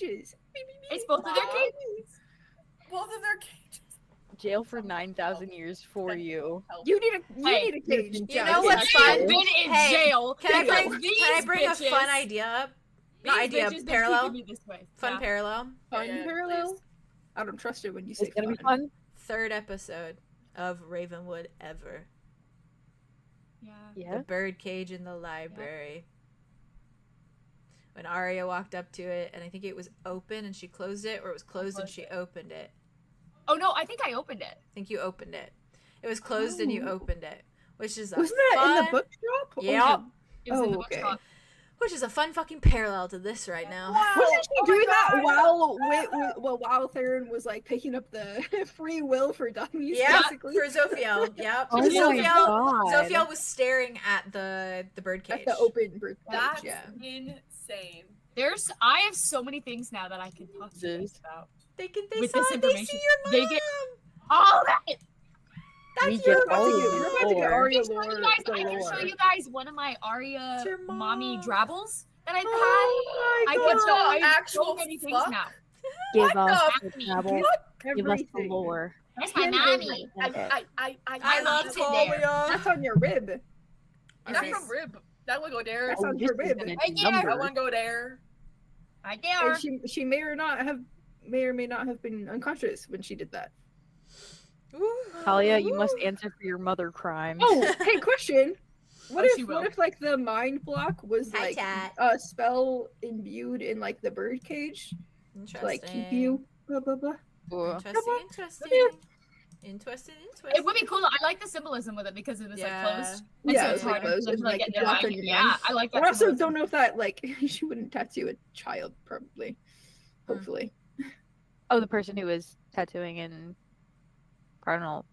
cages. It's both of their cages. Both of their cages. Jail for 9,000 years for you. You need a cage. You know what's She's fun? been in Hey, jail. Can I These bring a bitches- fun idea up? Not these idea, bitches been parallel. keeping me this way. Fun Yeah. parallel. Fun Yeah, parallel. please. I don't trust it when you say It's gonna be fun. fun. 3rd episode of Ravenwood ever. Yeah. Yeah. The bird cage in the library. When Arya walked up to it, and I think it was open and she closed it, or it was closed and she opened it. Oh no, I think I opened it. I think you opened it. It was closed and you opened it, which is a Wasn't that fun, in the bookshop? Or Yep. It was in the Oh, okay. bookshop. which is a fun fucking parallel to this right now. Wasn't she Oh my doing that God. while Theron was like picking up the free will for dummies? Yeah, basically? for Zophiel. Yep. Oh my Zophiel, god. Zophiel was staring at the bird cage. At the open bird cage. That's Yeah. insane. I have so many things now that I can talk to you guys about. They With saw this they information, see your mom. they get- All that. We That's get your all mom. of You're about to get lore. Arya I can lore. show you guys, I can galore. show you guys one of my Aria It's your mommy mom. drabbles that I've had. Oh I can show I have actual so many things fuck? now. Give What us the the travel. Give us the Everything. lore. That's my Hand mommy. I love looked in there. Talia. That's on your rib. That's from Rib. That would go there. That's on this her is rib. gonna Right be there. I numbered. want to go there. Right there. And she may or may not have been unconscious when she did that. Talia, you must answer for your mother crimes. Oh, hey, question. What she will. if like the mind block was Hi, like Tat. a spell imbued in like the bird cage to like keep you blah blah blah. Ooh. Interesting. It would be cool. I like the symbolism with it because it was Yeah. like closed. And Yeah, so it it's was, like, harder closed for them and, to, like, like, get their dropped mind. on your Yeah, mind. I like that. I also symbolism. don't know if that like she wouldn't tattoo a child probably. Hopefully. Oh, the person who was tattooing in Cardinal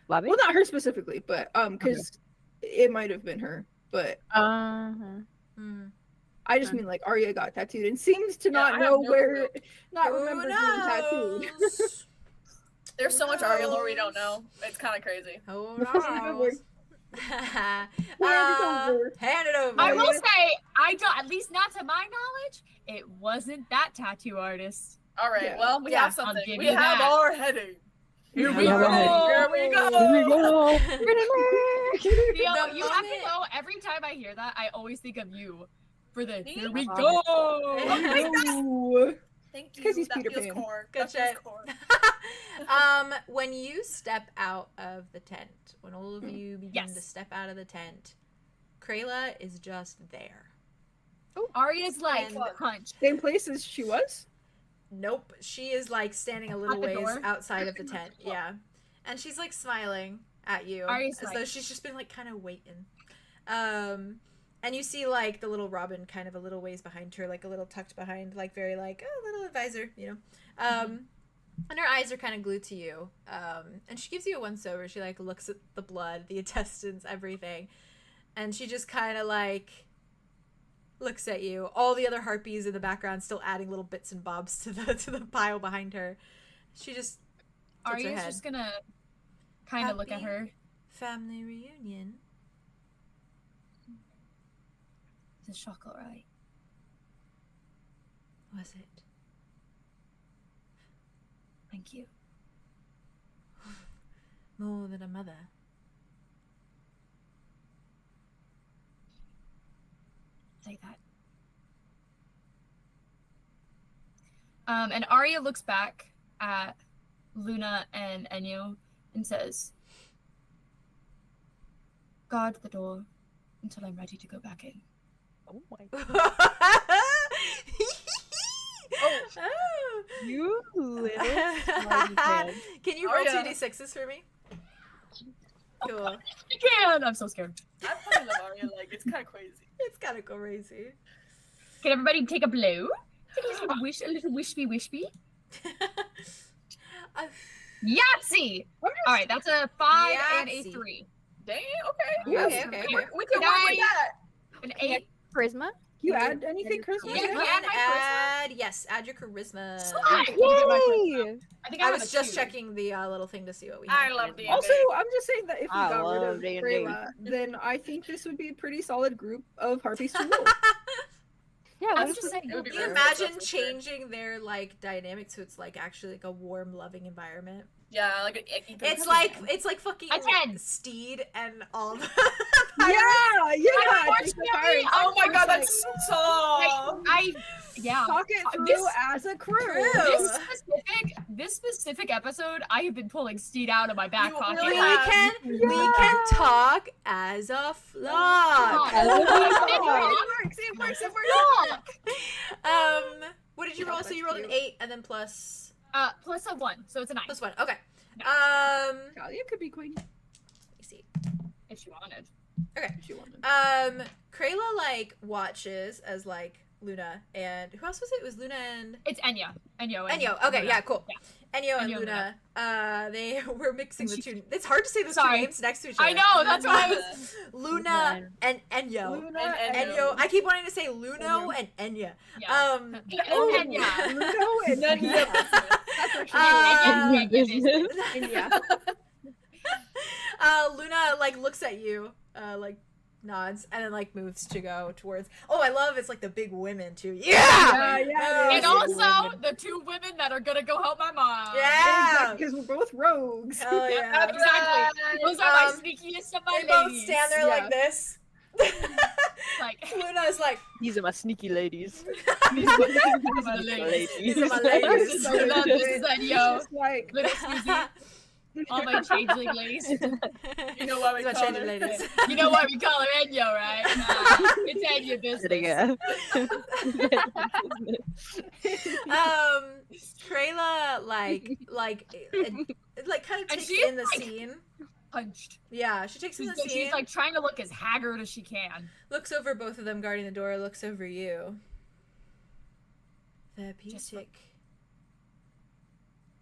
Lobby? Well, not her specifically, but because it might have been her. But I just mean like Arya got tattooed and seems to not I have know no where, clue. not remember being tattooed. There's so much Arya lore we don't know. It's kind of crazy. Oh Over. no. Hand it over. Hand it over. I will say, I don't. At least not to my knowledge, it wasn't that tattoo artist. All right. Yeah. Well, we Yeah, have I'll something. give We you have that. our heading. Here we Yeah, go. right. Here we go. Theo, The you have to moment- know. Every time I hear that, I always think of you. For the Me? here we Oh, go. Oh. Thank you. 'Cause he's that Peter feels Pan. core. Good That feels shit. core. When you step out of the tent, when all of you begin Yes. to step out of the tent, Krayla is just there. Arya's like And- punch. Same place as she was. Nope, she is like standing a little At the ways door? outside of the tent. Yeah, and she's like smiling at you Arya's as like- though she's just been like kind of waiting. And you see like the little Robin kind of a little ways behind her, like a little tucked behind, like very like oh little advisor, you know. And her eyes are kind of glued to you. And she gives you a once over. She like looks at the blood, the intestines, everything, and she just kind of like looks at you. All the other harpies in the background still adding little bits and bobs to the pile behind her. She just tilts her Arya's head. just gonna kind of look at Happy her. Family reunion. It's a shock, alright. Was it? Thank you. More than a mother. Say that. And Arya looks back at Luna and Enyo and says, "Guard the door until I'm ready to go back in." Oh my Oh. You little smarty pants. Can you roll Arya. 2d6s for me? Cool. You can! I'm so scared. I probably love Arya. Like it's kind of crazy. It's kind of crazy. Can everybody take a blow? Take a little wispy. Yahtzee! Alright, that's a 5 and a Yahtzee. 3. Dang. Okay. Yes. Okay. We can Can work I- with that. An 8. Charisma? You add anything, Chris? You Yeah, can can I add my add, yes, add your charisma. Yay! I think I have was a just 2. checking the little thing to see what we I had. love D&D. Also, I'm just saying that if we I got rid love of D&D. Freyla, then I think this would be a pretty solid group of harpies to roll. Yeah, I'm what just if saying. It would be Can you very imagine successful. changing their like dynamic so it's like actually like a warm, loving environment? Yeah, like an icky It's person. like fucking A 10. Steed and all the Yeah, yeah. Unfortunately, Oh my god, that's so. Yeah. Talk it through This- as a crew. True. This specific episode, I have been pulling Steed out of my back You pocket. really we can talk as a flock. It works. What did you Yeah, roll? So you rolled an that's 8 and then plus Plus a 1, so it's a 9. plus 1. Okay. Talia could be queen Let me see. If you wanted. if she wanted. Krayla like watches as like Luna and who else was it? It was Luna and It's Enya. Enyo. Enyo. Okay, Luna. yeah, cool. Yeah. Enyo and Enyo and Luna. They were mixing And the she- two. It's hard to say those Sorry. two names next to each other. I know, that's why I was. Luna and Enyo. Luna and Enyo. I keep wanting to say Luno and Enya. Yeah. Oh, Enya. Luno and Enya. That's what she Enya. Enya. Luna like looks at you, like nods, and then like moves to go towards. Oh, I love it's like the big women too. Yeah. Yeah. And also, the 2 women that are gonna go help my mom. Yeah. Because we're both rogues. Hell yeah. Exactly. Those are my Um, sneakiest of my They both ladies. stand there like this. Like, Luna's like, These are my sneaky ladies. my ladies. these are my ladies. So love, this is Enyo. Just like Little Susie. All my changeling ladies. You know why we These are call changing her? ladies. You know why we call her Enyo, right? It's Enyo business. Krayla like kind of And takes she's, in the like- scene. Punched. Yeah, she takes in the scene. She's like trying to look as haggard as she can. Looks over both of them guarding the door. Looks over you. Therapeutic.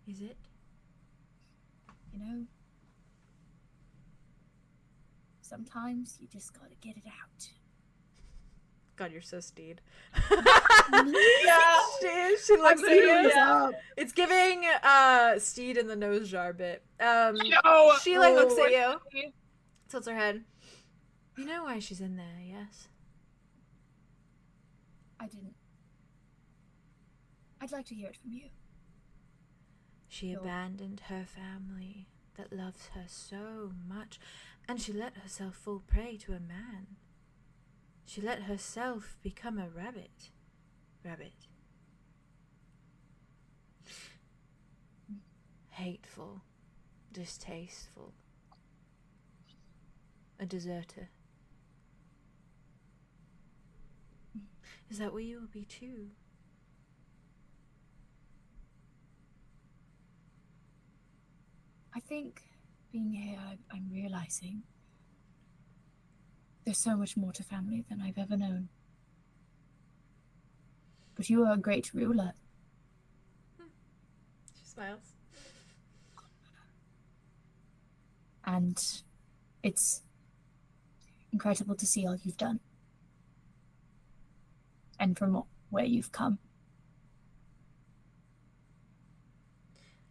Is it? You know? Sometimes you just gotta get it out. God, you're so Steed. Yeah. She looks at you. Yeah. It's giving Steed in the nose jar bit. No! She like looks at Oh. you, tilts her head. You know why she's in there, yes? I didn't. I'd like to hear it from you. She No. abandoned her family that loves her so much, and she let herself fall prey to a man. She let herself become a rabbit. Hateful, distasteful, a deserter. Is that what you will be too? I think being here, I'm realizing there's so much more to family than I've ever known. But you are a great ruler. She smiles. And it's incredible to see all you've done. And from where you've come.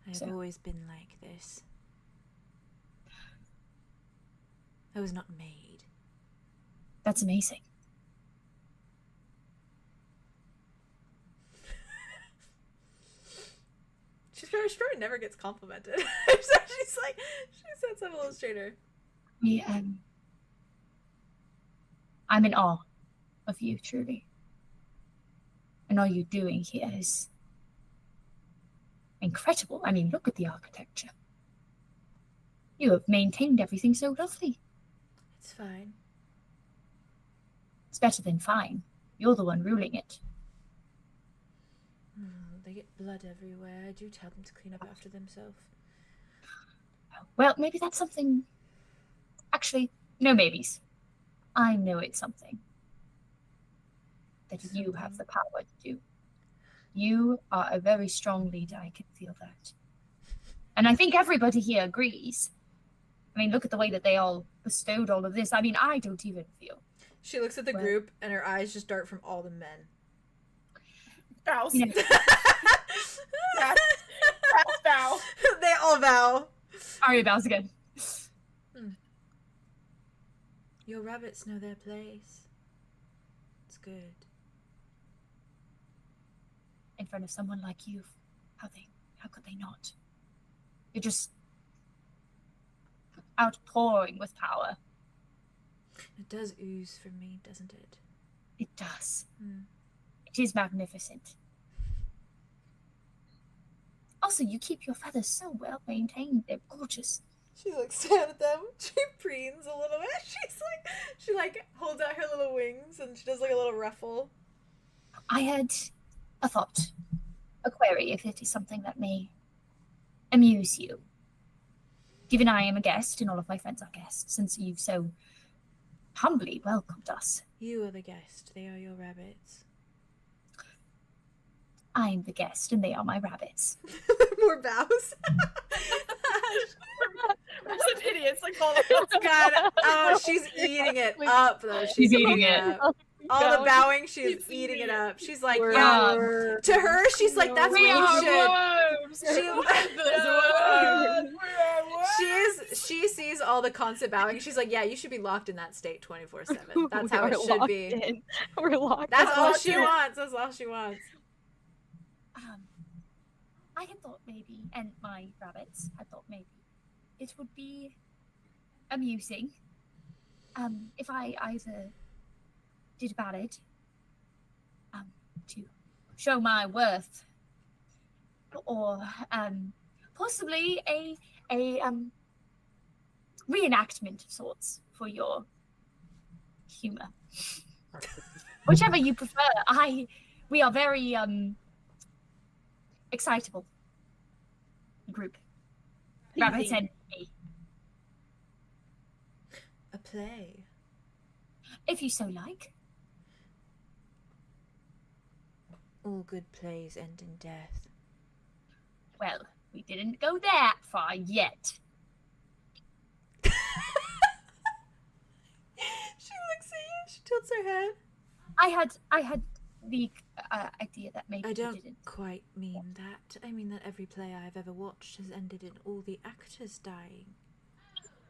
I've So- always been like this. I was not made. That's amazing. She probably never gets complimented. So she's like, she said some a little straighter. I'm in awe of you, truly. And all you're doing here is incredible. I mean, look at the architecture. You have maintained everything so lovely. It's fine. It's better than fine. You're the one ruling it. They get blood everywhere. I do tell them to clean up after themselves. Well, maybe that's something... Actually, no maybes. I know it's something that you have the power to do. You are a very strong leader, I can feel that. And I think everybody here agrees. I mean, look at the way that they all bestowed all of this. I mean, I don't even feel. She looks at the Well- group and her eyes just dart from all the men. Bows. You know, Bow. They all bow. Ari bows again. Your rabbits know their place. It's good. in front of someone like you. How could they not? You're just outpouring with power. It does ooze from me, doesn't it? It does. Mm. It is magnificent. Also, you keep your feathers so well maintained. They're gorgeous. She looks down at them. She preens a little bit. She holds out her little wings and she does like a little ruffle. I had a thought, a query, if it is something that may amuse you. Given I am a guest and all of my friends are guests, since you've so humbly welcomed us. You are the guest. They are your rabbits. I'm the guest and they are my rabbits. More bows. We're such idiots. Like, all God, oh, she's eating it up though. She's eating it up. All the bowing, she's eating it up. She's like, yeah. To her, she's like, that's what you should. She sees all the constant bowing. She's like, yeah, you should be locked in that state 24/7. That's how it should be. We're locked. That's all she wants. That's all she wants. I had thought maybe, and my rabbits had thought maybe, it would be amusing if I either did ballad to show my worth, or possibly a reenactment of sorts for your humor. Whichever you prefer. We are very excitable group. Rabbits and me. A play. If you so like. All good plays end in death. Well, we didn't go that far yet. She looks at you. She tilts her head. I had the idea that maybe I you don't didn't. quite mean that. I mean that every play I've ever watched has ended in all the actors dying.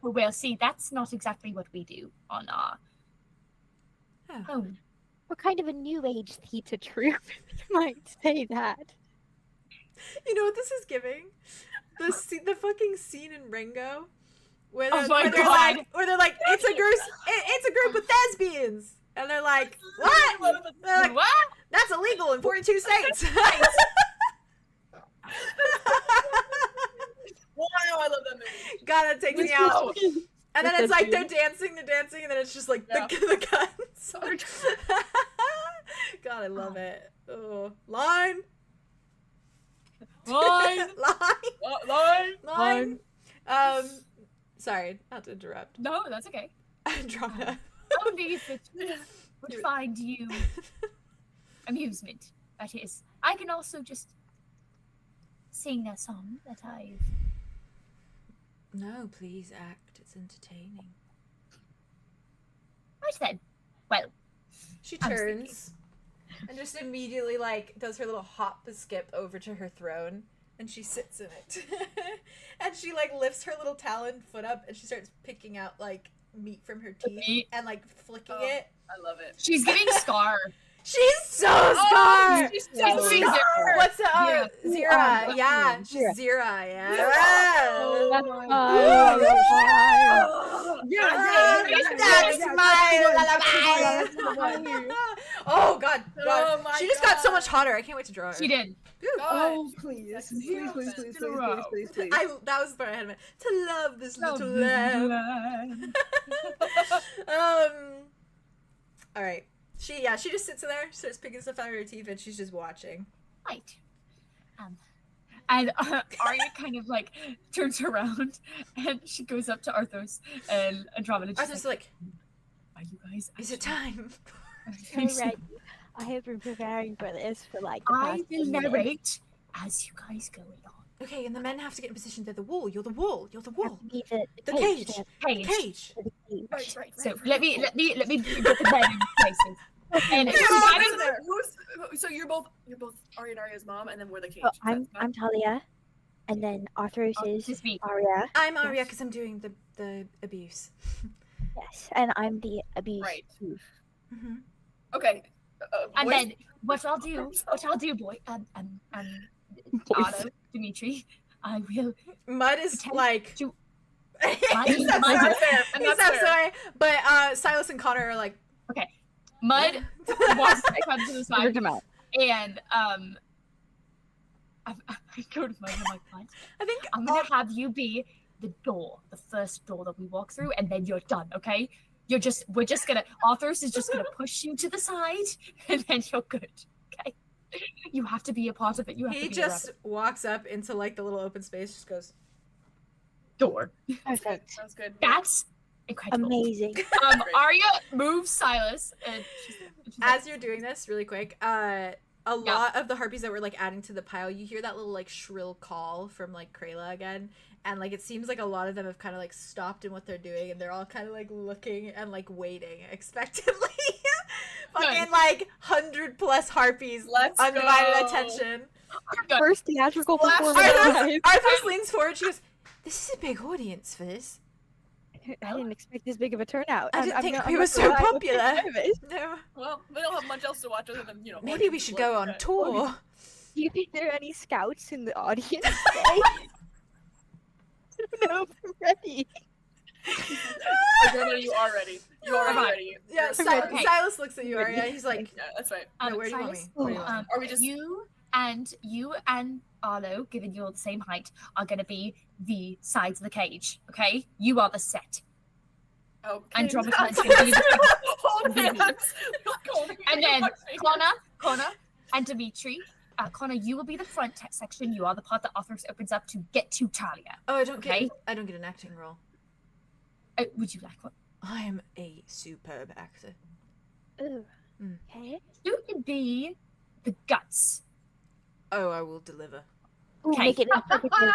Well, see, that's not exactly what we do on our own. We're kind of a new age theater troupe. You might say that. You know what this is giving? The fucking scene in Ringo where Oh they're, my where they're God. like it's a group of thespians, and they're like, what? They're like, What? that's illegal in 42 states. Wow, I love that movie. God, it takes me out. And then it's like they're dancing, and then it's just like the guns. God, I love it. Oh, line. Line. Line. Sorry, not to interrupt. No, that's okay. Andromeda. Only if it would find you amusement. That is, I can also just sing a song that I've. No, please act. It's entertaining. Right then. Well, She I was turns and just immediately does her little hop skip over to her throne, and she sits in it. And she lifts her little taloned foot up, and she starts picking out meat from her teeth meat. and flicking it. I love it. she's giving Scar. She's so scarred. She's so scarred. What's the Yeah. Zira? Yeah, she's Zira. Yeah. That's my lullaby. Oh God. Oh my She just got so God. much hotter. I can't wait to draw her. She did. Oh, please. Please. That was the part I had in mind. To love this little lamb. All right. She just sits in there, starts picking stuff out of her teeth, and she's just watching. Right. And Arya kind of turns around and she goes up to Arthos and Andromeda. Arthur's like, are you guys? is it time? So ready. I have been preparing for this for the I past will 10 minutes. narrate as you guys go along. Okay, and the men have to get in position. They're the wool. You're the wool. You're the wool. Be the The cage. Cage. Cage. The cage. Right. So let me get the men in places. And So you're both Arya and Arya's mom, and then we're the cage. So I'm Talia, and then Arthros is just me. Arya. I'm Arya Yes. because I'm doing the abuse. Yes, and I'm the abuse. Right. chief. Mm-hmm. Okay. And voice- then what I'll do, boy, Otto, Dimitri, I will. Mud is Pretend like. to- He steps Mud- away, fair, and he that's steps fair. away, but Silas and Connor are like, Mud walks to the Figured side, him out. and I go to Mud and I'm like, Mud, I think I'm gonna have you be the door, the first door that we walk through, and then you're done, okay? We're just gonna, Arthur's is just gonna push you to the side, and then you're good, okay? You have to be a part of it. You have he to be just walks up into like the little open space, just goes, a door. Perfect. Sounds good. That's incredible. Amazing. Arya moves Silas, and she's like, as you're doing this really quick, a lot of the harpies that were like adding to the pile, you hear that little like shrill call from like Krayla again, and like it seems like a lot of them have kind of like stopped in what they're doing, and they're all kind of like looking and like waiting expectantly. Fucking like 100+ harpies, Let's undivided go. attention. First theatrical Flash performance. Arthur guys. leans forward. She goes, "This is a big audience for this. I didn't expect this big of a turnout. I didn't think I'm we not were so gonna lie, I'm popular." nervous. No, Well, we don't have much else to watch other than, you know. maybe we should go on tour. Do you think there are any scouts in the audience today? No, I'm ready. You are ready. You are Alright. ready. Yeah, Okay. Silas looks at you, Arya. He's like, Yeah, that's right. "No, where do you want me? Silas, Where do you want me?" Are we just- you and Arlo, given you're the same height, are going to be the sides of the cage. Okay, you are the set, Okay. Andromeda is gonna be the- Hold hands. and then Connor, and Dimitri. Connor, you will be the front section. You are the part that Arthur opens up to get to Talia. Oh, I don't Okay. get an acting role. Would you like one? I am a superb actor. Ooh. Mm. Okay. You could be the guts. Oh, I will deliver. Ooh, Okay. make it interpretive.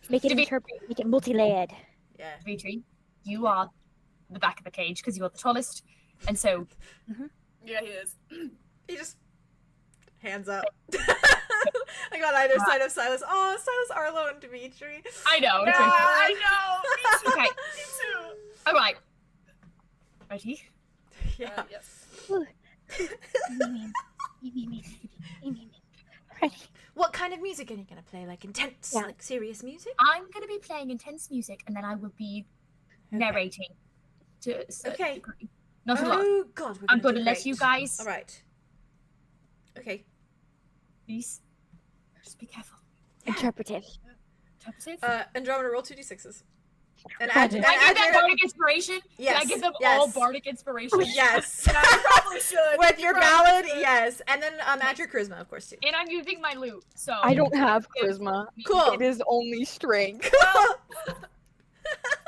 Make it To be- interpret. Make it multi-layered. Yeah. Dimitri, you are the back of the cage because you are the tallest, and so Yeah, he is. He just hands up. I got either side of Silas. Oh, Silas, Arlo, and Dimitri. I know. Yeah, it's okay. I know. Me too. Okay. Me too. All right. Ready? Yeah. Yes. Ready. What kind of music are you gonna play? Like intense, Yeah. like serious music? I'm gonna be playing intense music, and then I will be narrating to a certain Okay. degree. Not a lot. Oh God, we're I'm gonna gonna do let great. you guys. All right. Okay. Please, just be careful. Interpretive. Interpretive. Andromeda, roll 2d6s. And Add- Can I give them bardic inspiration? Yes. Can I give them yes. all bardic inspiration? Yes. Yeah, you probably should. With your You probably ballad, should. yes. And then add your charisma, of course, too. And I'm using my loot, so I don't have charisma. Cool. It is only strength.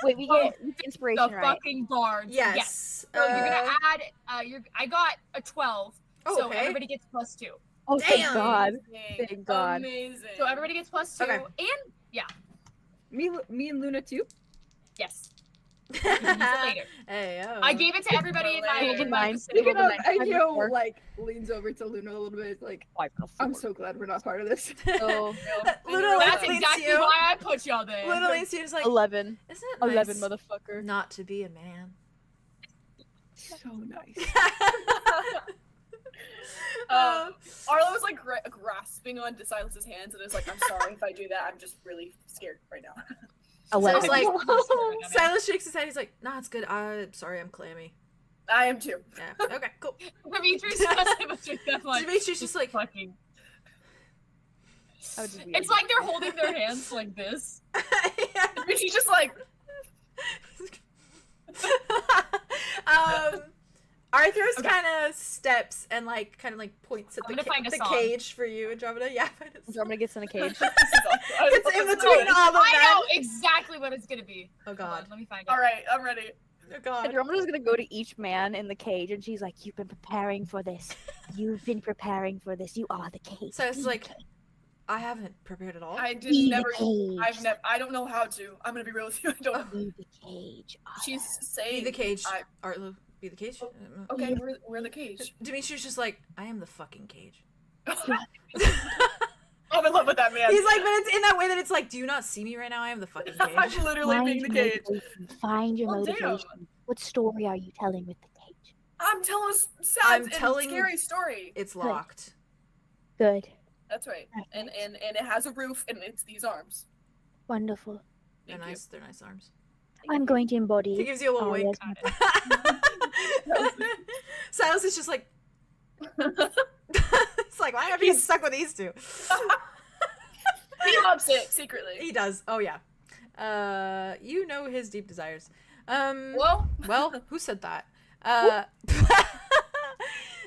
Wait, we get inspiration, the right? fucking bards. Yes. So you're gonna add. I got a 12. Oh, so okay. everybody gets +2. Oh, thank Damn. God. Amazing. Thank God. Amazing. So everybody gets +2. Okay. And Me and Luna too. yes, you can use it later. Hey, oh. I gave it to everybody in my Later. in my Mine. vicinity. Speaking of, I'm Ayo before. like leans over to Luna a little bit. It's like, I'm so glad we're not part of this. So, Luna That's leans exactly you. why I put y'all there. Luna leans to you and is like, 11. isn't it 11, nice motherfucker. not to be a man? So nice. Arlo is like grasping on Silas's hands and is like, I'm sorry if I do that. I'm just really scared right now. 11. It's like- Okay. Silas shakes his head. He's like, nah, it's good. Sorry, I'm clammy. I am too. Yeah. Okay, cool. Dimitri's like, Dimitri's just like, fucking. That would just be It's like they're holding their hands like this. yeah. She's just like, Arthur's Okay. kind of steps and like points at I'm the, gonna find a the song. cage for you, Andromeda. Yeah, find a song. Andromeda gets in a cage. this is awesome. It's in between all the I know men. exactly what it's gonna be. Oh Hold on, God. let me find it. All right, I'm ready. Oh God. Andromeda's gonna go to each man in the cage and she's like, You've been preparing for this. You've been preparing for this. You are the cage. So it's Be like, the cage. I haven't prepared at all. I just Be never. the cage. I don't know how to. I'm gonna be real with you. I don't. Be the cage. She's Be saying the cage. I- Arlo, be the cage. Okay, we're in the cage. Dimitri's just like, I am the fucking cage. I'm in love with that man. He's like, but it's in that way that it's like, do you not see me right now? I am the fucking cage. I'm literally being the your cage. motivation. Find your Oh, damn. motivation. What story are you telling with the cage? I'm telling a sad I'm and telling- scary story. It's locked. Good. That's right. And it has a roof, and it's these arms. Wonderful. They're Thank you. nice. They're nice arms. I'm going to embody. He gives you a little wink. Aria's Silas is just like. It's like, why am I being stuck with these two? He loves it secretly. He does. Oh yeah. You know his deep desires. Well, Who said that?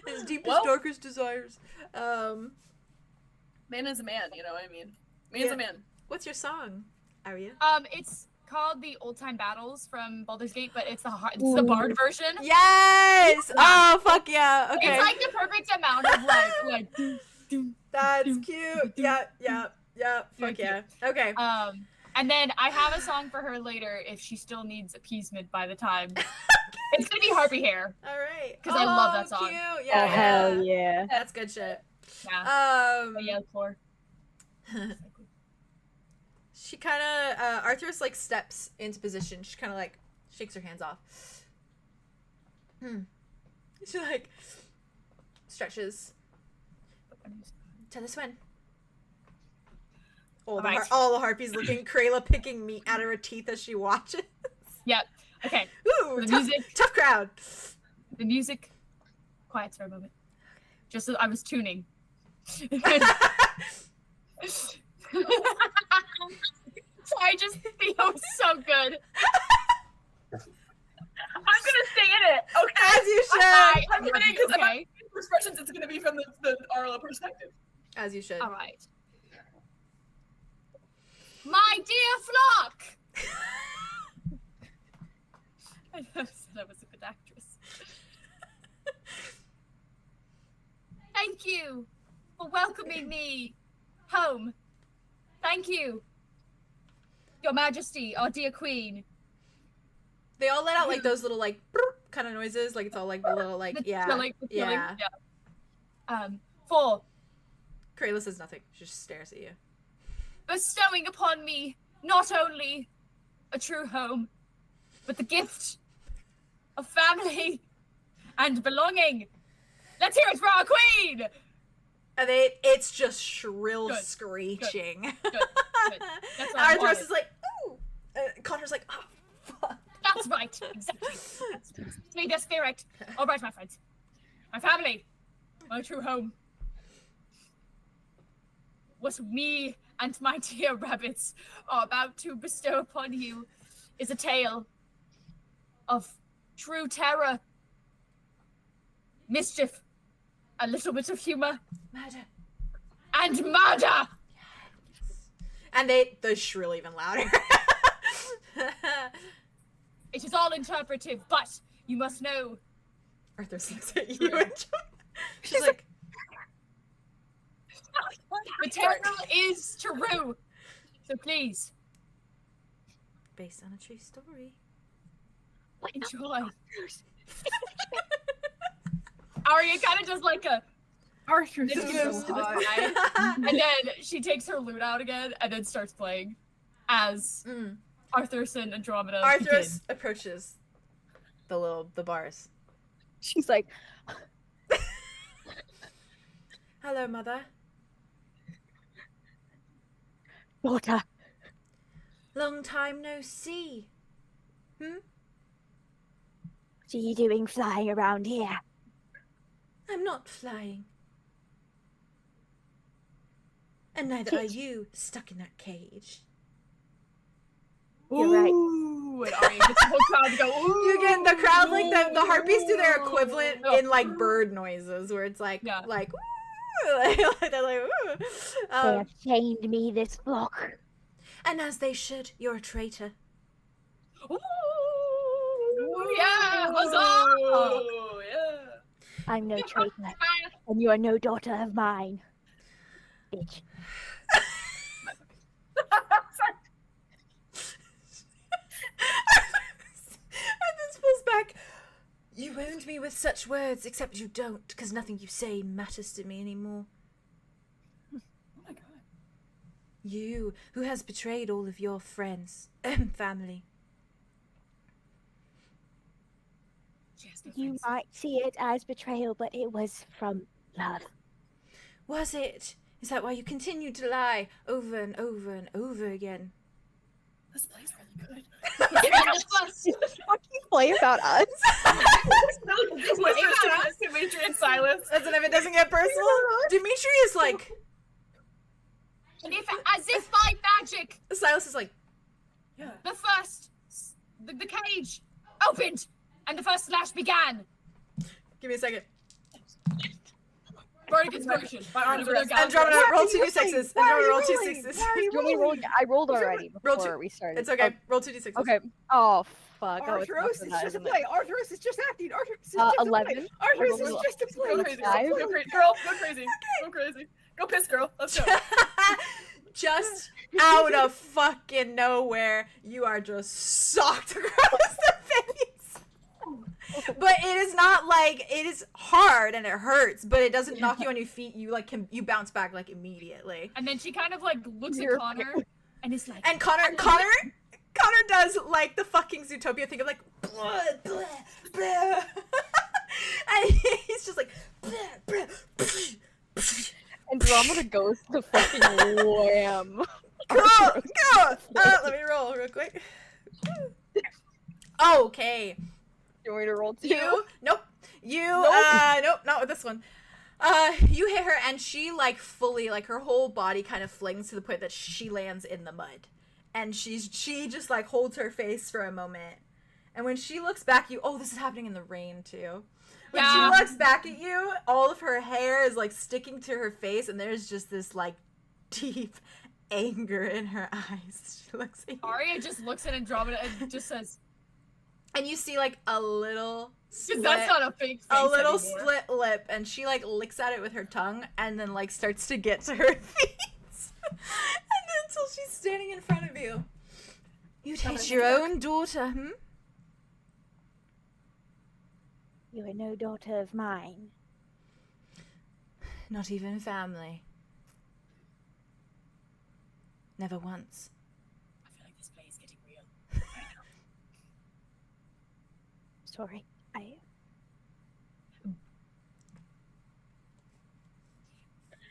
His deepest, Well. darkest desires. man is a man. You know what I mean? Man's Yeah. a man. What's your song, Aria? It's called the Old Time Battles from Baldur's Gate, but it's the Bard version. Yes! Oh, fuck yeah. Okay. It's like the perfect amount of like That's cute. Yeah. Fuck yeah. Okay. and then I have a song for her later if she still needs appeasement by the time. It's gonna be Harpy Hair. All right. 'Cause I love that song. Cute. Oh, Yeah. hell yeah. That's good shit. Yeah. But yeah, floor. She kind of Arthur's like steps into position. She kind of like shakes her hands off. She like stretches. Tell us when. Alright. All the harpies looking. Krayla picking meat out of her teeth as she watches. Yep. Okay. Ooh, The tough, music. tough crowd. The music quiets for a moment. Just as I was tuning. So I just feel so good. I'm gonna sing in it. Okay. As you should. Alright, I'm kidding, 'cause I'm okay. expressions, it's gonna be from the Arla perspective. As you should. All right. My dear flock. I never said I was a good actress. Thank you for welcoming me home. Thank you, Your Majesty, our dear Queen. They all let out like those little like kind of noises. Like it's all like the little like The yeah. killing, the killing, Yeah. for Krayla says nothing. She just stares at you. bestowing upon me not only a true home, but the gift of family and belonging. Let's hear it for our queen! And it's just shrill Good. screeching. Good. That's what I Arthros wanted. is like, ooh. Connor's like, oh, fuck. That's right. Exactly. Be the spirit. All right, my friends. My family. My true home. What me and my dear rabbits are about to bestow upon you is a tale of true terror, mischief, a little bit of humor, Murder. and murder! And they shrill even louder. It is all interpretive, but you must know Arthros looks at you and she's like, the terror is true. So please, based on a true story. enjoy. Arya kind of does like a Arthur's This is goes so to the hot. side, and then she takes her lute out again and then starts playing as Arthur's and Andromeda. Arthros approaches the bars. She's like, Hello, mother. daughter, Long time no see. what are you doing flying around here? I'm not flying. And neither are you stuck in that cage. You're right. Ooh, and Arya gets the whole crowd to go, ooh. You get the crowd like the harpies do their equivalent Oh. in like bird noises where it's like Yeah. like woo, like they're like woo. They have chained me this flock. And as they should, you're a traitor. Ooh, yeah, huzzah! Oh, yeah. I'm no traitor, and you are no daughter of mine. Bitch. And this pulls back. You wound me with such words, except you don't, because nothing you say matters to me anymore. Oh my god. You, who has betrayed all of your friends and family. Yes. You might see it as betrayal, but it was from love. Was it? Is that why you continued to lie over and over and over again? This play's really good. Fucking play about us. Dimitri and Silas. As if it doesn't get personal. Dimitri is like. And as if by magic, Silas is like. Yeah. the cage opened, and the first slash began. Give me a second. Bardic inspiration. Andromeda, roll 2d6s. Andromeda, roll 2d6s. I rolled already Roll before two. we started. It's okay. Roll 2d6s. Okay. Oh fuck. Oh, it's Arthros is not just a that, play. Arthros is just acting. Arthros is just 11. a play. Arthros is just a play. Go crazy. Five. Go crazy. Girl, go crazy. Go crazy. Go piss, girl. Let's go. Just out of fucking nowhere, you are just socked across the face. But it is not like, it is hard and it hurts, but it doesn't knock you on your feet. You like you bounce back like immediately. And then she kind of like looks at Connor and is like, And Connor does like the fucking Zootopia thing of like blood, blah, blah. And he's just like blah, blah, Andromeda goes to fucking wham. go. Let me roll real quick. Okay. You want me to roll 2? Nope. Nope, not with this one. You hit her and she like fully, like her whole body kind of flings to the point that she lands in the mud. And she just like holds her face for a moment. And when she looks back at you, oh, this is happening in the rain too. When she looks back at you, all of her hair is like sticking to her face and there's just this like deep anger in her eyes. She looks at you. Arya just looks at Andromeda and just says, And you see like a little split, that's not a fake face a little anymore. split lip, and she like licks at it with her tongue, and then like starts to get to her feet, and then until she's standing in front of you. You hate your own daughter, hmm? You are no daughter of mine. Not even family. Never once. I feel like this play is getting real. Sorry,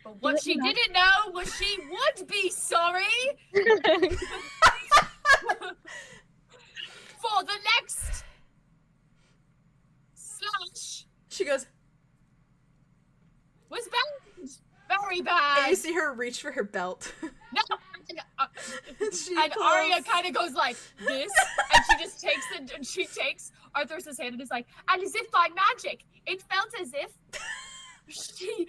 But what she didn't know was she would be sorry for the next slash She goes, was bad. Very bad. and you see her reach for her belt. No. She And pulls- Arya kind of goes like this, and she just takes it, and she takes Arthur's hand and is like, and as if by magic, it felt as if she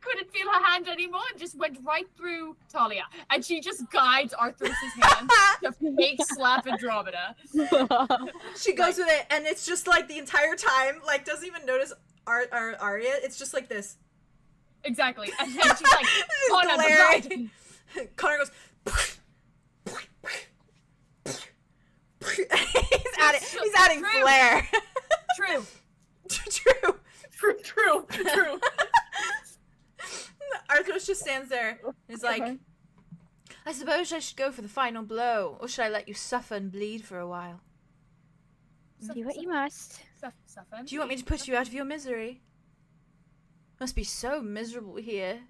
couldn't feel her hand anymore and just went right through Talia. And she just guides Arthur's hand to fake slap Andromeda. She goes with it, and it's just like the entire time, like doesn't even notice Arya. It's just like this. Exactly. And then she's like, Connor, glaring. Connor goes. He's adding True. flair. True. True. Arthros just stands there and is like, I suppose I should go for the final blow, or should I let you suffer and bleed for a while? do what you must. Do you want me to put you out of your misery? Must be so miserable here,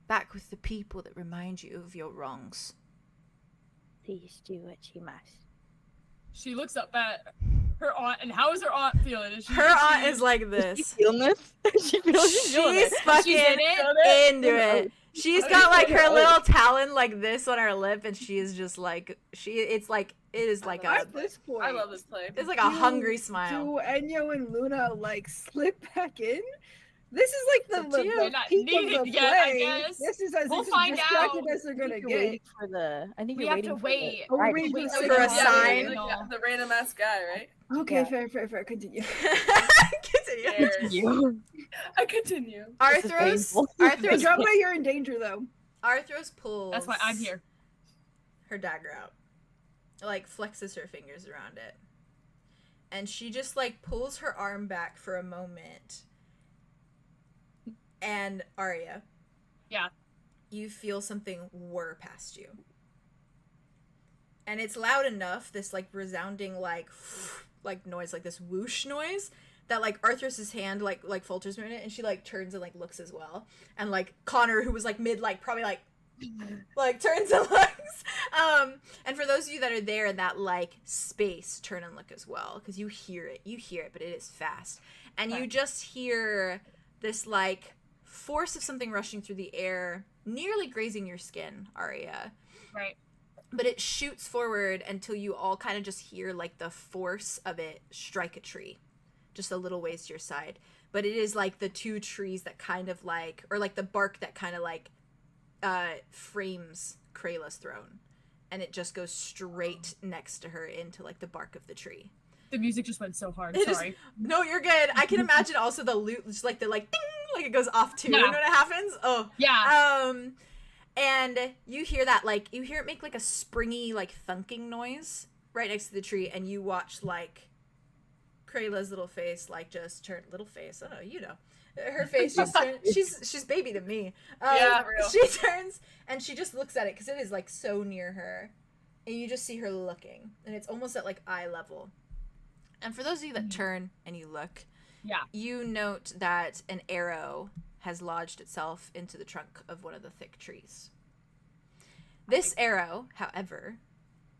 back with the people that remind you of your wrongs. Please do what you must. She looks up at her aunt, and how is her aunt feeling? Her aunt is like this. Feeling this? She's feeling She's fucking She's in it? into it. She's got like her little talon like this on her lip, and she is just like it is like At this point, I love this play. it's like a hungry smile. Do Enyo and Luna like slip back in? This is like It's up the to you. the They're not peak needed of the yet, I play. guess. This is as We'll this is find distracted out. as they're gonna You're get. waiting for the. I think We you're have to waiting wait. For the, Oh, right, wait, we- for a Yeah, sign. The random ass guy, right? Okay, Yeah. fair. Continue. Continue. You. I continue. This is Arthros painful. Andromeda, you're in danger though. Arthros pulls. That's why I'm here. Her dagger out, like flexes her fingers around it, and she just like pulls her arm back for a moment. And Arya, Yeah. you feel something whir past you, and it's loud enough. This like resounding like noise, like this whoosh noise, that like Arthros's hand like falters a minute, and she like turns and like looks as well, and like Connor, who was like mid like probably like turns and looks. And for those of you that are there in that like space, turn and look as well, because you hear it, but it is fast, and you just hear this like force of something rushing through the air, nearly grazing your skin, Arya. Right. But it shoots forward until you all kind of just hear like the force of it strike a tree just a little ways to your side. But it is like the two trees that kind of like, or like the bark that kind of like frames 𝐲𝐻𝐬𝐬's throne, and it just goes straight next to her into like the bark of the tree. The music just went so hard. Sorry. No, you're good. I can imagine also the loot, just like the like ding, like it goes off too. You know what happens? Oh yeah. And you hear that, like, you hear it make, like, a springy, like, thunking noise right next to the tree, and you watch, like, 𝐲𝐻𝐬𝐬's little face, like, just turn, little face, I don't know, you know. Her face just turns, she's baby to me. Yeah, for real. She turns, and she just looks at it, because it is, like, so near her, and you just see her looking, and it's almost at, like, eye level. And for those of you that turn and you look, you note that an arrow has lodged itself into the trunk of one of the thick trees. This arrow, however,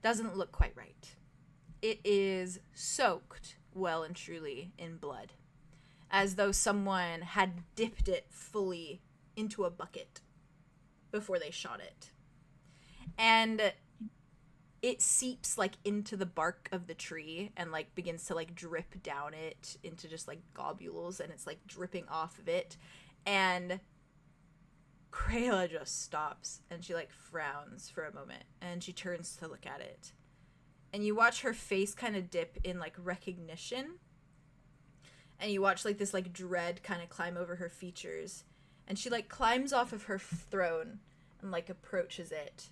doesn't look quite right. It is soaked well and truly in blood, as though someone had dipped it fully into a bucket before they shot it. And it seeps like into the bark of the tree and like begins to like drip down it into just like globules, and it's like dripping off of it. And 𝐲𝐻𝐬𝐬 just stops, and she like frowns for a moment, and she turns to look at it, and you watch her face kind of dip in like recognition, and you watch like this like dread kind of climb over her features, and she like climbs off of her throne and like approaches it,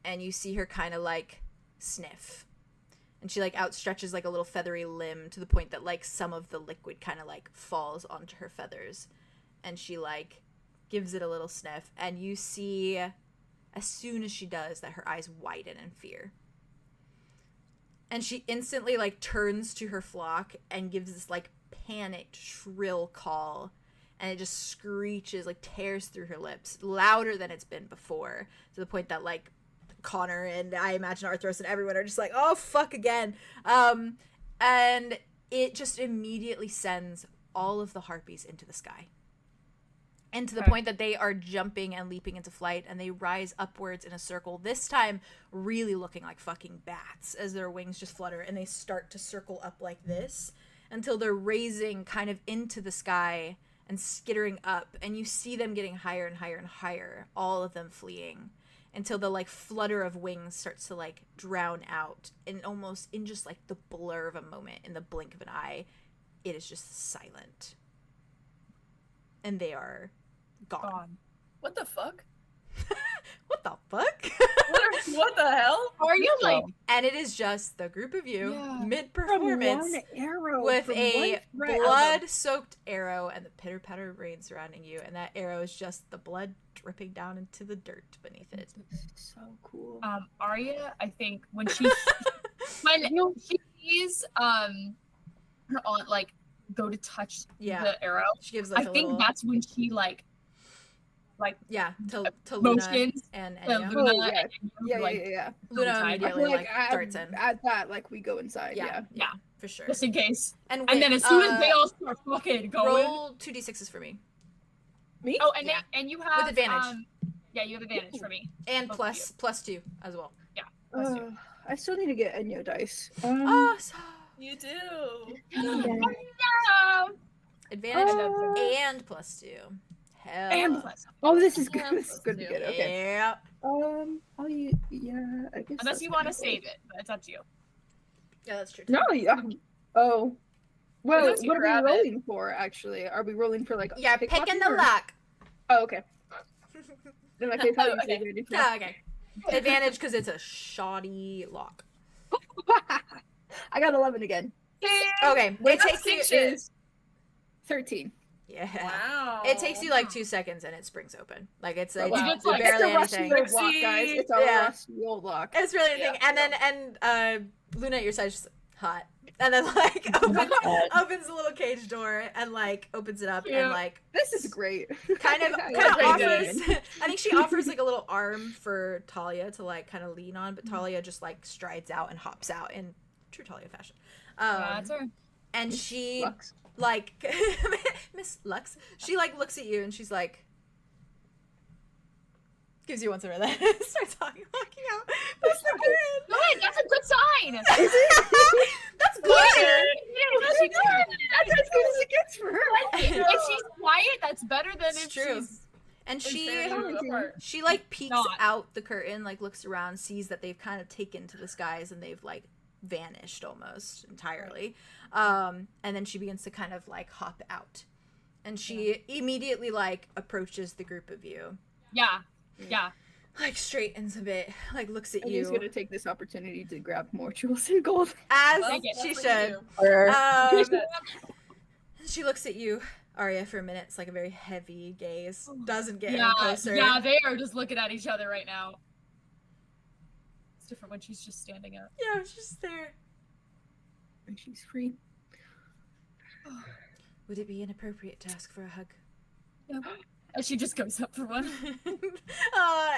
and you see her kind of like sniff, and she like outstretches like a little feathery limb to the point that like some of the liquid kind of like falls onto her feathers. And she, like, gives it a little sniff. And you see, as soon as she does, that her eyes widen in fear. And she instantly, like, turns to her flock and gives this, like, panicked, shrill call. And it just screeches, like, tears through her lips, louder than it's been before. To the point that, like, Connor and I imagine Arthros and everyone are just like, oh, fuck again. And it just immediately sends all of the harpies into the sky. And to the point that they are jumping and leaping into flight, and they rise upwards in a circle, this time really looking like fucking bats as their wings just flutter, and they start to circle up like this until they're raising kind of into the sky and skittering up, and you see them getting higher and higher and higher, all of them fleeing, until the like flutter of wings starts to like drown out, and almost in just like the blur of a moment, in the blink of an eye, it is just silent. And they are gone. What the fuck? What the fuck? What the hell? Are you like? And it is just the group of you, From mid-performance, one arrow, with from a one thread of blood-soaked arrow and the pitter-patter of rain surrounding you, and that arrow is just the blood dripping down into the dirt beneath it. So cool. Arya, I think when she she sees her aunt like go to touch the arrow, she gives like I think that's when she like to Luna motions and to Luna. Luna Yeah. Luna inside. immediately like starts in. At that, like we go inside. Yeah, Yeah. for sure. just in case. And And then as soon as they all start fucking going, roll 2d6s for me, Me? oh, and Yeah. and you have with advantage, yeah, you have advantage for me. and both of plus 2 as well. I still need to get Enya dice. Awesome. You do. No. Advantage and plus 2. Hell. And this is good. Yeah, This is gonna be good. Okay. Yeah. I guess. Unless that's you want to fine. save it, but it's up to you. Yeah, that's true. No, yeah. Oh. Well, Unless you what are grab we it. rolling for? Actually, are we rolling for like? Yeah, pickpocketing picking the or- lock. Oh, okay. In that case, how do you Okay. say advantage? Oh, okay. Advantage because it's a shoddy lock. I got 11 again. Okay, it takes you. Is 13. Yeah. Wow. It takes you like 2 seconds and it springs open. Like it's Oh, like wow. it's It's barely a rusty anything. old lock, guys. It's a Yeah. rusty old lock. It's really anything. Yeah. And then Luna at your side is just hot. And then like opens the little cage door and like opens it up and like This is great. kind of I love offers. it. I think she offers like a little arm for Talia to like kind of lean on, but Talia just like strides out and hops out in true Talia fashion. That's her. And she Lux. like Miss Lux. She like looks at you and she's like gives you one over there. Starts walking out. That's the good. No, wait, that's a good sign. That's good. That's good. That's as good as it gets for her. If she's quiet, that's better than It's if true. she's. And fair. she like peeks Not. out the curtain, like looks around, sees that they've kind of taken to the skies and they've like vanished almost entirely. And then she begins to kind of like hop out. And she immediately like approaches the group of you. Yeah. Like straightens a bit, like looks at I'm you just gonna take this opportunity to grab more jewels and gold. as That's she what should. you do. She looks at you, Arya, for a minute. It's like a very heavy gaze. Doesn't get any Yeah, closer. yeah, they are just looking at each other right now. It's different when she's just standing up. Yeah, she's just there. And she's free. Would it be inappropriate to ask for a hug? And she just goes up for one.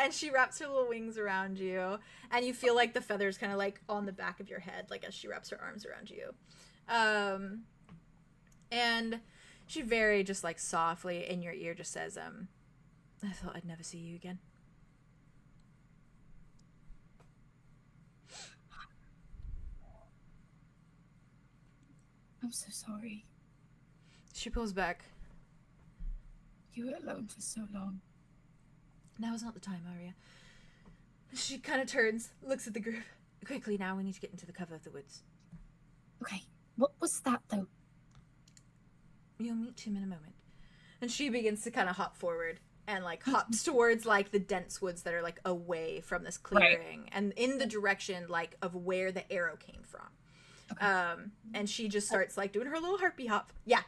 And she wraps her little wings around you, and you feel like the feathers kind of like on the back of your head, like as she wraps her arms around you. And she very just like softly in your ear just says, I thought I'd never see you again. I'm so sorry. She pulls back. You were alone for so long. Now is not the time, Arya. She kind of turns, looks at the group. Quickly now, we need to get into the cover of the woods. Okay, what was that though? You'll meet him in a moment. And she begins to kind of hop forward and like hops towards like the dense woods that are like away from this clearing and in the direction like of where the arrow came from. Okay. And she just starts like doing her little harpy hop. Yeah.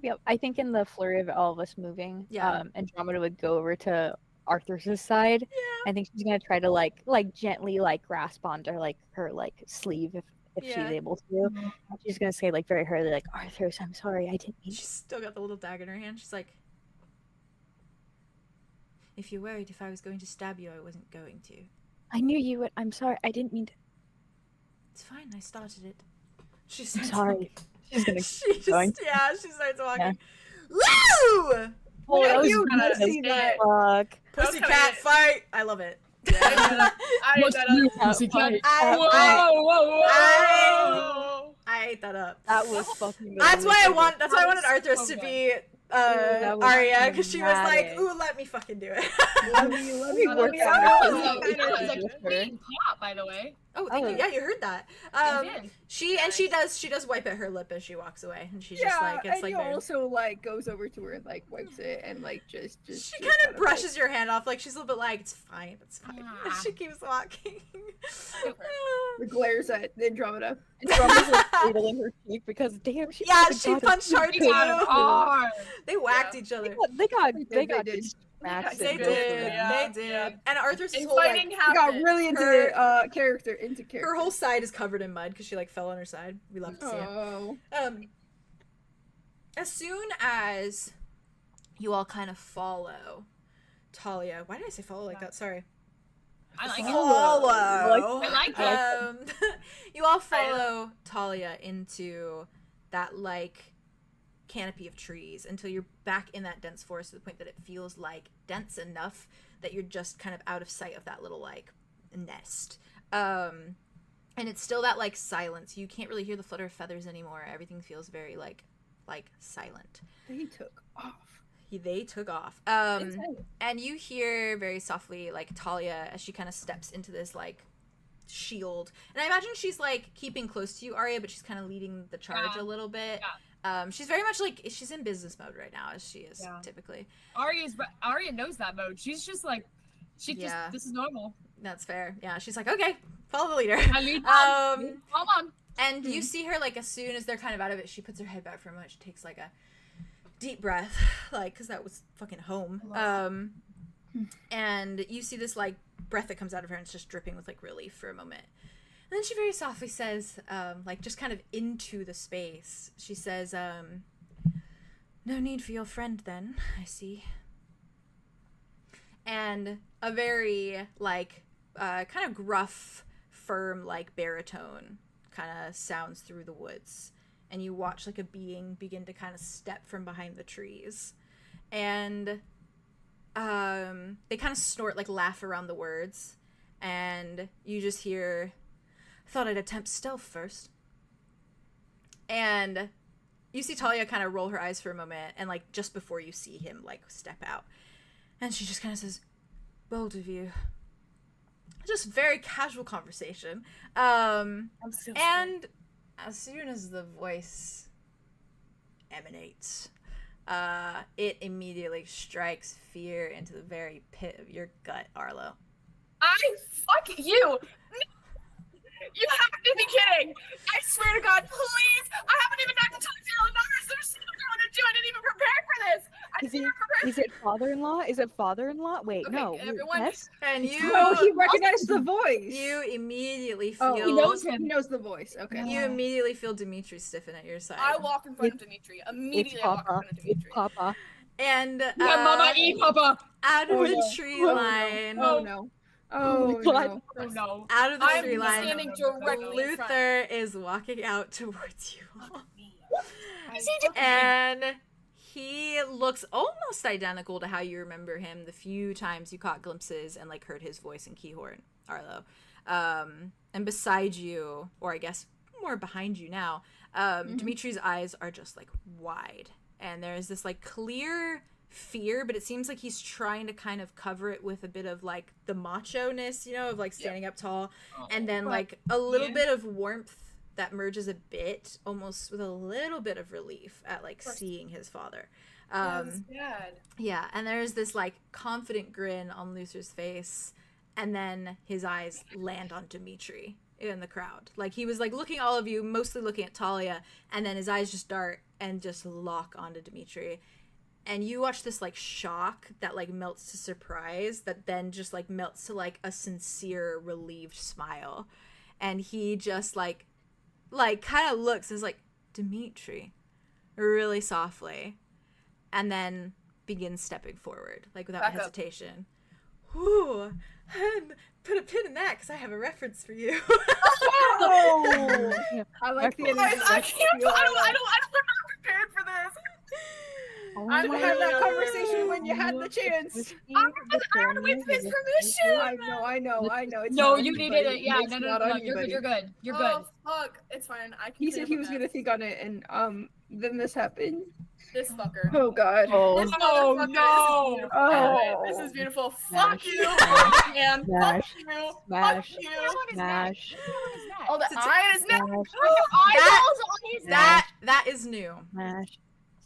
Yep. I think in the flurry of all of us moving, Yeah. Andromeda would go over to Arthur's side. Yeah. I think she's gonna try to like gently like grasp onto like her like sleeve if she's Yeah. able to. She's gonna say like very hurriedly like, Arthur's, I'm sorry, I didn't mean She's still got the little dagger in her hand. She's like, if you're worried if I was going to stab you, I wasn't going to. I knew you would. I'm sorry, I didn't mean to. It's fine. I started it. She I'm starts sorry. walking. She's gonna She just, going. yeah, she starts walking. Yeah. Woo! Oh, Yeah, that was you good. see that. Fuck. Pussycat fight. I love it. I ate that up. Pussycat? I- Whoa! I ate that up. That was fucking. That's why I want. That's why I That wanted was Arthur so to good. be that was Arya, because she was like, dramatic. "Ooh, let me fucking do it." Let me That work was on Oh, it. that was a With her. clean pop, by the way. Oh, thank Oh. you. Yeah, you heard that. I did. She does wipe at her lip as she walks away, and she's Yeah, just like, it's and like he very- also like goes over to her and like wipes it and like just she kind of brushes your hand off, like she's a little bit like, it's fine. Ah. She keeps walking. like, glares at Andromeda. Andromeda's like cradling her cheek because damn, she Yeah, fucking she got punched hard it. too. Hard. They whacked each other. They got They did. Smacked They it. did. Yeah, They did. yeah. And Arthur's And whole like, fighting She got happened. really into Her- the character, into character. her whole side is covered in mud because she like fell on her side. We love to see it. Oh. As soon as you all kind of follow Talia, why did I say follow like that? Sorry. I like it. Follow. I like it. You all follow Talia into that like canopy of trees until you're back in that dense forest to the point that it feels like dense enough that you're just kind of out of sight of that little like nest. And it's still that like silence. You can't really hear the flutter of feathers anymore. Everything feels very like silent. They took off. They took off. Insane. And you hear very softly like Talia as she kind of steps into this like shield. And I imagine she's like keeping close to you, Arya, but she's kind of leading the charge a little bit. She's very much like she's in business mode right now, as she is typically. Arya knows that mode. She's just like, Yeah. this is normal. That's fair. Yeah, she's like, okay, follow the leader. I lead on. Come on. And you see her like as soon as they're kind of out of it, she puts her head back for a moment. She takes like a deep breath, like because that was fucking home. And you see this like breath that comes out of her, and it's just dripping with like relief for a moment. then she very softly says, like just kind of into the space, she says, no need for your friend then, I see. And a very, like, kind of gruff, firm, like, baritone kind of sounds through the woods. And you watch, like, a being begin to kind of step from behind the trees. And they kind of snort, like, laugh around the words. And you just hear, I thought I'd attempt stealth first. And you see Talia kind of roll her eyes for a moment, and, like, just before you see him, like, step out. And she just kind of says, bold of you. Just very casual conversation. And as soon as the voice emanates, it immediately strikes fear into the very pit of your gut, Arlo. Fuck you! You have to be kidding! I swear to God, please! I haven't even got to talk to Eleanor. There's so much I want to do. I didn't even prepare for this. Is it father-in-law? Is it father-in-law? Wait, Okay, no. everyone- Yes? And you, Oh, he recognized the voice. you immediately feel. Oh, He knows him. He knows the voice. Okay. You immediately feel Dimitri stiffen at your side. I walk in front of Dimitri. It's Immediately I walk in Papa. front of It's Dimitri. Papa. And Mama, eat Papa. out of Oh, the no. tree Oh, no. line. Oh no. Oh God. no. Oh no. Out of the I'm tree line. standing directly in front. Luther is walking out towards you all. Is he And he looks almost identical to how you remember him the few times you caught glimpses and like heard his voice in Keyhorn, Arlo. And beside you, or I guess more behind you now, Dimitri's eyes are just like wide. And there's this like clear fear, but it seems like he's trying to kind of cover it with a bit of like the macho-ness, you know, of like standing up tall, and then like a little bit of warmth that merges a bit, almost with a little bit of relief at like seeing his father. That's bad. Yeah, and there's this like confident grin on Luther's face, and then his eyes land on Dimitri in the crowd. Like he was like looking at all of you, mostly looking at Talia, and then his eyes just dart and just lock onto Dimitri. And you watch this like shock that like melts to surprise, that then just like melts to like a sincere relieved smile. And he just like kind of looks and is like, Dimitri, really softly, and then begins stepping forward like without Back up. hesitation. Ooh, put a pin in that because I have a reference for you. Oh, I like the Guys, energy. I can't. I'm not prepared for this. Oh I my had that God. conversation when you had the chance. I had to wait for his permission. I know. It's No, not you on you, needed buddy. it. Yeah, It's no, not no, on you, you're good. buddy. You're good. You're good. Oh fuck! It's fine. I can. He clean said up he a was mess. gonna think on it, and then this happened. This fucker. Oh God. Oh, This Oh, motherfucker, no. Oh. This is beautiful. Smash. Fuck you, man. Fuck Smash. you. Smash. Fuck you. Smash. Oh, the eye is now. Eyeballs on his neck. That is new. Smash.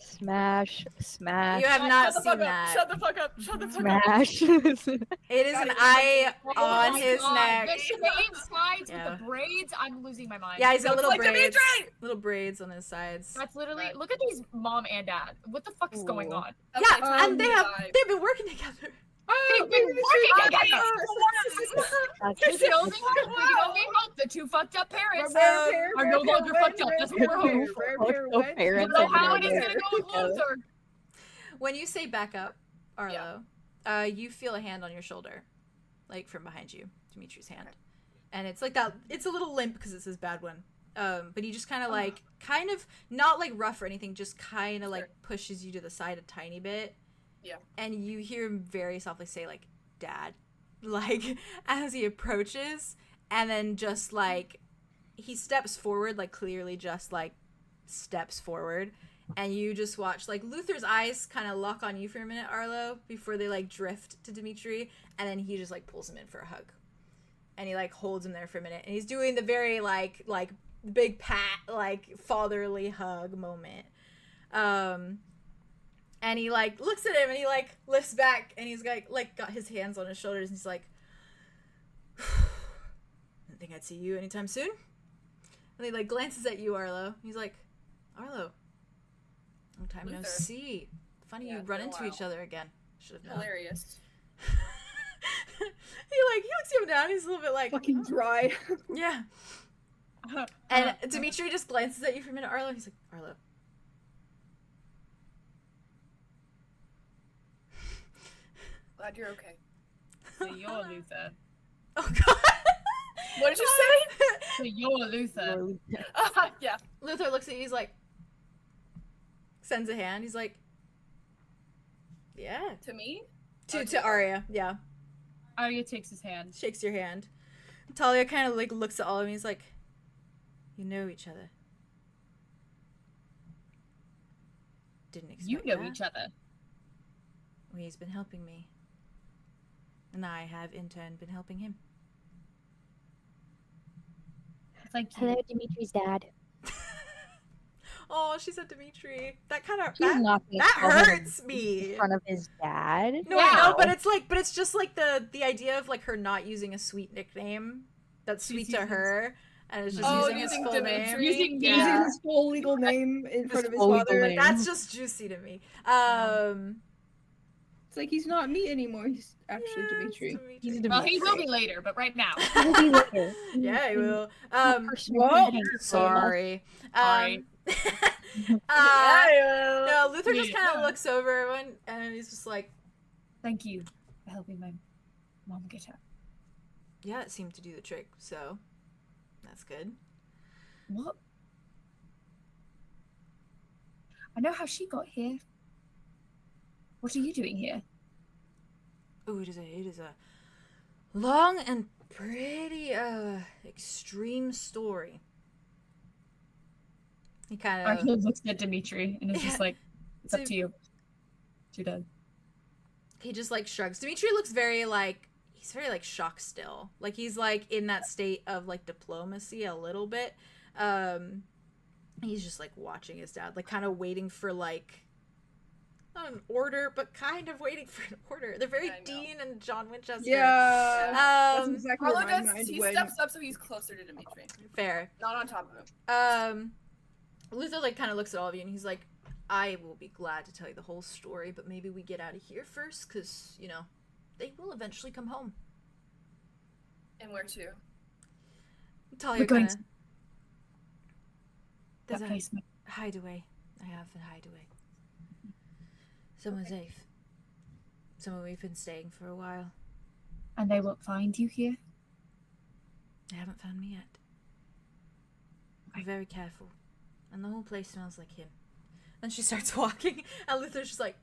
Smash. Smash. You have not Shut the seen fuck up. that. Shut the fuck up. Shut the fuck up. Smash. It is an Got it. eye Oh on my his God. neck. The shade sides Yeah. with the braids. I'm losing my mind. Yeah, he's got Looks little like braids. Dimitri. Little braids on his sides. That's literally. Look at these mom and dad. What the fuck is going Ooh. on? Okay, Yeah, time and to they've die. been working together. Oh, They've been working together. That's We can only hope the two fucked up parents Rare are no longer fucked up. That's what we're hoping for. Rare no went. I parents don't know how it over is there. gonna go with Luther. When you say back up, Arlo, you feel a hand on your shoulder, like from behind you, Dimitri's hand, and it's like that. It's a little limp because it's his bad one. But he just kind of not like rough or anything, just kind of like pushes you to the side a tiny bit. Yeah. And you hear him very softly say like, "Dad," like as he approaches, and then just like he steps forward, like clearly just like steps forward, and you just watch like Luther's eyes kind of lock on you for a minute, Arlo, before they like drift to Dimitri, and then he just like pulls him in for a hug, and he like holds him there for a minute, and he's doing the very like big pat, like fatherly hug moment. And he like looks at him and he like lifts back and he's like got his hands on his shoulders and he's like, didn't think I'd see you anytime soon. And he like glances at you, Arlo. He's like, Arlo, long time no Luther. see. Funny Yeah, you run it's been a into each while. other again. Should have known. Hilarious. he looks you down. He's a little bit like Fucking dry. yeah. And Dimitri just glances at you for a minute, Arlo. He's like, Arlo. Glad you're okay. So you're Luther. Oh god. What did you say? So you're Luther. Yeah. Luther looks at you, he's like, sends a hand, he's like, yeah. To me? To Arya, yeah. Arya takes his hand. Shakes your hand. Talia kind of like looks at all of me, he's like, you know each other. Didn't expect You know that. each other. Well, he's been helping me. And I have, in turn, been helping him. Thank you. Hello, Dimitri's dad. Oh, she said Dimitri. That kind of, She's not gonna that call him hurts me. in front of his dad. No, I know, but it's just like the idea of like her not using a sweet nickname that's sweet to her, and it's just using his full name. Using his full legal name in front of his full legal father. name. That's just juicy to me. It's like he's not me anymore. He's actually Dimitri. He's Well, he will be later, but right now. He will be later. Yeah, he will. Whoa. Sorry. Sorry. No, Luther just kind of looks over everyone, and he's just like, Thank you for helping my mom get out. yeah, it seemed to do the trick, so that's good. What? I know how she got here. What are you doing here? Oh, it is a long and pretty extreme story. He kind of Arthur looks at Dimitri and is just like, it's up to you. Too dead. he just like shrugs. Dimitri looks very like he's very like shocked still. Like he's like in that state of like diplomacy a little bit. He's just like watching his dad, like kind of waiting for like not an order, but kind of waiting for an order. They're very Dean and John Winchester. Yeah. That's exactly Arlo where my does, mind he went. steps up so he's closer to Dimitri. Fair. Not on top of him. Luther like kind of looks at all of you and he's like, I will be glad to tell you the whole story, but maybe we get out of here first, because, you know, they will eventually come home. And where to? Talia We're going kind of... That There's a place. hideaway. I have a hideaway. Somewhere safe. Somewhere we've been staying for a while. And they won't find you here? They haven't found me yet. Be very careful. And the whole place smells like him. Then she starts walking, and Luther's just like...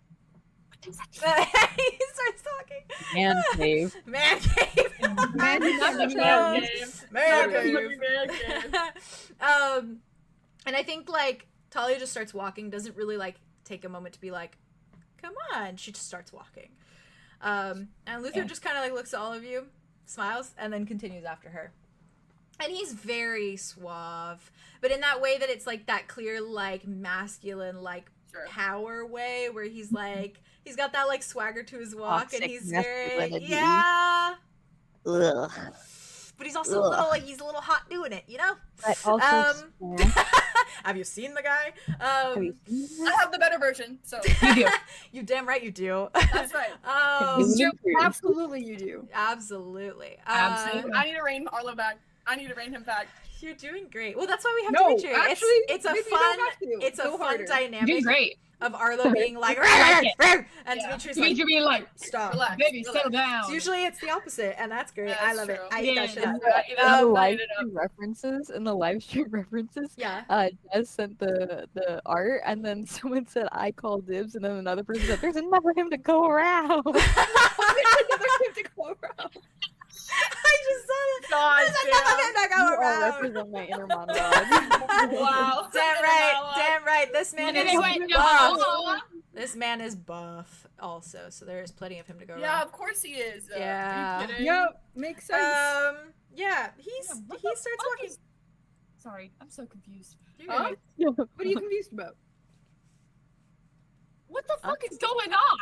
he starts talking. Man cave. Man cave. Man cave. Man cave. And I think, like, Talia just starts walking, doesn't really, like, take a moment to be like, come on. She just starts walking. And Luther just kind of, like, looks at all of you, smiles, and then continues after her. And he's very suave, but in that way that it's, like, that clear, like, masculine, like, power way where he's, like, he's got that, like, swagger to his walk, and he's very, yeah. Ugh. But he's also a little, like, he's a little hot doing it, you know? But also, have you seen the guy? have you seen I have the better version, so. You do. You damn right you do. That's right. Absolutely you do. Absolutely. Absolutely. I need to rein Arlo back. I need to rein him back. You're doing great. Well, that's why we have No, Dimitri. actually, it's a maybe you fun, don't have to. it's a Go fun harder. dynamic You're great. of Arlo being like, like it. "Rrr," and Yeah. Dimitri's Dimitri like, being like, stop. relax, baby, settle down. So usually it's the opposite, and that's great. Yeah, I that's love it. true. I Yeah, that shit up. the Um, live stream references in the live stream references? Yeah. Jess sent the art, and then someone said I call dibs, and then another person said there's enough for him to go around. Another him to go around. I just saw it. God There's enough of him to go You all around. represent my inner monologue. Wow. Damn right. Damn right. This man is Anyway, buff. no. This man is buff also, so there is plenty of him to go Yeah, around. of course he is. Yeah. Are you kidding? Yep, makes sense. Yeah, he starts walking. Sorry, I'm so confused. Huh? What are you confused about? What the fuck is going on?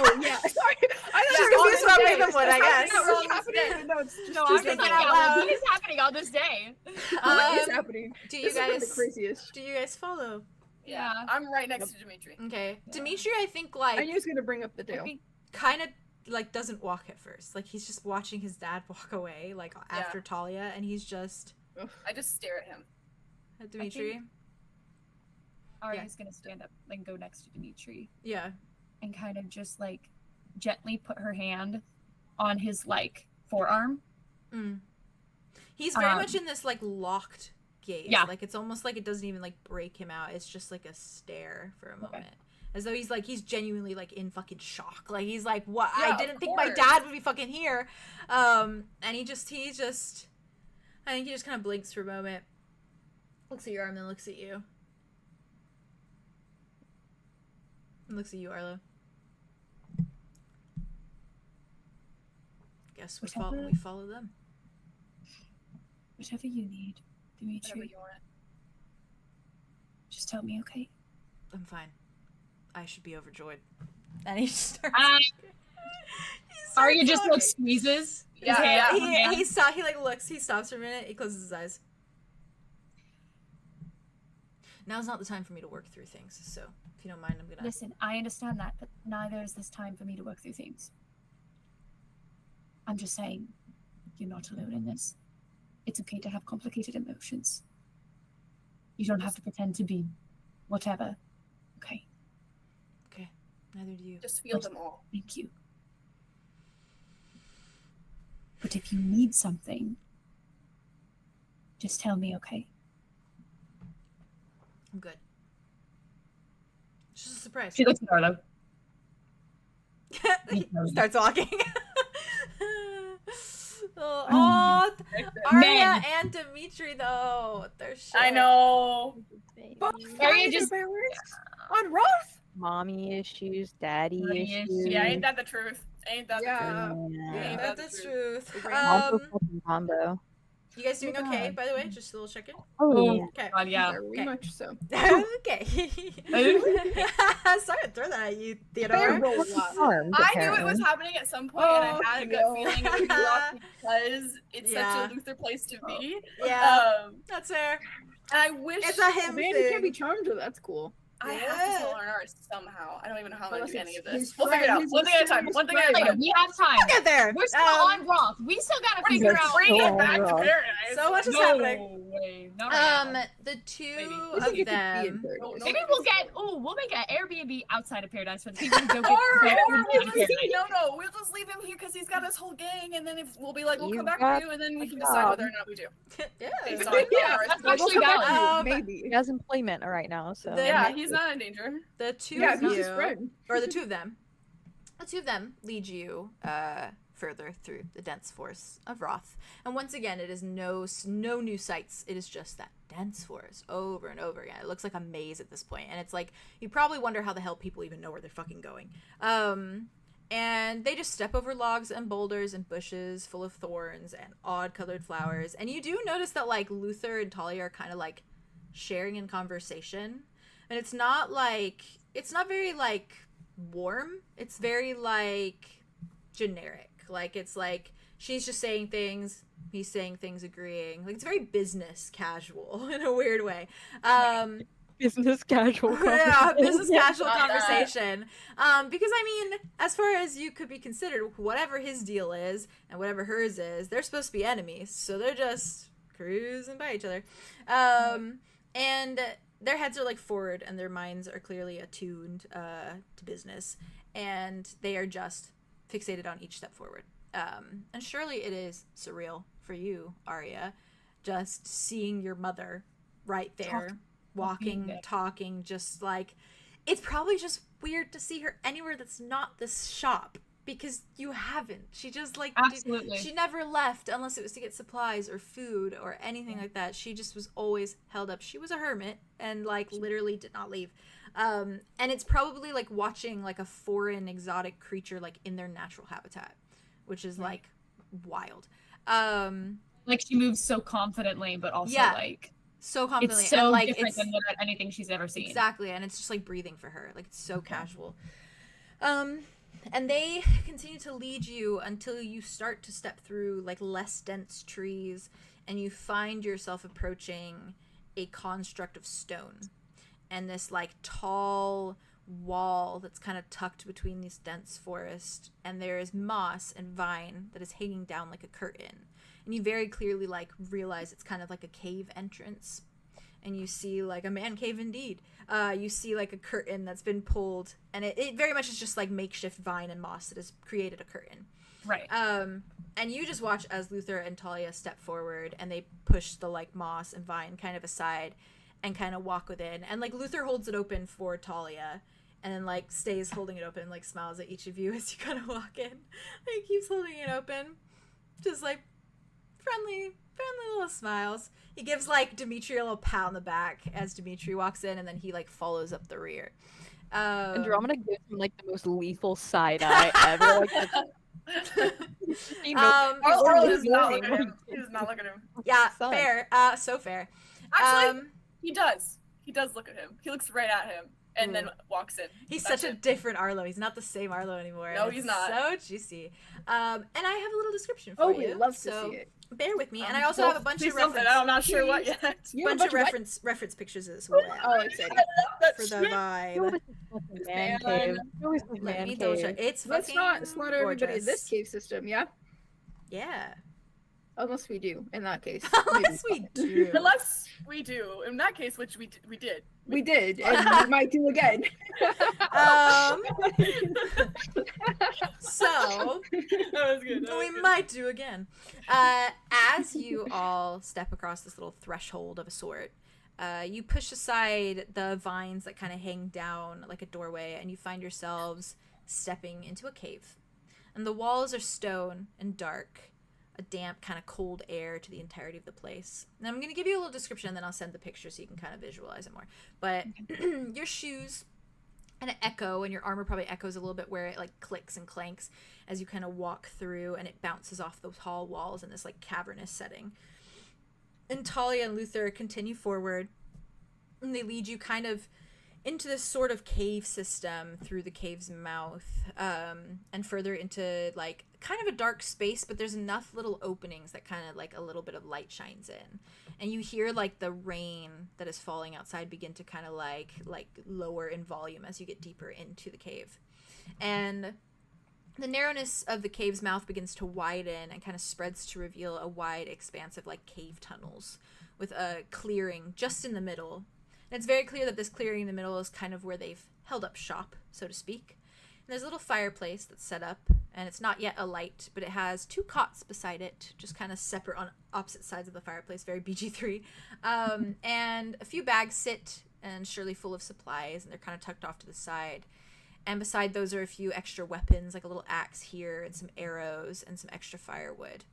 Oh yeah, sorry. I She's thought confused about Ravenwood, I guess. What's happening? No, it's just No, I'm thinking just like, out yeah, loud. what is happening on this day? what is happening? Do you This is like the guys craziest. do you guys follow? Yeah, I'm right next to Dimitri. Okay, Dimitri, I think I like knew he was gonna bring up the Dale. kind of like doesn't walk at first. Like he's just watching his dad walk away, like after Talia, and he's just. I just stare at him. At Dimitri. Arya's gonna stand up and go next to Dimitri. Yeah. And kind of just like gently put her hand on his like forearm. He's very much in this like locked gaze. Yeah. Like it's almost like it doesn't even like break him out. It's just like a stare for a moment. As though he's genuinely like in fucking shock. Like he's like, what? Yeah, I didn't think my dad would be fucking here. And he just I think he just kind of blinks for a moment. Looks at your arm, then looks at you. And looks at you, Arlo. Guess we follow them. Whatever you need, Dimitri. Whatever you want. Just tell me, okay? I'm fine. I should be overjoyed. And he just starts. Arya just like squeezes his hand. He like looks. He stops for a minute. He closes his eyes. Now's not the time for me to work through things. So if you don't mind, I'm gonna. Listen, I understand that, but neither is this time for me to work through things. I'm just saying, you're not alone in this. It's okay to have complicated emotions. You don't have to pretend to be whatever. Okay. Okay. Neither do you. Just feel them all. Thank you. But if you need something, just tell me, okay? I'm good. It's just a surprise. She looks at Arlo. Starts walking. Oh, Arya and Dimitri though. They're shit. I know. Arya just on Roth. Mommy issues, daddy issues. Yeah, ain't that the truth? Ain't that the truth? Yeah, Ain't that that's the truth. Also fucking combo. You guys doing okay, by the way? Just a little check-in? Oh, yeah. Okay. God, yeah. Very much so. Okay. Sorry to throw that at you, Theodore. I knew it was happening at some point, and I had a gut feeling it would be Roth because it's such a Luther place to be. Yeah, that's fair. And I wish it's a him Man, thing. can't be charmed to that's cool. I have to tell R&R somehow. I don't even know how I'm gonna do any of this. His We'll figure it out. friend- One thing at a time. One thing at a time. We have time. We'll get there. We're still on Roth. We still gotta figure out. Bring it back to paradise. So much is No happening. way. Not right now. The two Maybe. We of should get to be them. in paradise. Maybe we'll make an Airbnb outside of paradise for the people who don't get Or get food we'll in just, paradise. no, we'll just leave him here because he's got his whole gang, and then if we'll be like, we'll You come back got for you, and then we can a decide job. whether or not we do. Yeah. Based on That's actually valid. Maybe. He has employment right now, so. Yeah, he's not in danger. The two Yeah, of he's his you, friend. or the two of them lead you further through the dense forest of Roth. And once again, it is no new sights. It is just that dense forest over and over again. It looks like a maze at this point, and it's like you probably wonder how the hell people even know where they're fucking going. And they just step over logs and boulders and bushes full of thorns and odd colored flowers. And you do notice that like Luther and Talia are kind of like sharing in conversation. And it's not very like warm. It's very like generic. Like it's like she's just saying things, he's saying things, agreeing. Like it's very business casual in a weird way. Business casual Yeah, business casual Not that. conversation. Because I mean, as far as you could be considered, whatever his deal is and whatever hers is, they're supposed to be enemies, so they're just cruising by each other. And their heads are like forward, and their minds are clearly attuned to business, and they are just fixated on each step forward. And surely it is surreal for you, Arya, just seeing your mother right there. Walking, talking, just like it's probably just weird to see her anywhere that's not this shop because you haven't. She just like Absolutely. she never left unless it was to get supplies or food or anything like that. She just was always held up. She was a hermit and like literally did not leave. And it's probably like watching like a foreign exotic creature like in their natural habitat, which is like wild. Like she moves so confidently, but also like so confidently. it's so and, like, different than anything she's ever seen. Exactly, and it's just like breathing for her. Like it's so casual. And they continue to lead you until you start to step through like less dense trees, and you find yourself approaching a construct of stone. And this like tall wall that's kind of tucked between these dense forest, and there is moss and vine that is hanging down like a curtain. And you very clearly like realize it's kind of like a cave entrance. And you see like a man cave indeed. You see like a curtain that's been pulled, and it very much is just like makeshift vine and moss that has created a curtain. Right. And you just watch as Luther and Talia step forward, and they push the like moss and vine kind of aside and kind of walk within. And like Luther holds it open for Talia, and then like stays holding it open and like smiles at each of you as you kind of walk in. He keeps holding it open, just like friendly little smiles. He gives like Dimitri a little pat on the back as Dimitri walks in, and then he like follows up the rear. Andromeda gives him like the most lethal side eye ever. Like, you know, Arlo he's does not learning. look at him. He does not look at him. Yeah, Son. fair. So fair. Actually, he does. He does look at him. He looks right at him and then walks in. He's That's such a it. different Arlo. He's not the same Arlo anymore. No, and he's it's not. So juicy. And I have a little description for Oh, you. we love to so see it. bear with me. And I also have a bunch Please of don't say reference, that. I'm not sure what yet. bunch of reference pictures as well Oh, exciting. for the vibe. Man cave. It was the Let man me double check. cave. It's Let's fucking not slaughter everybody in this gorgeous. cave system, yeah? Yeah. Unless we do, in that case. Unless we do. Unless we do. In that case, which we did. We did, and we might do again. So That was good. we might do again. As you all step across this little threshold of a sort, you push aside the vines that kind of hang down like a doorway, and you find yourselves stepping into a cave. And the walls are stone and dark, a damp, kind of cold air to the entirety of the place. And I'm going to give you a little description, and then I'll send the picture so you can kind of visualize it more. But your shoes kind of echo, and your armor probably echoes a little bit where it like clicks and clanks as you kind of walk through, and it bounces off the tall walls in this like cavernous setting. And Talia and Luther continue forward, and they lead you kind of into this sort of cave system through the cave's mouth, and further into like kind of a dark space, but there's enough little openings that kind of like a little bit of light shines in, and you hear like the rain that is falling outside begin to kind of like lower in volume as you get deeper into the cave. And the narrowness of the cave's mouth begins to widen and kind of spreads to reveal a wide expanse of like cave tunnels with a clearing just in the middle. And it's very clear that this clearing in the middle is kind of where they've held up shop, so to speak. And there's a little fireplace that's set up, and it's not yet alight, but it has 2 cots beside it, just kind of separate on opposite sides of the fireplace, very BG3. And a few bags sit, and surely full of supplies, and they're kind of tucked off to the side. And beside those are a few extra weapons, like a little axe here, and some arrows, and some extra firewood.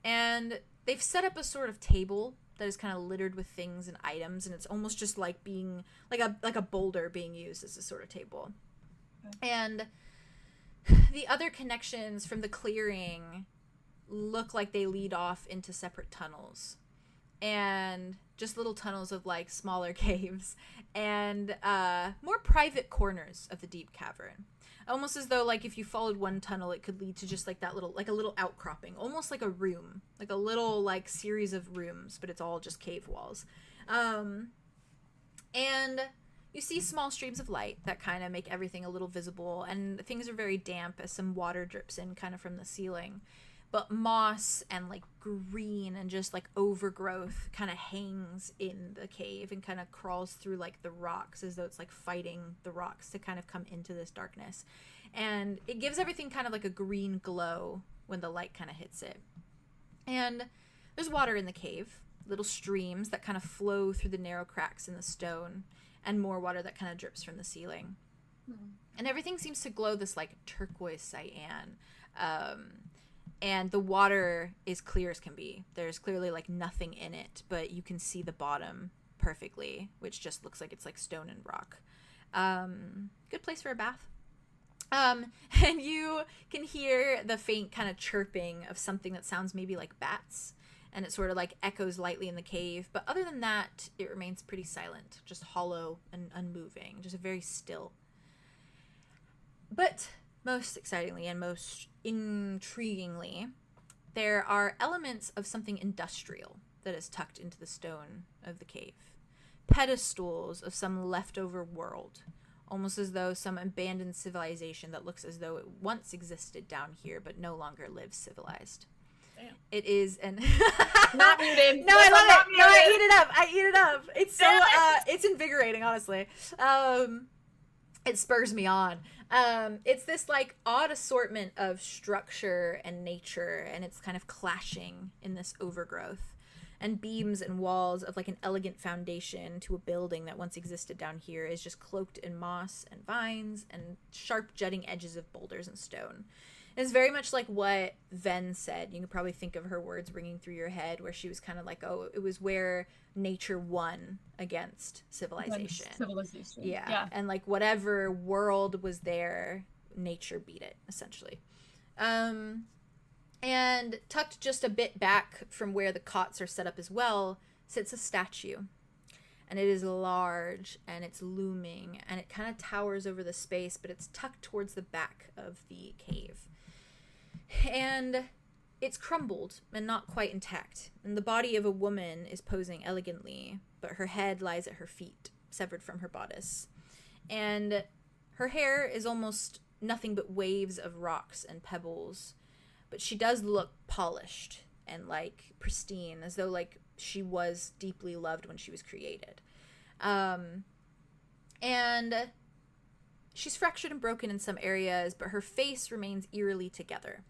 And they've set up a sort of table that is kind of littered with things and items, and it's almost just like being like a boulder being used as a sort of table. And the other connections from the clearing look like they lead off into separate tunnels, and just little tunnels of like smaller caves and more private corners of the deep cavern, almost as though like if you followed one tunnel it could lead to just like that little like a little outcropping, almost like a room, like a little like series of rooms, but it's all just cave walls. And you see small streams of light that kind of make everything a little visible, and things are very damp as some water drips in kind of from the ceiling. But moss and like green and just like overgrowth kind of hangs in the cave and kind of crawls through like the rocks as though it's like fighting the rocks to kind of come into this darkness. And it gives everything kind of like a green glow when the light kind of hits it. And there's water in the cave, little streams that kind of flow through the narrow cracks in the stone, and more water that kind of drips from the ceiling. And everything seems to glow this like turquoise cyan. And the water is clear as can be. There's clearly like nothing in it, but you can see the bottom perfectly, which just looks like it's like stone and rock. Good place for a bath. And you can hear the faint kind of chirping of something that sounds maybe like bats, and it sort of like echoes lightly in the cave. But other than that, it remains pretty silent, just hollow and unmoving, just very still. But most excitingly and most intriguingly, there are elements of something industrial that is tucked into the stone of the cave. Pedestals of some leftover world, almost as though some abandoned civilization that looks as though it once existed down here but no longer lives civilized. Damn. It is an Not muted. No, I Yes, love I'm not it. No, I muted. eat it up. I eat it up. It's so Damn it's invigorating, honestly. It spurs me on. It's this like odd assortment of structure and nature, and it's kind of clashing in this overgrowth. And beams and walls of like an elegant foundation to a building that once existed down here is just cloaked in moss and vines and sharp jutting edges of boulders and stone. It's very much like what Ven said. You can probably think of her words ringing through your head, where she was kind of like, oh, it was where nature won against civilization. Yeah. And like whatever world was there, nature beat it, essentially. And tucked just a bit back from where the cots are set up as well, sits a statue. And it is large, and it's looming, and it kind of towers over the space, but it's tucked towards the back of the cave. And it's crumbled and not quite intact. And the body of a woman is posing elegantly, but her head lies at her feet, severed from her bodice. And her hair is almost nothing but waves of rocks and pebbles. But she does look polished and like pristine, as though like she was deeply loved when she was created. And she's fractured and broken in some areas, but her face remains eerily together.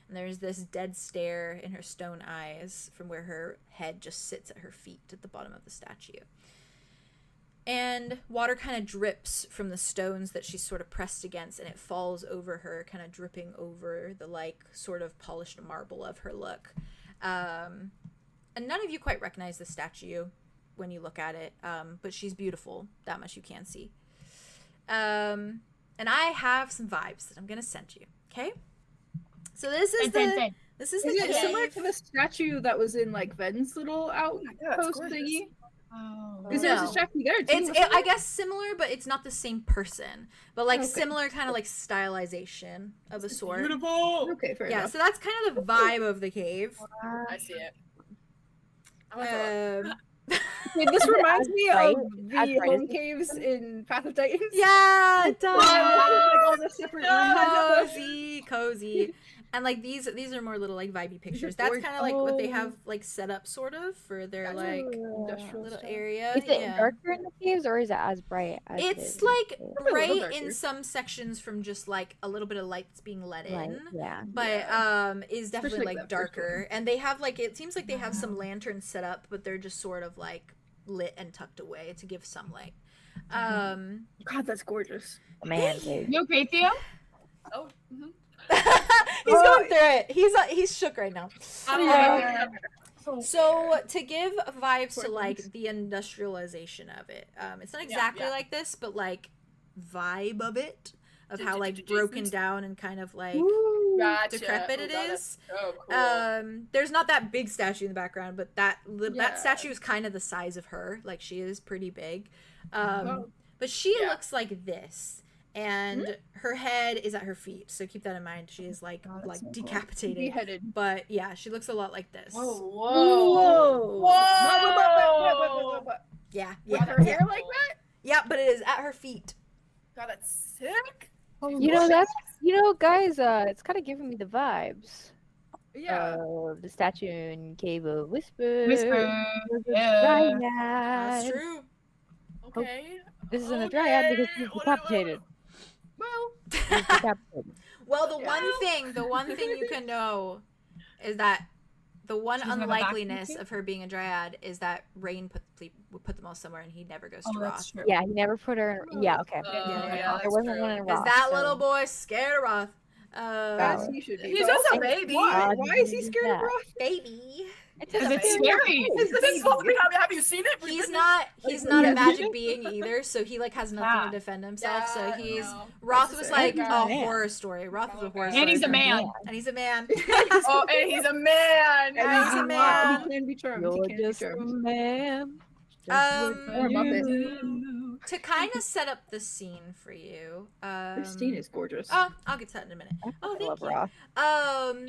And there's this dead stare in her stone eyes from where her head just sits at her feet at the bottom of the statue. And water kind of drips from the stones that she's sort of pressed against, and it falls over her, kind of dripping over the like sort of polished marble of her look. And none of you quite recognize the statue when you look at it, but she's beautiful. That much you can see. And I have some vibes that I'm gonna send you. Okay. So this is this is the Is it cave. similar to the statue that was in like Ven's little outpost thingy? Oh. Is there a No. statue there too? I guess similar, but it's not the same person. But like similar kind of like stylization of a sort. Beautiful. Okay, fair Yeah, enough. so that's kind of the vibe of the cave. I see it. I'm gonna Wait, this reminds me of Right? the home caves in Path of Titans. Yeah, it does. Like all the separate Cozy. And like these are more little like vibey pictures. That's kind of like what they have like set up sort of for their like industrial little stuff. area. Is it Yeah. darker in the caves, or is it as bright as It's it like is? a little bright darker. in some sections from just like a little bit of lights being let Light, in. yeah. But is definitely like like that first darker. And they have like, it seems like they have some lanterns set up, but they're just sort of like lit and tucked away to give some light. God, that's gorgeous. Man, dude. You okay, Theo? Oh. He's going through it. He's shook right now. So to give vibes to like the industrialization of it, it's not exactly like this, but like vibe of it, of how like broken down and kind of like Gotcha. decrepit it Oh, is. so cool. There's not that big statue in the background, but that statue is kind of the size of her. Like she is pretty big. But she looks like this. And her head is at her feet, so keep that in mind. She is like decapitated. Beheaded. But yeah, she looks a lot like this. Whoa. Whoa. Yeah, With yeah. her hair like that? Yeah, but it is at her feet. God, that's sick. You know, guys, it's kind of giving me the vibes Yeah. of the statue in Cave of Whisper. Yeah. That's true. Okay. This isn't a dryad because he's decapitated. Well, He's decapitated. Well, the one thing you can know is that the one She's never back in the unlikeliness cave? of her being a dryad is that Rain put them all somewhere, and he never goes to That's Roth. true. Yeah, he never put her. Yeah, okay. Yeah, There wasn't one in Is Roth. that so- little boy scared of Roth? as he should be. He's But just a also, baby. Why? God, Why is he he's scared of that. Roth? Baby. Because it's scary. This is supposed to be have you seen it? He's not a magic being either, so he like has nothing to defend himself. So Yeah, he's no. Roth was like He's a a man. horror story. Roth was a horror And story. he's a for man. him. And he's a man. Oh, and he's a man. And he's a man. He can be charmed. He You're can be just a charmed. man. Or a Muppet. To kind of set up the scene for you. Christine is gorgeous. Oh, I'll get to that in a minute. Oh, I thank love you. Roth.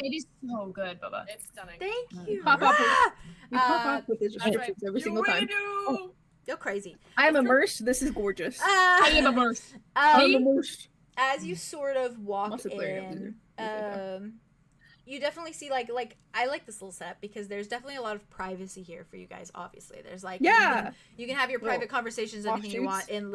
It is so good, Bubba. It's stunning. Thank you. Pop up. Ah! You pop up with his That's right. restrictions every You single really time. do. Go crazy. I am immersed. This is gorgeous. I am immersed. I'm Um, immersed. as you sort of walk Multiplayer, in, you definitely see like I like this little setup because there's definitely a lot of privacy here for you guys. Obviously, there's like Yeah. you can have your private Little conversations, anything you want offshoots. in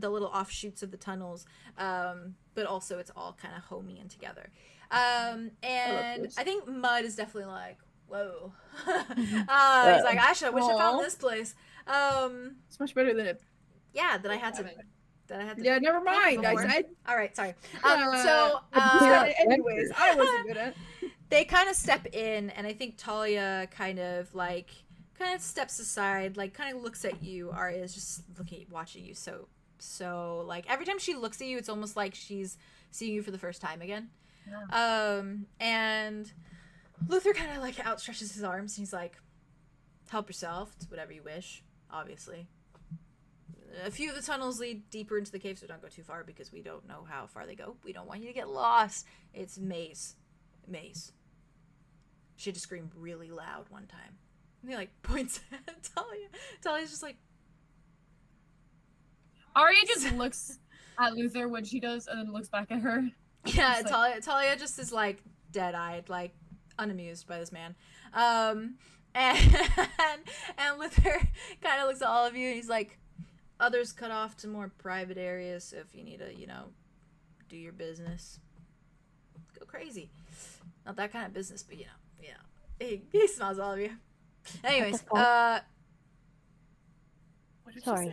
the little offshoots of the tunnels, but also it's all kind of homey and together. And this. I think Mud is definitely like, whoa. He's like, I wish I found Aw. this place. It's much better than it. Yeah, that I had to. Yeah, never mind. I before. said. All right, sorry. I said it anyways. I wasn't good at. They kind of step in, and I think Talia kind of steps aside, like kind of looks at you. Arya is just watching you. So like every time she looks at you, it's almost like she's seeing you for the first time again. Yeah. And Luther kind of like outstretches his arms, and he's like, "Help yourself to whatever you wish." Obviously, a few of the tunnels lead deeper into the cave, so don't go too far because we don't know how far they go. We don't want you to get lost. It's maze. She had to scream really loud one time. And he like points at Talia. Talia's just like, Arya just looks at Luther when she does, and then looks back at her. yeah. Just like- Talia just is like dead-eyed, like unamused by this man. And Luther kind of looks at all of you, and he's like, others cut off to more private areas. So if you need to, do your business, go crazy. Not that kind of business, but he smells all of you. Anyways, fuck? What did Sorry. She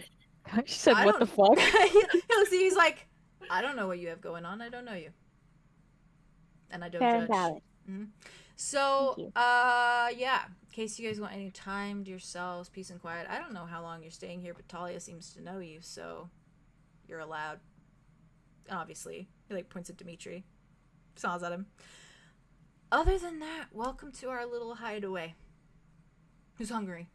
say? She said, I "What the fuck?" he looks at you, he's like, I don't know what you have going on. I don't know you, and I don't Fair and judge. valid. So, Thank you. yeah. In case you guys want any time to yourselves, peace and quiet. I don't know how long you're staying here, but Talia seems to know you, so you're allowed. Obviously, he like points at Dimitri, smiles at him. Other than that, welcome to our little hideaway. Who's hungry?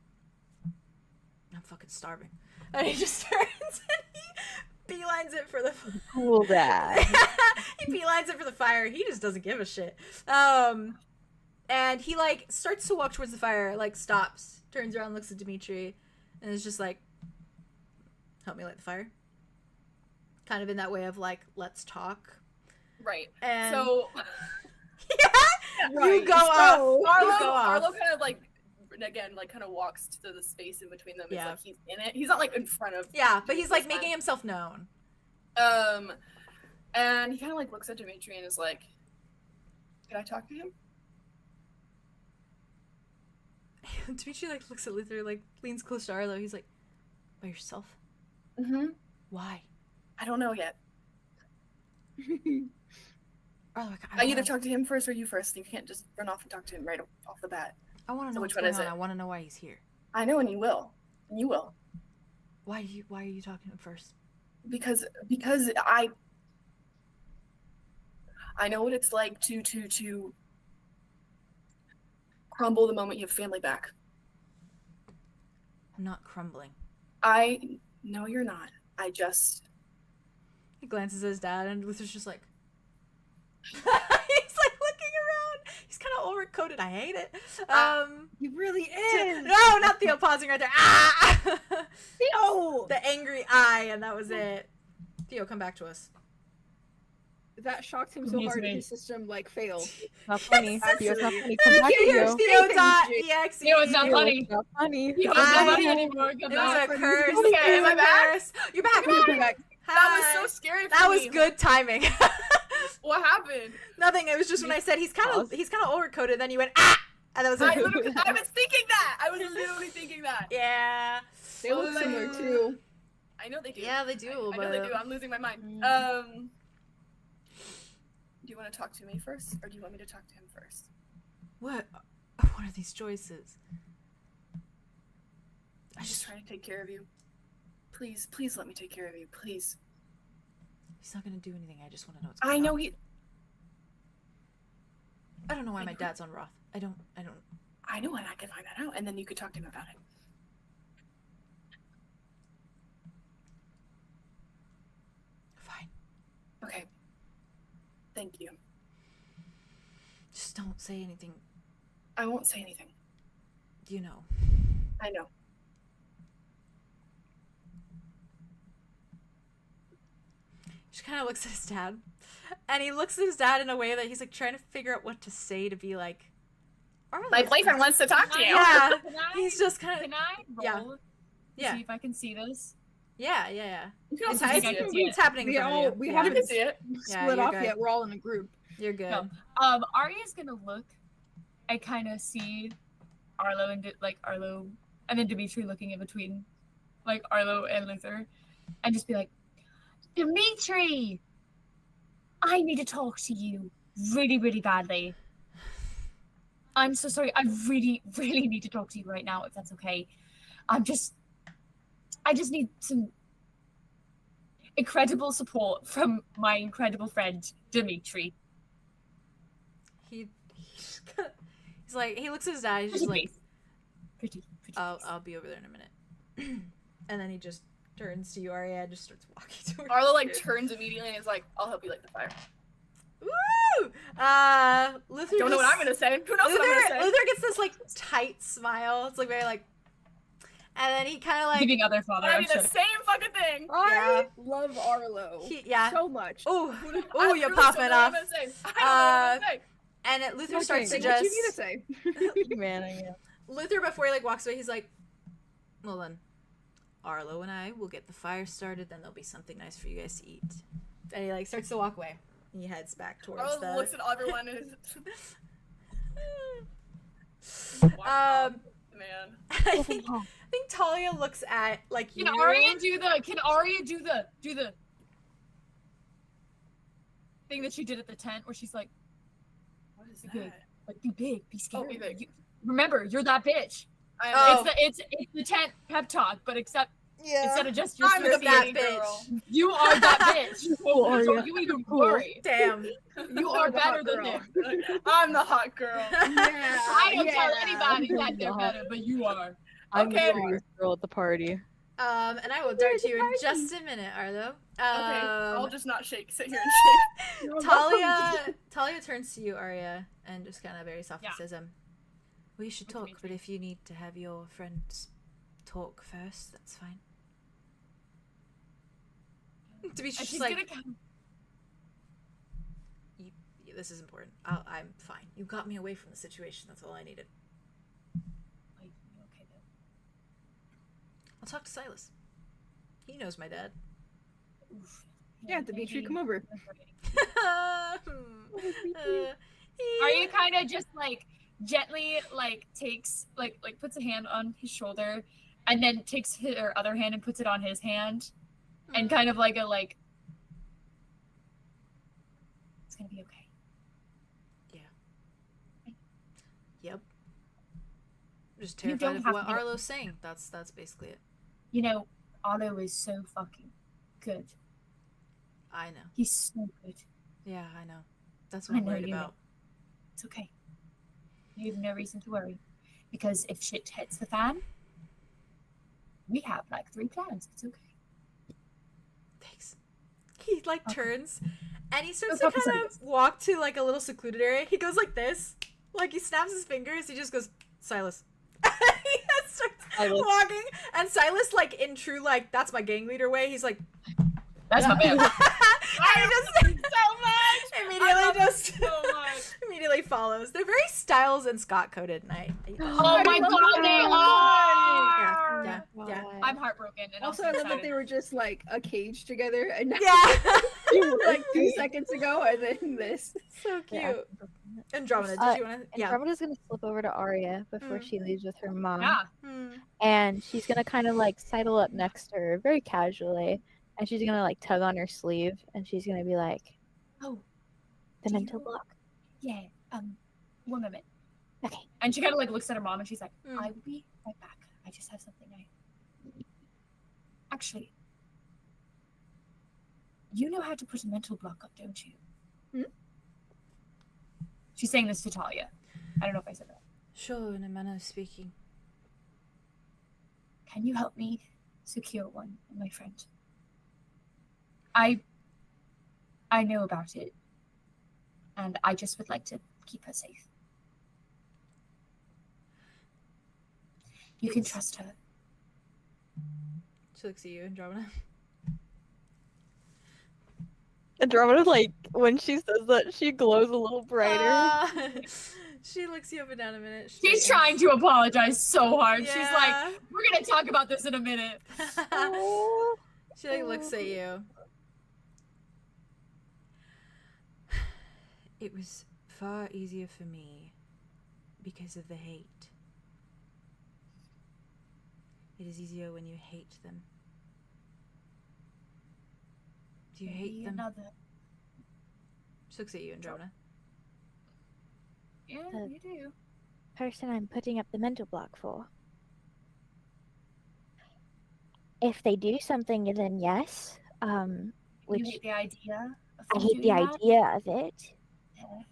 I'm fucking starving. And he just turns and he beelines it for the Cool that. he beelines it for the fire. He just doesn't give a shit. And he like starts to walk towards the fire, like stops, turns around, looks at Dimitri, and is just like, help me light the fire. Kind of in that way of like, let's talk. Right. And So yeah, you go So- off. Arlo, You go off. Arlo kind of like, again, like kind of walks to the space in between them. It's Yeah. like he's in it. He's not like in front of. Yeah, but he's like this time. making himself known. And he kind of like looks at Dimitri and is like, "Can I talk to him?" Dimitri like looks at Luther, like leans close to Arlo. He's like, by yourself? Mm-hmm. Why? I don't know yet. Arlo, I either talk to him first or you first. You can't just run off and talk to him right off the bat. I want to So know which what's one going is on. it? I want to know why he's here. I know, and you will. And you will. Why are you talking to him first? Because I know what it's like to crumble the moment you have family back. I'm not crumbling. I know you're not. I just He glances at his dad, and Luther's just like, he's like looking around. He's kind of overcoated. I hate it. He really is. No, not Theo pausing right there. Ah! Theo! The angry eye, and that was it. Theo, come back to us. That shocked him so Yes, hard mate. his system like failed. Not funny. Actually. Theo's not funny. Come back, Here's Theo. Theo.exe. Theo, it's not Theo, funny. it's not funny. You don't I- have money anymore. It Come was back. a curse. Okay, It am was I a back? curse. You're back. Come back. that Hi. was so scary. For That was me. good timing. What happened? Nothing. It was just when I said he's kind of Pause. overcoated. Then you went and that was I it. was thinking that. I was literally thinking that. Yeah. They look similar too. I know they do. Yeah, they do. I but know they do. I'm losing my mind. Mm. Do you want to talk to me first, or do you want me to talk to him first? What are these choices? I'm just trying to take care of you. Please, please let me take care of you. Please. He's not gonna do anything. I just want to know what's going I on. know he. I don't know why I my know. dad's on Roth. I don't. I know, and I can find that out, and then you could talk to him about it. Fine. Okay. Thank you. Just don't say anything. I won't say anything. You know. I know. just kind of looks at his dad, and he looks at his dad in a way that he's like trying to figure out what to say to be like, My boyfriend wants to talk to you. Yeah, Can I, he's just kind of can I roll Yeah. to see if I can see this? yeah. You can It's, also it's, see it. it's happening in front of you. we Yeah. You haven't can see it. Yeah, split you're off good. yet. We're all in a group. You're good. No. Arya's gonna look and kind of see Arlo and Arlo, and then Dimitri looking in between, like Arlo and Luther, and just be like, Dimitri, I need to talk to you really, really badly. I'm so sorry. I really, really need to talk to you right now, if that's okay. I just need some incredible support from my incredible friend Dimitri. He's like, he looks at his dad. He's just like, pretty. I'll be over there in a minute. And then he just turns to you, Arya, and just starts walking towards Arlo like you. turns immediately and is like, "I'll help you light the fire." Woo! Luther Don't know what I'm gonna say. Who knows what I'm gonna say? Luther gets this like tight smile. It's like very like, and then he kind of like, Giving other father. I I'm do the sure. same fucking thing. I love Arlo yeah. so much. Oh, I you're really popping don't know off. what I'm gonna say. I don't know what I'm gonna say. And Luther Okay, starts to say just what you need to say. Man, I am. Luther, before he like walks away, he's like, well then, Arlo and I will get the fire started, then there'll be something nice for you guys to eat. And he like starts to walk away. He heads back towards Arlo looks at everyone and is um man. I think Talia looks at like Can Arya do the thing that she did at the tent where she's like, What is Be that? big. Like, be big, be scary. be big. Remember, you're that bitch. I am Oh. It's the tent pep talk, but instead of just your I'm the sissy, that big bitch. girl. you are that bitch. Cool, Don't Arya. you even Cool. worry. Damn. You are the hot better than girl. them. I'm the hot girl. Yeah, I don't tell yeah. anybody that they're better, but you are. I'm Okay. the prettiest girl at the party. And I will dart to you in just a minute, Arlo. Okay, I'll just not sit here and shake. Talia turns to you, Arya, and just kind of very softly Yeah. says, we should talk, but if you need to have your friends talk first, that's fine. To be And just she's like, gonna come. this is important. I'm fine. You got me away from the situation. That's all I needed. Wait, you okay though? I'll talk to Silas. He knows my dad. Oof. Yeah, Dimitri, come over. Are you kind of just like gently like takes like puts a hand on his shoulder and then takes her other hand and puts it on his hand and kind of like it's gonna be okay. Yep. I'm just You don't terrified of have what to be- Arlo's saying. That's basically it. You know, Otto is so fucking good. I know. He's so good. Yeah, I know. That's what I I'm know worried you know. about. It's okay. You have no reason to worry. Because if shit hits the fan, we have like 3 plans. It's okay. Thanks. He like Okay. turns and he starts Go to fuck kind of walk to like a little secluded area. He goes like this. Like he snaps his fingers. He just goes, Silas. He just starts Silas. walking. And Silas, like in true like that's my gang leader way, he's like That's my man. I just So much. immediately just So much. immediately follows. They're very Styles and Scott coded, and I Oh my love god, they that. are! yeah. I'm heartbroken. And Also, also I love that excited. they were just like a cage together, and now Yeah. like 2 seconds ago, and then this. So cute. Yeah. Andromeda, did you want to? Yeah. Andromeda's gonna slip over to Arya before Mm. she leaves with her mom. Yeah. And she's gonna kind of like sidle up next to her very casually, and she's gonna like tug on her sleeve, and she's gonna be like, Oh, "The Do you- mental block." yeah. 1 minute. Okay. And she kind of like looks at her mom and she's like, Mm. I will be right back. I just have something Actually, you know how to put a mental block up, don't you? Hmm? She's saying this to Talia. I don't know if I said that. Sure, in a manner of speaking. Can you help me secure one, my friend? I know about it, and I just would like to keep her safe. You can It's- trust her. She looks at you, Andromeda. Andromeda, like, when she says that, she glows a little brighter. She looks you up and down a minute. She's trying to apologize so hard. Yeah. She's like, we're gonna talk about this in a minute. Oh. She like looks at you. It was far easier for me because of the hate. It is easier when you hate them. Do you hate them? She looks at you, Andromeda. Yeah, you do. Person I'm putting up the mental block for. If they do something, then yes. Which You hate the idea of I them hate the doing that? idea of it. Yeah.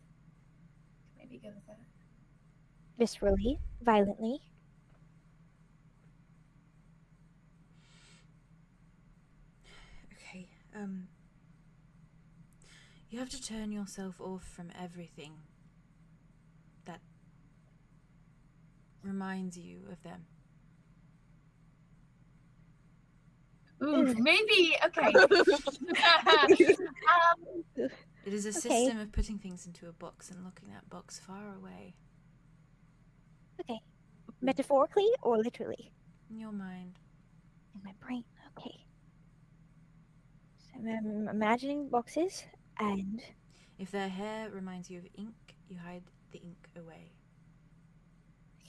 Maybe go with that. Viscerally, violently. Okay, you have to turn yourself off from everything that reminds you of them. Ooh, maybe. Okay. It is a Okay. system of putting things into a box and looking that box far away Okay. Metaphorically or literally? in your mind. In my brain. Okay. So I'm imagining boxes and If their hair reminds you of ink, you hide the ink away.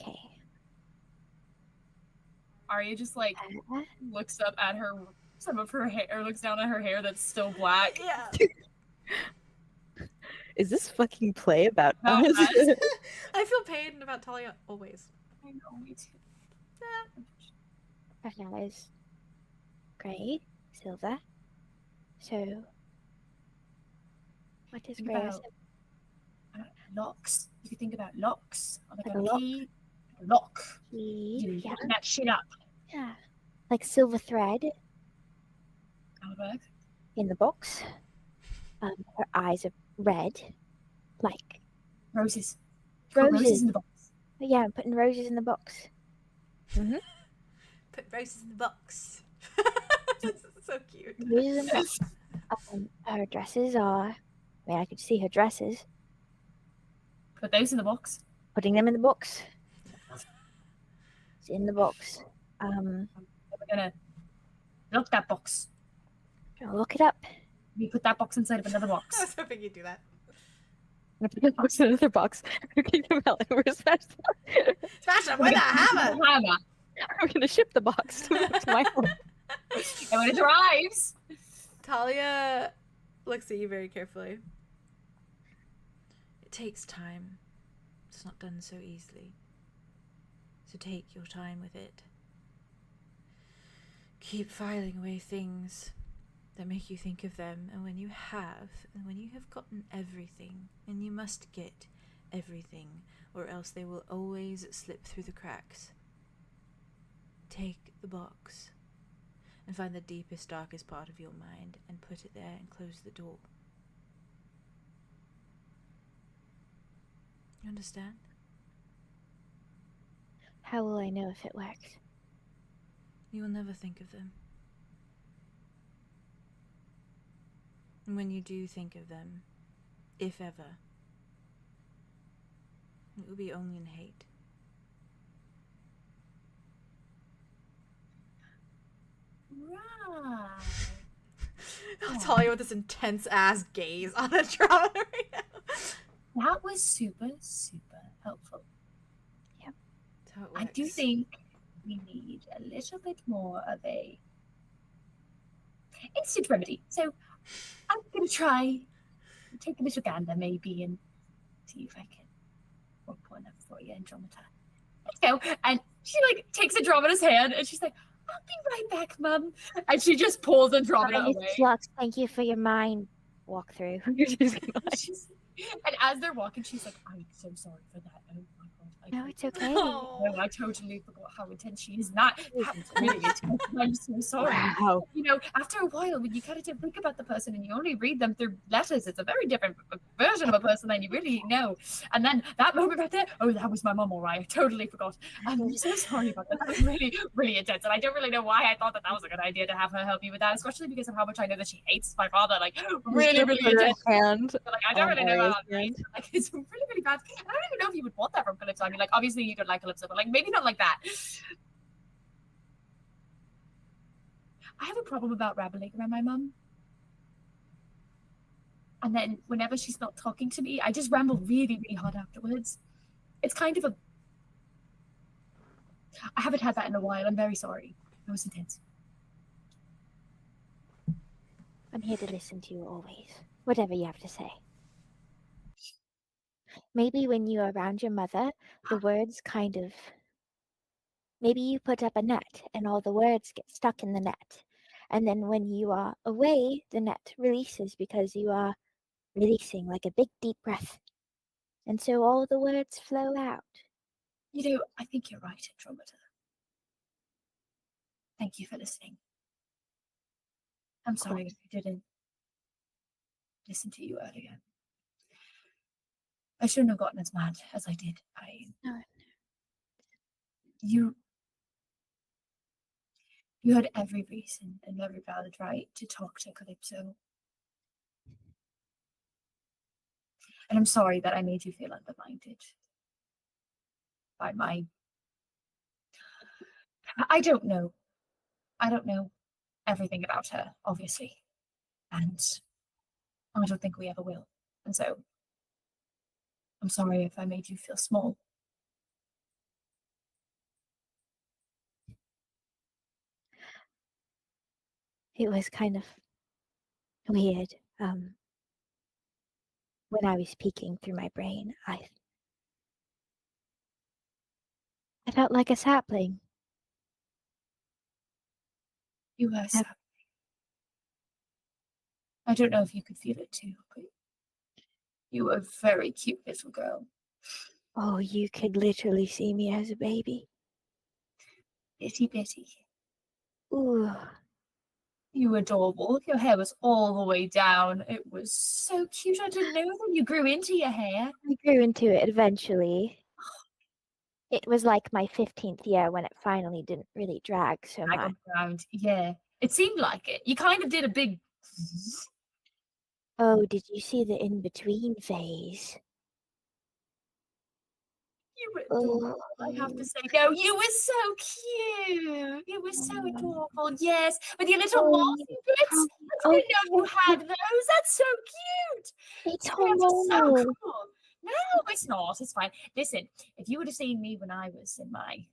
okay. Arya just like Uh, looks up at some of her hair, or looks down at her hair that's still black. Yeah. Is this fucking play about No, us? I feel pain about Talia always. I know, me too. Her eyes grey, silver. So what is Think grey? about locks. You could think about locks. Like Like a a lock? key. A lock. Key, You yeah, putting that shit up. yeah. Like silver thread Albert. in the box. Her eyes are red. Like Roses. Put Roses. roses in the box. yeah, I'm putting roses in the box. Put roses in the box. That's so cute. Roses in the box. Her dresses are I mean I could see her dresses. Put those in the box. Putting them in the box. It's in the box. We're gonna lock that box. I'll look it up. We put that box inside of another I box. was hoping you'd do that. I'm gonna put the box in another box. We're gonna them out like we're smash them. Smash them with a hammer! Hammer. We're gonna ship the box to my home. And when it arrives, Talia looks at you very carefully. It takes time. It's not done so easily. So take your time with it. Keep filing away things that make you think of them, and when you have gotten everything, and you must get everything, or else they will always slip through the cracks, take the box and find the deepest, darkest part of your mind and put it there and close the door. You understand? How will I know if it works? You will never think of them. And when you do think of them, if ever, it will be only in hate. right. I'll tell you with this intense ass gaze on a drama right now. That was super, super helpful. That's how it I do works. think we need a little bit more of a instant remedy. So I'm gonna try take a little gander maybe and see if I can work one up for you, Andromeda. Let's go. And she like takes Andromeda's hand and she's like, I'll be right back, Mum. And she just pulls Andromeda Hi, away. Flux, thank you for your mind walkthrough. And as they're walking, she's like, I'm so sorry for that. Oh my god, I No, it's okay. Oh. No, I totally forgot how intense she is. That really is. I'm so sorry. Wow. You know, after a while, when you kind of don't think about the person and you only read them through letters, it's a very different version of a person than you really know. And then that moment right there, oh, that was my mom, all right. I totally forgot. I'm so sorry about that. That was really, really intense. And I don't really know why I thought that was a good idea to have her help me with that, especially because of how much I know that she hates my father. Like, really, really intense. Hand. But, like, I don't really know Aria's how that hand. is. Like, it's really, really bad. And I don't even know if you would want that from Calypso. I mean, like, obviously you don't like Calypso, but like maybe not like that. I have a problem about rambling around my mum. And then whenever she's not talking to me, I just ramble really, really hard afterwards. It's kind of a... I haven't had that in a while. I'm very sorry. It was intense. I'm here to listen to you always, whatever you have to say. Maybe when you're around your mother, the words kind of... Maybe you put up a net and all the words get stuck in the net. And then when you are away, the net releases because you are releasing like a big deep breath. And so all the words flow out. You know, I think you're right, Andromeda. Thank you for listening. I'm sorry if I didn't listen to you earlier. I shouldn't have gotten as mad as I did. No. You had every reason and every valid right to talk to Calypso. And I'm sorry that I made you feel undermined by my... I don't know. I don't know everything about her, obviously. And I don't think we ever will. And so I'm sorry if I made you feel small. It was kind of weird. When I was peeking through my brain, I felt like a sapling. You were sad. I don't know if you could feel it too, but you were a very cute little girl. Oh, you could literally see me as a baby. Itty bitty. Ooh. You were adorable. Your hair was all the way down. It was so cute. I didn't know that you grew into your hair. I grew into it eventually. It was like my 15th year when it finally didn't really drag so Drag much. on the ground. Yeah. It seemed like it. You kind of did a big... Oh, did you see the in-between phase? You were adorable, I have to say. No, you were so cute. You were so adorable. Yes, with your little mossy bits. I didn't know you had those. That's so cute. It's That's so hormonal. cool. No, it's not. It's fine. Listen, if you would have seen me when I was in my...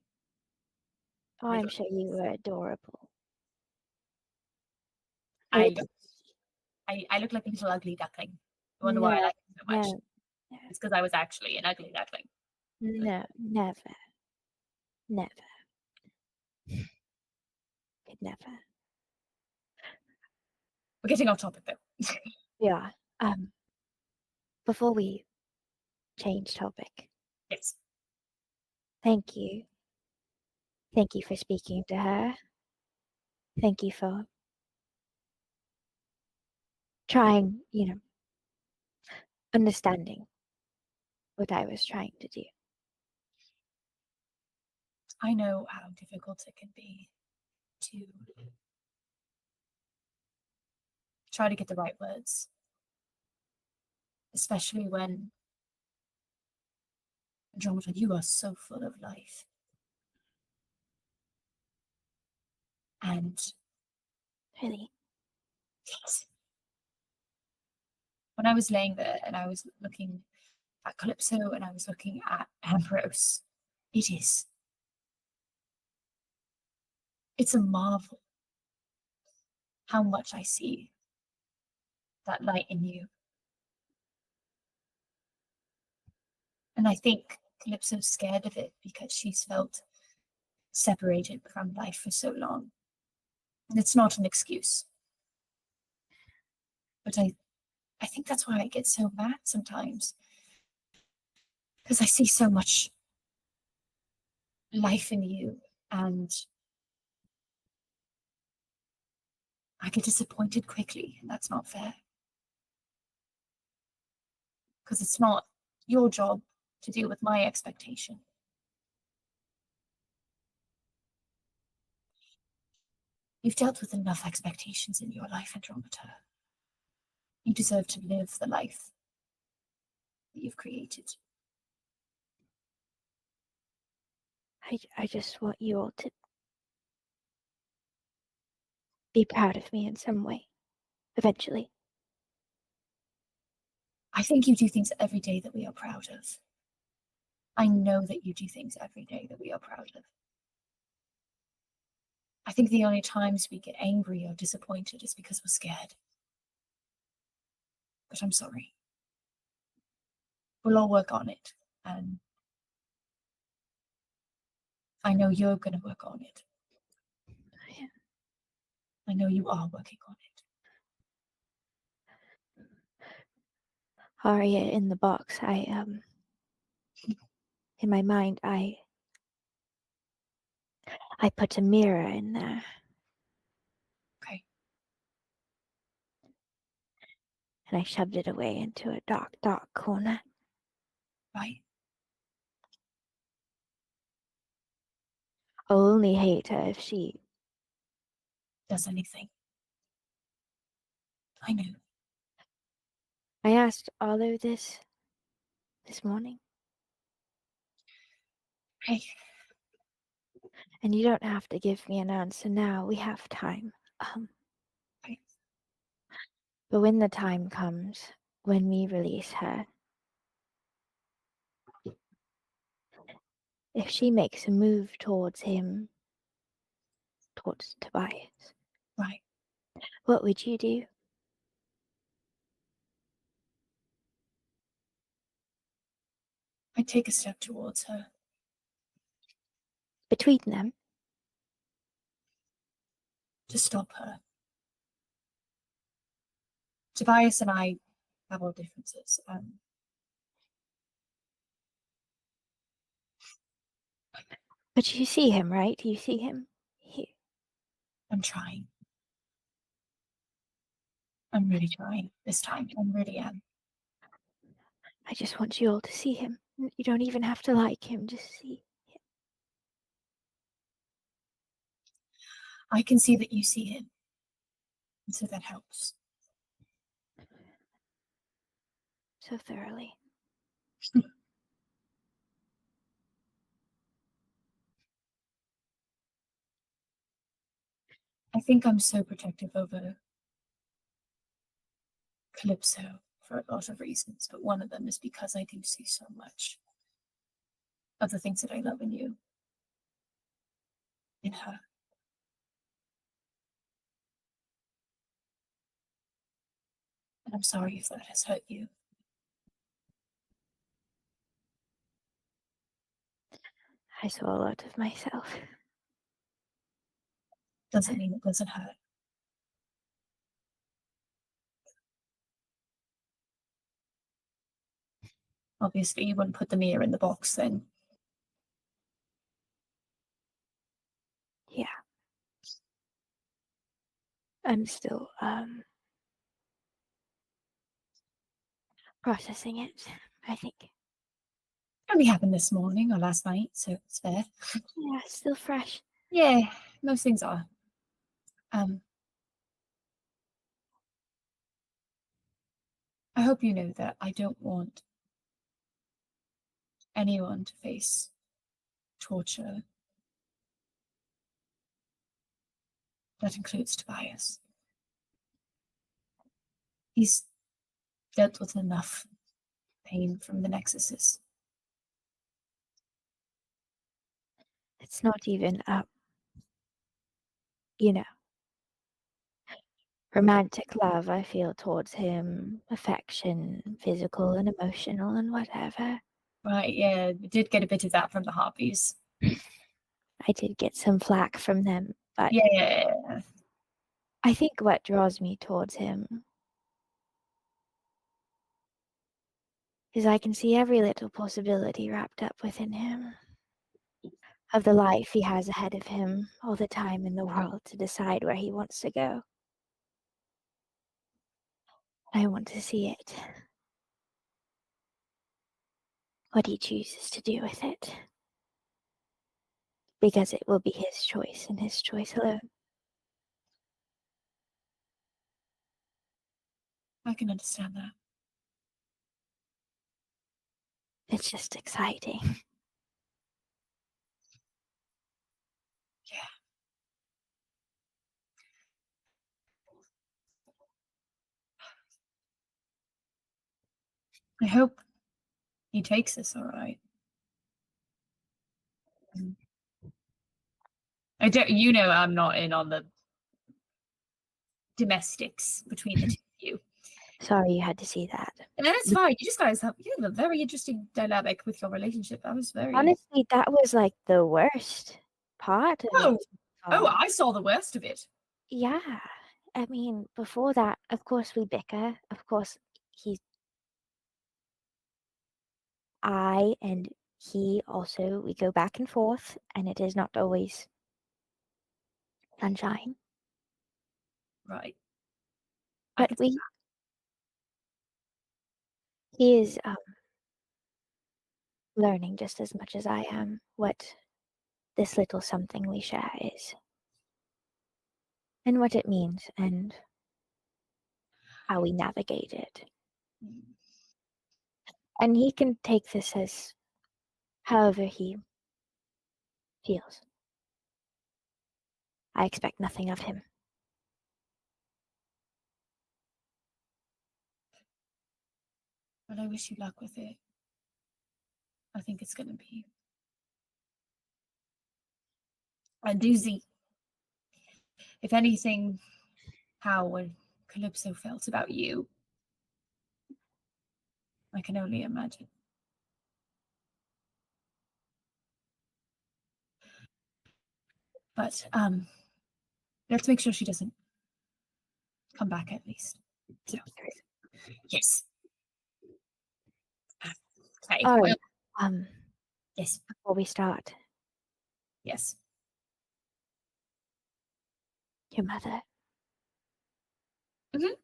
Oh, I'm sure you were adorable. I look like a little ugly duckling. I wonder why I like it so much. No. It's because I was actually an ugly duckling. No, never. Never. Could never. We're getting off topic though. Yeah. Before we change topic, Yes. thank you. Thank you for speaking to her. Thank you for trying, understanding what I was trying to do. I know how difficult it can be to try to get the right words, especially when, Andromeda, you are so full of life. And Really. yes, when I was laying there and I was looking at Calypso and I was looking at Ambrose, it's a marvel how much I see that light in you. And I think Calypso's scared of it because she's felt separated from life for so long. And it's not an excuse. But I think that's why I get so mad sometimes. Because I see so much life in you, and I get disappointed quickly, and that's not fair. Because it's not your job to deal with my expectation. You've dealt with enough expectations in your life, Andromeda. You deserve to live the life that you've created. I just want you all to be proud of me in some way, eventually. I think you do things every day that we are proud of. I know that you do things every day that we are proud of. I think the only times we get angry or disappointed is because we're scared. But I'm sorry. We'll all work on it, and I know you're going to work on it. Yeah. I know you are working on it. Arya in the box, in my mind, I put a mirror in there. Okay. And I shoved it away into a dark corner. Right. I'll only hate her if she Does anything. I know. I asked Arlo this morning. Hey. And you don't have to give me an answer now. We have time. Right. But when the time comes, when we release her, if she makes a move towards him, towards Tobias, Right. what would you do? I'd take a step towards her. Between them? To stop her. Tobias and I have our differences. But you see him, right? You see him here. I'm trying. I'm really trying this time. I really am. I just want you all to see him. You don't even have to like him, just see him. I can see that you see him. And so that helps. So thoroughly. I think I'm so protective over Calypso for a lot of reasons, but one of them is because I do see so much of the things that I love in you, in her. And I'm sorry if that has hurt you. I saw a lot of myself. Doesn't mean it doesn't hurt. Obviously, you wouldn't put the mirror in the box then. Yeah. I'm still processing it, I think. It only happened this morning or last night, so it's fair. Yeah, still fresh. Yeah, most things are. I hope you know that I don't want anyone to face torture that includes Tobias. He's dealt with enough pain from the Nexuses. It's not even romantic love I feel towards him, affection, physical and emotional and whatever. Right, yeah, we did get a bit of that from the Harpies. I did get some flack from them, but Yeah. I think what draws me towards him is I can see every little possibility wrapped up within him. of the life he has ahead of him, all the time in the world to decide where he wants to go. I want to see it. What he chooses to do with it. Because it will be his choice and his choice alone. I can understand that. It's just exciting. Yeah. I hope he takes this all right. I don't. You know, I'm not in on the domestics between the two of you. Sorry you had to see that. And that's fine. You guys have a very interesting dynamic with your relationship. I was very Honestly, that was like the worst part of Oh. it. Oh, I saw the worst of it. Yeah. I mean, before that, of course we bicker. Of course I and he also, we go back and forth, and it is not always sunshine. Right. But he is learning just as much as I am what this little something we share is. And what it means, and how we navigate it. And he can take this as however he feels. I expect nothing of him. But I wish you luck with it. I think it's going to be a doozy. If anything, how Calypso felt about you, I can only imagine. But let's make sure she doesn't come back at least. So, yes. Okay. Oh, well, yes. Before we start, Yes. your mother. Mhm.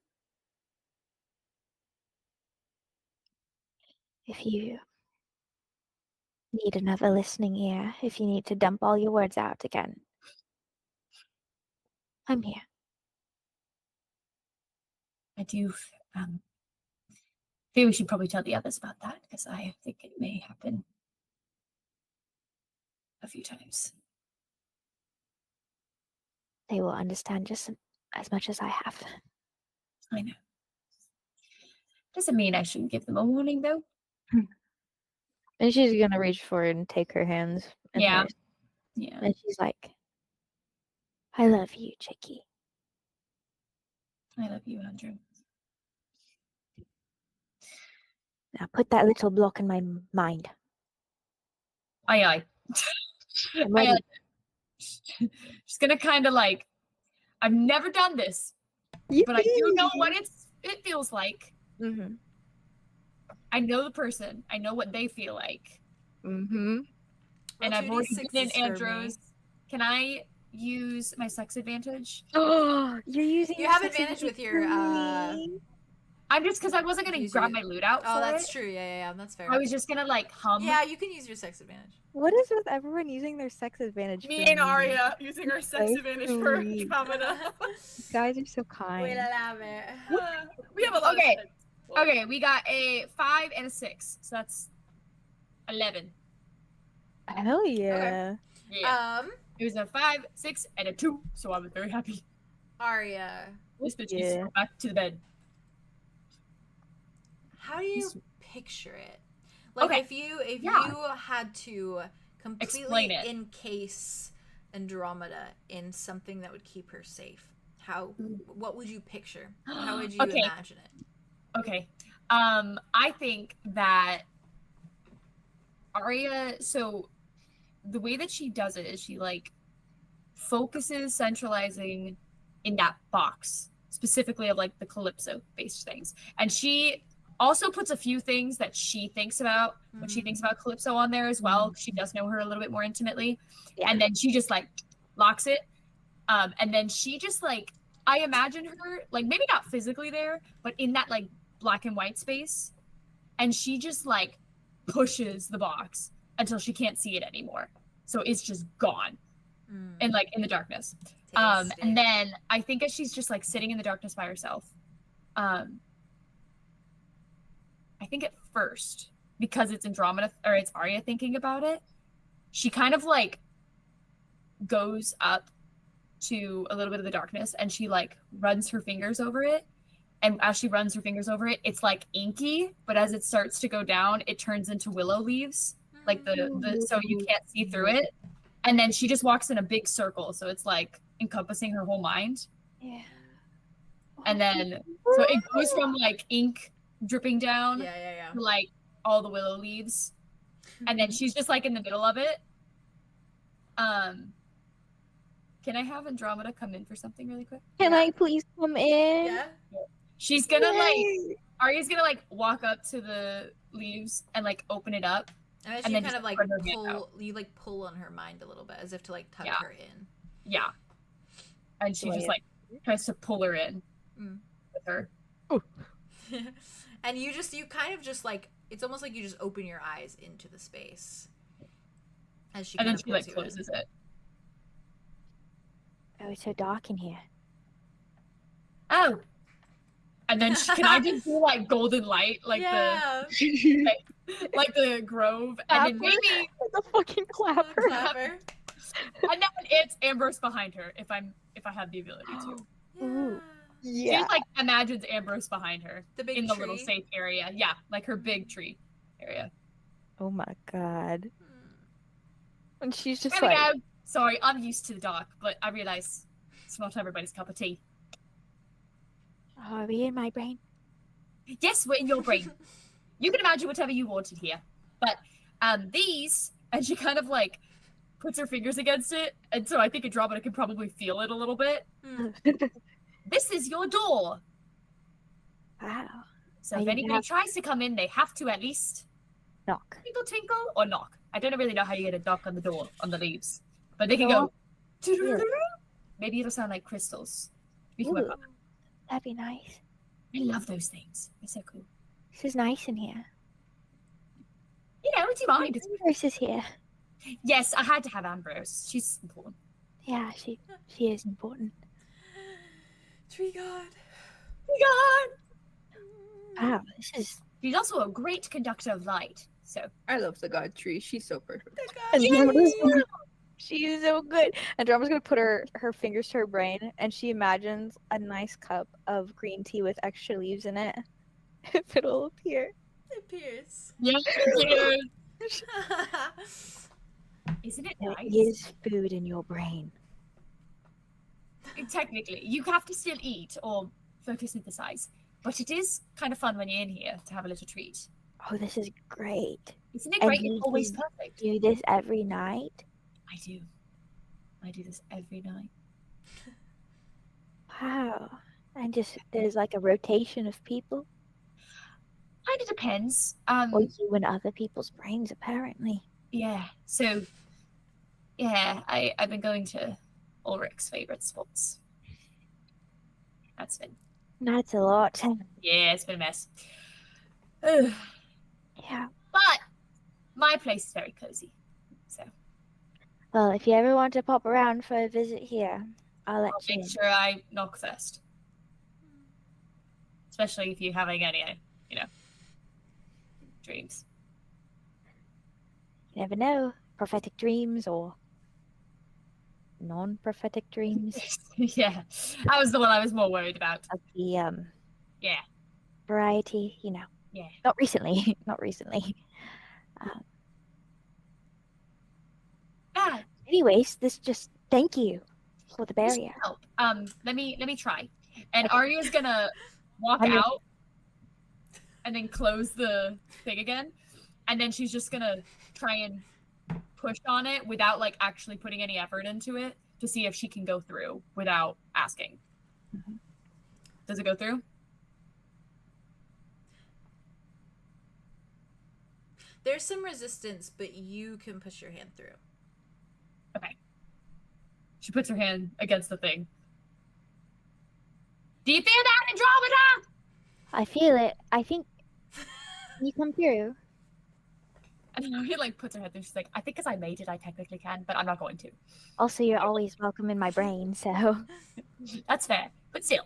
If you need another listening ear, if you need to dump all your words out again, I'm here. I do feel we should probably tell the others about that, because I think it may happen a few times. They will understand just as much as I have. I know. Doesn't mean I shouldn't give them a warning, though. And she's gonna reach for it and take her hands. In Yeah. hers. Yeah. And she's like, I love you, Chickie. I love you, Andrew. Now put that little block in my mind. Aye, aye. I'm ready. Just gonna kind of like, I've never done this, but I do know what it feels like. Mm-hmm. I know the person. I know what they feel like. Mm-hmm. And I've already been in for me. Andros. Can I use my sex advantage? Oh, you're using. You have advantage with your. I'm just because I wasn't gonna grab my loot out. Oh, for that's it. true. Yeah, that's fair. I was just gonna like hum. Yeah, you can use your sex advantage. What is with everyone using their sex advantage? Me for and Arya using our sex So advantage for sweet. Kamina. You guys are so kind. We love it. We have a lot Okay. of shit. Okay, we got a 5 and a 6, so that's 11. Hell yeah. Yeah. It was a 5, 6, and a 2, so I was very happy. Arya, This bitch Yeah. needs to go back to the bed. how do you picture it? Like Okay. if you had to completely Explain it. encase Andromeda in something that would keep her safe, what would you picture? How would you Okay. imagine it? Okay. I think that Arya, so the way that she does it is she like focuses centralizing in that box, specifically of like the Calypso based things. And she also puts a few things that she thinks about when she thinks about Calypso on there as well. She does know her a little bit more intimately. Yeah. And then she just like locks it. And then she just like, I imagine her like maybe not physically there, but in that like black and white space. And she just like pushes the box until she can't see it anymore. So it's just gone. And like in the darkness. And then I think as she's just like sitting in the darkness by herself, I think at first, because it's Andromeda or it's Arya thinking about it, she kind of like goes up to a little bit of the darkness and she like runs her fingers over it. And as she runs her fingers over it, it's like inky, but as it starts to go down, it turns into willow leaves, like the so you can't see through it. And then she just walks in a big circle, so it's like encompassing her whole mind. Yeah. And then so it goes from like ink dripping down to like all the willow leaves. And then she's just like in the middle of it. Can I have Andromeda come in for something really quick? Can I please come in? Yeah. She's gonna like Arya's gonna like walk up to the leaves and like open it up. And And you then kind of just like spread her hand out. pull on her mind a little bit as if to like tuck her in. Yeah. And she just like tries to pull her in with her. And you kind of just like, it's almost like you just open your eyes into the space as she And then kind she of like closes it. Oh, it's so dark in here. Oh. And then can I just do like golden light, like the like the grove, and then maybe the fucking clapper. and then it's Ambrose behind her if I have the ability to. Ooh. She Yeah. just like imagines Ambrose behind her The big in the tree. little safe area. Yeah, like her big tree area. Oh my god. And she's just There we like, go. Sorry, I'm used to the dark, but I realize it's not everybody's cup of tea. oh, are we in my brain? Yes, we're in your brain. You can imagine whatever you wanted here. But these, and she kind of like puts her fingers against it, and so I think Andromeda can probably feel it a little bit. This is your door. Wow. So I if didn't anybody have- tries to come in, they have to at least Knock. tinkle tinkle or knock. I don't really know how you get a knock on the door on the leaves. But they can Go go. Maybe it'll sound like crystals. We can work Ooh, on that. that'd be nice. I love those things. They're so cool. This is nice in here. You know, do you mind? Ambrose is here. Yes, I had to have Ambrose. She's important. Yeah, she is important. Tree god. Wow, this is. She's also a great conductor of light. So I love the god tree. She's so perfect. She is so good. Andromeda's gonna put her fingers to her brain, and she imagines a nice cup of green tea with extra leaves in it. If it'll appear. It appears. yeah, isn't it There nice? is food in your brain. Technically, you have to still eat or photosynthesize, but it is kind of fun when you're in here to have a little treat. Oh, this is great. Isn't it And great? you It's always do- perfect. Do this every night. I do. I do this every night. Wow. And just there's like a rotation of people, Kind of depends. or you and other people's brains, apparently. Yeah. So, yeah, I've been going to Ulrich's favorite spots. That's been That's a lot. yeah, it's been a mess. Ugh. Yeah. But my place is very cozy. So Well, if you ever want to pop around for a visit here, I'll let I'll you make in. sure I knock first. Especially if you're having any, dreams. You never know. Prophetic dreams or non-prophetic dreams Yeah. That was the one I was more worried about. of the Yeah. variety, Yeah. Not recently. Not recently. Ah, Anyways, thank you for the this barrier. will help. Let me try. And Okay. Arya's gonna walk I'm gonna- out and then close the thing again. And then she's just gonna try and push on it without like actually putting any effort into it to see if she can go through without asking. Mhm. Does it go through? There's some resistance, but you can push your hand through. Okay. She puts her hand against the thing. Do you feel that, Andromeda? I feel it. I think you come through. And then he like puts her head through. She's like, I think because I made it, I technically can, but I'm not going to. Also, you're always welcome in my brain, so. That's fair. But still,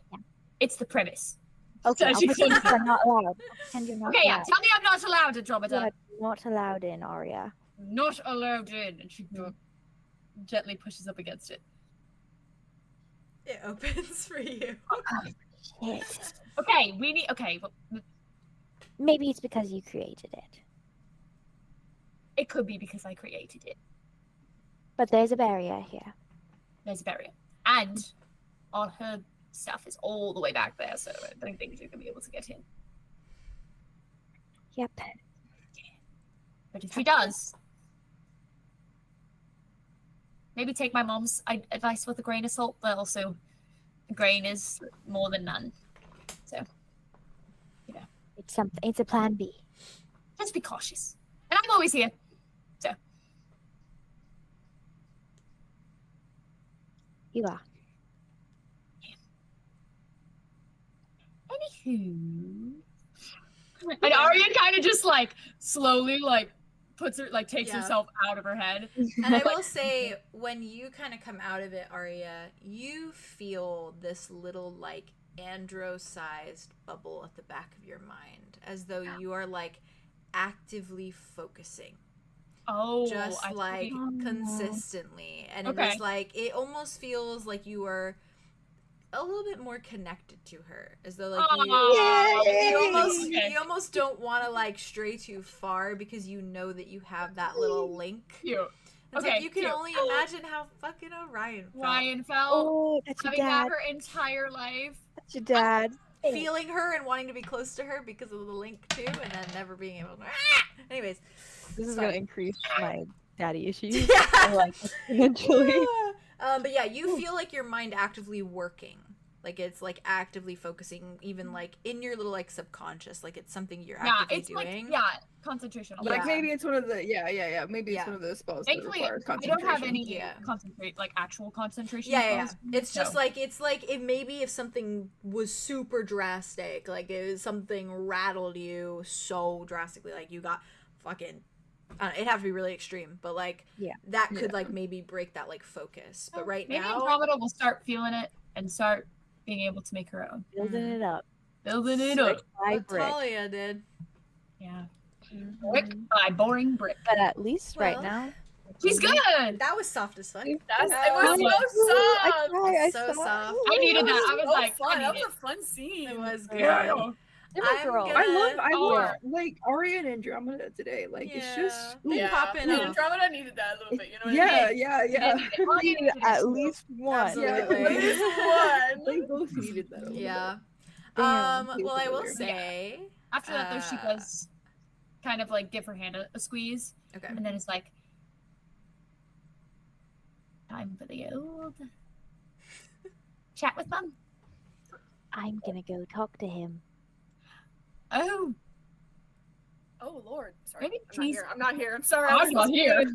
it's the premise. Okay, So I'll she pretend could- you're not allowed. I'll pretend you're not Okay, yeah. allowed. Tell me I'm not allowed, Andromeda. You're not allowed in, Arya. Not allowed in. And she gently pushes up against it. It opens for you. Shit. Okay, we need. Okay, well, Maybe it's because you created it. it could be because I created it. But there's a barrier here. There's a barrier. And all her stuff is all the way back there, so I don't think you're going to be able to get in. Yep. But if she does, maybe take my mom's advice with a grain of salt, but also a grain is more than none. So, It's something. It's a plan B. just be cautious. And I'm always here. So, You are. anywho. And Arya kind of just like slowly like puts her like takes Yeah. herself out of her head. And I will say, when you kind of come out of it, Arya, you feel this little like andro-sized bubble at the back of your mind, as though you are like actively focusing, Oh, just I like see. consistently, and Okay. it is like it almost feels like you are a little bit more connected to her, as though like you almost don't want to like stray too far because you know that you have that little link. Cute. It's Okay, like you can cute. only imagine how fucking Orion felt. Ryan felt Oh, that's your having that dad. her entire life. That's your dad. Feeling her and wanting to be close to her because of the link too, and then never being able to. Anyways, This is sorry. gonna increase my daddy issues. Yeah. Like eventually. But yeah, you feel like your mind actively working, like it's like actively focusing, even like in your little like subconscious, like it's something you're Yeah, actively it's doing. like concentration. Yeah. Like maybe it's one of the maybe Yeah. it's one of those spells that Thankfully, require I don't concentration. have any Yeah. actual concentration. Yeah. spells, It's just so- like if maybe if something was super drastic, like if something rattled you so drastically, like you got fucking. It'd have to be really extreme, but like that could like maybe break that like focus. But right maybe now, Andromeda will start feeling it and start being able to make her own, Building it up. building it up. By brick. Talia did. Yeah, brick by boring brick. But at least right Well, now. She's good. That was soft as fuck. It was I soft. try, I So saw. soft. I needed that. I was So like, fun. I That need was a fun scene. It was good. Yeah. I'm girl. gonna... I Oh. love like Arya and Andromeda today. Like it's just They Yeah. popping And up. Andromeda needed that a little bit, you know what yeah, I mean? yeah. Needed at least one. Absolutely. At least one. They both needed that. A little Yeah. Damn, Well, I will together. say. After that, though, she does kind of like give her hand a squeeze, Okay. and then it's like, time for the old chat with mum. I'm gonna go talk to him. Oh, Oh Lord. Sorry. Maybe I'm not tease- here. I'm not here. I'm sorry. I'm not here.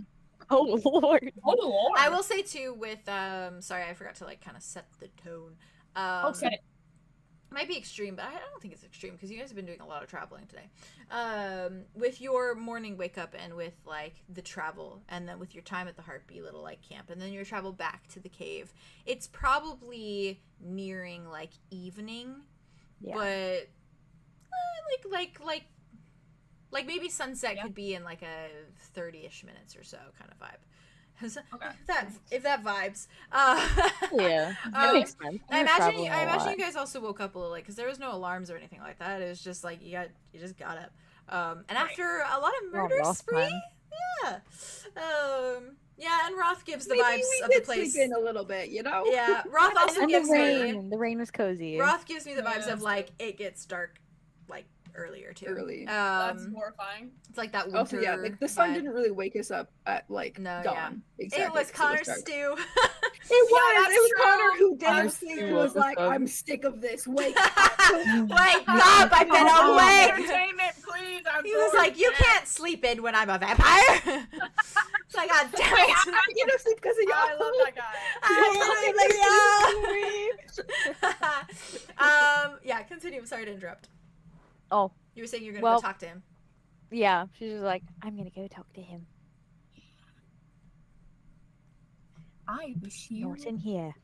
Oh Lord. Oh Lord. I will say too with sorry, I forgot to like kind of set the tone. Said it. Might be extreme, but I don't think it's extreme because you guys have been doing a lot of traveling today. With your morning wake up and with like the travel, and then with your time at the Heartbeat little like camp, and then your travel back to the cave, it's probably nearing like evening, Yeah. but like maybe sunset could be in like a 30-ish minutes or so kind of vibe. Okay. If that vibes. Yeah, that makes sense. I You're imagine traveling a you lot. guys also woke up a little late because there was no alarms or anything like that. It was just like you just got up. And after a lot of We're on murder Roth spree, time. yeah, and Roth gives the Maybe vibes we of the did place. sleep in a little bit, you know. Yeah, Roth also And gives the me rain. The rain was cozy. Roth gives me the vibes Yeah. of like it gets dark like earlier too. Early. That's horrifying. It's like that winter. Also, yeah, like the sun vibe. didn't really wake us up at like No, dawn. yeah. Exactly. It was 'cause Connor dark. Stew. It was that's Connor true. who He was like, I'm sick of this. Wake up. Wake up! I've been awake! Entertainment, please. He was like, you can't sleep in when I'm a vampire. It's like, God damn it. You don't sleep because of y'all. I love that guy. Yeah, continue. I'm sorry to interrupt. Oh, You were saying you're gonna Well- go talk to him. yeah. She's just like, I'm gonna go talk to him. I wish you Not in here.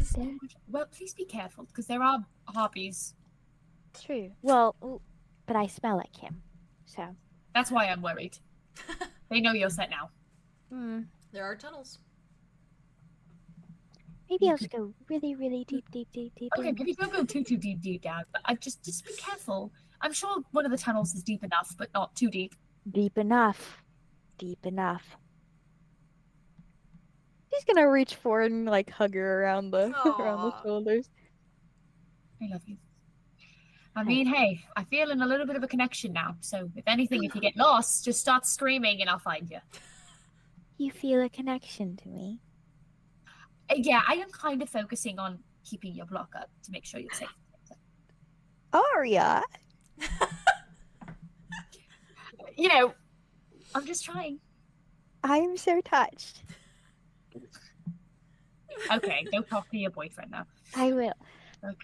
so much. Well, please be careful because there are harpies. True. Well, but I smell like him. So. That's why I'm worried. They know you're set now. There are tunnels. Maybe I'll just go really, really deep. Okay, maybe don't go too deep down. But I just be careful. I'm sure one of the tunnels is deep enough, but not too deep. Deep enough. Deep enough. He's gonna reach forward and like hug her around the around the Aw. shoulders. I love you. I mean, hey, I feel in a little bit of a connection now. So if anything, if you get lost, just start screaming and I'll find you. You feel a connection to me. Yeah, I am kind of focusing on keeping your block up to make sure you're safe. Arya. You know, I'm just trying. I am so touched. Okay, go talk to your boyfriend now. I will. Okay.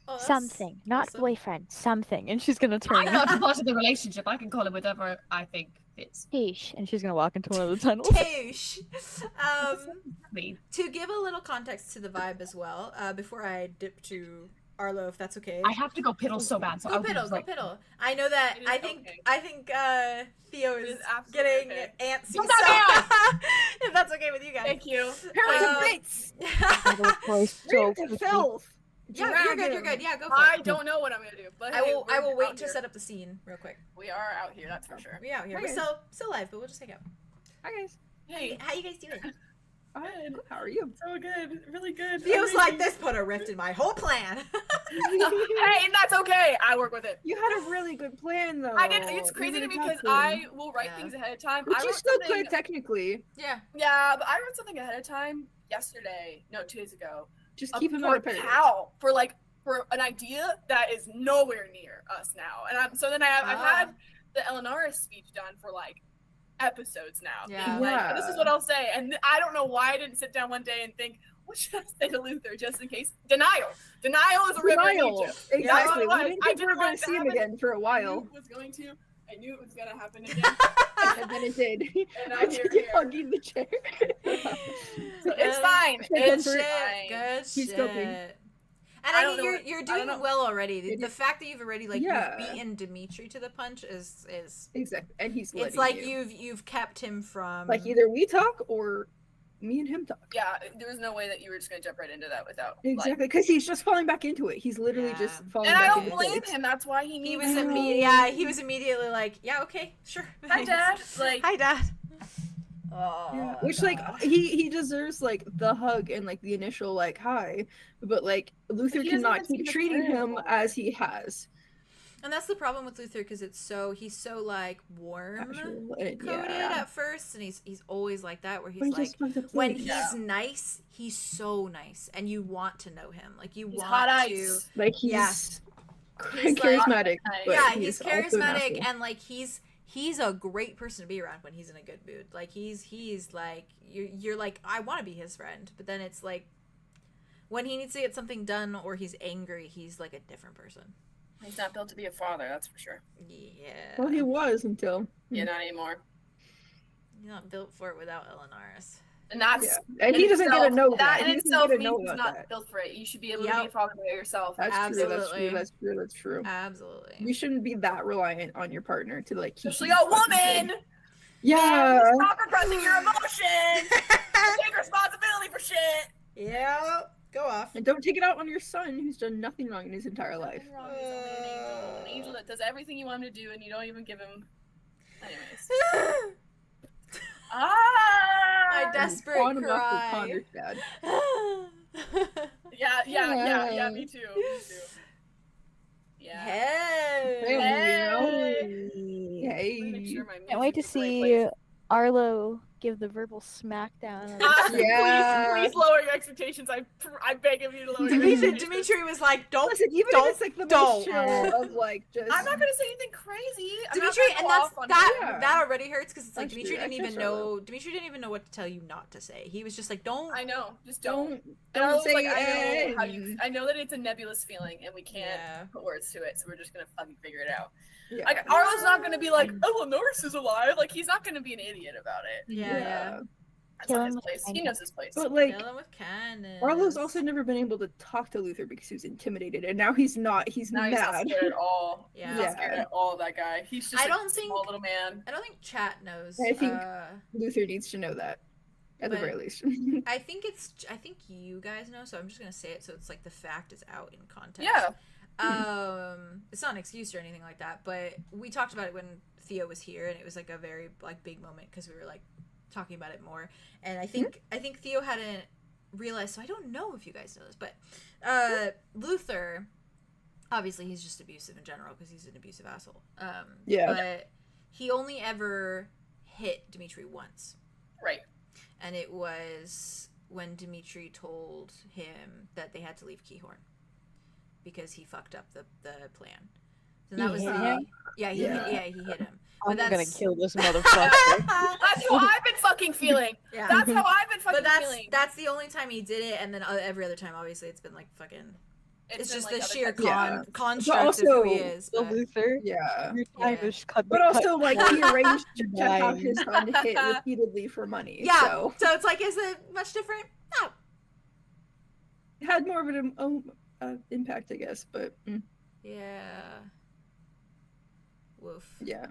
Oh, that's Something. Not awesome. boyfriend. Something. And she's gonna turn I'm not part of the relationship. I can call it whatever I think fits. Sheesh. and she's gonna walk into one of the tunnels. Toosh. Me. To give a little context to the vibe as well, before I dip to Arlo, if that's okay. I have to go piddle so bad. So Go I'll be piddle, go right- piddle. I know that. It is I think. okay. I think Theo It is is absolutely getting okay. antsy. Don't So, stop if that's okay with you guys. Thank you. Straight to filth. Yeah, you're good. You're good. Yeah, go for I it. don't know what I'm gonna do, but I hey, will. we're I will wait out to here. set up the scene real quick. We are out here, that's for sure. We out here. We're Okay. still live, but we'll just hang out. Hi guys. Hey, How you guys doing? good. How are you? So good, really good. Feels like amazing. this put a rift in my whole plan. Hey, that's okay. I work with it. You had a really good plan though. I did. It's crazy to me because I will write Yeah. things ahead of time. Which I you wrote still something. could technically. Yeah. Yeah, but I wrote something ahead of time yesterday. No, 2 days ago. Just keep him out of paragraph. Pal for an idea that is nowhere near us now. And I've had the Eleanor speech done for like episodes now. Yeah. being like, Yeah. this is what I'll say. And I don't know why I didn't sit down one day and think, what should I say to Luther just in case? Denial. Denial is a river in Denial. Egypt. Exactly. That's what it We was. didn't I think we were didn't going want to it see him happen. again for a I while. knew it was going to happen again. And then it did. And I'm Just here. hugging the chair. So it's fine. Good It's shit. fine. Good He's shit. coping. And I I don't mean, know you're what- I don't doing know. well already. The, It- the fact that you've already Yeah. you've beaten Dimitri to the punch is Exactly. And he's it's letting like you. you've kept him from Like either we talk or me and him talk. Yeah, there was no way that you were just going to jump right into that without. Exactly. Because he's just falling back into it. He's literally just Yeah. falling And I back don't into blame it. him. That's why he he needs was to he was immediately like, yeah, okay, sure. Hi, Dad. Like, Hi, Dad. Yeah, which like he deserves like the hug and like the initial like hi, but like Luther He doesn't cannot even seem keep to treating care him anymore. as he has. And that's the problem with Luther because he's so like warm Casual and- coded yeah. at first, and he's always like that where he's But he like just wants to when play. he's nice, he's so nice, and you want to know him. Like you he's want hot to. ice. Like he's Yeah. He's charismatic. But Yeah, he's also an charismatic, asshole. and like he's a great person to be around when he's in a good mood. Like he's like you're like I want to be his friend, but then it's like when he needs to get something done or he's angry, he's like a different person. He's not built to be a father, that's for sure. Yeah. Well, he was until Yeah, not anymore. You're not built for it without Eleanor's. And that's yeah, and he doesn't get to know that that. in He doesn't itself get to means know he's about not that. built for it. You should be able to Yep. be a father by yourself. That's true. That's Absolutely. true. That's true. That's true. Absolutely. You shouldn't be that reliant on your partner to like keep Especially you a fucking woman. safe. Yeah. Stop repressing your emotions. Take responsibility for shit. Yeah. Go off. And don't take it out on your son who's done nothing wrong in his entire life. Nothing wrong. He's only an angel. An angel that does everything you want him to do, and you don't even give him. Anyways. My desperate On and off with cry. Connor's dad. Yeah. Me too. Yeah. Hey. Hey. Let me make Hey. sure my Can't wait to music's in the right see place. Arlo give the verbal smackdown. Yeah. Please lower your expectations. I beg of you to lower your Dimitri, expectations. Dimitri was like, "Don't, Listen, even don't, if it's like the don't." most chill of like just. I'm not gonna say anything crazy. I'm not Dimitri, gonna and go that's off on that. you. Yeah. That already hurts because it's like That's Dimitri true. didn't I even trust Charlotte. know. Dimitri didn't even know what to tell you not to say. He was just like, "Don't." I know. Just don't. don't And I was say like, it. I know that it's a nebulous feeling, and we can't Yeah. put words to it, so we're just gonna fucking figure it out. Yeah. Like, Arlo's not gonna be like, "Oh, Norris is alive." Like, he's not gonna be an idiot about it. Yeah. That's Kill not him his with place. He kindness. knows his place. But like, Kill him with kindness. Arlo's also never been able to talk to Luther because he was intimidated, and now he's not. He's Now he's not mad. scared at all. Yeah. He's not scared at all of that guy. He's just I like don't a think- small little man. I don't think chat knows. I think- Luther needs to know that, at the But- very least. I think you guys know, so I'm just gonna say it so it's like the fact is out in context. Yeah. It's not an excuse or anything like that, but we talked about it when Theo was here, and it was like a very like big moment because we were like talking about it more. And I think Theo hadn't realized, so I don't know if you guys know this, but Luther, obviously he's just abusive in general because he's an abusive asshole. Yeah. But he only ever hit Dimitri once. Right. And it was when Dimitri told him that they had to leave 𝐄𝐲𝐢𝐬 because he fucked up the plan. So that was hit the him? yeah he hit him. I'm But gonna that's kill this motherfucker. That's how I've been fucking feeling. yeah. That's how I've been fucking But feeling. that's the only time he did it, and then every other time, obviously, it's been like fucking. It's been, just like, the other sheer types of- Yeah. construct also, of who he is. The But, Luther, Yeah. your time Yeah. is cut. But also, like, he arranged to have Dying. his son hit repeatedly for money. yeah. So So it's like, is it much different? No. it had more of an impact, I guess. But Yeah. Woof. yeah.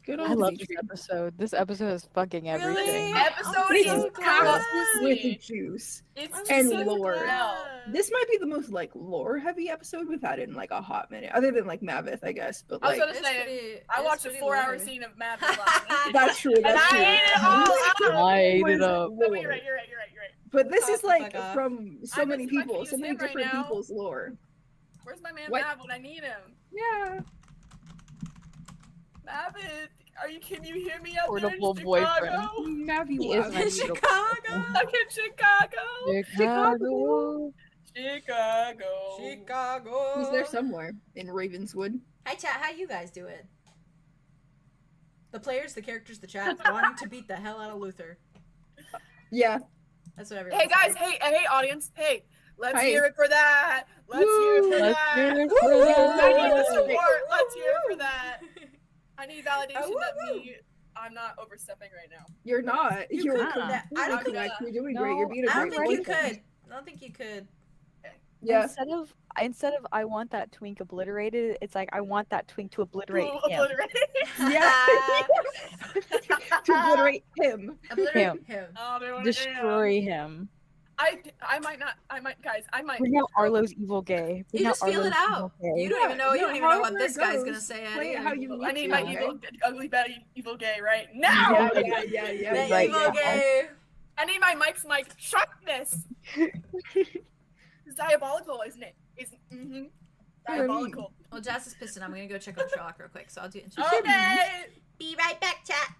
Good old I love this Dimitri. episode. This episode is fucking everything. Really? Episode I'm is so packed with glad. juice. It's I'm And so lore. glad. This might be the most like lore heavy episode we've had in like a hot minute, other than like Mavith, I guess. But I was like gonna It's say, pretty- I it's watched a pretty 4-hour lore. scene of Mad Men last night. that's true. And That's I true. ate it all out. I ate it Was up. No, but lore. you're right. But this Fuck is the like fuck off. from so I many miss my people, so Fuse many him right different now. people's lore. Where's my man What? Mav when I need him? Yeah. Mavin, can you hear me out Portable there in boyfriend. Chicago? Navi He is Wow. my Chicago. I'm in Chicago. Chicago. Chicago. Chicago. He's there somewhere in Ravenswood. Hi chat, how you guys doing? The players, the characters, the chat, wanting to beat the hell out of Luther. Yeah. That's what everyone. Hey guys, hey audience, hey, let's Hi. hear it for that. Let's hear it for Let's that. hear it for I need the that. support. Let's hear it for that. I need validation woo, that I'm not overstepping right now. You're not. You You're could. correct. I don't think- You're doing No, great. You're being a I don't great think you boyfriend. could. I don't think you could. Yeah. Instead of I want that twink obliterated, it's like I want that twink to obliterate him. Obliterated. Yeah. To obliterate him. Obliterate him. Oh, they wanna Destroy him. I might Bring out Arlo's evil gay. You Bring just feel it Arlo's out. evil gay. You don't even know. You don't even know what however this it guy's goes, gonna say. play it how you I need need to, my okay? evil, ugly, bad, evil gay right now. Yeah. The Right evil now. gay. I need my Mike's Mike sharpness. It's diabolical, isn't it? Diabolical. Well, Jazz is pissed, and I'm gonna go check on Sherlock real quick. So I'll do it. Okay. Be right back, chat.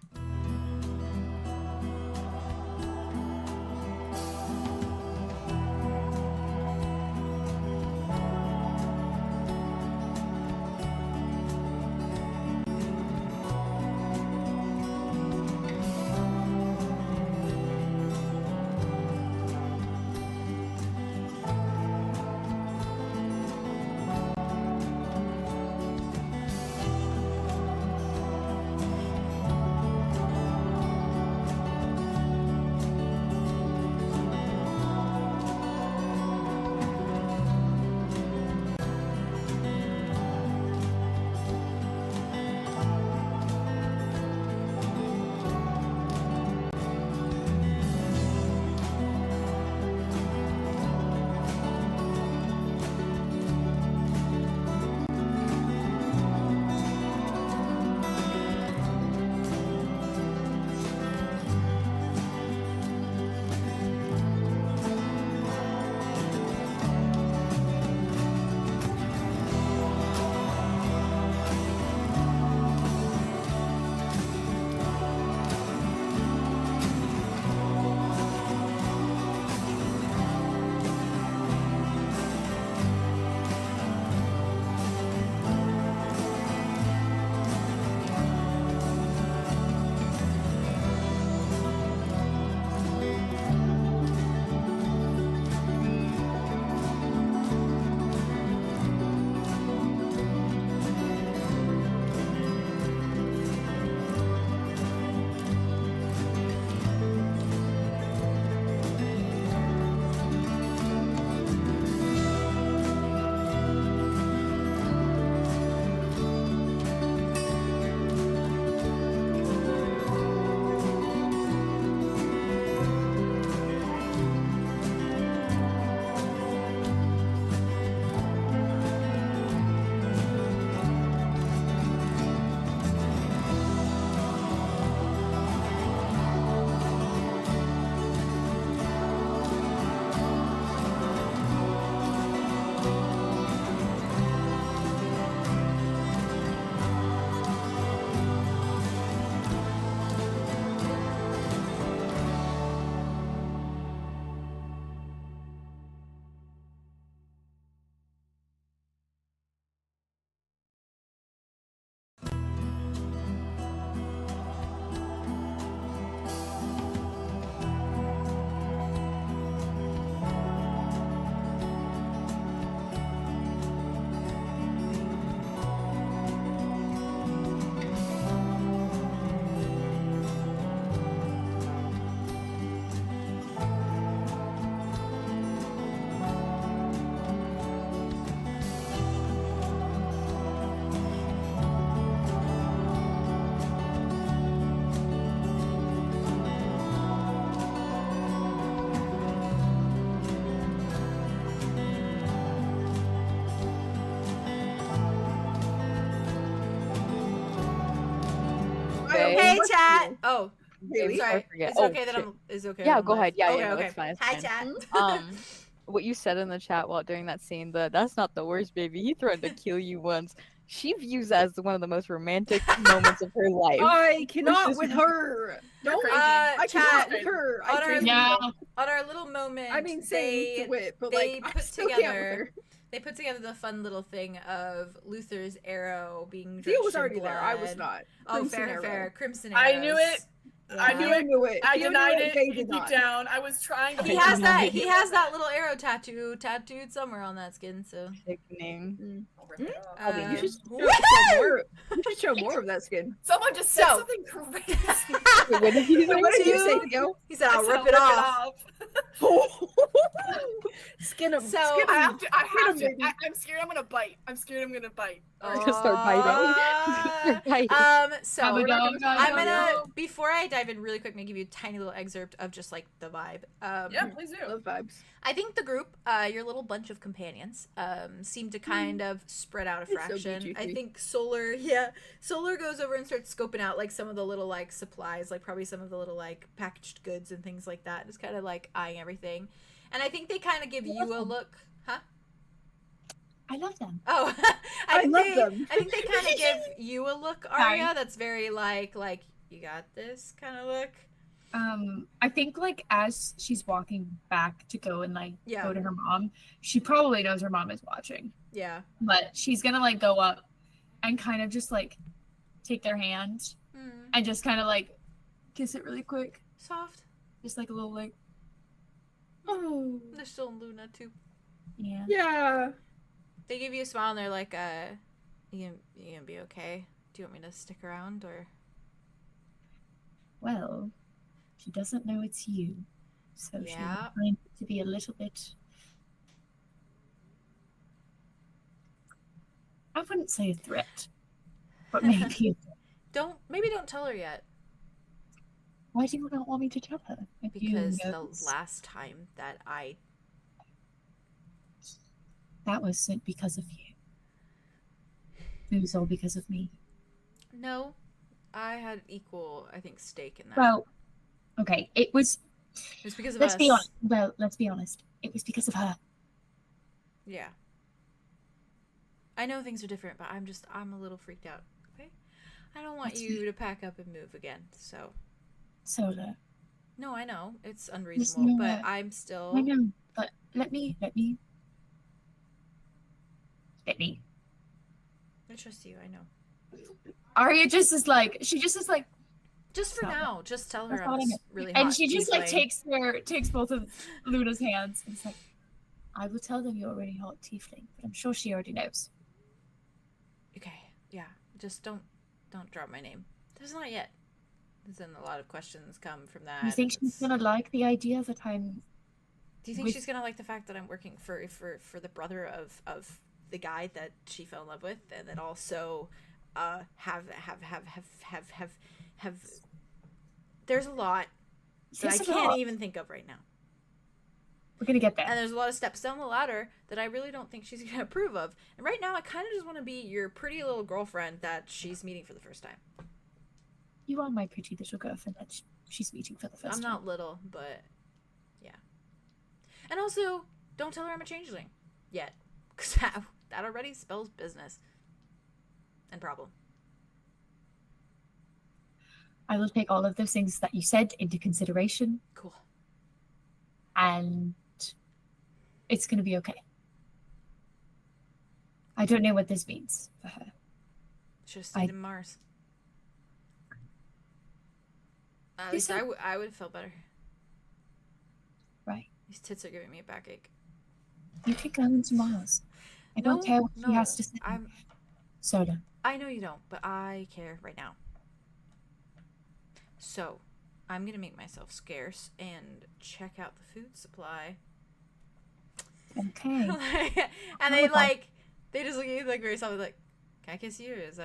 Hey, What's chat. new? Oh, Really? sorry. forget. Is it Oh, okay that shit. is it okay? Yeah, that I'm go live? ahead. Yeah, okay, yeah, okay. that's fine. It's Hi, fine. chat. What you said in the chat while during that scene, that's not the worst, baby. He threatened to kill you once. She views that as one of the most romantic moments of her life. I cannot Which is- with her. You're Don't. crazy. I Chat. cannot with her. On our- Yeah. On our little moment, I mean, same to wit, but they like, I put still can't with together. her. They put together the fun little thing of Luther's arrow being. Theo was drenched in already there. I was blood. not. Oh, Crimson fair, arrow. fair. Crimson I arrows. knew it. I Yeah. knew Theo it. knew it. I Theo denied knew it. They Deep did not. down, I was trying to. He has that. He has that little arrow tattooed somewhere on that skin. So. Sickening. You should Woo! show more. You should show more of that skin. Someone just said So- something crazy. Wait, what did you What did you Two. say, Theo? He said, I "I'll said, rip it off." Skin him. So, skin I him. have to. I have to. baby. I'm scared. I'm gonna bite. I'm scared. I'm gonna bite. We're gonna start biting. Start biting. So Have a we're not dog, gonna- I'm dog, gonna dog. before I dive in really quick, I'm gonna give you a tiny little excerpt of just like the vibe. Yeah, please do. Love vibes. I think the group, your little bunch of companions, seem to kind of spread out a It's so fraction. I BG-free. think Solar goes over and starts scoping out like some of the little like supplies, like probably some of the little like packaged goods and things like that. Just kind of like eyeing everything, and I think they kind of give you a look, huh? I love them. Oh, I think love they, them. I think they kind of give you a look, Hi. Arya. That's very like you got this kind of look. I think like as she's walking back to go and like Yeah. go to her mom, she probably knows her mom is watching. Yeah. But she's gonna like go up and kind of just like take their hand Mm. and just kind of like kiss it really quick. Soft. Just like a little like Oh. They're still in Luna too. yeah. Yeah. They give you a smile and they're like, you gonna be okay? Do you want me to stick around or? Well, she doesn't know it's you. So she'll Yeah. find it to be a little bit I wouldn't say a threat. But maybe Maybe don't tell her yet. why do you not want me to tell her? If you Because know the last time that that was because of you. It was all because of me. No, I had equal, I think, stake in that. Well, okay, it was. it was because of Let's us. be honest. Well, let's be honest. It was because of her. Yeah. I know things are different, but I'm a little freaked out. Okay? I don't want That's you to pack up and move again, so. Solar. No, I know. It's unreasonable, but I'm still. I know, but let me. I trust you, I know. Arya just is like she just is like, Just for Stop it. now, just tell her That's I'm all I this know. really hot and she just like tiefling. takes both of Luna's hands and it's like, I will tell them you're a really hot tiefling, but I'm sure she already knows. Okay, yeah. Just don't drop my name. There's not yet. Then a lot of questions come from that. You think and she's it's- gonna like the idea that I'm? Do you think with- she's gonna like the fact that I'm working for the brother of the guy that she fell in love with, and that also have there's a lot that I There's a can't lot. even think of right now. We're gonna get there. And there's a lot of steps down the ladder that I really don't think she's gonna approve of. And right now I kinda just wanna be your pretty little girlfriend that she's meeting for the first time. You are my pretty little girlfriend that she's meeting for the 1st I'm time. not little, but yeah. And also, don't tell her I'm a changeling yet, because that already spells business and problem. I will take all of those things that you said into consideration, Cool. and it's going to be okay. I don't know what this means for her. Should have stayed in Mars. At least said- I would have felt better. Right. These tits are giving me a backache. You can go into Mars. I don't care what she has to say. Soda. I know you don't, but I care right now. So, I'm gonna make myself scarce and check out the food supply. Okay. And they they just look at you like very softly, like, "Can I kiss you? Or would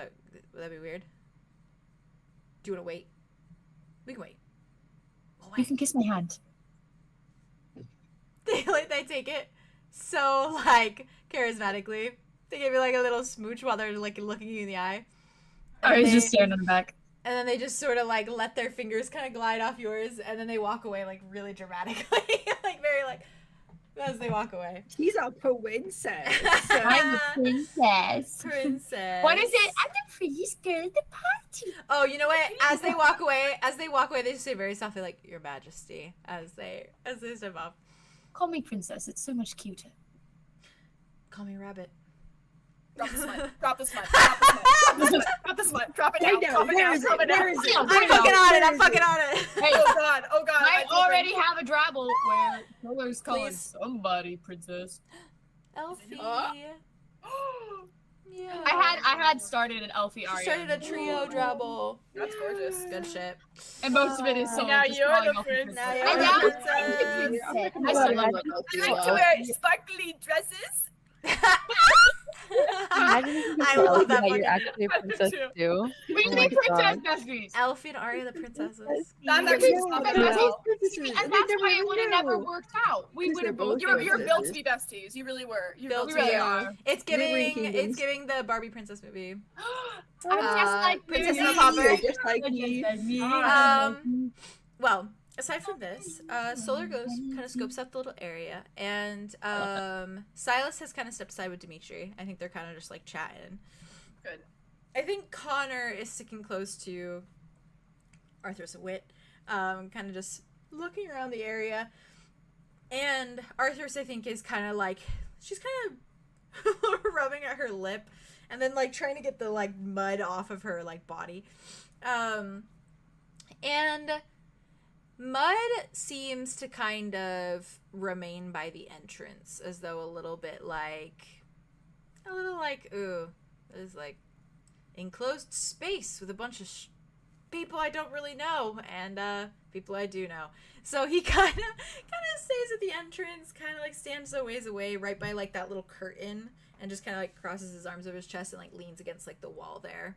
that be weird? Do you want to wait? We can wait. We'll You wait." can kiss my hand. They take it so charismatically. They give you like a little smooch while they're like looking you in the eye. I And was just they- staring in the back. And then they just sort of like let their fingers kind of glide off yours, and then they walk away like really dramatically, like very like as they walk away. She's a princess. I'm a princess. Princess. What is it? I'm the prettiest girl at the party. Oh, you know what? As they walk away, they just say very softly like "Your Majesty" as they step off. Call me princess. It's so much cuter. Call me Rabbit. Drop the smut. Drop the smut. Drop the smut. Drop the smut. Drop it down. Drop it down. Drop it down. I'm fucking on it. I'm fucking on it. Hey, Oh god. Oh god. I already have a drabble where Color's calling Please. somebody princess. Elfie. Yeah. I had started an Elfie aria. She started a trio drabble. That's gorgeous. Good shit. And most of it is so. Now you're the prince. Now And you're now the I'm the princess. princess. I still love it. I like to wear sparkly dresses. I love that You're fucking actually a princess too. too. We Oh be my princess God. besties. Elfie and Arya the princesses. That's actually not bad at all. And that's why it would have never worked out. We Because would they're have both both. You're built to be besties. You really were. You Built really to. are. It's Neighboring giving kingdoms. the Barbie princess movie. I'm just like Princess Mary. and the Pauper. Just like me. Well, aside from this, Solar goes kind of scopes out the little area, and Silas has kind of stepped aside with Dimitri. I think they're kind of just like chatting. Good. I think Connor is sticking close to Arthur's wit, kind of just looking around the area, and Arthur's I think is kind of like she's kind of rubbing at her lip, and then like trying to get the like mud off of her like body, and Mud seems to kind of remain by the entrance, as though a little like, ooh, there's like enclosed space with a bunch of people I don't really know and people I do know. So he kind of stays at the entrance, kind of like stands a ways away, right by like that little curtain, and just kind of like crosses his arms over his chest and like leans against like the wall there.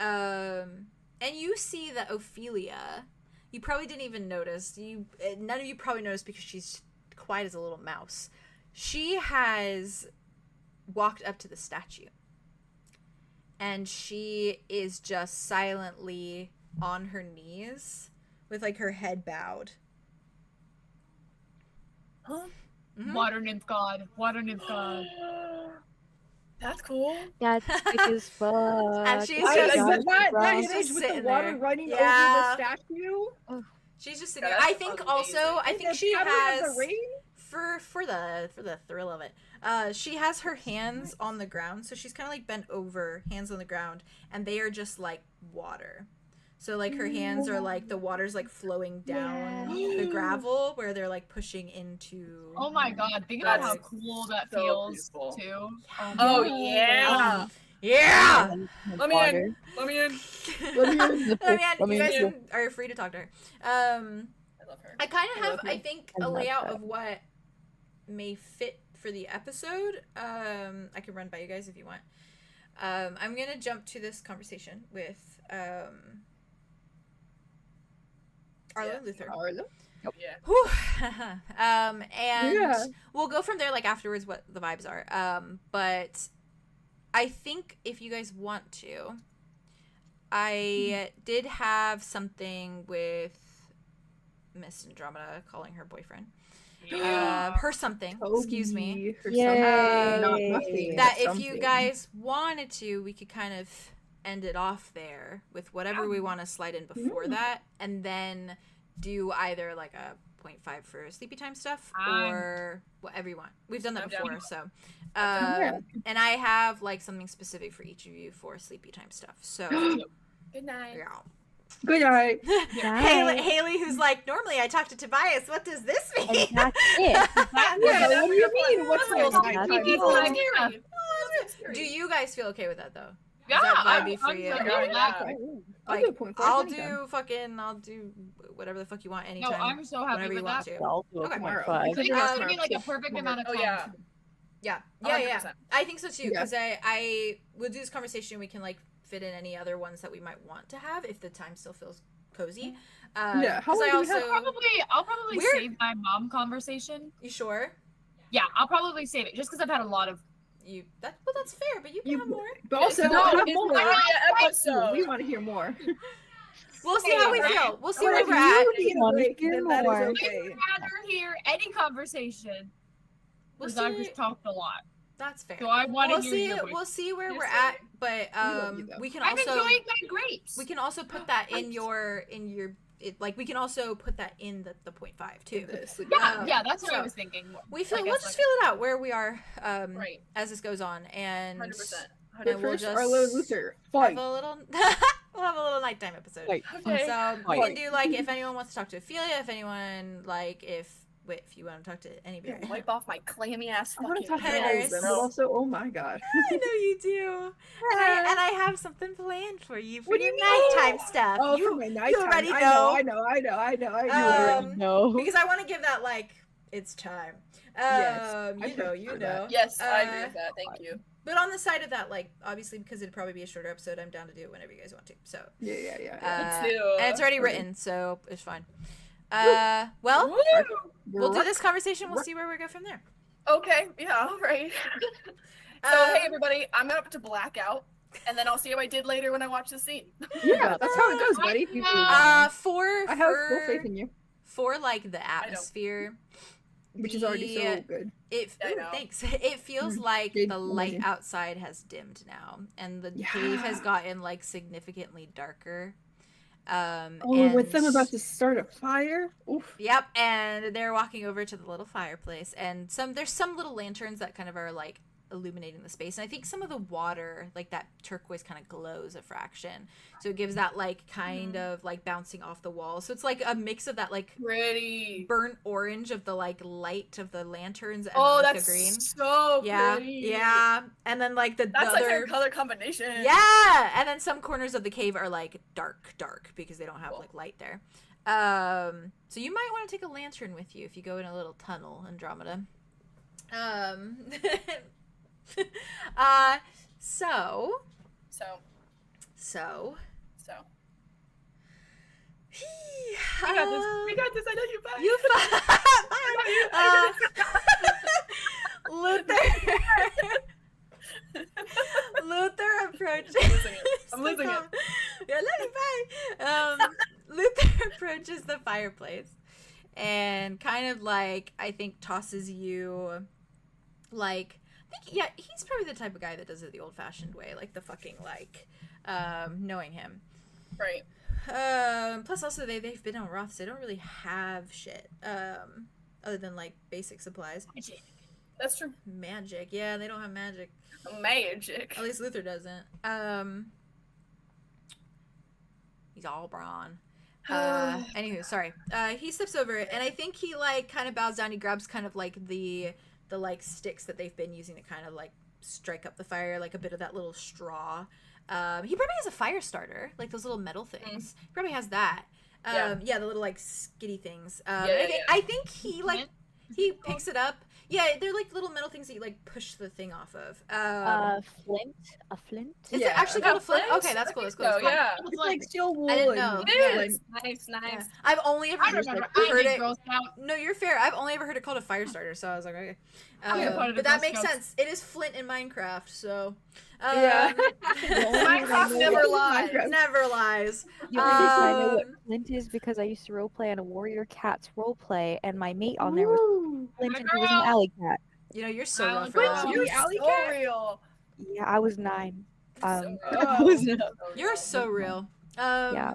And you see that Ophelia. You probably didn't even notice. None of you probably noticed because she's quiet as a little mouse. She has walked up to the statue. And she is just silently on her knees with like her head bowed. Huh? Mhm. Water nymph god. Water nymph god. That's cool. That's sick as fuck. And she's I just- like that Bro. image with the sitting water there. running Yeah. over the statue. She's just sitting Yeah, there. I that's think amazing. also, I And think the she pattern of has the rain? for the thrill of it. She has her hands on the ground, so she's kind of like bent over, hands on the ground, and they are just like water. So like her hands are like the water's like flowing down the gravel where they're like pushing into. Oh my god, think about how That's cool that so feels beautiful. too. Oh yeah. Yeah. Let me in. Let me in. I mean, you guys are free to talk to her. I love her. I kind of I have, love I you. think, I a love layout that. of what may fit for the episode. I can run by you guys if you want. I'm gonna jump to this conversation with Arlo and Luther. Yeah. Whew. And Yeah. we'll go from there, like afterwards, what the vibes are. But I think if you guys want to, I did have something with Miss Andromeda calling her boyfriend. Her something, excuse me. Her Yay. something, not nothing, That but if you something. guys wanted to, we could kind of end it off there with whatever we want to slide in before that, and then do either like a 0.5 for sleepy time stuff or whatever you want. We've done that I'm down. before, so Yeah. and I have like something specific for each of you for sleepy time stuff. So Good night. yeah. Good night. Haley, who's like, normally I talk to Tobias. What does this mean? And that's it. Yeah, what do you mean? What's That's the nice. nighttime? It's Oh, like- Scary. Do you guys feel okay with that though? Yeah, that I'm vibey for you? so Yeah. down with that. I'll Like, do 0.5 I'll anytime. I'll do whatever the fuck you want No, anytime. I'm so happy whenever you with want that. to. I'll do a Okay. 0.5. I think Yeah. that's gonna be like a perfect amount of Oh, time. yeah. Yeah, 100%. I think so too. Yeah. Because I will do this conversation. We can like fit in any other ones that we might want to have if the time still feels cozy. Yeah, how 'cause long I do we also have? I'll probably We're- save my mom conversation. you sure Yeah, I'll probably save it just because I've had a lot of. that's fair, but you can have more. But also, No, have it's more. not Every We episode. want to hear more. We'll see how we Hey, feel. We'll see Or where if we're at. you need a Wanna break, hear then that is more. okay. I'd rather hear any conversation. We'll Because I've see. just talked a lot. That's fair. So I want to We'll hear see. your voice. We'll see where You're we're at, saying. but love you, though. we can I'm also enjoying my grapes. we can also put that in your like we can also put that in the 0.5 too. Yeah, that's what I so was thinking. We feel I we'll guess, just like- feel it out where we are Right. as this goes on, and 100%. and But we'll first, just Arlo and Luther, have fight. a little we'll have a little nighttime episode. Fight. Okay. So we Fight. can do like if anyone wants to talk to Ophelia, if anyone like if you want to talk to anybody. Wipe off my clammy ass I want fucking to talk to Headers. all of them, but also, oh my god. I know you do. And I have something planned for you for What do your you mean? nighttime stuff. Oh, you, for my nighttime. already I know. know. No. because I want to give that like it's time. Yes, I You know, you prefer know. that. Yes, I agree with that. Thank you. But on the side of that, like obviously because it'd probably be a shorter episode, I'm down to do it whenever you guys want to. So Yeah. Me too. and it's already written, so it's fine. Well, Woo! we'll do this conversation. We'll see where we go from there. Okay, yeah, all right. So, hey, everybody, I'm up to blackout, and then I'll see how I did later when I watch the scene. Yeah, that's how it goes, buddy. For I have full faith in you. for like the atmosphere, Which is already so good. Ooh, know. thanks. It feels like Good the light morning. outside has dimmed now, and the Yeah. cave has gotten like significantly darker. Oh, with them about to start a fire? Oof. Yep, and they're walking over to the little fireplace, and there's some little lanterns that kind of are like illuminating the space, and I think some of the water, like that turquoise, kind of glows a fraction, so it gives that like kind of like bouncing off the wall. So it's like a mix of that like Pretty. burnt orange of the like light of the lanterns and Oh, like, that's the green. so Yeah, pretty. yeah, and then like the That's like other their color combination. yeah, and then some corners of the cave are like dark because they don't have Cool. like light there. So you might want to take a lantern with you if you go in a little tunnel, Andromeda. So So. we We got this. We got this. I know you back. You Luther approaches. I'm losing it. Yeah, let me bye. Luther approaches the fireplace and kind of like I think tosses you like he's probably the type of guy that does it the old-fashioned way, like the fucking like knowing him. Right. Plus also they've been on Roths. They don't really have shit other than like basic supplies. That's true. Magic. Yeah, they don't have magic. Magic. At least Luther doesn't. He's all brawn. Anywho, sorry. He steps over it, and I think he like kind of bows down. He grabs kind of like the like sticks that they've been using to kind of like strike up the fire, like a bit of that little straw. He probably has a fire starter, like those little metal things. He probably has that. Yeah, the little like skitty things. I think he like he picks it up. Yeah, they're like little metal things that you like push the thing off of. Flint. A flint. Is Yeah. it actually called a flint? Flint? Okay, that's cool. That's cool. Oh, That's cool. yeah. It's like steel wool. I didn't know. It Yeah. is. Nice. Yeah. I've only ever I remember heard I it. Girl Scout. No, you're fair. I've only ever heard it called a fire starter, so I was like, okay. Yeah, part of the But that Girl makes Scouts. sense. It is flint in Minecraft, so. Yeah. Minecraft never lies. Never lies. You know, I know what Um, flint is because I used to roleplay on a Warrior Cats roleplay, and my mate on there was Flint, and he was an Girl. alley cat. You know, you're so Island wrong for Girl. that. You're the alley so cat? real. Yeah, I was 9. So real. I was So You're real. so real. yeah.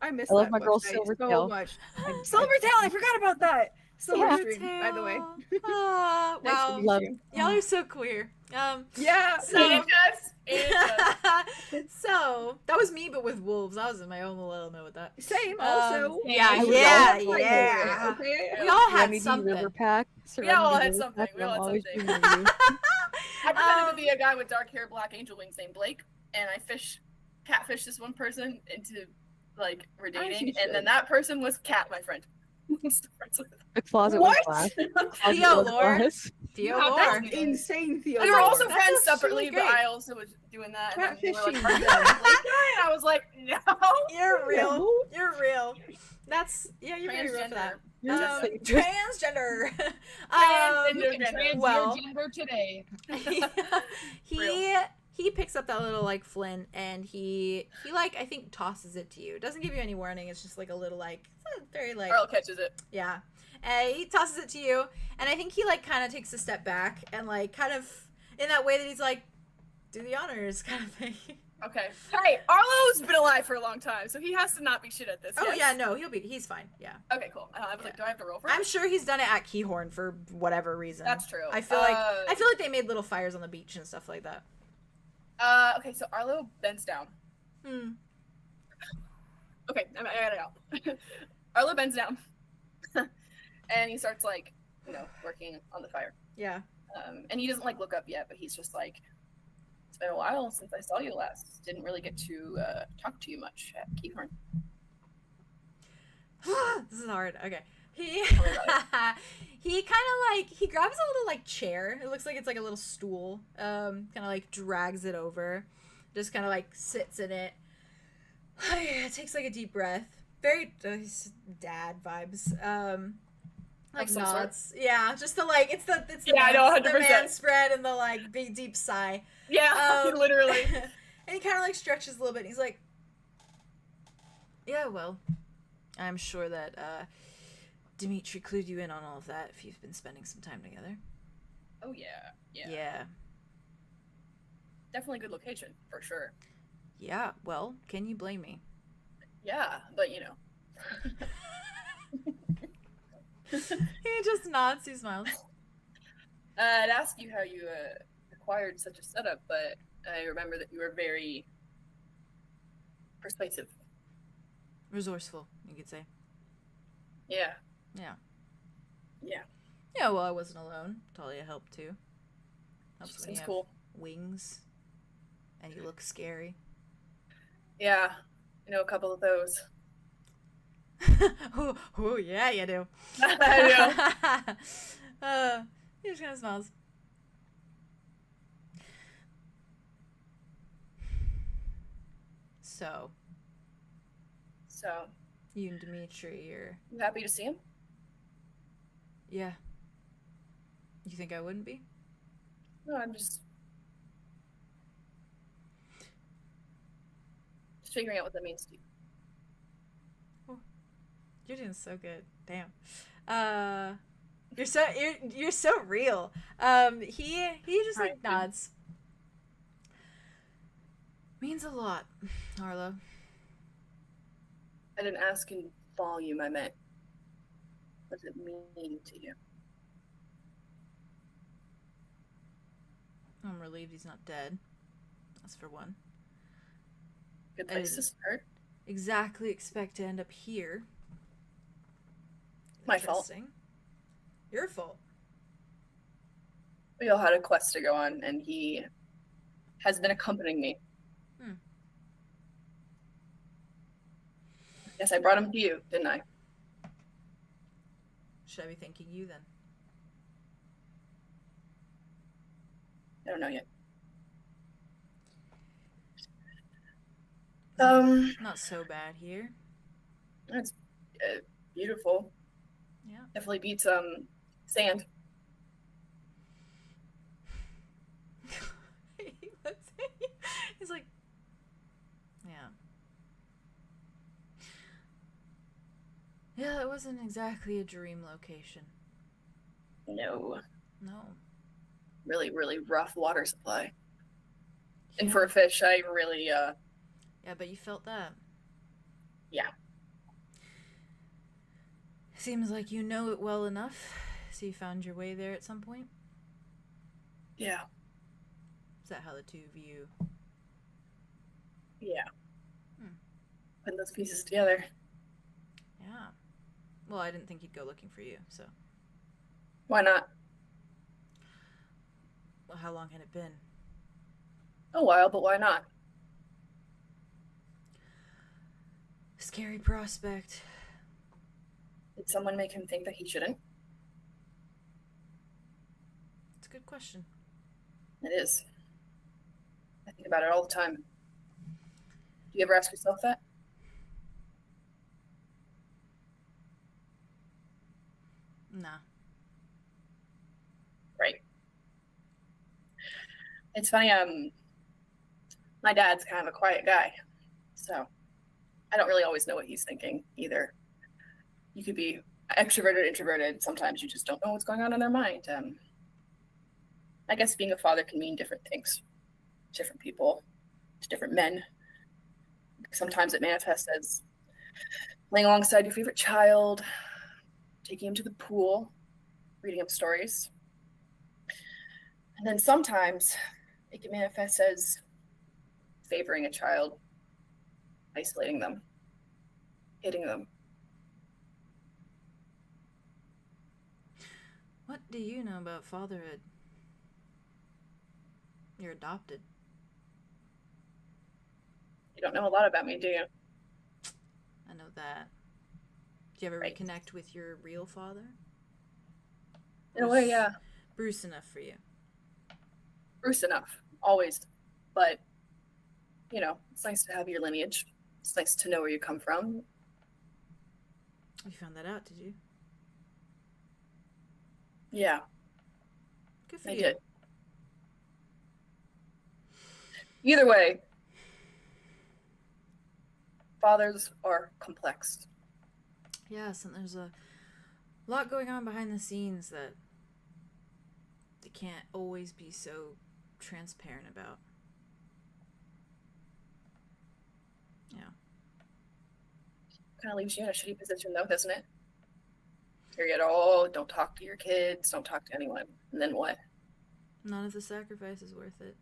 I miss I love that my girl website so Silvertail. much. Silvertail, I forgot about that. Silverstream, Silvertail. by the way. Ah, Nice to wow. meet Love you. Y'all are so queer. Yeah. So- It does. It does. So that was me, but with wolves. I was in my own little element with that. Same. Also. Yeah, I was yeah, also yeah. Okay. We all had Serenity something. River Pack. We all Serenity had River something. Pack, We all I'm had always something. doing reviews. I pretended to be a guy with dark hair, black angel wings named Blake, and I catfished this one person into like we're As you dating, and then should. that person was Cat, my friend. The closet What? was glass. Theo was lore. glass. Theo How lore. that's Insane, Theo. We were also That's friends actually separately, but great. I also was doing that. And then we were like, Catfishing. "Are you that Blake guy?" And I was like, "No." You're real. You're real. That's you're very real for that. Transgender. Transgender. Transgender. You can trans well- your gender today. he he picks up that little like flint and he like I think tosses it to you. It doesn't give you any warning. It's just like a little like very like Earl catches it. yeah. And he tosses it to you and I think he like kind of takes a step back and like kind of in that way that he's like do the honors kind of thing. Okay. Hey, Arlo's been alive for a long time, so he has to not be shit at this. Oh yes? yeah, no, he's fine. Yeah. Okay, cool. I was like, do I have to roll for it? I'm sure he's done it at Ķeithorn for whatever reason. That's true. I feel like they made little fires on the beach and stuff like that. Okay, so Arlo bends down. Okay, I got it out. Arlo bends down. And he starts like, working on the fire. Yeah. And he doesn't like look up yet, but he's just like, it's been a while since I saw you last. Didn't really get to talk to you much at Ķeithorn. This is hard. Okay. He kind of like he grabs a little like chair. It looks like it's like a little stool. Kind of like drags it over. Just kind of like sits in it. Takes like a deep breath. Very dad vibes. Like nods. Yeah, just the like it's the I know 100%. The man spread and the like big deep sigh. Yeah, literally. And he kind of like stretches a little bit. And he's like, yeah, well, I'm sure that Dimitri clued you in on all of that if you've been spending some time together. Oh yeah. Yeah. Definitely good location for sure. Yeah. Well, can you blame me? Yeah, but He just nods. He smiles. I'd ask you how you acquired such a setup, but I remember that you were very persuasive. Resourceful, you could say. Yeah. Yeah. Yeah. Yeah, well, I wasn't alone. Talia helped too. Helps when you Seems have cool. wings and you look scary. Yeah. A couple of those. Oh, yeah, you do. I know. He just kind of smiles. So, you and Dimitri are... You happy to see him? Yeah. You think I wouldn't be? No, I'm just figuring out what that means to you. Oh, you're doing so good. Damn. You're so real. He just like nods. Means a lot, Arlo. I didn't ask in volume, I meant, what does it mean to you? I'm relieved he's not dead. That's for one. Good place to start. Exactly expect to end up here. My fault. Your fault. We all had a quest to go on, and he has been accompanying me. Yes, I brought him to you, didn't I? Should I be thanking you then? I don't know yet. Not so bad here. It's beautiful. Yeah. Definitely beats sand. He's like, yeah. Yeah, it wasn't exactly a dream location. No. No. Really, really rough water supply. And for a fish, I really, Yeah, but you felt that. Yeah. Seems like you know it well enough, so you found your way there at some point? Yeah. Is that how the two of you... Yeah. Putting those pieces together. Yeah. Well, I didn't think he'd go looking for you, so... Why not? Well, how long had it been? A while, but why not? Scary prospect. Did someone make him think that he shouldn't? It's a good question. It is. I think about it all the time. Do you ever ask yourself that? Nah. Right. It's funny, my dad's kind of a quiet guy, so I don't really always know what he's thinking either. You could be extroverted, introverted. Sometimes you just don't know what's going on in their mind. I guess being a father can mean different things to different people, to different men. Sometimes it manifests as laying alongside your favorite child, taking him to the pool, reading him stories. And then sometimes it can manifest as favoring a child, isolating them, hitting them. What do you know about fatherhood? You're adopted. You don't know a lot about me, do you? I know that. Do you ever Right. reconnect with your real father? In a way, yeah. Bruce enough for you? Bruce enough, always. But, you know, it's nice to have your lineage. It's nice to know where you come from. You found that out, did you? Yeah, Good for I you. did. Either way, fathers are complex. Yes, and there's a lot going on behind the scenes that they can't always be so transparent about. Yeah. Kind of leaves you in a shitty position, though, doesn't it? Here you go, don't talk to your kids, don't talk to anyone. And then what? None of the sacrifice is worth it.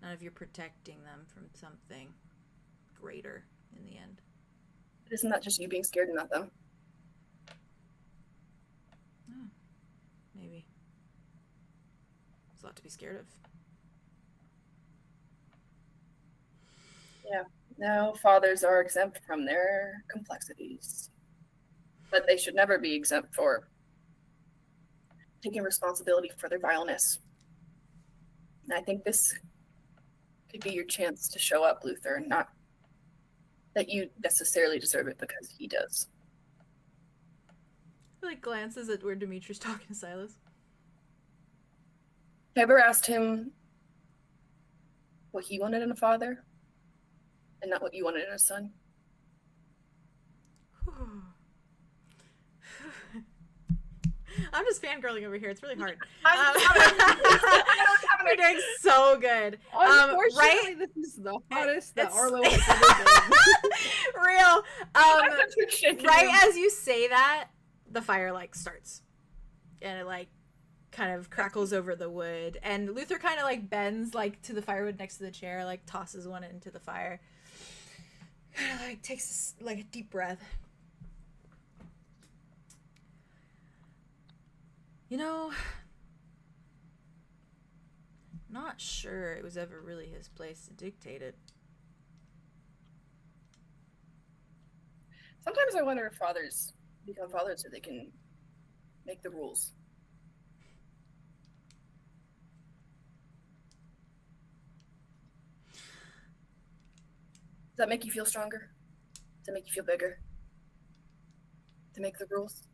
None of you protecting them from something greater in the end. But isn't that just you being scared and not them? Oh, maybe. There's a lot to be scared of. Yeah. No, fathers are exempt from their complexities. But they should never be exempt for taking responsibility for their vileness. And I think this could be your chance to show up, Luther, not that you necessarily deserve it because he does. He like glances at where Demetrius talking to Silas. Have you ever asked him what he wanted in a father and not what you wanted in a son? I'm just fangirling over here. It's really hard. I We're doing so good. Unfortunately, right? this is the hottest that It's- Arlo has ever been. Real. Right as you say that, the fire like starts, and it like kind of crackles over the wood, and Luther kind of like bends like to the firewood next to the chair, like tosses one into the fire, kind of like takes like a deep breath. You know, not sure it was ever really his place to dictate it. Sometimes I wonder if fathers become fathers so they can make the rules. Does that make you feel stronger? Does that make you feel bigger? To make the rules?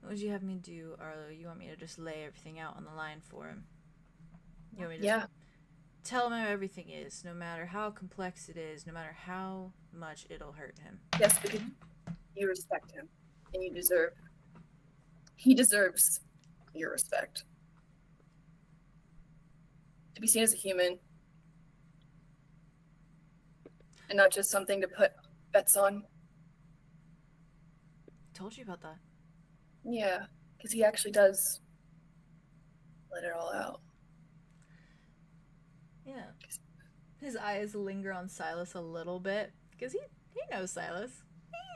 What would you have me do, Arlo? You want me to just lay everything out on the line for him? You want me to Yeah. tell him how everything is, no matter how complex it is, no matter how much it'll hurt him? Yes, because you respect him and he deserves your respect. To be seen as a human and not just something to put bets on. Told you about that. Yeah, because he actually does let it all out. Yeah. His eyes linger on Silas a little bit, because he knows Silas.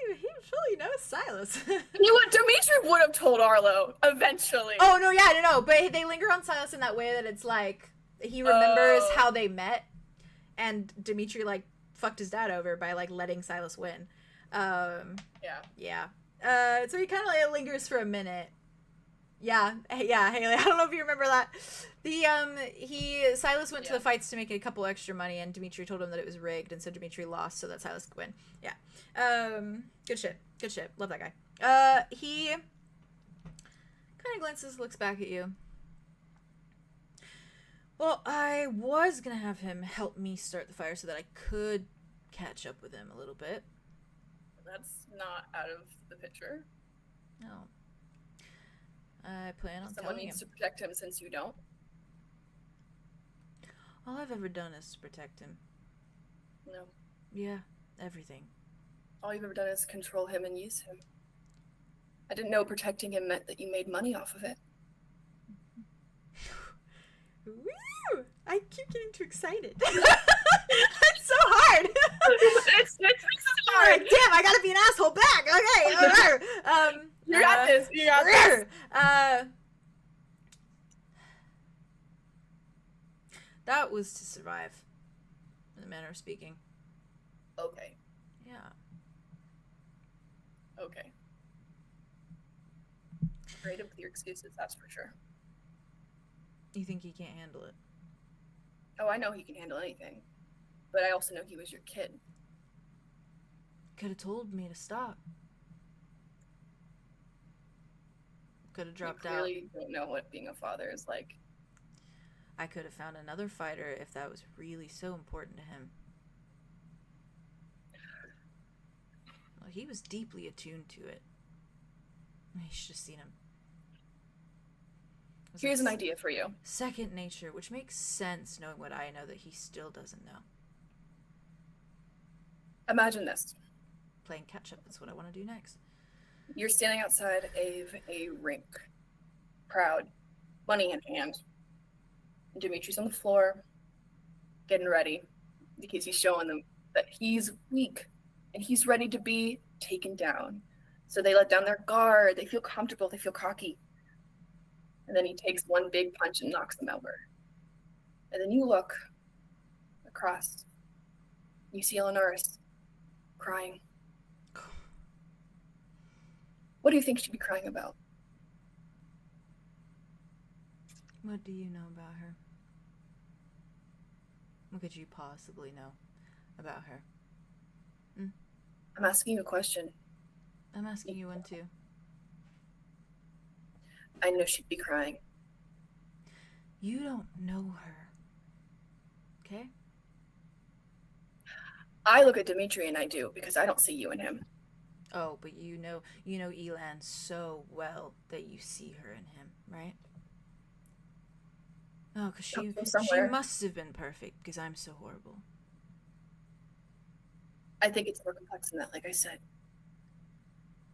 He fully knows Silas. You know what? Dimitri would have told Arlo eventually. Oh, no, yeah, no, but they linger on Silas in that way that it's like, he remembers how they met, and Dimitri, like, fucked his dad over by, like, letting Silas win. Yeah. So he kind of like lingers for a minute. Yeah, Haley, I don't know if you remember that. Silas went to the fights to make a couple extra money, and Dimitri told him that it was rigged, and so Dimitri lost so that Silas could win. Yeah. Good shit. Love that guy. He kind of glances, looks back at you. Well, I was gonna have him help me start the fire so that I could catch up with him a little bit. That's not out of the picture. No. I plan on Someone telling needs him. to protect him since you don't. All I've ever done is to protect him. No. Yeah, everything. All you've ever done is control him and use him. I didn't know protecting him meant that you made money off of it. Woo! I keep getting too excited. It's so hard. it's Alright, damn, I gotta be an asshole back. Okay, You got this. You got this. That was to survive, in a manner of speaking. Okay. Yeah. Okay. Creative with your excuses, that's for sure. You think he can't handle it? Oh, I know he can handle anything. But I also know he was your kid. Could have told me to stop. Could have dropped you out. clearly don't know what being a father is like. I could have found another fighter if that was really so important to him. Well, he was deeply attuned to it. You should have seen him. It was Here's like an idea for you. second nature, which makes sense knowing what I know that he still doesn't know. Imagine this. Playing catch up, that's what I want to do next. You're standing outside of a rink. Proud. Money in hand. And Dimitri's on the floor, getting ready, because he's showing them that he's weak and he's ready to be taken down. So they let down their guard, they feel comfortable, they feel cocky. And then he takes one big punch and knocks them over. And then you look across. You see Eleanor's crying. What do you think she'd be crying about? What do you know about her? What could you possibly know about her? I'm asking you a question. I'm asking you one too. I know she'd be crying. You don't know her. Okay? I look at Dimitri and I do, because I don't see you in him. Oh, but you know Elan so well that you see her in him, right? Oh, because she must have been perfect, because I'm so horrible. I think it's more complex than that, like I said.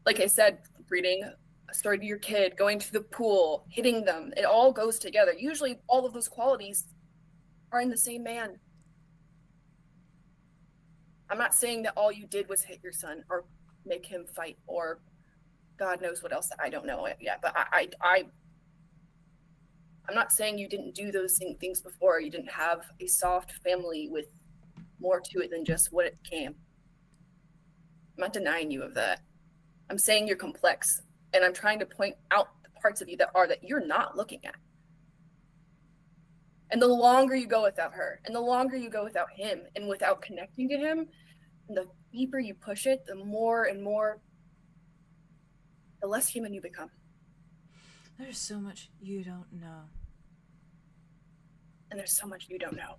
Like I said, reading a story to your kid, going to the pool, hitting them, it all goes together. Usually all of those qualities are in the same man. I'm not saying that all you did was hit your son or make him fight or God knows what else. I don't know it yet, but I'm not saying you didn't do those things before. You didn't have a soft family with more to it than just what it came. I'm not denying you of that. I'm saying you're complex, and I'm trying to point out the parts of you that you're not looking at. And the longer you go without her, and the longer you go without him, and without connecting to him, and the deeper you push it, the more and more, the less human you become. There's so much you don't know. And there's so much you don't know.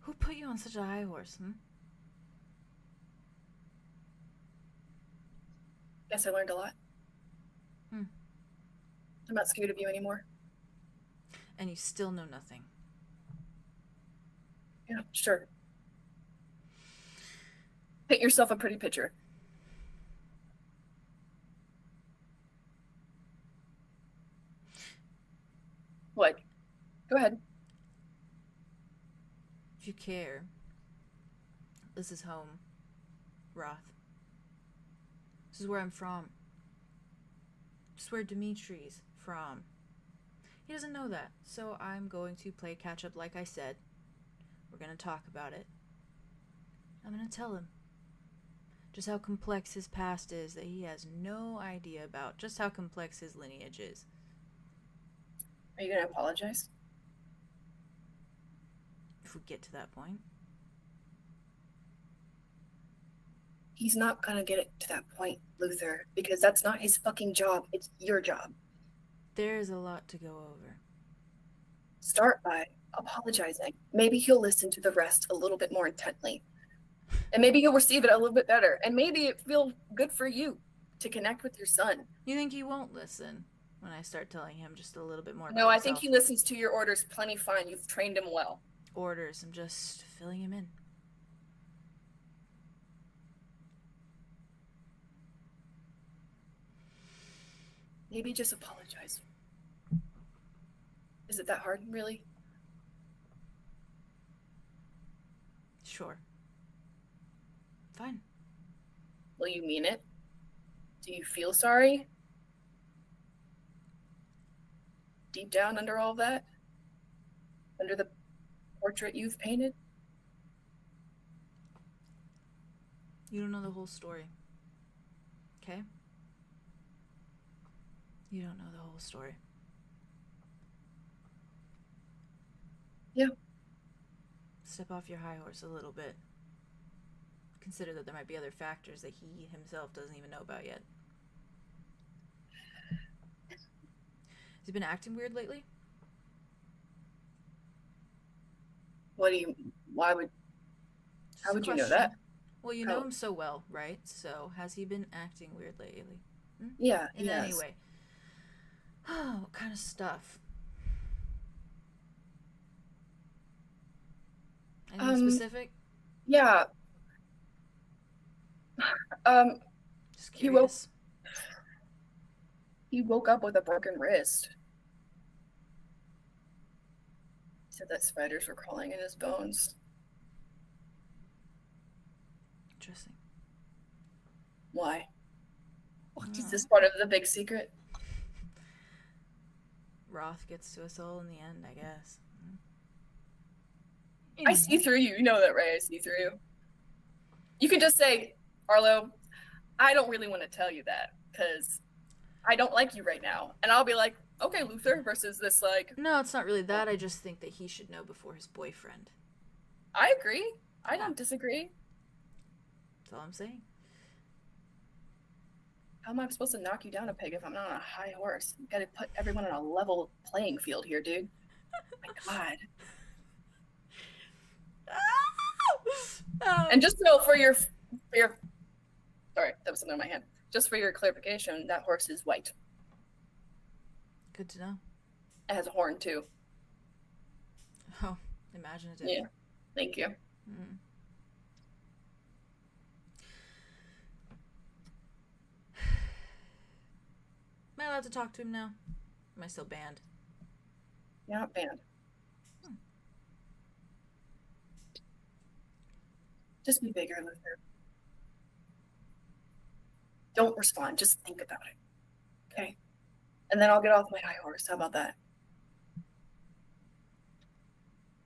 Who put you on such a high horse, Guess I learned a lot. I'm not scared of you anymore. And you still know nothing. Yeah, sure. Paint yourself a pretty picture. What? Go ahead. If you care, this is home, Roth. This is where I'm from. This is where Dimitri's from. He doesn't know that, so I'm going to play catch up like I said. We're going to talk about it. I'm going to tell him just how complex his past is that he has no idea about, just how complex his lineage is. Are you going to apologize? If we get to that point. He's not going to get it to that point, Luther, because that's not his fucking job. It's your job. There's a lot to go over. Start by apologizing. Maybe he'll listen to the rest a little bit more intently. And maybe he'll receive it a little bit better. And maybe it feels good for you to connect with your son. You think he won't listen when I start telling him just a little bit more about No, I himself? think he listens to your orders plenty fine. You've trained him well. Orders. I'm just filling him in. Maybe just apologize. Is it that hard, really? Sure. Fine. Will you mean it? Do you feel sorry? Deep down under all that? Under the portrait you've painted? You don't know the whole story. Okay? You don't know the whole story. Yeah. Step off your high horse a little bit. Consider that there might be other factors that he himself doesn't even know about yet. Has he been acting weird lately? How would you know that? Well, you know him so well, right? So, has he been acting weird lately? Yeah, In any way. Oh, what kind of stuff? Anything specific? Yeah. Just he woke curious. he woke up with a broken wrist. He said that spiders were crawling in his bones. Interesting. Why? What Is this part of the big secret? Roth gets to us all in the end, I guess. I see through you. You know that, right? I see through you. You can just say, Arlo, I don't really want to tell you that because I don't like you right now. And I'll be like, okay, Luther, versus this like... No, it's not really that. I just think that he should know before his boyfriend. I agree. I don't disagree. That's all I'm saying. How am I supposed to knock you down a peg if I'm not on a high horse? You gotta put everyone on a level playing field here, dude. My God. And just so for your sorry, that was something in my hand. Just for your clarification, that horse is white. Good to know. It has a horn too. Oh, imaginative. Yeah. Thank you. Mm. Am I allowed to talk to him now? Am I still banned? You're not banned. Just be bigger, Luther. Don't respond. Just think about it. Okay? And then I'll get off my high horse. How about that?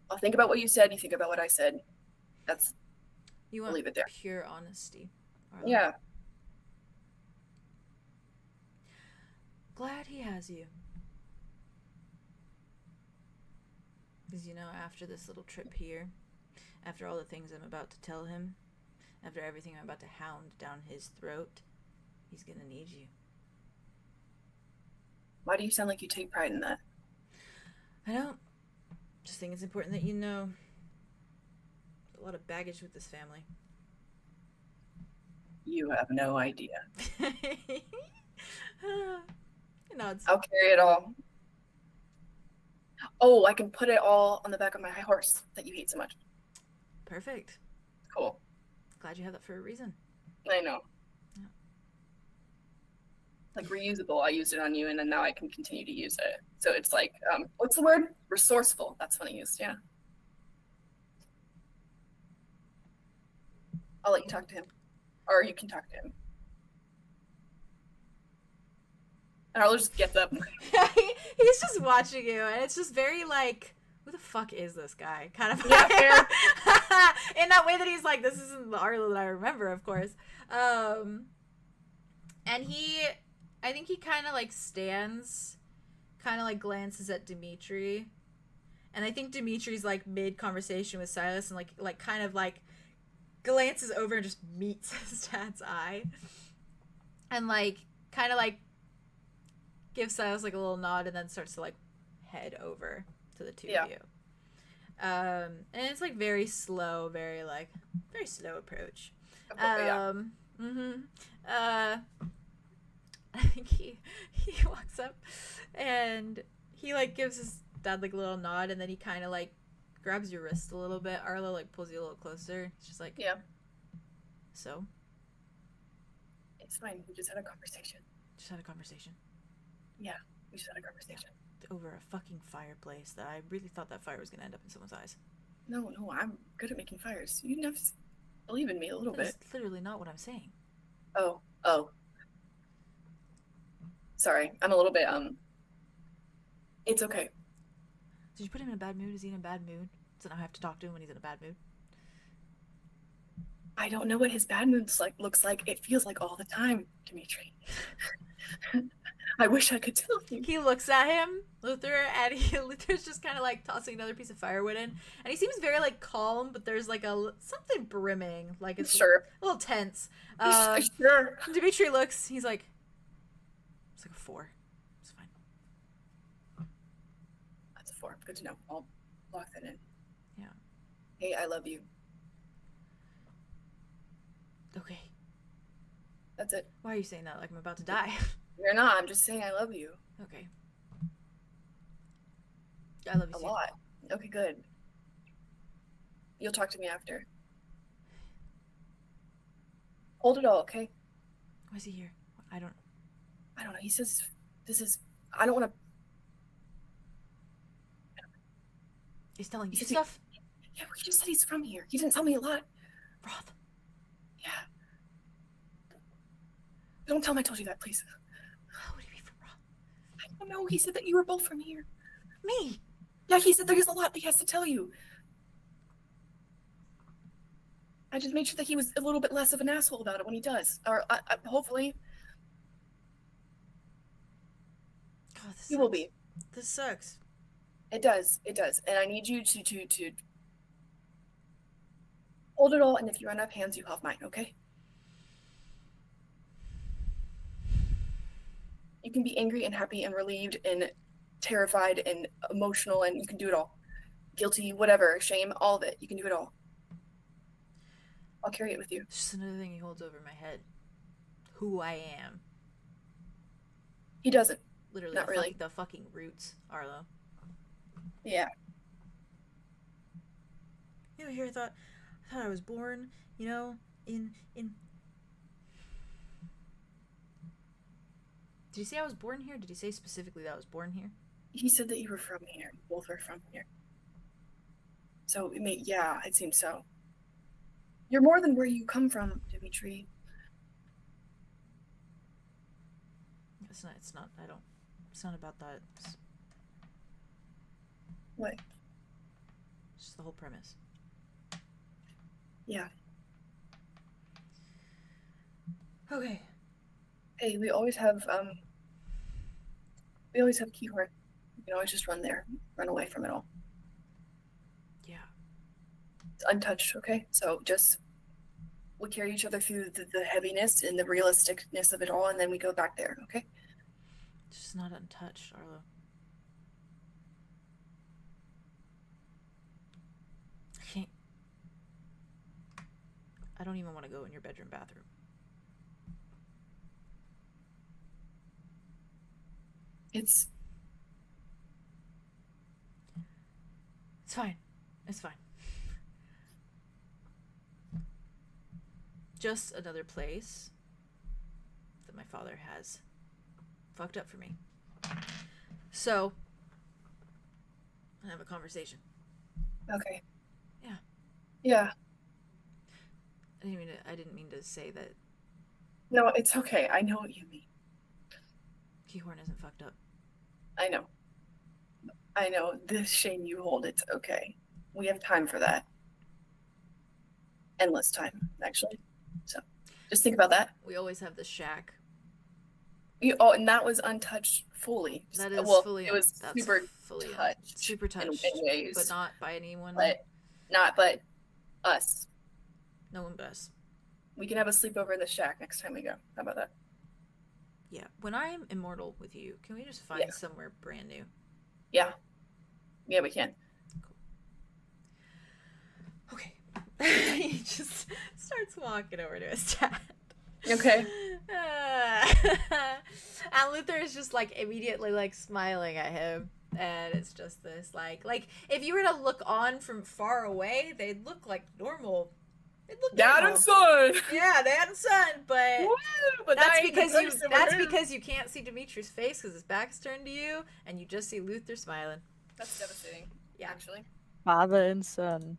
I'll think about what you said. You think about what I said. That's... You I'll want leave it there. pure honesty. Arlo. Yeah. Glad he has you. Because, you know, after this little trip here, after all the things I'm about to tell him, after everything I'm about to hound down his throat, he's gonna need you. Why do you sound like you take pride in that? I don't. Just think it's important that you know. A lot of baggage with this family. You have no idea. Nods. I'll carry it all. Oh, I can put it all on the back of my high horse that you hate so much. Perfect. Cool. Glad you have that for a reason. I know. Yeah. Like reusable, I used it on you and then now I can continue to use it. So it's like, what's the word? Resourceful. That's what I used, yeah. I'll let you talk to him. Or you can talk to him. And Arlo just gets up. He's just watching you, and it's just very like, who the fuck is this guy? Kind of. Yeah, fair. In that way that he's like, this isn't the Arlo that I remember, of course. And I think he kind of like stands, kind of like glances at Dimitri, and I think Dimitri's like mid conversation with Silas, and like kind of like glances over and just meets his dad's eye, and like kind of like gives Silas like a little nod and then starts to like head over to the two Yeah. of you. And it's like very slow, very slow approach. Yeah. I think he walks up and he like gives his dad like a little nod and then he kind of like grabs your wrist a little bit. Arlo like pulls you a little closer. He's just like, Yeah. So? It's fine. We just had a conversation. Just had a conversation. Yeah, we just had a conversation. Over a fucking fireplace that I really thought that fire was gonna end up in someone's eyes. No, I'm good at making fires. You have to believe in me a little bit. That's literally not what I'm saying. Oh. Sorry, I'm a little bit, It's okay. Did you put him in a bad mood? Is he in a bad mood? So now I have to talk to him when he's in a bad mood? I don't know what his bad mood looks like. It feels like all the time, Dimitri. I wish I could tell you. He looks at him, Luther, and Luther's just kind of like tossing another piece of firewood in, and he seems very like calm, but there's like something brimming, like it's Sure. a little tense. Sure. Dimitri looks, he's like, it's like a 4. It's fine. That's a 4. Good to know. I'll lock that in. Yeah. Hey, I love you. Okay. That's it. Why are you saying that like I'm about to die? You're not. I'm just saying I love you. Okay. I love you A too. lot. Okay, good. You'll talk to me after. Hold it all, okay? Why is he here? I don't know. He says this is... I don't want to... He's telling you He says stuff? Yeah, he just said he's from here. He didn't tell me a lot. Roth. Yeah. Don't tell him I told you that, please. What do you mean from Roth? I don't know. He said that you were both from here. Me? Yeah, he said there's a lot that he has to tell you. I just made sure that he was a little bit less of an asshole about it when he does. Or hopefully. God, this He will sucks. be. This sucks. It does. It does. And I need you to hold it all, and if you run out of hands, you have mine, okay? You can be angry and happy and relieved and terrified and emotional, and you can do it all. Guilty, whatever, shame, all of it. You can do it all. I'll carry it with you. It's just another thing he holds over my head. Who I am. He doesn't. Literally, Not really. the fucking roots, Arlo. Yeah. You know, here I thought I was born, you know, in Did he say I was born here? Did he say specifically that I was born here? He said that you were from here. Both are from here. So, yeah, it seems so. You're more than where you come from, Dimitri. It's not about that. What? It's just the whole premise. Yeah. Okay. Hey, we always have 𝐄𝐩𝐢𝐬𝐬𝐿. You can always just run there, run away from it all. Yeah. It's untouched, okay? So we carry each other through the heaviness and the realisticness of it all, and then we go back there, okay? It's just not untouched, Arlo. I don't even want to go in your bedroom bathroom. It's fine. It's fine. Just another place that my father has fucked up for me. So, I have a conversation. okay. Yeah. Yeah. I didn't mean to say that No, it's okay. I know what you mean. 𝐄𝐩𝐢𝐬𝐿 isn't fucked up. I know. This shame you hold, it's okay. We have time for that. Endless time, actually. So just think about that. We always have the shack. And that was untouched fully. That is fully. It was that's super fully touched. super touched, in ways, but not by anyone. but us. No one but us. We can have a sleepover in the shack next time we go. How about that? Yeah, when I'm immortal with you, can we just find somewhere brand new? Yeah. Yeah, we can. Okay. He just starts walking over to his dad. Okay. And Luther is just like immediately like smiling at him. And it's just this like if you were to look on from far away, they'd look like normal. Dad and son. Yeah, dad and son, but that's that's because you can't see Dimitri's face because his back's turned to you, and you just see Luther smiling. That's devastating. Yeah, actually. Father and son.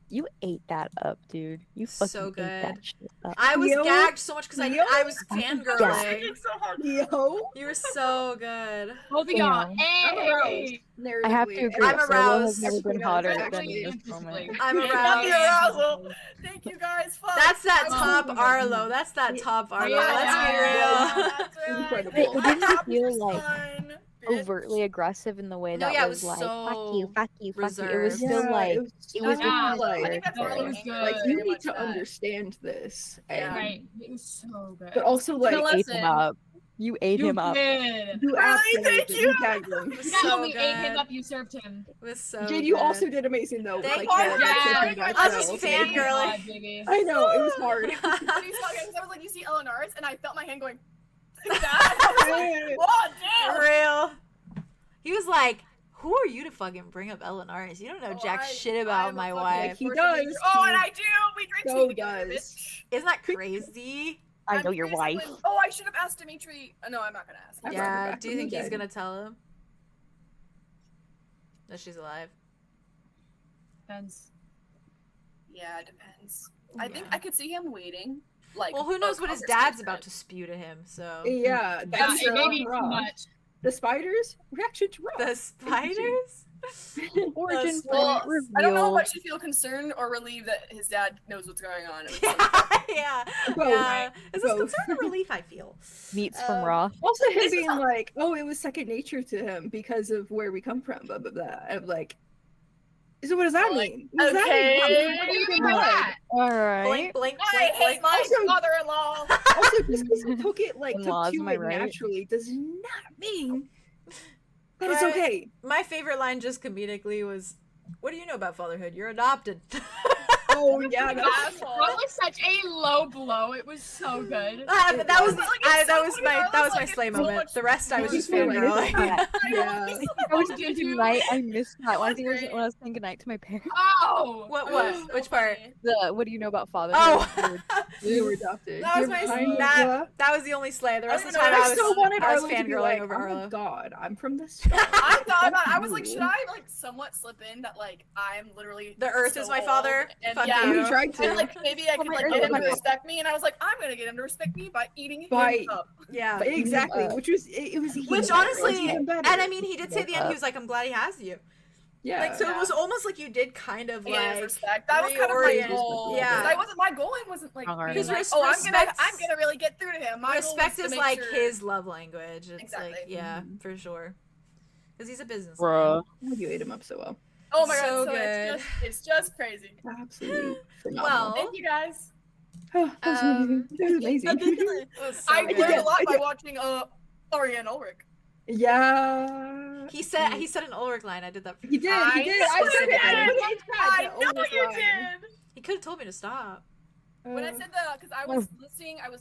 You ate that up, dude. You fucking So ate that good. shit up. I was gagged so much because I was fangirling. So hard. Yo. You were so good. Both of y'all. I'm Hey! aroused. I have to Narratively. agree. I'm Solo aroused. has never been hotter than Actually, in this interestingly. moment. I'm Love aroused. the arousal. Thank you guys. Fuck. That's that I'm top so- Arlo. That's that top Arlo. Yeah. Let's be real. That's right. Incredible. It didn't feel like Son, bitch. overtly aggressive in the way No, that yeah, it was was like so fuck you, fuck you, fuck you. It was reserved. still Yeah, like it was was Yeah, just I think like that's It really was good. good. like you Very need much to that. understand this. And, Right. It was so good. But also like Tell you us ate Listen. him up. You ate him up. did. you Really? absolutely Thank you. tagged him. It was Not so only ate him good. up, you served him. It was so Jade, you good. also did amazing though. Thank Like, you. that Yeah. second back I was row, just okay? fangirling. God, baby. I know, it was hard. When you saw it, I was like, you see Eleanor's, and I felt my hand going like that. I was like, oh, For damn. real. He was like, "Who are you to fucking bring up Eleanor's? You don't know jack shit about my wife." He does. Oh, and I do. We drink So tea together, does. bitch. Isn't that crazy? I I'm know your curious wife. when- Oh, I should have asked Dimitri. No, I'm not gonna ask. I brought her Yeah. back Do you from think the he's dead. gonna tell him that she's alive? Depends. Yeah, it depends. I think Yeah. I could see him waiting. Like, Well, who knows a what his conversation. dad's about to spew to him? So Yeah, Yeah, that's it may be too rough. much. The spiders reaction to rough. the spiders. Origin Well, story I don't know reveal. what you feel concerned or relieved that his dad knows what's going on. It was Yeah. Both. Yeah. Is this Both. concern or relief? I feel. Meats from Um, Raw. Also, him This is being how- like, "Oh, it was second nature to him because of where we come from." Blah blah blah. I'm like, so what does that mean? What does that mean? Okay. What do you mean by God. that? All Blink, right. blink, I blink, hate blink. my Also- father-in-law. Also, just because he took it like In-laws, took am to I it right? naturally does not mean that it's Right. okay. My favorite line, just comedically, was, "What do you know about fatherhood? You're adopted." Oh yeah, That that's was such a low blow. It was so good. But that was But, like, it's that so was funny, my I that was was my like, slay it's so moment. much The rest I was just fun. fangirling. yeah. I was doing tonight. I missed that one. I think it was Great. when I was saying goodnight to my parents. Oh! What? It was What? so Which part? funny. The what do you know about fatherhood? Oh, They were adopted. that was You're my kind of, that was the only slay. The I rest don't of the time even know I I still was wanted I was Arlo to be fangirling like, over "Oh my Arlo. god, I'm from the start." I thought about. I Fuck was like, you. should I like somewhat slip in that like I'm literally The earth so is my old, father. and Fuck yeah, you. We tried to. and like maybe I could my like earth get is him my to respect me, and I was like, I'm gonna get him to respect me by eating By- him up. Yeah. But exactly, Uh, which was it was Which even better. honestly, It was even better. and I mean, he did say at the end, he was like, "I'm glad he has you." yeah, Like, so it Yeah. was almost like you did kind of Yeah, like, respect. That was kind of my reorient- goal. yeah. 'Cause I wasn't. My goal wasn't like Alright. being Because like, oh, respect's- I'm gonna really get through to him. My goal was respect to is make like sure- his love language. It's Exactly. like, yeah, Mhm. for sure. Because he's a businessman. Bruh. you ate him up so well. Oh my So god, so good. it's just crazy. Absolutely phenomenal. Well, Thank you guys. Oh, that was amazing. That was amazing. it was so I good. learned a lot I by did. watching Ariane Ulrich. Yeah. He said an Ulrich line. I did that. For He did. I He did. I know said you it. I did. put it in chat, I the know Ulrich you line. did. He could have told me to stop. When I said because I was listing Also,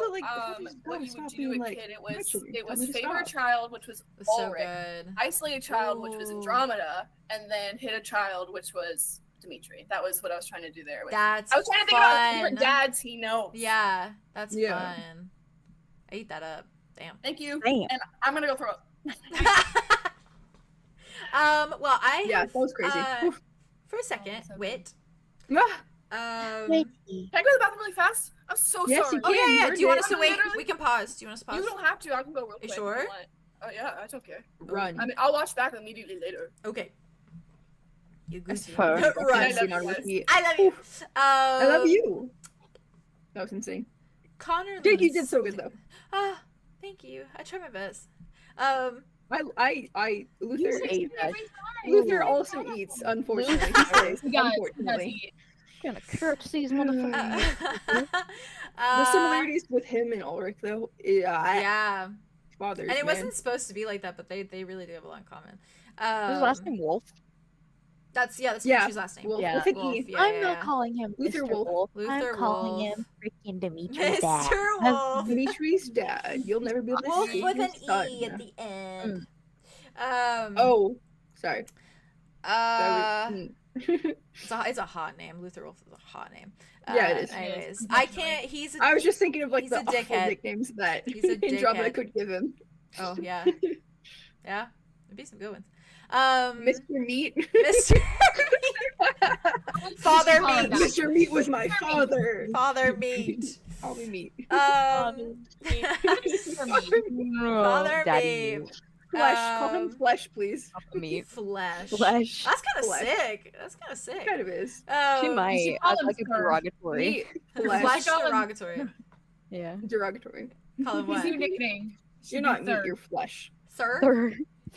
out like, just what gotta you stop would do being a like, kid. It "My was children, it tell was me to favorite stop." child, which was It was so Ulrich. good. Isolated child, which was Ooh. Andromeda, and then hit a child, which was Dimitri. That was what I was trying to do there. That's I was trying to think fun. about different dads he knows. Yeah, that's Yeah. fun. I eat that up. Damn. Thank you. Damn. And I'm gonna go throw up. Well, I Yeah, have, that was crazy. Oof. for a second, so good. wit. Ah, Wait. Can I go to the bathroom really fast? I'm so Yes, sorry. you Oh yeah, can. yeah. You're Do you want us good. to wait? Literally- We can pause. Do you want us to pause? You don't have to. I can go real quick. if sure? you want. Oh yeah, that's okay. run. I mean, I'll watch back immediately later. Okay. You That's goosey. fun. Right. Seen on repeat. I love you. I love you. That was insane. Connor. Jake, you Lewis- did so good though. Ah, thank you. I try my best. Luther ate that. Luther also eats, unfortunately. He says, He does. unfortunately. Gonna curse these motherfuckers. The similarities with him and Ulrich, though, Yeah. fathers. And it man. wasn't supposed to be like that, but they really do have a lot in common. Was his last name Wolf? That's Dimitri's last name. Wolf. Yeah. With a Wolf, E. yeah, I'm yeah, not yeah. calling him Luther Mr. Wolf. Wolf. Luther I'm calling Wolf. him freaking Dimitri's dad. Mr. Wolf. Dimitri's dad. You'll never be able to Wolf see with your an son. E at the end. Oh, sorry. It's a hot name. Luther Wolf is a hot name. Yeah, it is. Anyways, I can't. I was just thinking of like he's the a awful dickhead. nicknames that He's a Andromeda dickhead. could give him. Oh yeah, yeah. There'd be some good ones. Mr. Meat. Mr. Father Meat. Mr. Meat was my father. Father Meat. Call me Meat. Father Daddy Meat. Flesh. Call him Flesh, please. Meat. Flesh. Flesh. That's kind of Flesh. sick. That's kind of sick. Kind of is. She might. call As him like a Scar. derogatory. Meat. Flesh. Flesh Call him- derogatory. Yeah. Derogatory. Call him His what? new nickname. You're not meat, you're flesh. Thur? Thur.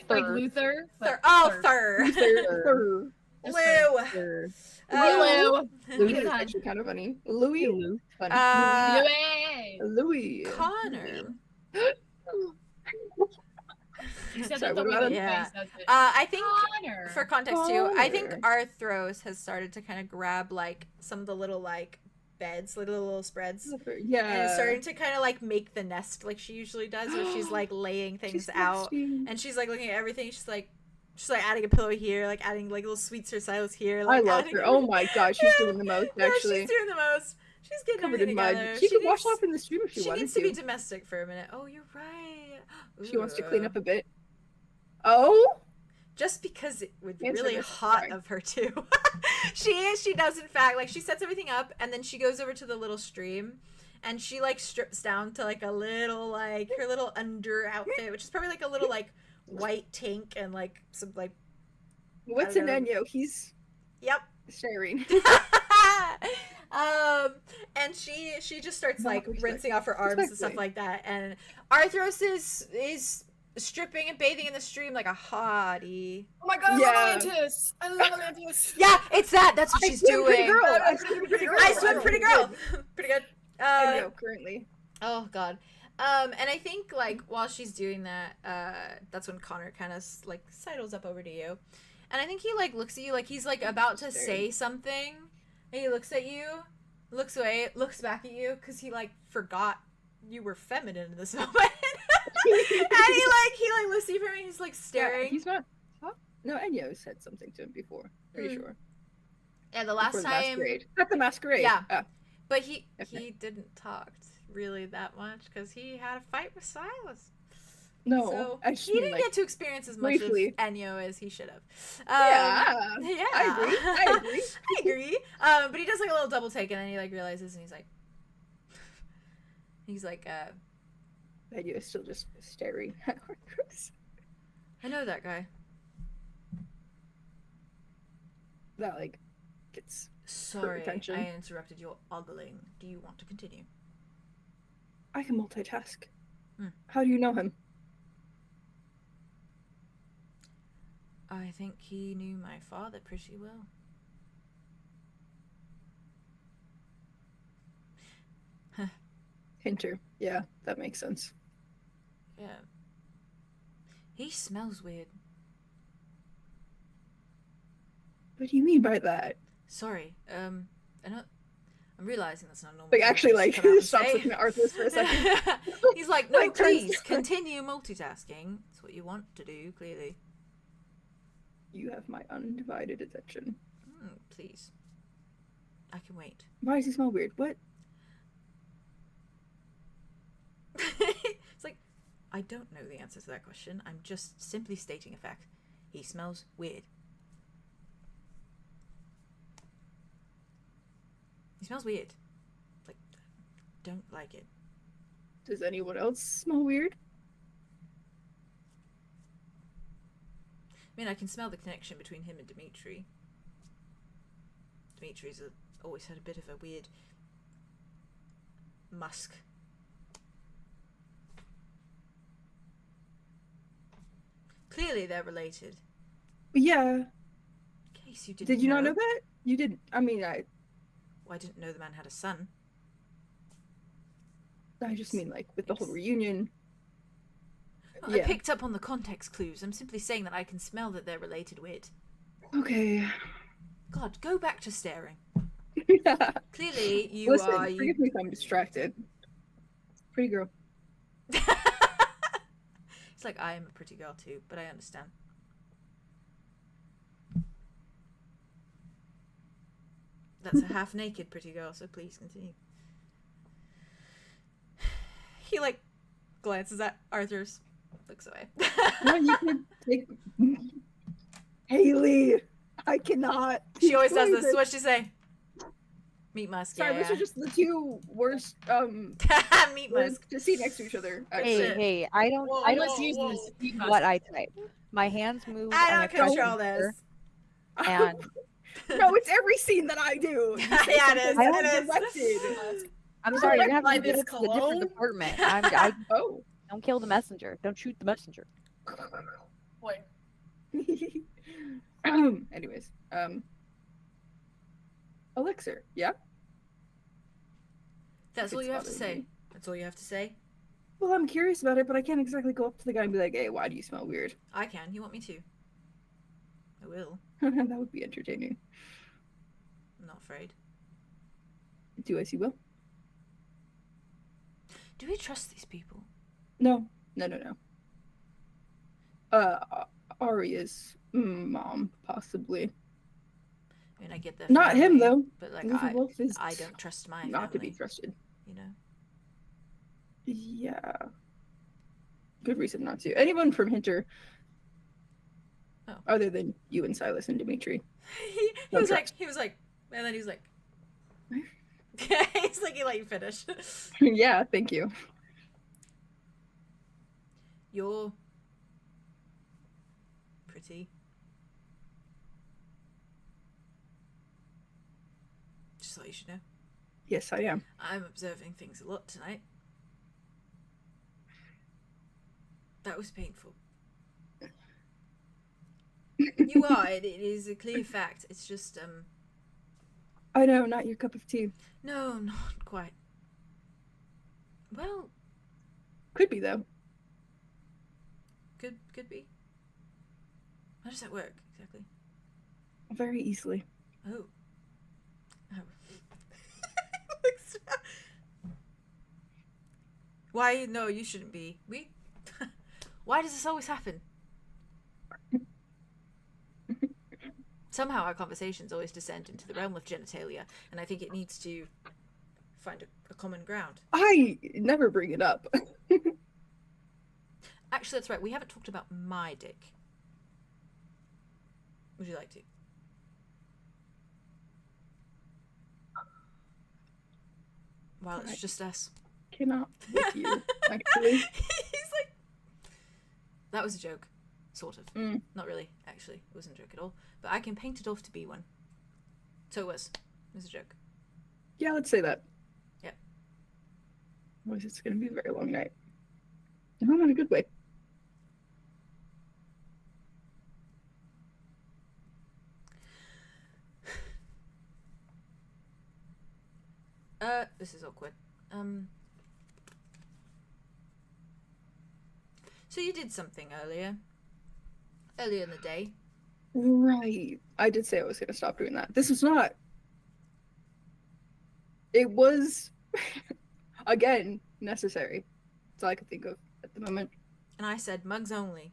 Like Thur. Luther. but Thur. Oh, Thur. Thur. Thur. Lou. Thur. Lulu. Louis Good is time. actually kind of funny. Louis. Lou. Funny. Louis. Louis. Connor. You said Sorry, that the what way about the him? place says it. I think Connor. for context too, I think Connor. Arthros has started to kind of grab like some of the little like beds, like the little spreads. Yeah. And starting to kind of like make the nest like she usually does, where she's like laying things She's out, nasty. and she's like looking at everything. She's like adding a pillow here, like adding like little sweets or silos here. Like, I love adding her. Oh my god, she's Yeah. doing the most, Yeah, actually. she's doing the most. She's getting Covered everything in mud. together. She could wash needs- off in the stream if she She wanted needs to be domestic for a minute. Oh, you're right. She wants to clean Ooh. up a bit. Oh? Just because it would be Answer really this, hot sorry. of her too. She does in fact, like she sets everything up and then she goes over to the little stream and she like strips down to like a little like her little under outfit, which is probably like a little like white tank and like some like What's I an don't know. Enyo? He's yep. staring. And she just starts No, like respect- rinsing off her arms and stuff respectfully. like that. And Arthros is stripping and bathing in the stream like a hottie. Oh my god, I Yeah. love Atlantis! I love Atlantis! Yeah, it's that. That's what I she's swim, pretty doing. girl. I swim, pretty girl. I swim, pretty girl. Pretty good. Enyo, currently. Oh god. And I think like while she's doing that, that's when Connor kind of like sidles up over to you, and I think he like looks at you like he's like about to say something, and he looks at you, looks away, looks back at you because he like forgot you were feminine in this moment, and he looks at you and he's like Yeah, staring. he's not. Huh? No, Enyo said something to him before. Pretty sure. Yeah, the last Before the time. masquerade. Not the masquerade. Yeah. Ah, But he Okay. didn't talk really that much because he had a fight with Silas. no, So I just he mean, didn't like, get to experience as much briefly. of Enyo as he should have. Yeah. Yeah. I agree. I agree. I agree. But he does like a little double take and then he like realizes and he's like, Enyo is still just staring at Arthros. I know that guy. That like gets. Sorry, attention. I interrupted your ogling. Do you want to continue? I can multitask. Hmm. How do you know him? I think he knew my father pretty well. Hinter. Yeah, that makes sense. Yeah. He smells weird. What do you mean by that? Sorry. I'm realizing that's not normal. Like thing actually, to like come out and stop say. looking at Arthros for a second. He's like, no, Like, turns- please continue multitasking. It's what you want to do, clearly. You have my undivided attention. Please. I can wait. Why does he smell weird? What? It's like, I don't know the answer to that question. I'm just simply stating a fact. He smells weird. He smells weird. Like, don't like it. Does anyone else smell weird? I mean, I can smell the connection between him and Dimitri. Dimitri's always had a bit of a weird musk. Clearly they're related. Yeah. In case you didn't Did you not know that? You didn't. I mean, Well, I didn't know the man had a son. I just mean like with the whole reunion. Well, I picked up on the context clues. I'm simply saying that I can smell that they're related weird. Okay. God, go back to staring. Yeah. Clearly, you Listen, are. forgive me if I'm distracted. Pretty girl. It's like I am a pretty girl too, but I understand. That's a half-naked pretty girl, so please continue. He like glances at Arthur's, looks away. No, you can take Haley. I cannot. She always does Please. this. What'd she say? Meat musk. Sorry, Yeah. those are just the two worst Meat words musk. to see next to each other. Hey, Actually. hey, I don't Let's use whoa. this. what I type. My hands move. I and don't press control enter, this. And No, it's every scene that I do. You say Yeah, it is. something It is. directed. I'm sorry, you're gonna By have to this get into a different cologne? department. I Oh. don't kill the messenger. Don't shoot the messenger. Boy. Anyways, elixir. Yeah. That's all It's you have to bothering say. me. That's all you have to say. Well, I'm curious about it, but I can't exactly go up to the guy and be like, "Hey, why do you smell weird?" I can. You want me to? I will. That would be entertaining. I'm not afraid. Do I see Will? Do we trust these people? No. Arya's mom, possibly. I mean, I get that. Not him though. But like, Luther Wolf is I don't trust my not to be family. trusted. You know. Yeah. Good reason not to. Anyone from Hinter, Oh. other than you and Silas and Dimitri. he No was trust. like, and then he was like, he's like, he let you finish. Yeah, thank you. You're pretty. Just thought you should know. Yes, I am. I'm observing things a lot tonight. That was painful. You are. It is a clear fact. It's just I know, not your cup of tea. no, not quite. Well, Could be though. could be. How does that work exactly? Very easily. Oh. Why? No, you shouldn't be. We. Why does this always happen? Somehow our conversations always descend into the realm of genitalia, and I think it needs to find a common ground. I never bring it up. Actually, that's right. We haven't talked about my dick. Would you like to? While it's just us. Cannot with you, actually. He's like, that was a joke, sort of. Mm. Not really, actually. It wasn't a joke at all. But I can paint it off to be one. So it was. It was a joke. Yeah, let's say that. Yep. Otherwise, it's going to be a very long night. No, not in a good way. This is awkward. So you did something earlier in the day. Right. I did say I was going to stop doing that. This was not. It was, again, necessary. That's all I could think of at the moment. And I said mugs only.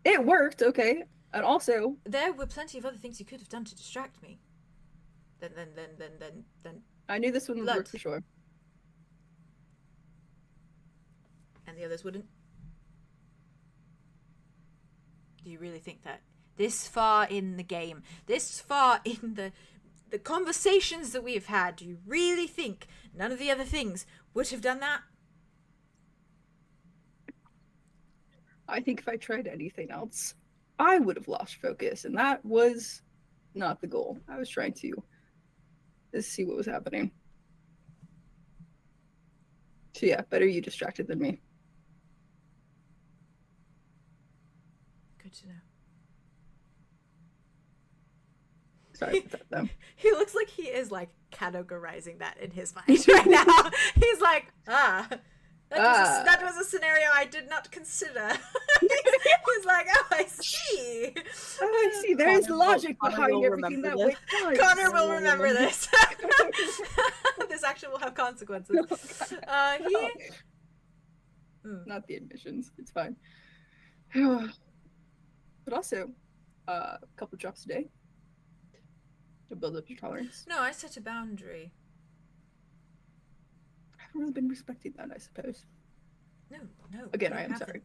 It worked, okay. And also, There were plenty of other things you could have done to distract me. Then I knew this one would Blood. work for sure. and the others wouldn't. Do you really think that this far in the game, this far in the conversations that we have had, do you really think none of the other things would have done that? I think if I tried anything else, I would have lost focus, and that was not the goal. I was trying to see what was happening. So yeah, better you distracted than me. Good to know. Sorry about that, though. He looks like he is like categorizing that in his mind right now. He's like, that was a scenario I did not consider. He's like, oh, I see. Oh, I see. There's Connor logic will behind everything remember that this. Wick does. Connor will remember this. This action will have consequences. Not the admissions. It's fine. But also, a couple drops a day to build up your tolerance. No, I set a boundary. I haven't really been respecting that, I suppose. No. Again, I am sorry.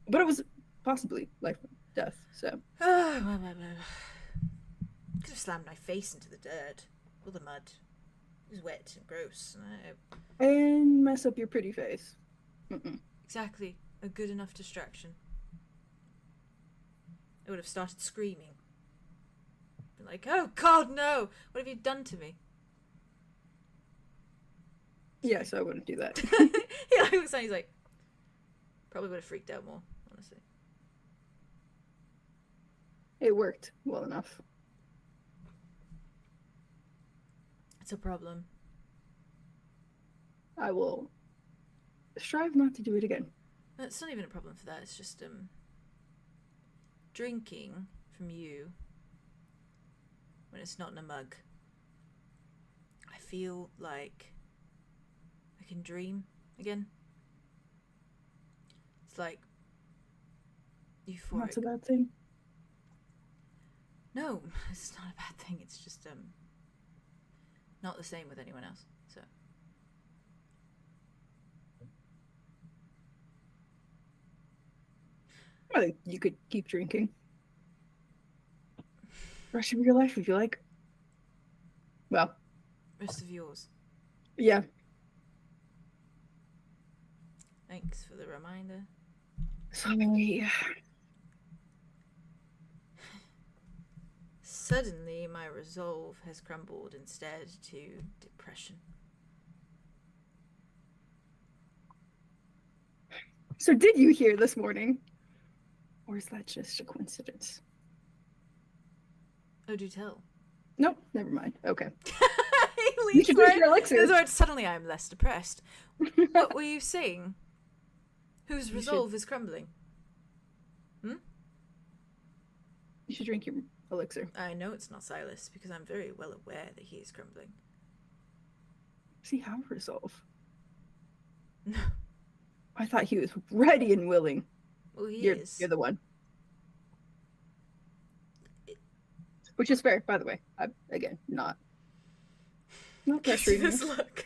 But it was possibly life or death, so. Could have slammed my face into the dirt or the mud. It was wet and gross. And mess up your pretty face. Exactly. A good enough distraction. I would have started screaming. Been like, oh God, no! What have you done to me? Yes, I wouldn't do that. He like looks at he's like, probably would have freaked out more, honestly. It worked well enough. It's a problem. I will strive not to do it again. No, it's not even a problem for that. It's just drinking from you when it's not in a mug. I feel like I can dream again. It's like euphoric. That's a bad thing. No, it's not a bad thing. It's just not the same with anyone else. So I think you could keep drinking. Rest of your life if you like. Well, rest of yours. yeah. Thanks for the reminder. Sorry. Suddenly, my resolve has crumbled instead to depression. So did you hear this morning? Or is that just a coincidence? Oh, do tell. Nope, never mind. Okay. He You leaves should for drink it. your elixir. Those words, suddenly I am less depressed. What were you saying? Whose You resolve is crumbling? You should drink your elixir. I know it's not Silas, because I'm very well aware that he is crumbling. Does he have resolve? No. I thought he was ready and willing. Well, he You're is. the one. Which is fair, by the way. I'm, again, not pressuring This you. look.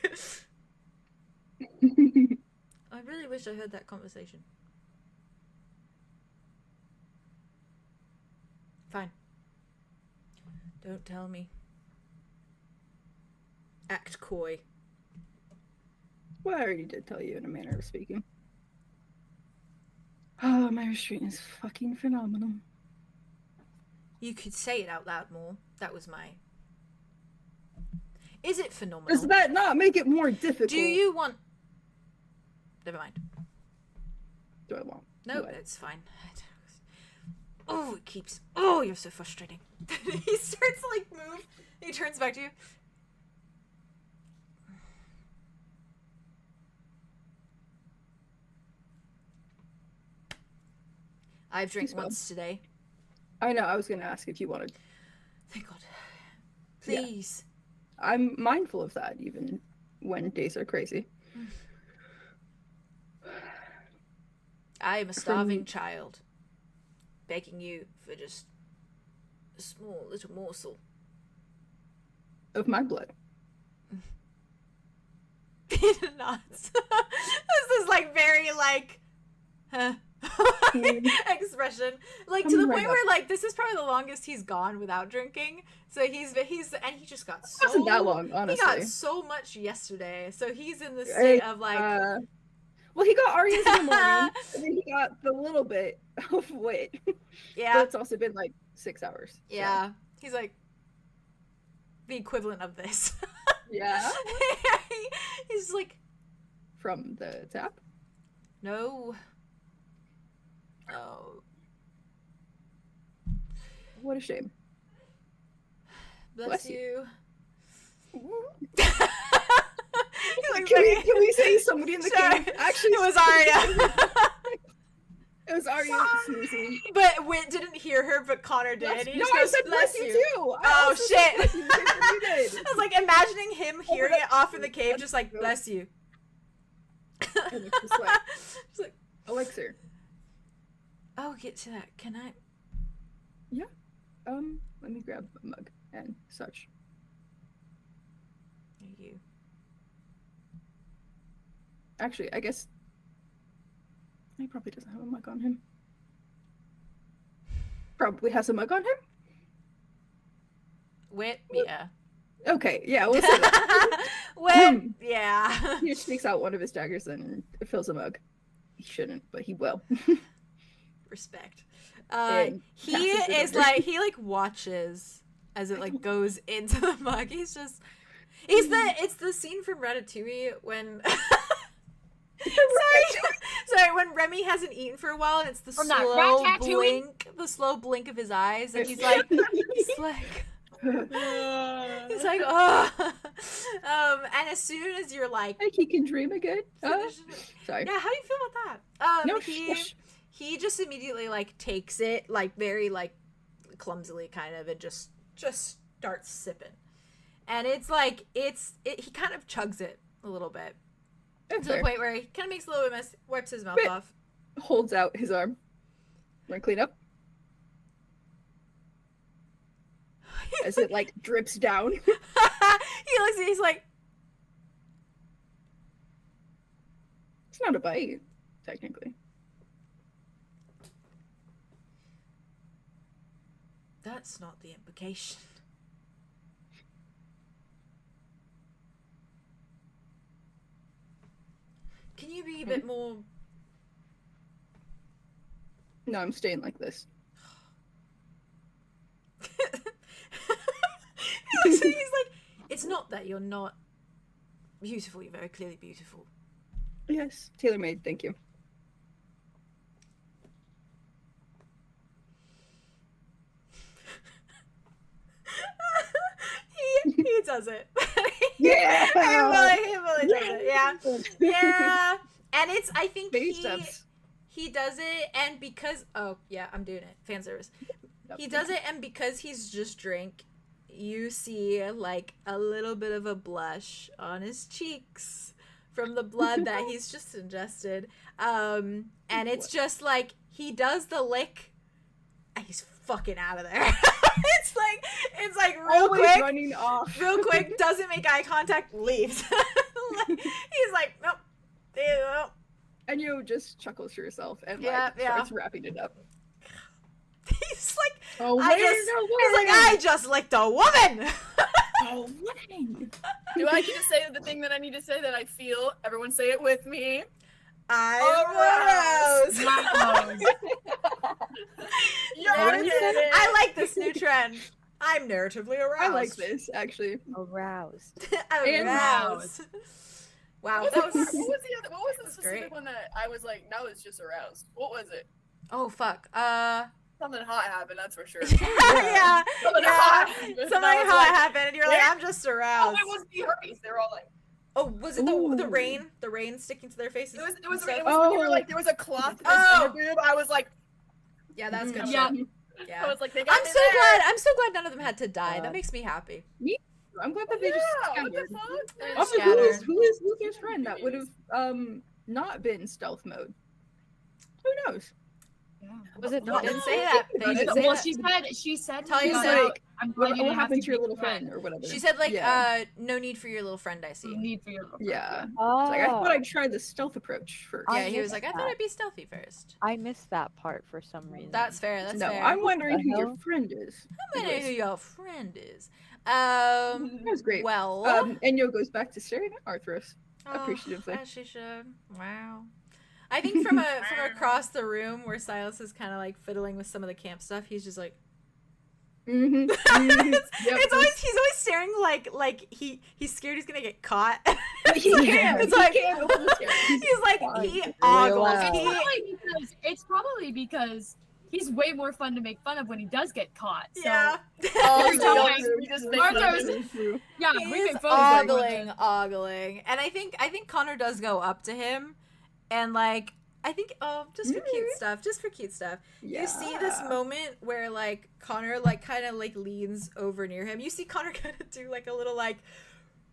I really wish I heard that conversation. Fine. Don't tell me. Act coy. Well, I already did tell you in a manner of speaking. Oh, my restraint is fucking phenomenal. You could say it out loud more. That was my... Is it phenomenal? Does that not make it more difficult? Do you want... Never mind. Do I want? No, what? it's fine. Oh, it keeps... Oh, you're so frustrating. He starts to, like, move. He turns back to you. I've drank Please, Bob. once today. I know, I was going to ask if you wanted. Thank God. Please. I'm mindful of that, even when days are crazy. I am a starving child, begging you for just a small little morsel. Of my blood. Nuts. This is like very like expression, like to the point where like this is probably the longest he's gone without drinking. So he's and he just got so It wasn't that long, honestly. He got so much yesterday, so he's in the state of like. Well, he got Arias in the morning, and then he got the little bit of wit. Yeah. But it's also been like 6 hours. So. Yeah. He's like the equivalent of this. Yeah. He's like From the tap? no. Oh. What a shame. Bless you. Can we say somebody in the cave? Actually, it was Arya. It was Arya sneezing. But Wit didn't hear her, but Connor did. Bless, He no, just I goes, said bless you you. too. Oh shit! Bless you, the same thing you did. I was like imagining him hearing it off in the cave, just like bless you. And it's just like, Just like, elixir. I'll get to that. Can I? Let me grab a mug and such. Thank you. Actually, I guess he probably doesn't have a mug on him. Probably has a mug on him? Wit, yeah. Okay, yeah, we'll say that. Wit, yeah. He just takes out one of his daggers and fills a mug. He shouldn't, but he will. Respect. And He passes it is over. like, he like watches as it like goes into the mug. It's the scene from Ratatouille when sorry, when Remy hasn't eaten for a while and it's the From that slow blink of his eyes, and he's like he's like oh and as soon as you're like Like he can dream again. Sorry. yeah, how do you feel about that? No, he just immediately like takes it like very like clumsily kind of and just starts sipping, and it's like he kind of chugs it a little bit That's to the fair. point where he kind of makes a little mess, wipes his mouth Wait. off. Holds out his arm. Want to clean up? As it like drips down. He looks and he's like, It's not a bite, technically. that's not the implication. Can you be a bit more? No, I'm staying like this. He looks and he's like, it's not that you're not beautiful, you're very clearly beautiful. Yes, tailor-made, thank you. he does it. Yeah! he really does it. Yeah. And it's, I think Baby steps. he does it, and because, oh yeah, I'm doing it, fan service. He does it, and because he's just drank, you see like a little bit of a blush on his cheeks from the blood that he's just ingested. And it's just like he does the lick and he's fucking out of there. it's like real Always quick, running off. real quick, doesn't make eye contact, leaves. He's like, nope. Ew. And you just chuckles to yourself and Yeah, like yeah. starts wrapping it up. He's like, Oh, I just licked a woman. Oh, woman. Do I get to say the thing that I need to say that I feel? Everyone say it with me. I'm Aroused. aroused. You're Narrative- kidding. I like this new trend. I'm narratively aroused. I like this, actually. Aroused. Aroused. Wow, that was. What was the That's specific great. one that I was like, no, it's just aroused? What was it? Oh fuck. Something hot happened, that's for sure. Yeah. Something Yeah. hot happened. Something I was hot like, happened, and you're like, yeah. I'm just Oh, aroused. it was the herpes. They were all like, Oh, was it the Ooh. rain? The rain sticking to their faces? it was and when stuff? they were like, there was a cloth in Oh. the boob. I was like, Yeah, that's good Yeah. shit. Yeah. I was like, they got I'm me so there. glad. I'm so glad none of them had to die. That God. makes me happy. I'm glad that they just Yeah, what the scattered. fuck? They Also, scattered. who is Luther's friend that would have not been stealth mode? Who knows? Was it They not? didn't say that. They didn't say Well, that. she said Talia got said, out, like, I'm glad What, you what didn't have happened to to your be little the friend. friend or whatever? She said like, Yeah. no need for your little friend. I see. You need for your little friend. Yeah. Oh, It's like, I thought I'd try the stealth approach first. Yeah, I he was missed like, I thought that. I'd be stealthy first. I missed that part for some reason. That's fair. That's no, fair. I'm wondering the who your hell? friend is. I wonder who your friend is. That was great. Well. Enyo goes back to staring at Arthros. appreciatively. As she should. Wow. I think from across the room where Silas is kind of like fiddling with some of the camp stuff, he's just like. Mm-hmm. It's always he's always staring like he's scared he's gonna get caught. He can't. It's He like can't open the stairs. he's like Fine. he Really ogles. loud. He, It's probably because he's way more fun to make fun of when he does get caught. So Yeah. every time we just make Arthur's- yeah, we He's make fun of him. ogling. And I think Connor does go up to him and like I think just for cute stuff. Yeah. You see this moment where like Connor like kind of like leans over near him. You see Connor kind of do like a little like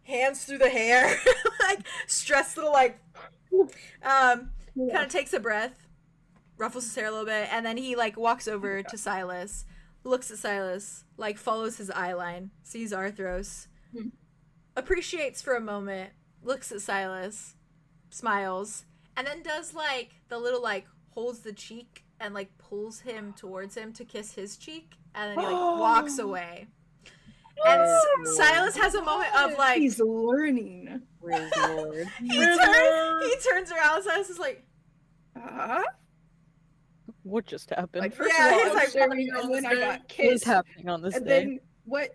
hands through the hair, like stressed little like kind of takes a breath, ruffles his hair a little bit, and then he like walks over to Silas, looks at Silas, like follows his eye line, sees Arthros, appreciates for a moment, looks at Silas, smiles, and then does like the little like holds the cheek and like pulls him towards him to kiss his cheek, and then he like walks away. And Silas has a moment of like he's learning. Praise the Lord. he turns around. Silas is like, What just happened? like first Yeah, of all, he's I was like, sharing and then I got What is kissed, happening on this and day? then what?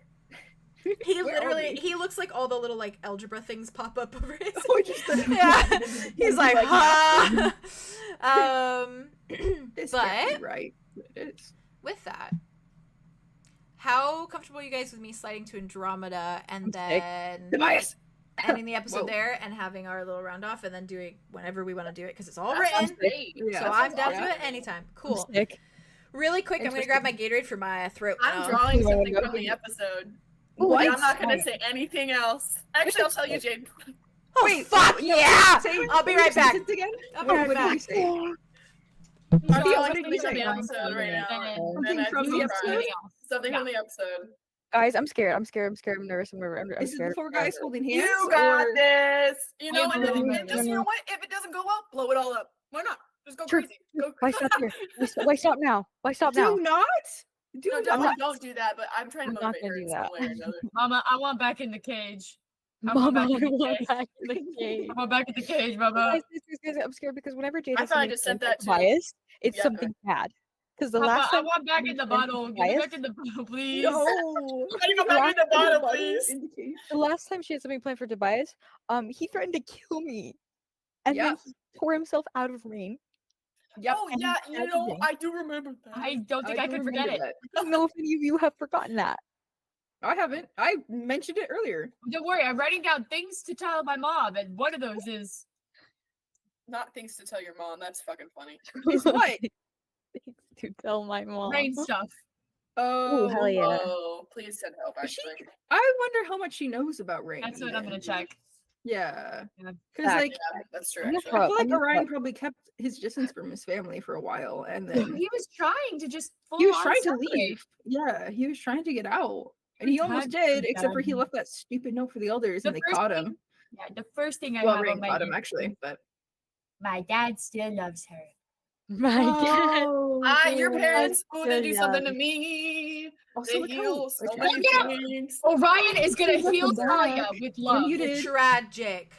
he Where are literally we? he looks like all the little like algebra things pop up over his. Oh, just the, Yeah, he's like, ha. This But can't be right. It is. with that, how comfortable are you guys with me sliding to Andromeda and then Tobias. ending the episode Whoa. there and having our little round off and then doing whenever we want to do it because it's all That sounds written. great. Yeah, So that I'm sounds down to awesome. do it anytime. Cool. I'm sick. Really quick, I'm gonna grab my Gatorade for my throat. I'm now. drawing something from the episode. What? I'm not gonna say anything else. Actually, I'll tell you, Jade. Oh, Wait, fuck no, yeah! say- I'll be right back. Again? I'll be What right did we back. say? I'm Yeah, drawing what did something you from the say? episode right now. Something And I from just the surprised. episode? Something from the episode. Guys, I'm scared. I'm nervous. I'm Is it scared. the four guys holding hands? You got or- this. You know, Yeah, and then, no, and just you know what? If it doesn't go well, blow it all up. Why not? Just go Sure. crazy. Go. Why stop here? Why stop now? Why stop now? Do not. Do No, not. don't do that. But I'm trying to I'm not motivate gonna her do in that. some way or another. Mama, I want back in the cage. I Mama, want back I in the want cage. back in the cage. I want back in the cage, Mama. Guys, I'm scared because whenever Jade I has thought I something just said planned that for too. Tobias, it's Yeah. something bad. Because the Mama, last I time want back in the bottle. Give me Tobias- back in the bottle, please. No. Can you go back in the bottle, please? Indication. the last time she had something planned for Tobias, he threatened to kill me, and Yeah. then he tore himself out of rain. Yep. Oh and yeah, he's you know, editing. I do remember that. I don't think I do could forget remember it. I don't know if any of you have forgotten that. that. I haven't. I mentioned it earlier. Don't worry, I'm writing down things to tell my mom, and one of those is Not things to tell your mom. That's fucking funny. It's what? Things to tell my mom. rain stuff. Oh, hell yeah. Oh, please send help. Is she- Actually, I wonder how much she knows about Rain. That's what I'm gonna check. Yeah. Yeah. Because Fact. like yeah, that's true. I'm gonna Actually, throw I up. feel like I'm gonna Orion throw up. probably kept his distance from his family for a while, and then He was trying to just he was full-on trying to separate. leave. Yeah, he was trying to get out, and he almost Time to did, except for he done. left that stupid note for the elders, The and they first caught thing- him. Yeah, the first thing I Well, have Rain on my caught him list, actually, but my dad still loves her. My God. your parents Oh, wouldn't do good something to God. me. Also, They look how heal so tragic. many things. Orion is gonna Look heal at that. Talia with love. you did Tragic.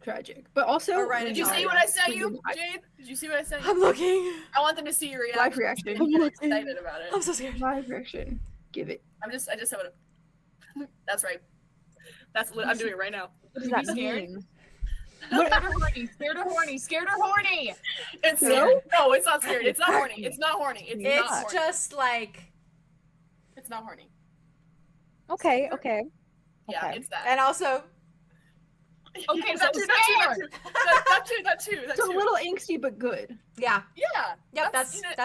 tragic, but also Orion Did you and see Talia. what I sent you, Jade? Did you see what I sent you? I'm looking. I want them to see your live reaction. reaction. I'm excited about it. I'm so scared. Live reaction. Give it. I just have a. That's right. That's what I'm doing it right now. What does Are you that scared? mean? Scared or horny? Scared or horny? Scared or horny? It's No? scared. No, it's not scared. It's not horny. It's not horny. It's not It's horny. just like, It's not horny. Okay, okay. Yeah, Okay. it's that. and also, Okay, so that too. That scared. too. That too. It's a little angsty but good. yeah. Yeah. Yep, that's you know, it.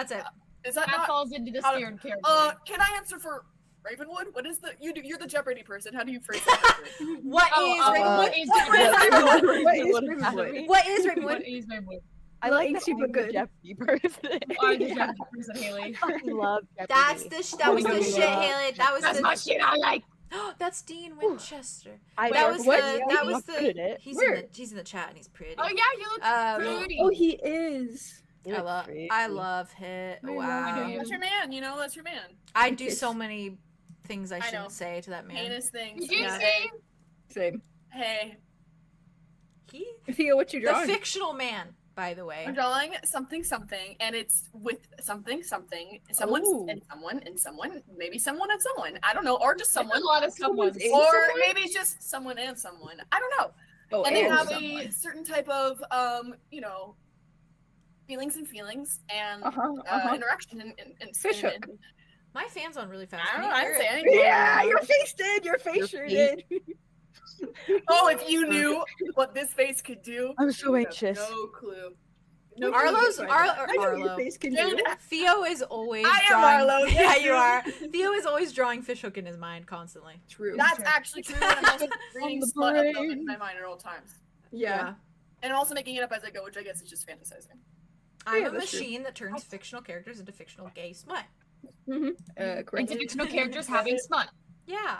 Is that That not? falls into the how- scared character. Can I answer for Ravenwood? What is the you're the Jeopardy person? How do you phrase that? What Oh, is Ravenwood? what is What What is What Ravenwood? is What is What Ravenwood? is Ravenwood? I Well, like that angsty but I'm the good. Jeopardy person. Oh, the Jeopardy person, Haley. I love Jeopardy. That was the Oh, shit, yeah. Haley. That was That's my shit. I like. That's Dean Winchester. I That love was what? the. Yeah, That I'm was not good at the. it. He's in the chat and he's pretty. Oh yeah, you look pretty. Oh, he is. I love him. I Wow. know. That's your man. You know, that's your man. I do so many things I I know. shouldn't say to that man. Heinous things. Did you Yeah. see? Same. Hey, He, Theo, what you the drawing? fictional man, by the way. I'm drawing something, and it's with something, someone, Ooh. and someone, maybe someone and someone. I don't know, or just someone, A lot of someone's. Someone's in- or someone? maybe it's just someone and someone. I don't know. Oh, And they and have someone. a certain type of, feelings and interaction and Fish hook. My fan's on really fast. I Can don't you know, hear I'd say it? anything. Yeah, your face did. Your face sure did. Oh, if you knew what this face could do, I'm so you would have anxious. No clue. Arlo's I know your Arlo. face can Dude, do it. Theo is always I am drawing. Arlo, Yeah, yes, you dude. are. Theo is always drawing fishhook in his mind constantly. True. That's actually true. And I'm also reading the slut up brain. in my mind at all times. Yeah. And I'm also making it up as I go, which I guess is just fantasizing. I'm Yeah, a that's true. machine that turns fictional characters into fictional gay smut. Correct. Into fictional characters having smut. Yeah.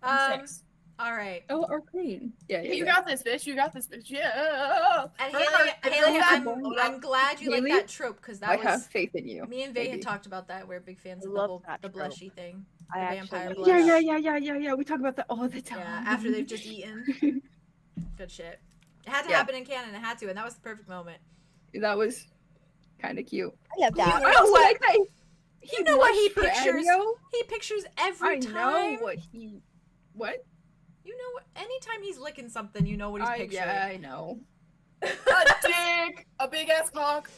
Sex. All right. Oh, arcane. Yeah, You got this, bitch. You got this, bitch. Yeah. And Remember, Haley, remember I'm glad you Haley, like that trope because that I was have faith in you. me and Vay baby. had talked about that. We're big fans I of the love whole that the trope. blushy thing. I The actually vampire love blush. Yeah. We talk about that all the time. Yeah, after they've just eaten. Good shit. It had to Yeah. happen in canon. It had to, and that was the perfect moment. That was kind of cute. I love that. You know what? He know what he blushed for pictures? Ennio? He pictures every I time. know what he. What? You know what? Anytime he's licking something, you know what he's picturing. Yeah, I know. A dick. A big ass cock.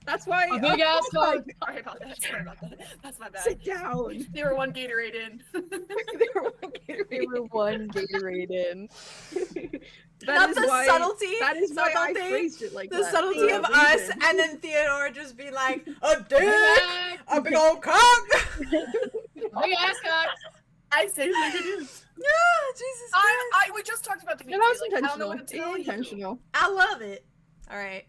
That's why. A big ass my cock. God. Sorry about that. Sorry about that. That's my bad. Sit down. They were one Gatorade in. There were They were one Gatorade in. Not the subtlety. That is why I subtlety, phrased it like the that. subtlety for of that us, reason. and then Theodore just being like, a dick, a big old cock. Big ass cock. I say like it is. Yeah, Jesus Christ. We just talked about the No, that was like, I don't know intentional. what to tell you. Intentional. I love it. All right.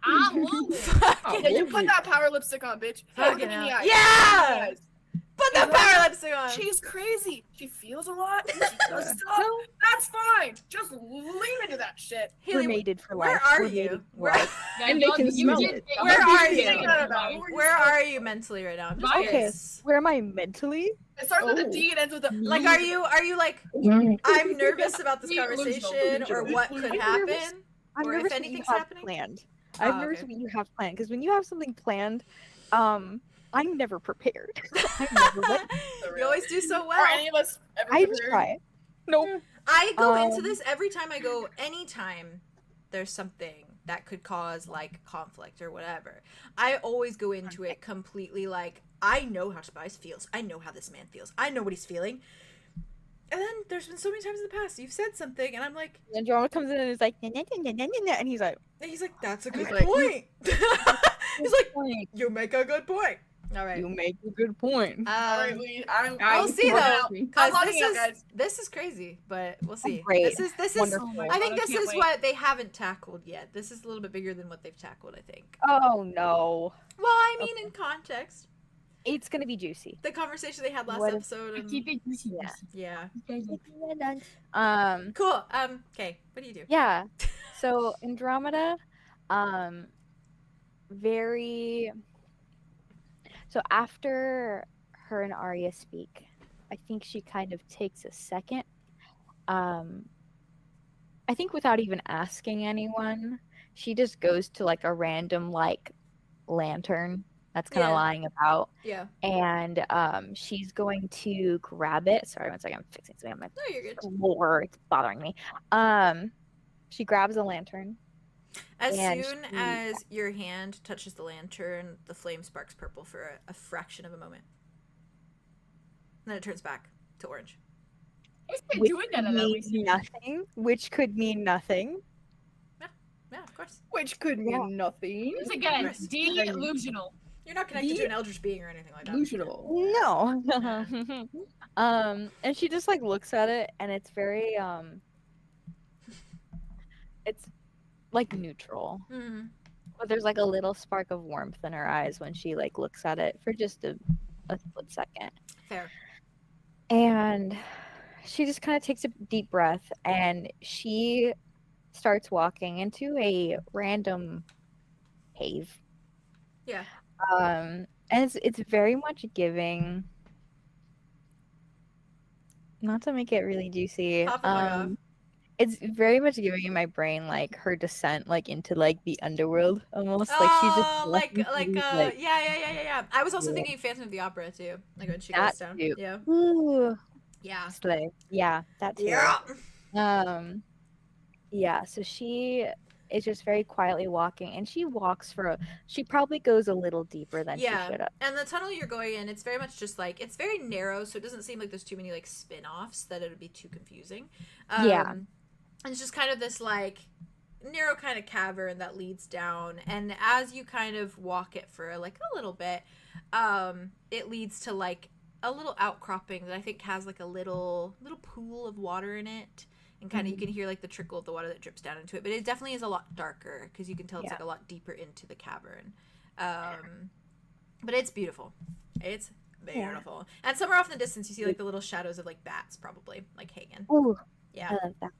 I love it. Oh, Yeah, you baby. put that power lipstick on, bitch. Fucking Look at me in the hell. eyes. Yeah! Look at me in the eyes. Put that power lipstick on. She's crazy. She feels a lot. She does Yeah. stuff. That's fine. Just lean into that shit. We're Haley, mated for where life. are We're you? mated for Where, life. Yeah, And they can smell did- it. Where are you? Think about that. where are you mentally right now? I'm just Okay. curious. Where am I mentally? It starts with a Oh. D and ends with a. Like, are you like, I'm nervous about this Be illusional, conversation or illusional. what could I'm happen? nervous. I'm Or nervous if what you anything's have happening? planned. Oh, I'm nervous okay. what you have planned because when you have something planned, I'm never prepared. I'm never ready. You always do so Are well. any of us ever I prepared? try. Nope. I go into Um, this every time I go, anytime there's something that could cause like conflict or whatever. I always go into it completely like, I know how Tobias feels. I know how this man feels. I know what he's feeling. And then there's been so many times in the past you've said something and I'm like, And Drama comes in and is like, "Nah, nah, nah, nah, nah, nah," and he's like, that's a good He's like, point. He's like, "Point. you make a good point. All right. You make a good point." All right, We'll see though, I'm because logging out, guys. this is crazy, but we'll see. Great. This is Wonderful. Oh my I think God, this can't is wait. what they haven't tackled yet. This is a little bit bigger than what they've tackled, I think. Oh no, Well, I mean, in context, it's gonna be juicy. the conversation they had last What if- episode. And, Keep it juicy. Yeah. yeah. Cool. Okay. What do you do? Yeah. So Andromeda, very. So after her and Arya speak, I think she kind of takes a second. I think without even asking anyone, she just goes to like a random like lantern that's kind of Yeah. lying about, Yeah. and she's going to grab it. Sorry, one second. I'm fixing something on my No, you're good. floor. It's bothering me. She grabs a lantern. As And soon she- as your hand touches the lantern, the flame sparks purple for a fraction of a moment. And then it turns back to orange. It's been Which doing that a lot means recently. nothing, which could mean nothing. Yeah, of course. Which could mean Yeah. nothing. Once again, Right. delusional. You're not connected to an eldritch being or anything like that. Delusional. No. And she just like looks at it, and it's very it's like neutral, Mm-hmm. but there's like a little spark of warmth in her eyes when she like looks at it for just a split second. Fair. And she just kind of takes a deep breath, and she starts walking into a random cave. Yeah. And it's very much giving, not to make it really juicy, Pop the plug off. it's very much giving in my brain like her descent like into like the underworld almost. Like she's just Oh, walking through, yeah. I was also Yeah. thinking Phantom of the Opera too. Like when she That goes down. too. Yeah. ooh, Yeah. slay. Yeah, that too. Yeah. Yeah, so she is just very quietly walking, and she walks she probably goes a little deeper than she should have. And the tunnel you're going in, it's very much just like, it's very narrow, so it doesn't seem like there's too many like spin-offs that it would be too confusing. And it's just kind of this like narrow kind of cavern that leads down, and as you kind of walk it for like a little bit, it leads to like a little outcropping that I think has like a little pool of water in it, and kind of you can hear like the trickle of the water that drips down into it, but it definitely is a lot darker because you can tell it's like a lot deeper into the cavern. But it's beautiful. It's beautiful. And somewhere off in the distance you see like the little shadows of like bats probably like hanging. Ooh, yeah, I love that.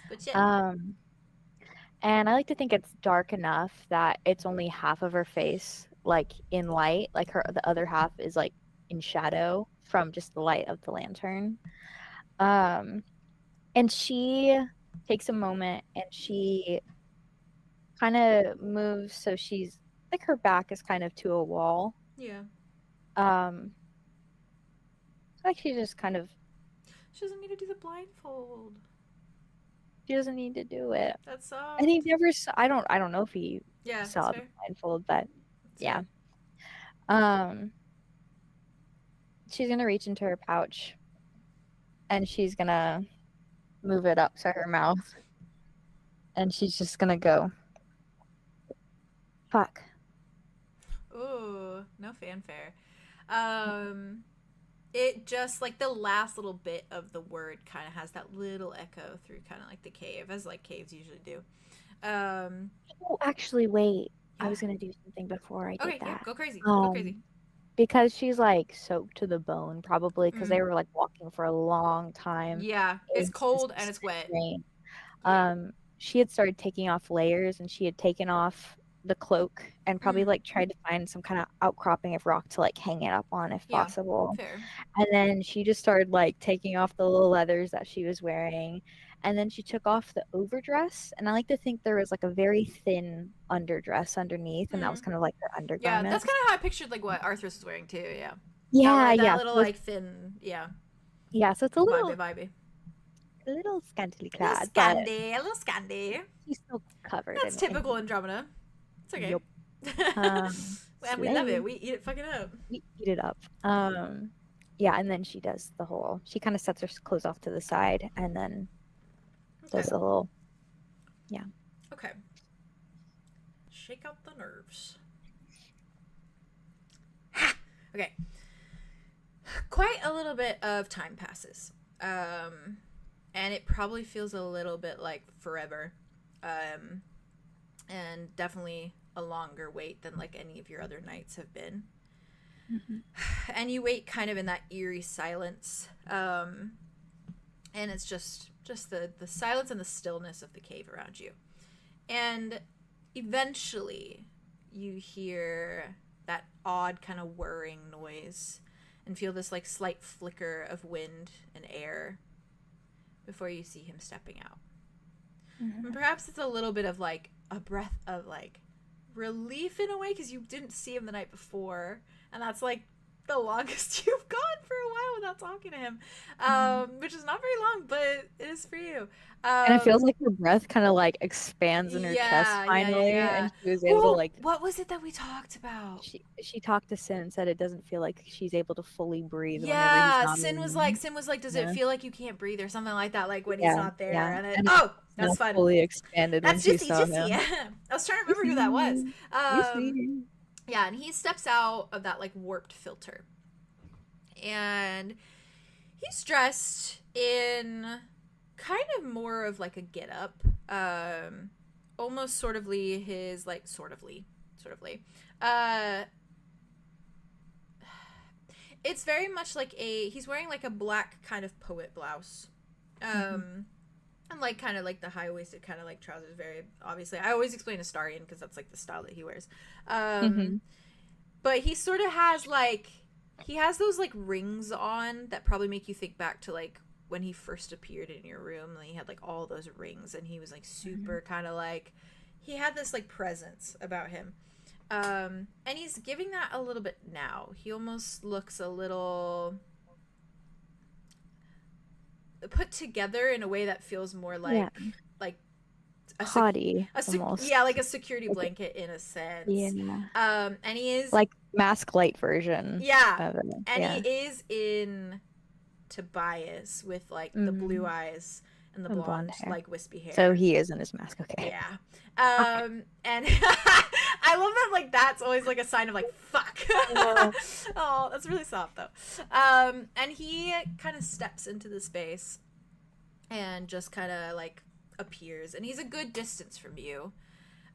but yeah. And I like to think it's dark enough that it's only half of her face like in light, like the other half is like in shadow from just the light of the lantern. And she takes a moment and she kind of moves so she's like her back is kind of to a wall. Yeah. Like she just kind of. She doesn't need to do the blindfold. She doesn't need to do it. That's soft. And he never saw. I don't know if he saw the fair. blindfold, but That's fair. She's gonna reach into her pouch, and she's gonna move it up to her mouth, and she's just gonna go. Fuck. Ooh, no fanfare. It just like the last little bit of the word kind of has that little echo through kind of like the cave, as like caves usually do. Oh, actually, wait. I was gonna do something before I did that. Okay, yeah, go crazy. Go crazy. Because she's like soaked to the bone, probably because they were like walking for a long time. Yeah, it's cold and it's wet. Rain. She had started taking off layers, and she had taken off the cloak and probably like tried to find some kind of outcropping of rock to like hang it up on if possible. Fair. And then she just started like taking off the little leathers that she was wearing, and then she took off the overdress, and I like to think there was like a very thin underdress underneath, and that was kind of like her undergarment. Yeah, that's kind of how I pictured like what Arthur was wearing too. Yeah, that little like thin, yeah, so it's a little vibey. A little scantily clad, a little scandy. She's still covered. That's typical Andromeda. It's okay. Yep. And we love it. We eat it fucking up. We eat it up. Yeah, and then she does the whole. She kind of sets her clothes off to the side, and then does the whole. Yeah. Okay. Shake out the nerves. Ha! Okay. Quite a little bit of time passes. And it probably feels a little bit like forever. And definitely a longer wait than like any of your other nights have been. And you wait kind of in that eerie silence. And it's just the silence and the stillness of the cave around you. And eventually you hear that odd kind of whirring noise and feel this like slight flicker of wind and air before you see him stepping out. And perhaps it's a little bit of like a breath of like relief in a way, because you didn't see him the night before, and that's like the longest you've gone for a while without talking to him, which is not very long, but it is for you. And it feels like her breath kind of like expands in her chest finally, and she was able to like. What was it that we talked about? She talked to Sin and said it doesn't feel like she's able to fully breathe. Yeah, Sin was like, does it feel like you can't breathe or something like that? Like when he's not there, and that's fun. Fully expanded. That's when Jissy. she saw him. I was trying to remember who that was. Yeah, and he steps out of that like warped filter, and he's dressed in kind of more of like a get up, almost his like it's very much like he's wearing like a black kind of poet blouse, and like kind of like the high-waisted kind of like trousers. Very obviously, I always explain Astarian because that's like the style that he wears. But he sort of has like, he has those like rings on that probably make you think back to like when he first appeared in your room, and he had like all those rings, and he was like super kind of like, he had this like presence about him. And he's giving that a little bit now. He almost looks a little put together in a way that feels more like Potty, a almost. yeah, like a security blanket in a sense. Yeah. And he is Like mask light version. yeah, Of it. and Yeah. he is in Tobias with like the blue eyes and the And blonde blonde hair. like wispy hair. So he is in his mask. Okay. Yeah. And I love that, like, that's always like a sign of like fuck. Oh, that's really soft though. And he kind of steps into the space and just kind of like appears, and he's a good distance from you.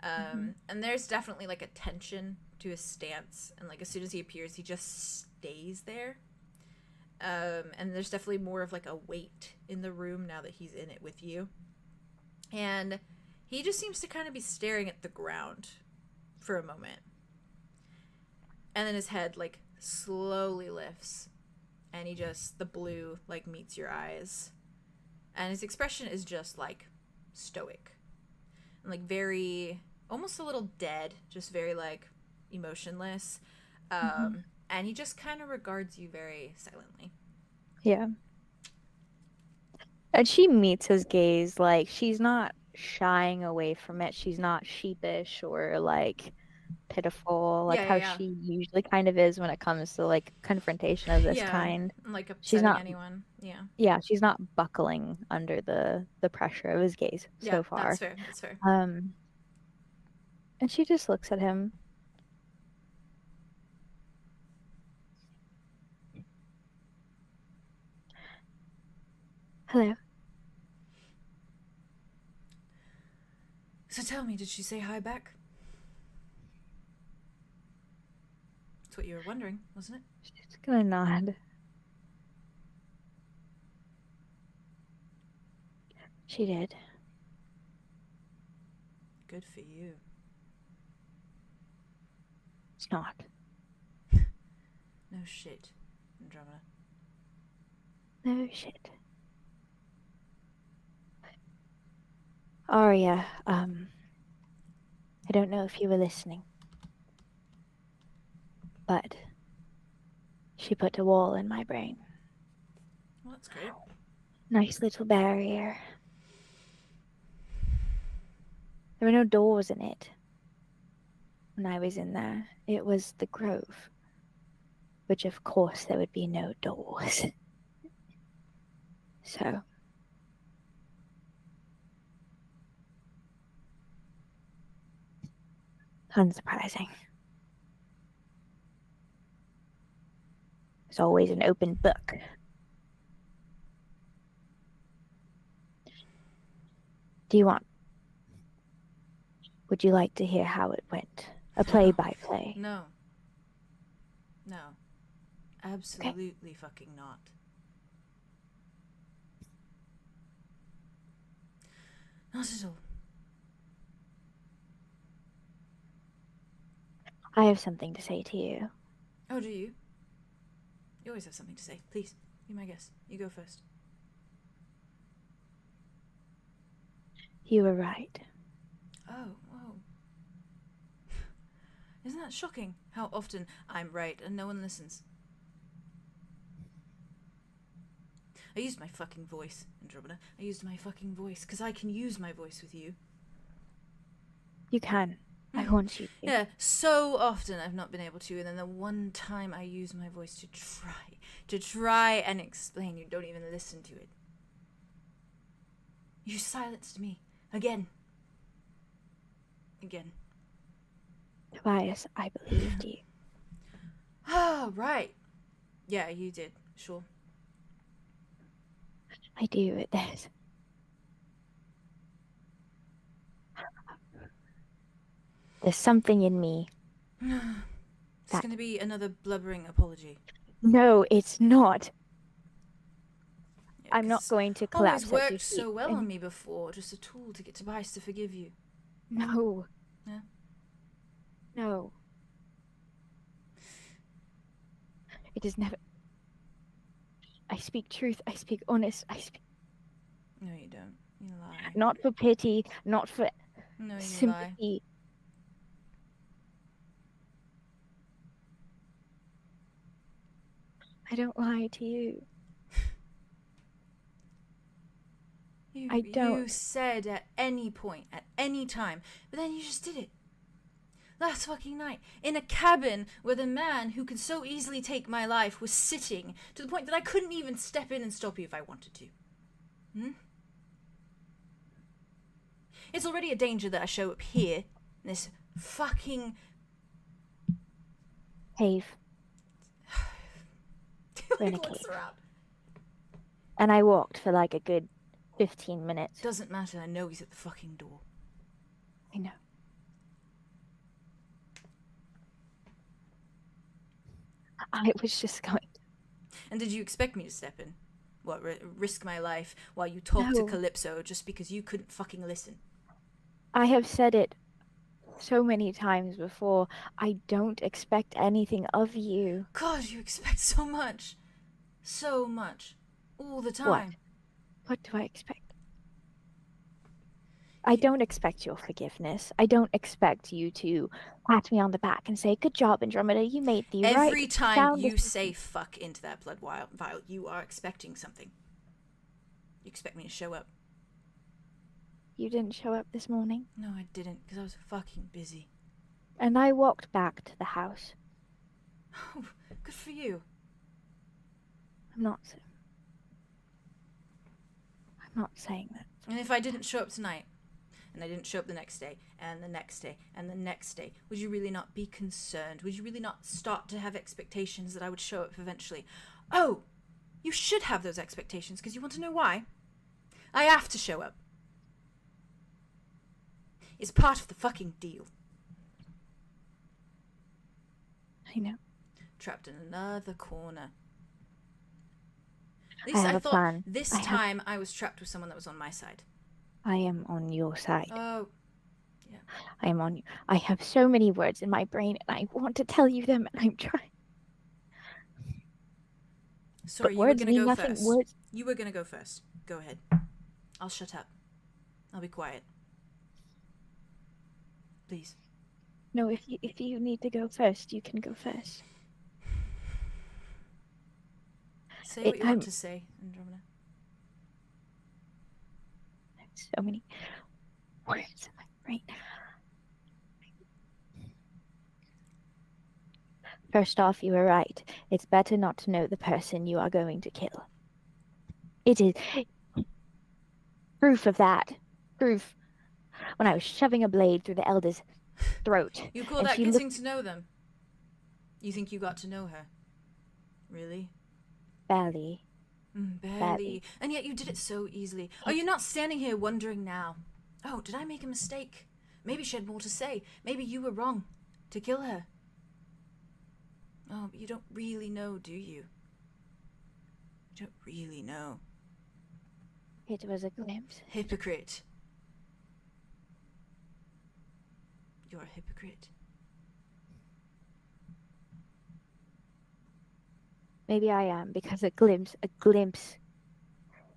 And there's definitely like a tension to his stance, and like as soon as he appears, he just stays there. And there's definitely more of like a weight in the room now that he's in it with you. And he just seems to kind of be staring at the ground for a moment. And then his head like slowly lifts, and he just, the blue like meets your eyes. And his expression is just like stoic. And like very, almost a little dead, just very like emotionless. And he just kind of regards you very silently. Yeah. And she meets his gaze, like, she's not shying away from it. She's not sheepish or like pitiful, like how she usually kind of is when it comes to like confrontation of this kind. Like upsetting She's not anyone. Yeah, she's not buckling under the pressure of his gaze so far. That's fair. That's fair. And she just looks at him. Hello. So tell me, did she say hi back? That's what you were wondering, wasn't it? She's gonna nod. She did. Good for you. It's not. No shit, Andromeda. No shit. Arya, I don't know if you were listening, but she put a wall in my brain. Well, that's great. Nice little barrier. There were no doors in it when I was in there. It was the grove, which of course there would be no doors. So unsurprising. It's always an open book. Would you like to hear how it went? A play-by-play? No. Absolutely fucking not. Not at all. I have something to say to you. Oh, do you? You always have something to say. Please, be my guest. You go first. You were right. Oh, whoa. Isn't that shocking? How often I'm right and no one listens. I used my fucking voice, Andromeda. I used my fucking voice, because I can use my voice with you. You can. I want you to. Yeah, so often I've not been able to, and then the one time I use my voice to try and explain, you don't even listen to it. You silenced me. Again. Tobias, I believed you. Oh, right. Yeah, you did. Sure. I do at this. There's something in me. It's going to be another blubbering apology. No, it's not. Yeah, I'm not going to collapse. Always worked so well on me before. Just a tool to get Tobias to forgive you. No. Yeah? No. It is never. I speak truth. I speak honest. I speak. No, you don't. You lie. Not for pity. Not for No, you sympathy. lie. I don't lie to you. You I don't. You said at any point, at any time, but then you just did it. Last fucking night, in a cabin where the man who could so easily take my life was sitting, to the point that I couldn't even step in and stop you if I wanted to. It's already a danger that I show up here, in this fucking... Cave. We're in a looks cave. around. And I walked for like a good 15 minutes. Doesn't matter, I know he's at the fucking door. I know. I was just going. And did you expect me to step in? What, risk my life while you talk to No. Calypso just because you couldn't fucking listen? I have said it so many times before. I don't expect anything of you. God, you expect so much. So much. All the time. What do I expect? I don't expect your forgiveness. I don't expect you to pat me on the back and say, "Good job, Andromeda. You made the right Every time sound you decision." say fuck into that blood vial, you are expecting something. You expect me to show up. You didn't show up this morning. No, I didn't, because I was fucking busy. And I walked back to the house. Oh, good for you. I'm not saying that. And if I didn't show up tonight, and I didn't show up the next day, and the next day, and the next day, would you really not be concerned? Would you really not start to have expectations that I would show up eventually? Oh, you should have those expectations, because you want to know why? I have to show up. It's part of the fucking deal. I know. Trapped in another corner. At I least have I a thought plan. this time I was trapped with someone that was on my side. I am on your side. Oh, I am on you. I have so many words in my brain and I want to tell you them and I'm trying. sorry, But you were words gonna mean go nothing. first. Words. You were gonna go first. Go ahead. I'll shut up. I'll be quiet. Please. No, if you need to go first, you can go first. Say what you want to say, Andromeda. So many words in my brain. First off, you were right. It's better not to know the person you are going to kill. It is proof of that. Proof. When I was shoving a blade through the elder's throat. You call and that she getting to know them? You think you got to know her? Really? Barely. Barely. And yet you did it so easily. Are you not standing here wondering now? Oh, did I make a mistake? Maybe she had more to say. Maybe you were wrong to kill her. Oh, but you don't really know, do you? You don't really know. It was a glimpse. Hypocrite. You're a hypocrite. Maybe I am, because a glimpse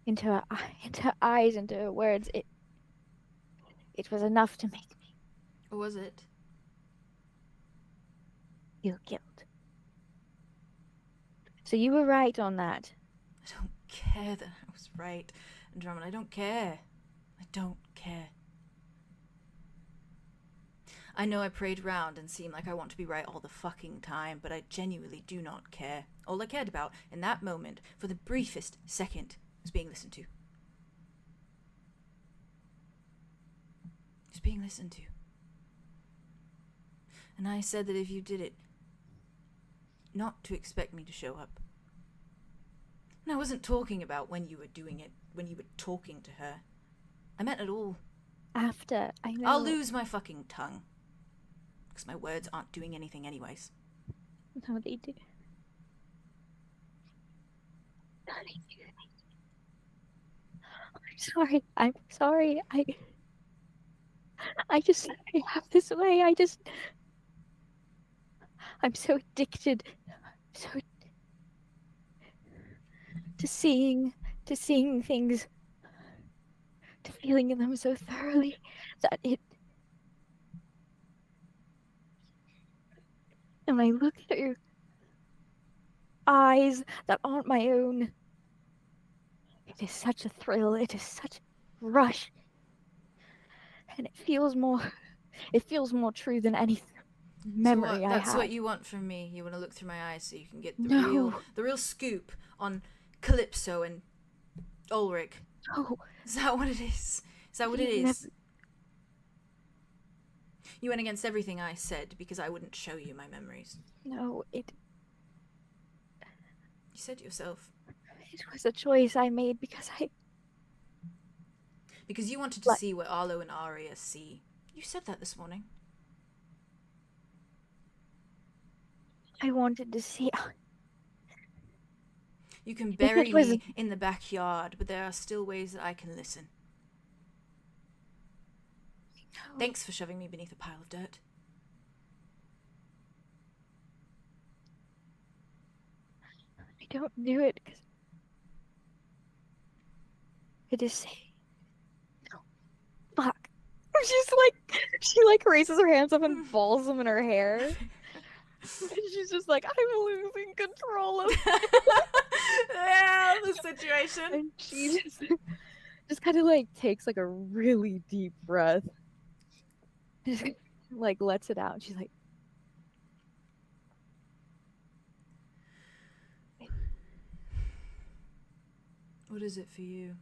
into her eyes, into her words, it was enough to make me Or was it? feel guilt. So you were right on that. I don't care that I was right, Andromeda. I don't care. I don't care. I know I parade around and seem like I want to be right all the fucking time, but I genuinely do not care. All I cared about in that moment, for the briefest second, was being listened to. Just being listened to. And I said that if you did it, not to expect me to show up. And I wasn't talking about when you were doing it, when you were talking to her. I meant it all. After, I know. I'll lose my fucking tongue. Because my words aren't doing anything anyways. No, they do. No, they do. I'm sorry. I have this way. I'm so addicted. To seeing things, to feeling them so thoroughly that it. And I look through eyes that aren't my own. It is such a thrill. It is such. rush. And it feels more true than any memory I That's have. what you want from me. You want to look through my eyes so you can get the No. real scoop on Calypso and Ulrich. Oh, Is that what it is? Is that what it is? You went against everything I said because I wouldn't show you my memories. no, it You said yourself. was a choice I made because Because you wanted to see what Arlo and Arya see. You said that this morning. I wanted to see. You can bury me in the backyard, but there are still ways that I can listen. No. Thanks for shoving me beneath a pile of dirt. I don't do it because I just say, no, fuck. She raises her hands up and balls them in her hair. And she's just like, I'm losing control of Yeah, the situation. And she just kind of takes a really deep breath. Just lets it out. And she's like, What is it for you?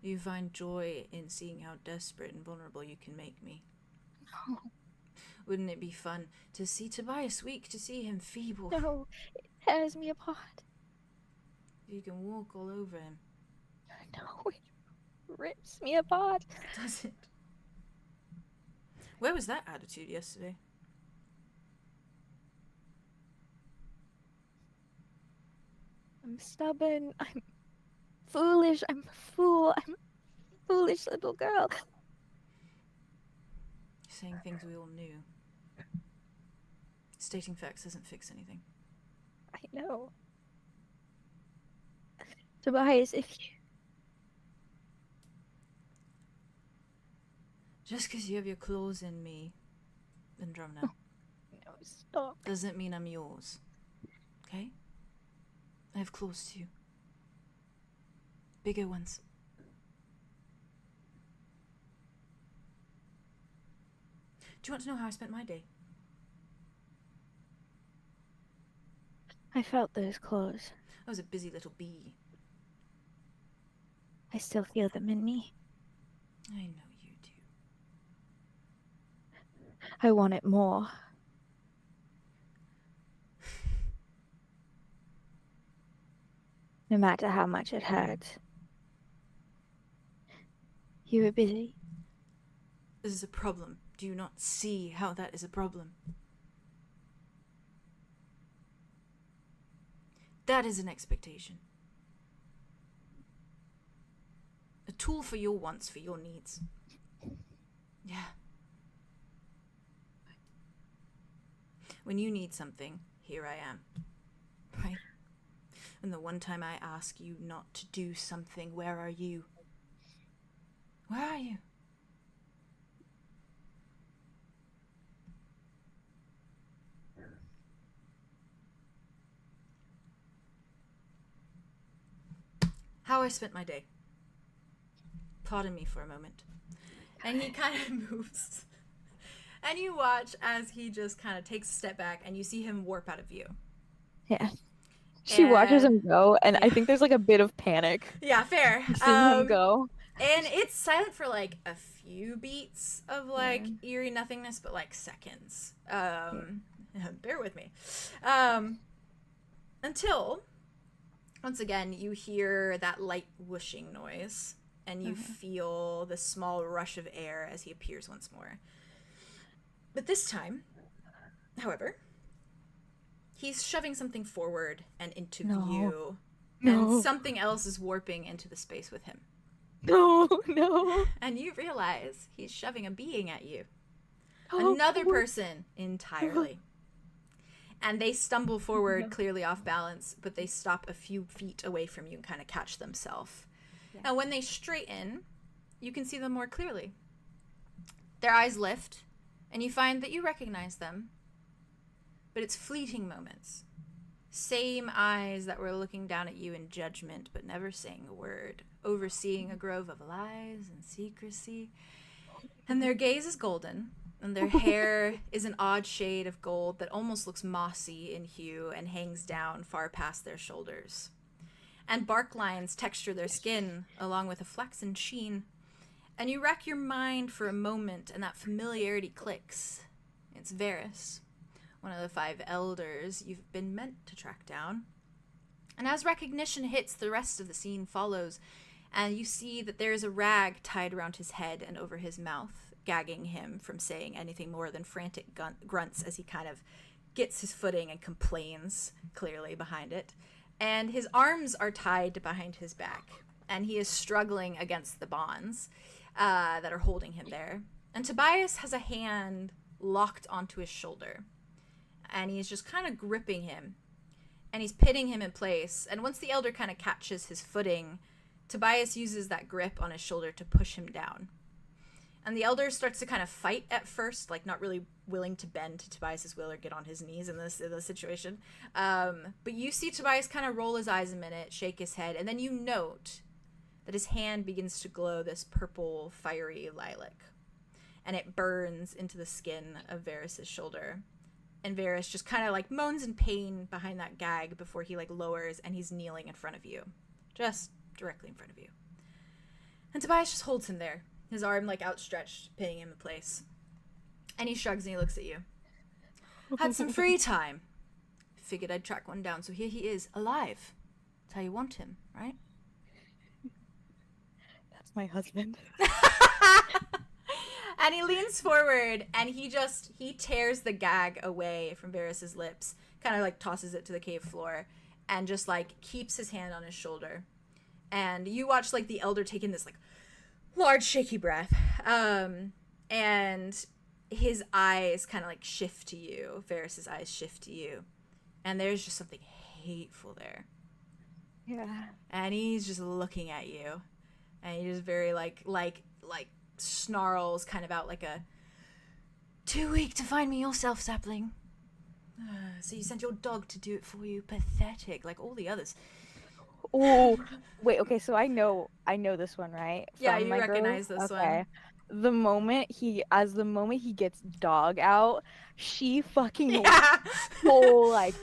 Do you find joy in seeing how desperate and vulnerable you can make me? no, Wouldn't it be fun to see Tobias weak, to see him feeble? no, it tears me apart. You can walk all over him. No, it rips me apart. Does it? Where was that attitude yesterday? I'm stubborn. I'm foolish. I'm a fool. I'm a foolish little girl. Saying things we all knew. Stating facts doesn't fix anything. I know. Tobias, if you... Just because you have your claws in me, Andromeda, No, stop. doesn't mean I'm yours. Okay? I have claws too. Bigger ones. Do you want to know how I spent my day? I felt those claws. I was a busy little bee. I still feel them in me. I know you do. I want it more. No matter how much it hurts. You were busy. This is a problem. Do you not see how that is a problem? That is an expectation. A tool for your wants, for your needs. Yeah. When you need something, here I am. Right? And the one time I ask you not to do something, where are you? Where are you? How I spent my day. Pardon me for a moment. And he kind of moves. And you watch as he just kind of takes a step back and you see him warp out of view. Yeah. She watches And- him go, and yeah. I think there's a bit of panic Yeah, fair. seeing him go. And it's silent for a few beats of eerie nothingness, but seconds. Bear with me. Until once again you hear that light whooshing noise and you feel the small rush of air as he appears once more. But this time, however, he's shoving something forward and into view. No. And something else is warping into the space with him. No. And you realize he's shoving a being at you. Oh, Another person entirely. And they stumble forward, clearly off balance, but they stop a few feet away from you and kind of catch themselves. Yeah. And when they straighten, you can see them more clearly. Their eyes lift, and you find that you recognize them, but it's fleeting moments. Same eyes that were looking down at you in judgment, but never saying a word, overseeing a grove of lies and secrecy. And their gaze is golden, and their hair is an odd shade of gold that almost looks mossy in hue and hangs down far past their shoulders. And bark lines texture their skin, along with a flaxen sheen. And you rack your mind for a moment, and that familiarity clicks. It's Varys, one of the 5 elders you've been meant to track down. And as recognition hits, the rest of the scene follows, and you see that there is a rag tied around his head and over his mouth, gagging him from saying anything more than frantic grunts as he kind of gets his footing and complains clearly behind it. And his arms are tied behind his back, and he is struggling against the bonds that are holding him there. And Tobias has a hand locked onto his shoulder, and he's just kind of gripping him, and he's pitting him in place. And once the elder kind of catches his footing, Tobias uses that grip on his shoulder to push him down. And the elder starts to kind of fight at first, like not really willing to bend to Tobias's will or get on his knees in this situation. But you see Tobias kind of roll his eyes a minute, shake his head, and then you note that his hand begins to glow this purple, fiery lilac. And it burns into the skin of Varys' shoulder. And Varys just kind of like moans in pain behind that gag before he like lowers, and he's kneeling in front of you. Just directly in front of you. And Tobias just holds him there, his arm like outstretched, pinning him in place. And he shrugs and he looks at you. Had some free time. Figured I'd track one down, so here he is, alive. That's how you want him, right? That's my husband. And he leans forward, and he tears the gag away from Varys' lips, kind of like tosses it to the cave floor, and just like keeps his hand on his shoulder. And you watch like the elder take in this like large shaky breath, and his eyes kind of like shift to you. Varys' eyes shift to you, and there's just something hateful there. Yeah. And he's just looking at you, and he just very like snarls kind of out like a, "Too weak to find me yourself, sapling. So you sent your dog to do it for you. Pathetic, like all the others." Oh, wait. Okay, so I know this one, right? Yeah, From you my recognize grove? this Okay. one. The moment he gets dog out, she fucking full like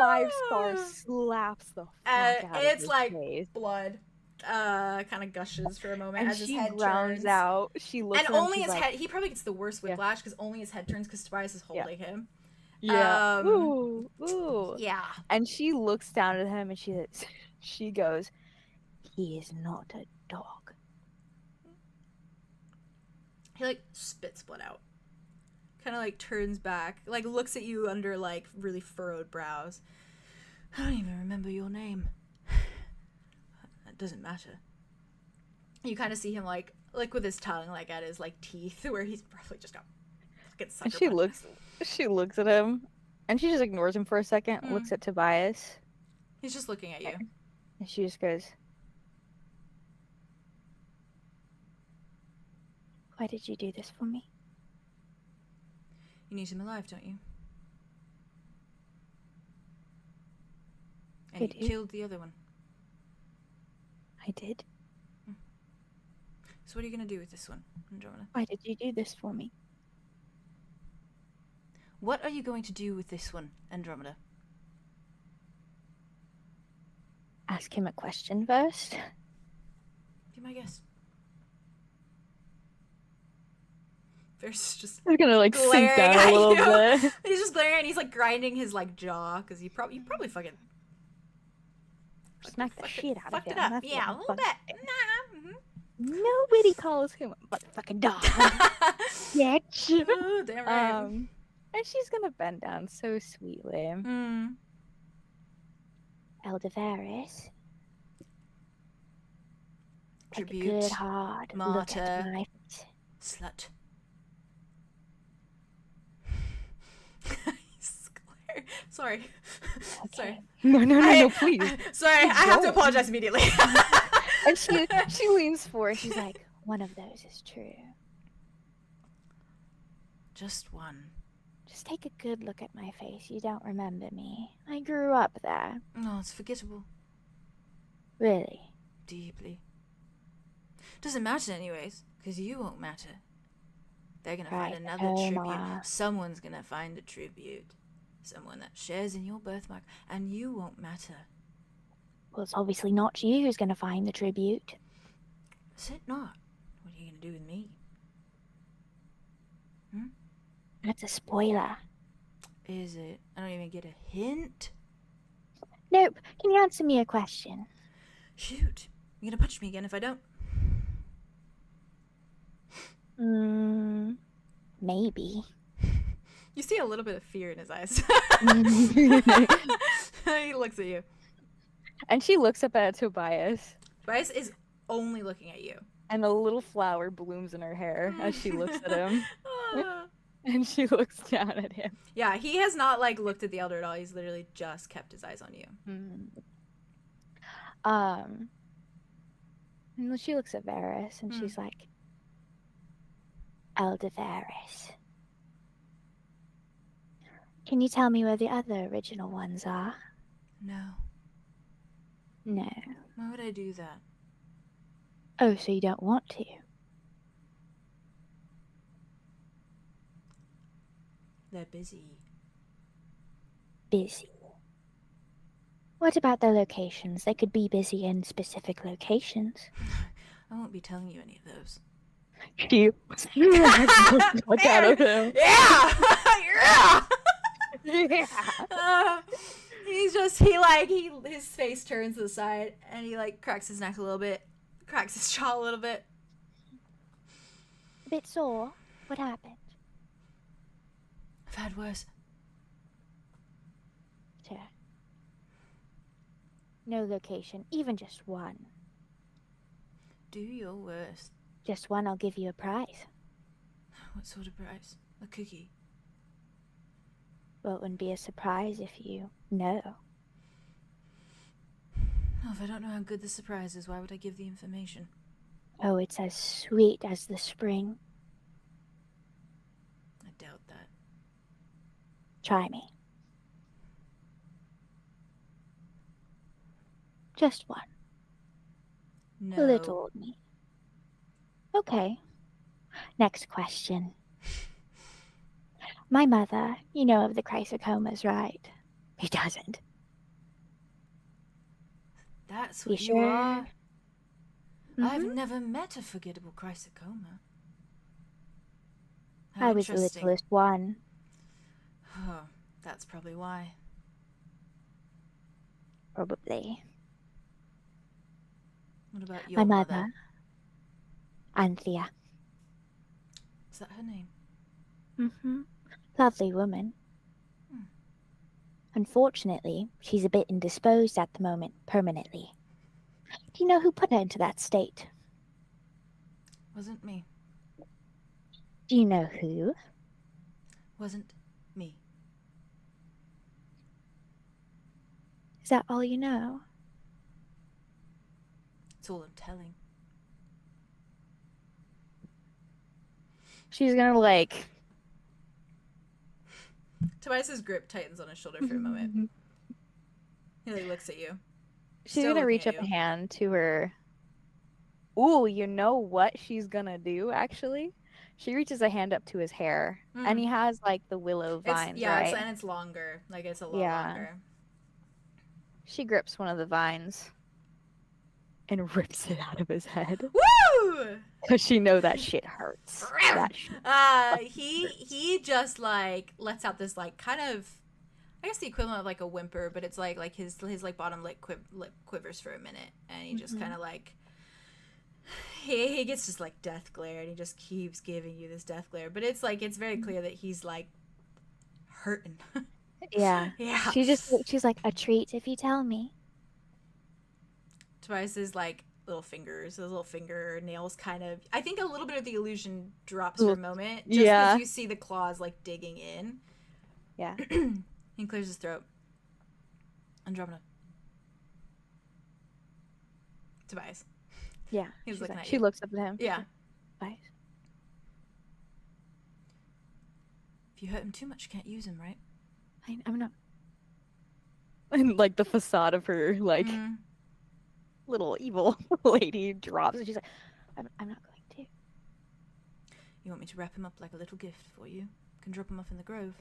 5-star slaps the fuck out of It's his like face. blood kind of gushes for a moment And as his she head grounds turns out. She looks and at him, only she's his like, head, he probably gets the worst whiplash because only his head turns because Tobias is holding him. Yeah. Ooh. Yeah. And she looks down at him and she goes, "He is not a dog." He like spits blood out, kind of like turns back, like looks at you under like really furrowed brows. "I don't even remember your name." "That doesn't matter." You kind of see him like with his tongue like at his like teeth where he's probably just got fucking sucker And she looks at him and she just ignores him for a second, looks at Tobias, He's just looking at you. and she just goes, "Why did you do this for me?" You need him alive, don't you? I And you do. killed the other one. "I did." So what are you gonna do with this one, Andromeda? "Why did you do this for me?" What are you going to do with this one, Andromeda? Ask him a question first. Be my guest. There's just He's gonna like sink glaring down at a little you. bit. He's just glaring and he's like grinding his like jaw because you probably fucking Smack the shit out of fucked him. it up. That's Yeah, a what little fucked bit. it. Nah. Nobody calls him a motherfucking dog. Bitch. Oh, damn right. And she's gonna bend down so sweetly. "Elder Varys, take a Tribute, good hard look at martyr. my feet." Slut. Sorry. Sorry. No, please. Sorry, I have to Don't. apologize immediately. And she leans forward. She's like, "One of those is true. Just one. Just take a good look at my face. You don't remember me. I grew up there. No, it's forgettable. Really? Deeply. Doesn't matter anyways, because you won't matter. They're gonna find Right, another tribute. Omar. Someone's gonna find a tribute. Someone that shares in your birthmark, and you won't matter. Well, it's obviously not you who's going to find the tribute. Is it not? What are you gonna do with me? That's a spoiler. Is it? I don't even get a hint? Nope. Can you answer me a question? Shoot. You're gonna punch me again if I don't. Maybe. You see a little bit of fear in his eyes. He looks at you. And she looks up at Tobias, Tobias is only looking at you. and a little flower blooms in her hair as she looks at him. Ah. And she looks down at him. Yeah, he has not like looked at the elder at all. He's literally just kept his eyes on you. And then she looks at Varys and she's like, Elder Varys, can you tell me where the other original ones are? No. No. Why would I do that? Oh, so you don't want to? They're busy. Busy. What about their locations? They could be busy in specific locations. I won't be telling you any of those. She look at him. Yeah! Yeah. His face turns to the side and he like cracks his neck a little bit, cracks his jaw a little bit. A bit sore. What happened? I've had worse. Sure. No location, even just one. Do your worst. Just one, I'll give you a prize. What sort of prize? A cookie. Well, it wouldn't be a surprise if you know. Oh, if I don't know how good the surprise is, why would I give the information? Oh, it's as sweet as the spring. I doubt that. Try me. Just one. No. A little of me. Okay. Next question. My mother, you know of the chrysocomas, right? He doesn't. That's You what you sure? are. I've Mhm. never met a forgettable chrysocoma. I was the Interesting. littlest one. Oh, that's probably why. Probably. What about your My mother? mother. Anthea. Is that her name? Mm-hmm. Lovely woman. Hmm. Unfortunately, she's a bit indisposed at the moment, permanently. Do you know who put her into that state? Wasn't me. Do you know who? Wasn't me. Is that all you know? It's all I'm telling. She's gonna like. Tobias's grip tightens on his shoulder for a moment. He like looks at you. She's Still gonna looking reach at up a you. hand to her. Ooh, you know what she's gonna do, actually? She reaches a hand up to his hair, and he has like the willow vines, right? and it's longer. Like it's a lot Yeah. longer. She grips one of the vines and rips it out of his head. Woo! Because she know that shit hurts. That shit. He just like lets out this like kind of, I guess the equivalent of like a whimper, but it's like his like bottom lip quivers for a minute, and he just kind of like he gets just like death glare, and he just keeps giving you this death glare, but it's like it's very clear that he's like hurting. Yeah. Yeah. She's like, a treat if you tell me. Tobias's like little fingers, his little finger nails kind of, I think a little bit of the illusion drops for a moment, just because you see the claws like digging in. Yeah. He clears his throat. Andromeda. Tobias. Yeah. He's looking at She you. looks up at him. Yeah. Right. If you hurt him too much, you can't use him, right? I'm not. And like the facade of her like Mm. little evil lady drops, and she's like, I'm not going to. You want me to wrap him up like a little gift for you? Can drop him off in the grove.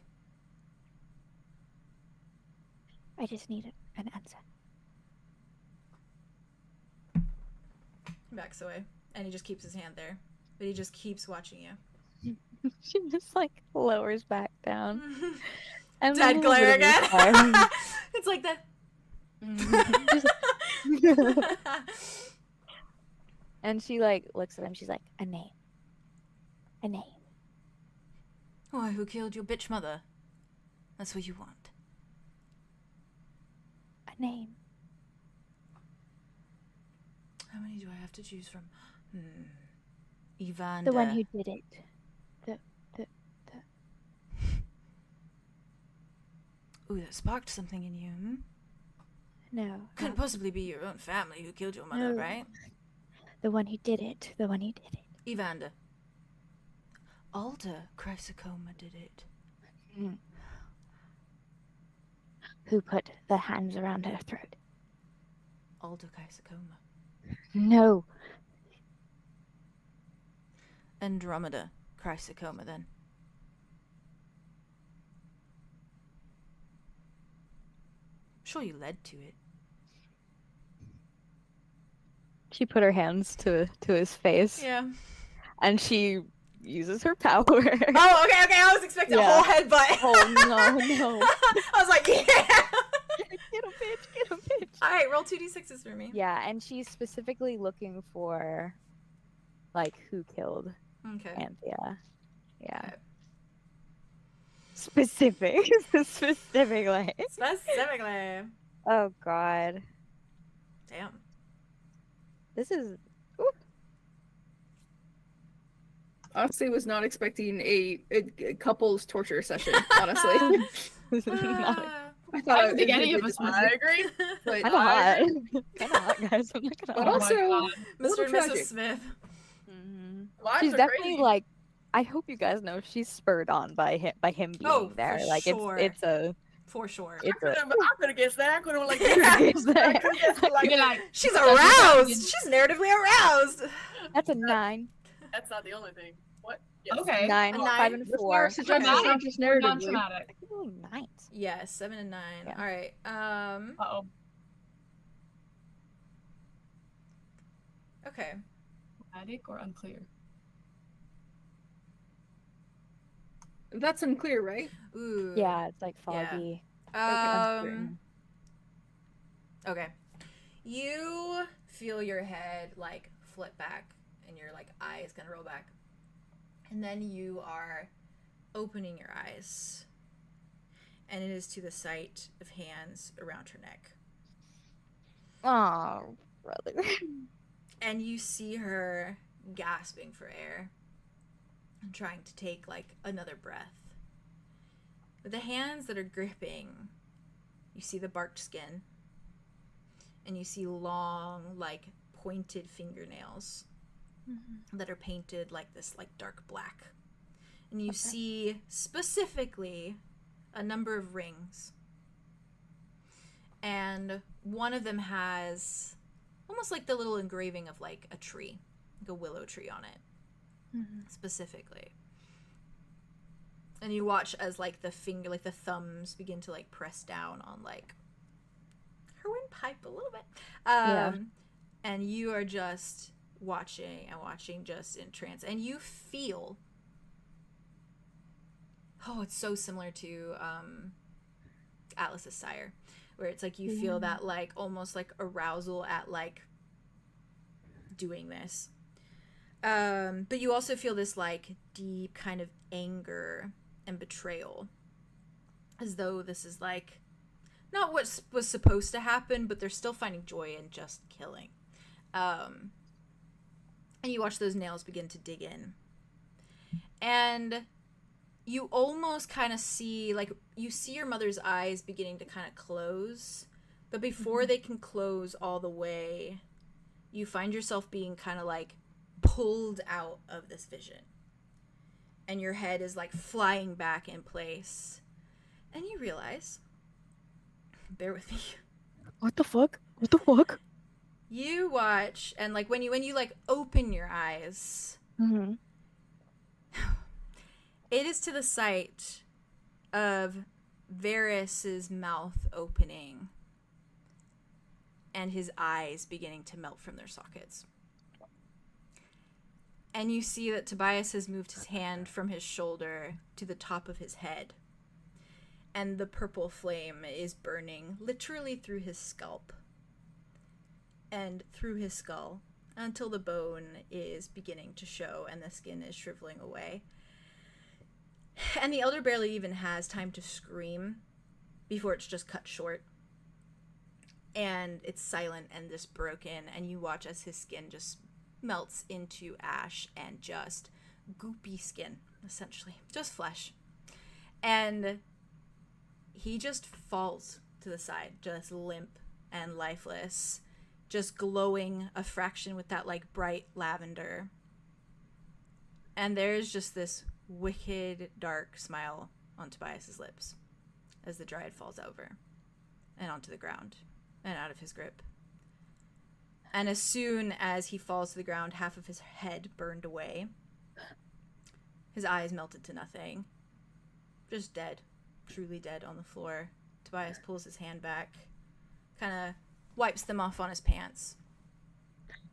I just need an answer. He backs away, and he just keeps his hand there, but he just keeps watching you. She just like lowers back down. And Dead glare again. It's like that. And she like looks at him. She's like, A name. A name. Why, who killed your bitch mother? That's what you want. A name. How many do I have to choose from? Evander. The one who did it. Ooh, that sparked something in you, hmm? No. Couldn't possibly be your own family who killed your mother, No. right? The one who did it. The one who did it. Evander. 𝐷𝐸𝐿 did it. Who put the hands around her throat? 𝐷𝐸𝐿. No. 𝐸𝑁𝑑𝑟𝐸𝐿 then. Sure you led to it. she put her hands to his face, Yeah. and she uses her power. Oh, okay. I was expecting a Yeah. whole headbutt. Oh no! I was like, yeah. Get him, bitch! Get him, bitch! All right, roll 2d6s for me. Yeah, and she's specifically looking for, like, who killed Okay. Anthea. Yeah. Okay. Specifically. Specifically. Oh god. Damn. This is. Honestly, was not expecting a couple's torture session, honestly. This is not. I thought I don't think it any of did us just- I agree. but, Kind of hot. Kind of hot, guys. I'm not gonna but lie. also, God. a little Mr. and Mrs. tragic. Smith. Mhm. Lives She's are definitely crazy. like. I hope you guys know she's spurred on by him being Oh, there. for Like sure. it's a For sure. it's a. I could have guessed that. I could have like. Guessed that. I could have guessed it like You're that. like, She's That's aroused. what She's narratively aroused. That's a 9. That's not the only thing. What? Yes. okay. 9, A 5, nine? and That's 4. not suggesting it's not just narratively. Non-traumatic. Ooh, 9s. Yeah, 7 and 9. Yeah. All right. Uh-oh. Okay. Traumatic or unclear? That's unclear, right? Ooh. Yeah, it's like Yeah. foggy. Um. Okay. You feel your head like flip back, and your like eyes kind of roll back, and then you are opening your eyes, and it is to the sight of hands around her neck, Oh, brother. and you see her gasping for air and trying to take like another breath. With the hands that are gripping, you see the barked skin, and you see long, like, pointed fingernails that are painted like this, like, dark black. And you see specifically a number of rings. And one of them has almost like the little engraving of, like, a tree, like a willow tree on it, specifically. And you watch as, like, the finger, like, the thumbs begin to, like, press down on, like, her windpipe a little bit. Yeah. And you are just watching and watching, just in trance. And you feel... Oh, it's so similar to Atlas's sire, where it's like you feel that, like, almost, like, arousal at, like, doing this. But you also feel this, like, deep kind of anger and betrayal, as though this is like not what was supposed to happen, but they're still finding joy in just killing. And you watch those nails begin to dig in, and you almost kind of see, like, you see your mother's eyes beginning to kind of close, but before they can close all the way, you find yourself being kind of like pulled out of this vision. and your head is like flying back in place. And you realize, bear with me. What the fuck? What the fuck? You watch, and like when you like open your eyes, Mm-hmm. it is to the sight of Varys's mouth opening and his eyes beginning to melt from their sockets. And you see that Tobias has moved his hand from his shoulder to the top of his head. And the purple flame is burning literally through his scalp and through his skull until the bone is beginning to show and the skin is shriveling away. And the elder barely even has time to scream before it's just cut short. And it's silent and just broken, and you watch as his skin just melts into ash and just goopy skin, essentially. Just flesh. And he just falls to the side, just limp and lifeless, just glowing a fraction with that like bright lavender. And there's just this wicked dark smile on Tobias's lips as the dryad falls over and onto the ground and out of his grip. And as soon as he falls to the ground, half of his head burned away. His eyes melted to nothing. Just dead. Truly dead on the floor. Tobias pulls his hand back, kind of wipes them off on his pants,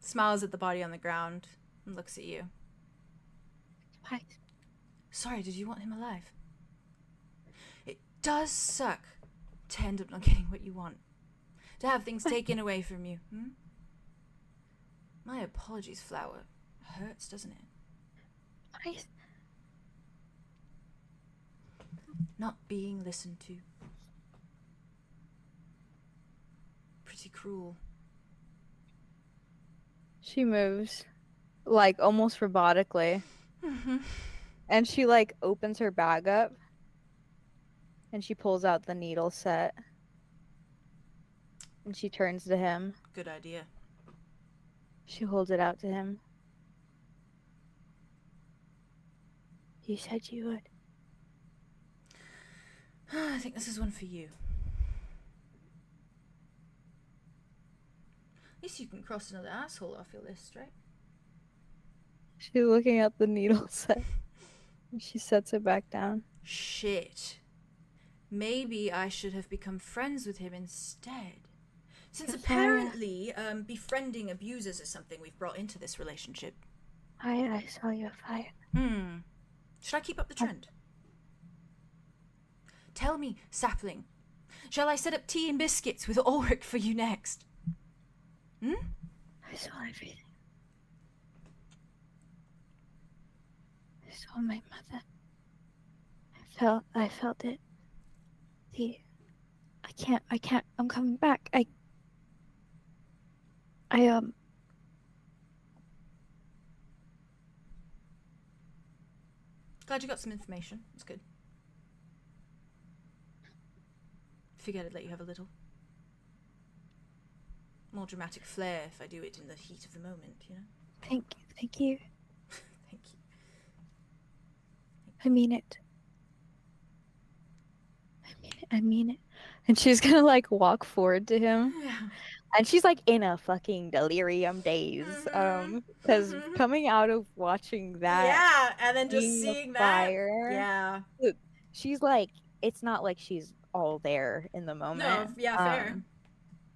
smiles at the body on the ground, and looks at you. Tobias. Sorry, did you want him alive? It does suck to end up not getting what you want. To have things taken away from you. My apologies, Flower. Hurts, doesn't it? Tobias. Not being listened to. Pretty cruel. She moves, like, almost robotically. Mm-hmm. And she, like, opens her bag up. And she pulls out the needle set. And she turns to him. Good idea. She holds it out to him. You said you would. I think this is one for you. At least you can cross another asshole off your list, right? She's looking at the needle set. And she sets it back down. Shit. Maybe I should have become friends with him instead. Since apparently, befriending abusers is something we've brought into this relationship. I saw your fire. Should I keep up the trend? Tell me, sapling, shall I set up tea and biscuits with Ulrich for you next? I saw everything. I saw my mother. I felt it. I can't, I'm coming back. Glad you got some information. It's good. Figured I'd let you have a little more dramatic flair if I do it in the heat of the moment, you know? Thank you. Thank you. I mean it. I mean it. And she's gonna, like, walk forward to him. Yeah. And she's, like, in a fucking delirium daze. Because coming out of watching that. Yeah, and then just being the seeing fire, that. she's, like, it's not like she's all there in the moment. No, yeah, fair.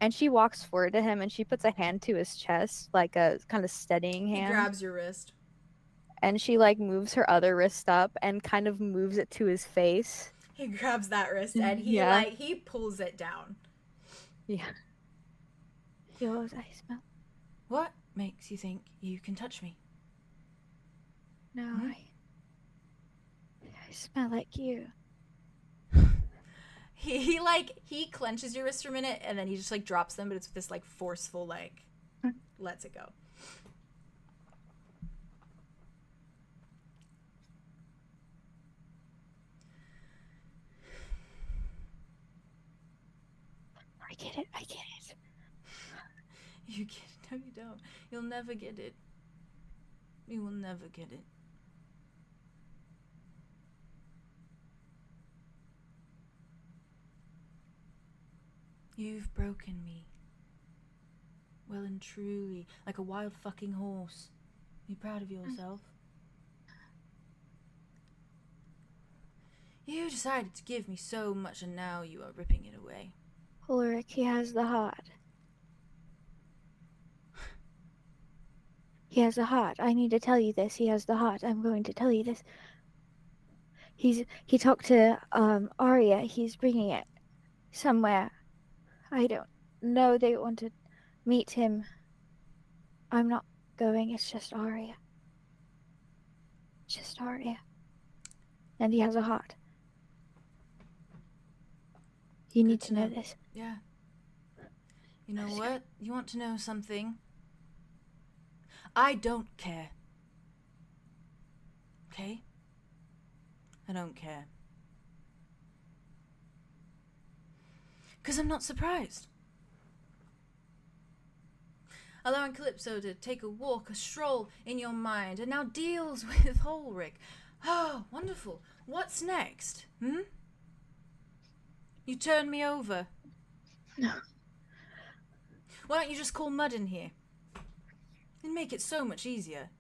And she walks forward to him and she puts a hand to his chest, like a kind of steadying He hand. grabs your wrist. And she, like, moves her other wrist up and kind of moves it to his face. He grabs that wrist and he he pulls it down. Yeah. Yours, I smell. What makes you think you can touch me? No, I smell like you. He clenches your wrist for a minute and then he just like drops them, but it's with this like forceful like lets it go. I get it. You get it. No, you don't. You'll never get it. You will never get it. You've broken me. Well and truly, like a wild fucking horse. Are you proud of yourself? You decided to give me so much and now you are ripping it away. Ulrich, he has the heart. He has the heart. I need to tell you this. He has the heart. I'm going to tell you this. He talked to Arya. He's bringing it somewhere. I don't know. They want to meet him. I'm not going. It's just Arya. Just Arya. And he has a heart. You need to know this. Yeah. You know what? You want to know something? I don't care. Okay? I don't care. 'Cause I'm not surprised. Allowing Calypso to take a walk, a stroll in your mind, and now deals with Ulrich. Oh, wonderful. What's next? You turn me over. No. Why don't you just call Mud in here? It'd make it so much easier.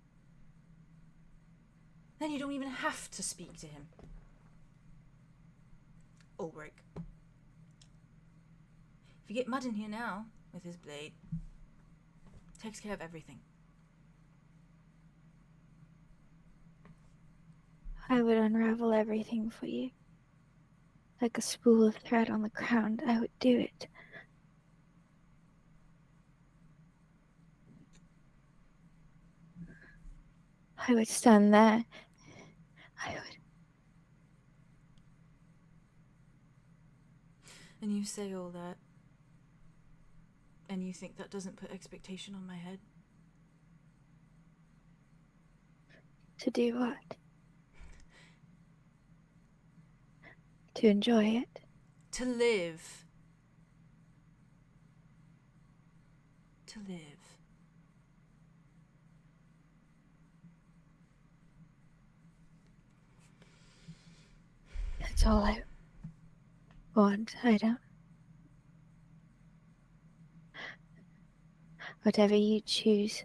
Then you don't even have to speak to him. Ulrich. If you get Mud in here now, with his blade, takes care of everything. I would unravel everything for you. Like a spool of thread on the ground, I would do it. I would stand there. I would. And you say all that, and you think that doesn't put expectation on my head? To do what? To enjoy it. To live. To live. That's all I want. I don't. Whatever you choose,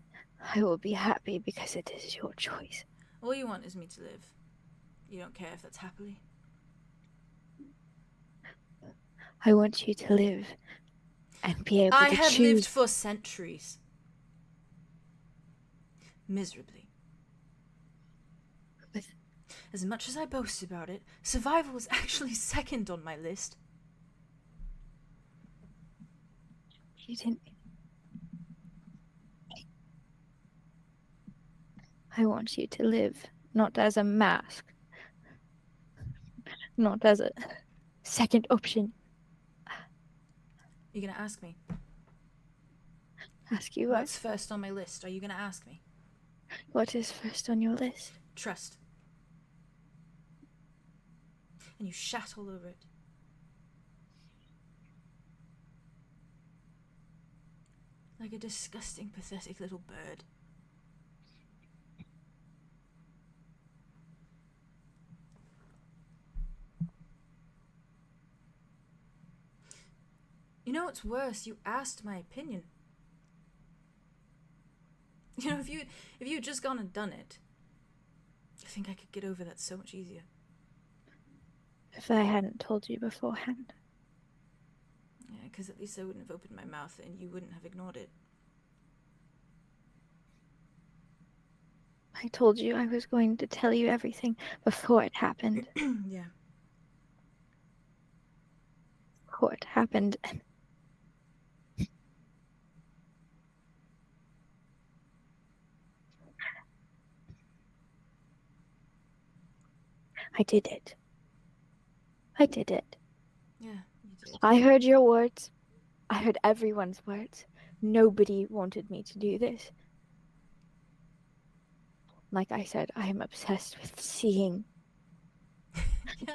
I will be happy because it is your choice. All you want is me to live. You don't care if that's happily. I want you to live and be able I to have choose. lived for centuries. Miserably. With- As much as I boast about it, survival was actually second on my list. You didn't. I want you to live, not as a mask, not as a second option. You're gonna ask me? Ask you what? What's first on my list? Are you gonna ask me? What is first on your list? Trust. And you shat all over it. Like a disgusting, pathetic little bird. You know what's worse? You asked my opinion. You know, if you'd just gone and done it, I think I could get over that so much easier. If I hadn't told you beforehand. Yeah, because at least I wouldn't have opened my mouth and you wouldn't have ignored it. I told you I was going to tell you everything before it happened. Yeah. Before it happened. I did it. I did it. Yeah, you did. I heard your words. I heard everyone's words. Nobody wanted me to do this. Like I said, I am obsessed with seeing. Yeah.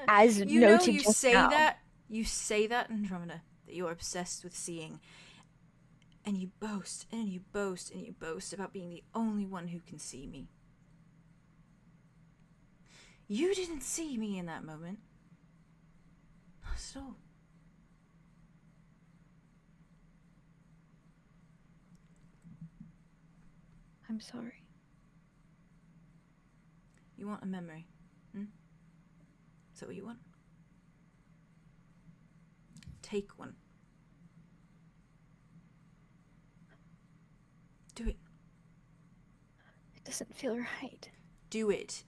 As You know, noted you just say now. that. You say that, Andromeda, that you're obsessed with seeing. And you boast, and you boast, and you boast about being the only one who can see me. You didn't see me in that moment. Not at all. I'm sorry. You want a memory? Hmm? Is that what you want? Take one. Do it. It doesn't feel right. Do it.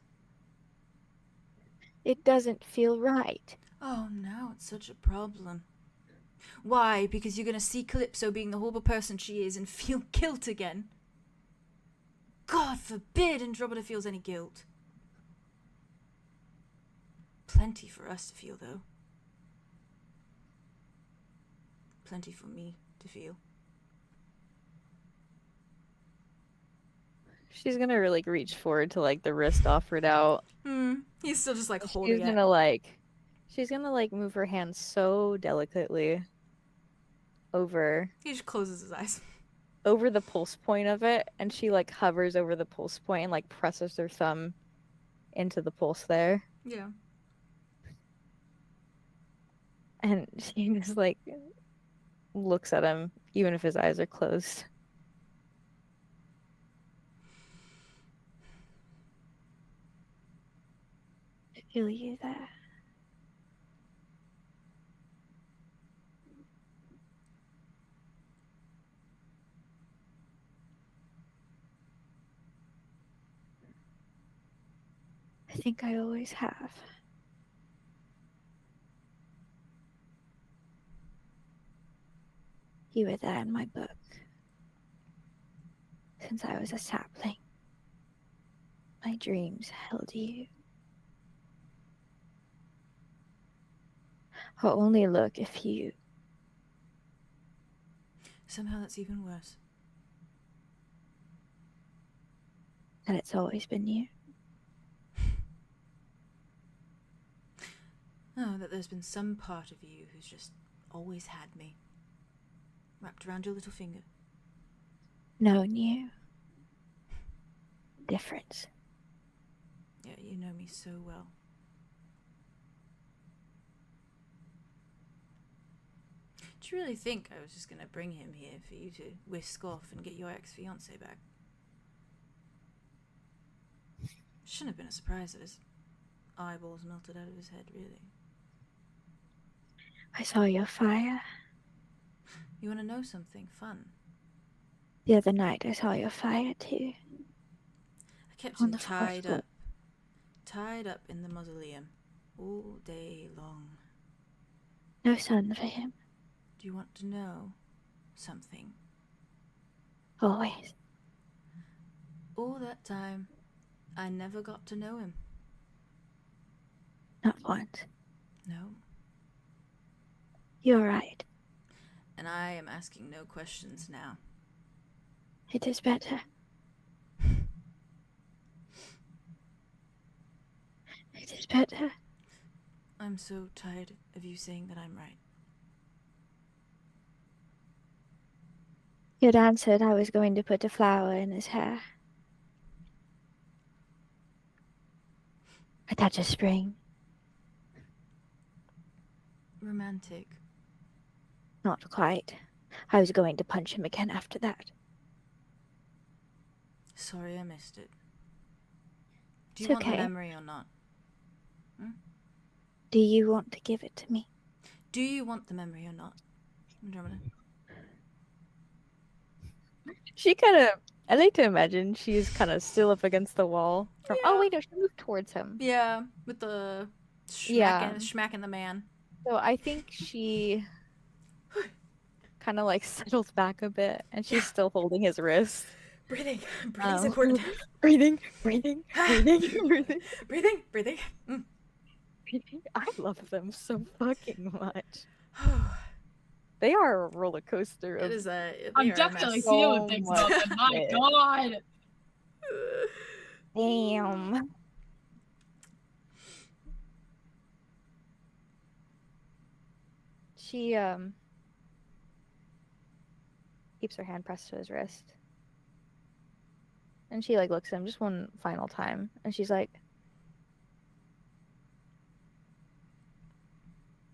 It doesn't feel right. Oh, now it's such a problem. Why? Because you're going to see Calypso being the horrible person she is and feel guilt again? God forbid Andromeda feels any guilt. Plenty for us to feel, though. Plenty for me to feel. She's gonna like reach forward to like the wrist offered out. He's still just like She's holding it. She's gonna like move her hand so delicately over. He just closes his eyes. Over the pulse point of it, and she like hovers over the pulse point and like presses her thumb into the pulse there. Yeah. And she just like looks at him even if his eyes are closed. I feel you there. I think I always have. You were there in my book since I was a sapling. My dreams held you. I'll only look if you. Somehow that's even worse. And it's always been you. Oh, that there's been some part of you who's just always had me. Wrapped around your little finger. Known you. Difference. Yeah, you know me so well. Do you really think I was just going to bring him here for you to whisk off and get your ex-fiancé back? Shouldn't have been a surprise that his eyeballs melted out of his head, really. I saw your fire. You want to know something fun? The other night I saw your fire too. I kept On him the fourth floor. tied up in the mausoleum all day long. No sun for him. Do you want to know something? Always. All that time, I never got to know him. Not once. No. You're right. And I am asking no questions now. It is better. It is better. I'm so tired of you saying that I'm right. Your dad said I was going to put a flower in his hair. A touch of spring. Romantic. Not quite. I was going to punch him again after that. Sorry I missed it. Do It's you want the okay. memory or not? Do you want to give it to me? Do you want the memory or not, Andromeda? She kind of, I like to imagine she's kind of still up against the wall. From, Yeah. Oh, wait, no, she moved towards him. Yeah, with the smacking the man. So I think she kind of like settles back a bit and she's still holding his wrist. Breathing. Breathing's important. Breathing, breathing, breathing, breathing, Breathing. Breathing. breathing. I love them so fucking much. They are a roller coaster. It is a. I'm they are a definitely mess. feeling things about much them. My shit. God. Damn. She keeps her hand pressed to his wrist. And she like looks at him just one final time and she's like,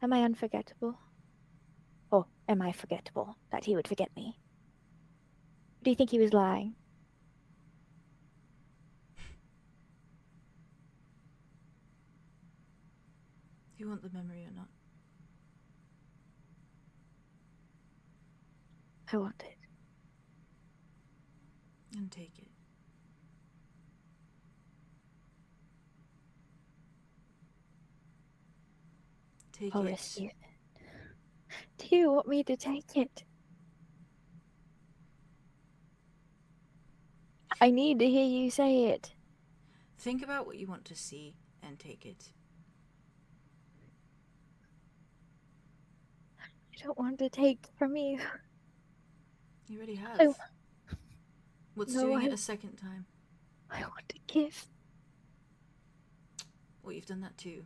am I unforgettable? Or am I forgettable that he would forget me? Do you think he was lying? you want the memory or not? I want it. And take it. Take I'll it. risk it. Do you want me to take it? I need to hear you say it. Think about what you want to see and take it. I don't want to take from you. You already have. I- What's No, doing it I- a second time? I want to give. Well, you've done that too.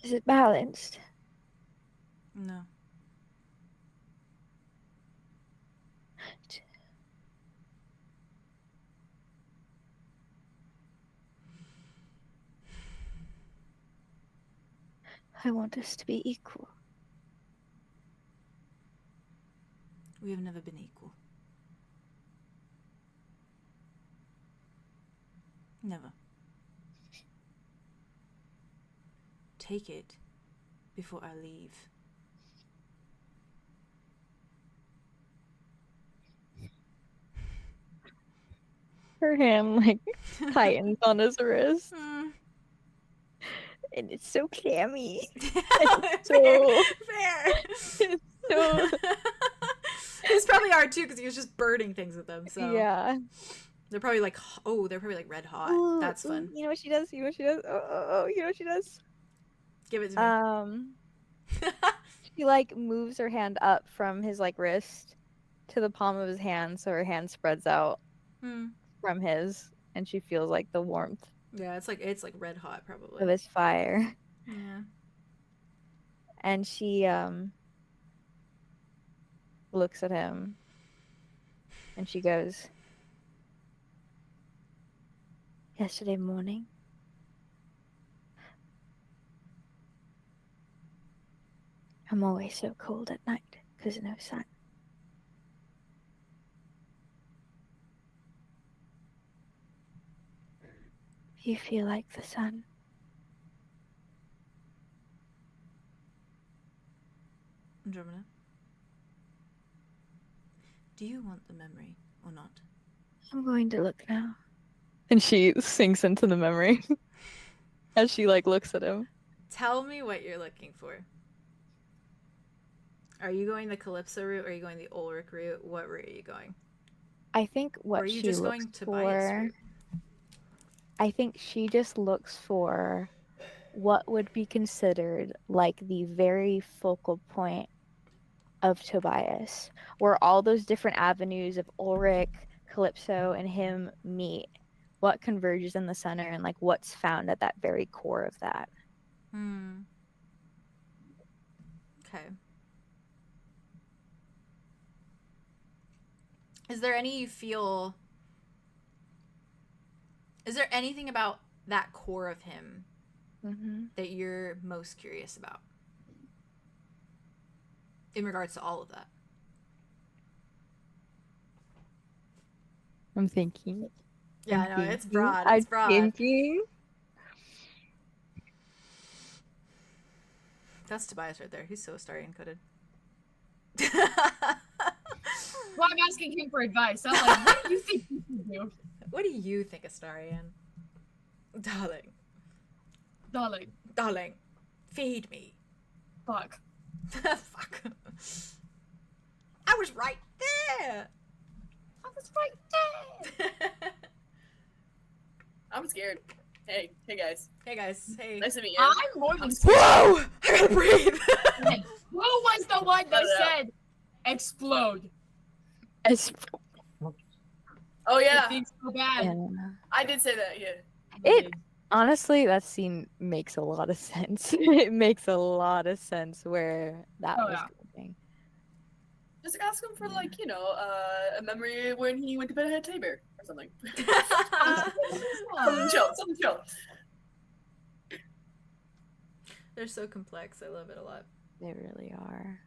Is it balanced? No. I want us to be equal. We have never been equal. Never. Take it before I leave. Her hand like tightens on his wrist, Mm. and it's so clammy. Fair. So- Fair. It's so These probably are too, because he was just burning things with them. So yeah. they're probably like, oh, they're probably like red hot. Ooh, That's ooh, fun. You know what she does? You know what she does? Oh, you know what she does? Give it to me. She like moves her hand up from his like wrist to the palm of his hand, so her hand spreads out Hmm. from his, and she feels like the warmth Yeah, it's like red hot probably. of his fire. Yeah. And she looks at him, and she goes, "Yesterday morning, I'm always so cold at night because no sun. You feel like the sun. Andromeda, do you want the memory or not? I'm going to look now." And she sinks into the memory as she like looks at him. Tell me what you're looking for. Are you going the Calypso route or are you going the Ulrich route? What route are you going? I think Or what are you she just looks going Tobias for. route? I think she just looks for what would be considered like the very focal point of Tobias, where all those different avenues of Ulrich, Calypso, and him meet. What converges in the center, and like what's found at that very core of that. Hmm. Okay. Is there anything about that core of him Mm-hmm. that you're most curious about in regards to all of that? I'm thinking. Yeah, I know, it's broad. It's I'm broad. thinking. That's Tobias right there. He's so starry encoded. Well, I'm asking him for advice. I'm like, what do you think you should do? What do you think, Astarion? Darling. Darling, Darling. Feed me. fuck. Fuck. I was right there. I was right there. I'm scared. Hey guys. Hey guys. Hey. Nice to meet you. I'm more than Whoa! I gotta breathe. Who was the one that Shut up. said explode? Oh yeah, Things so bad. I did say that. Yeah. It honestly, that scene makes a lot of sense. It makes a lot of sense where that Oh, was yeah. going. Just ask him for like a memory when he went to bed at Tabor or something. Something chill. Something chill. They're so complex. I love it a lot. They really are.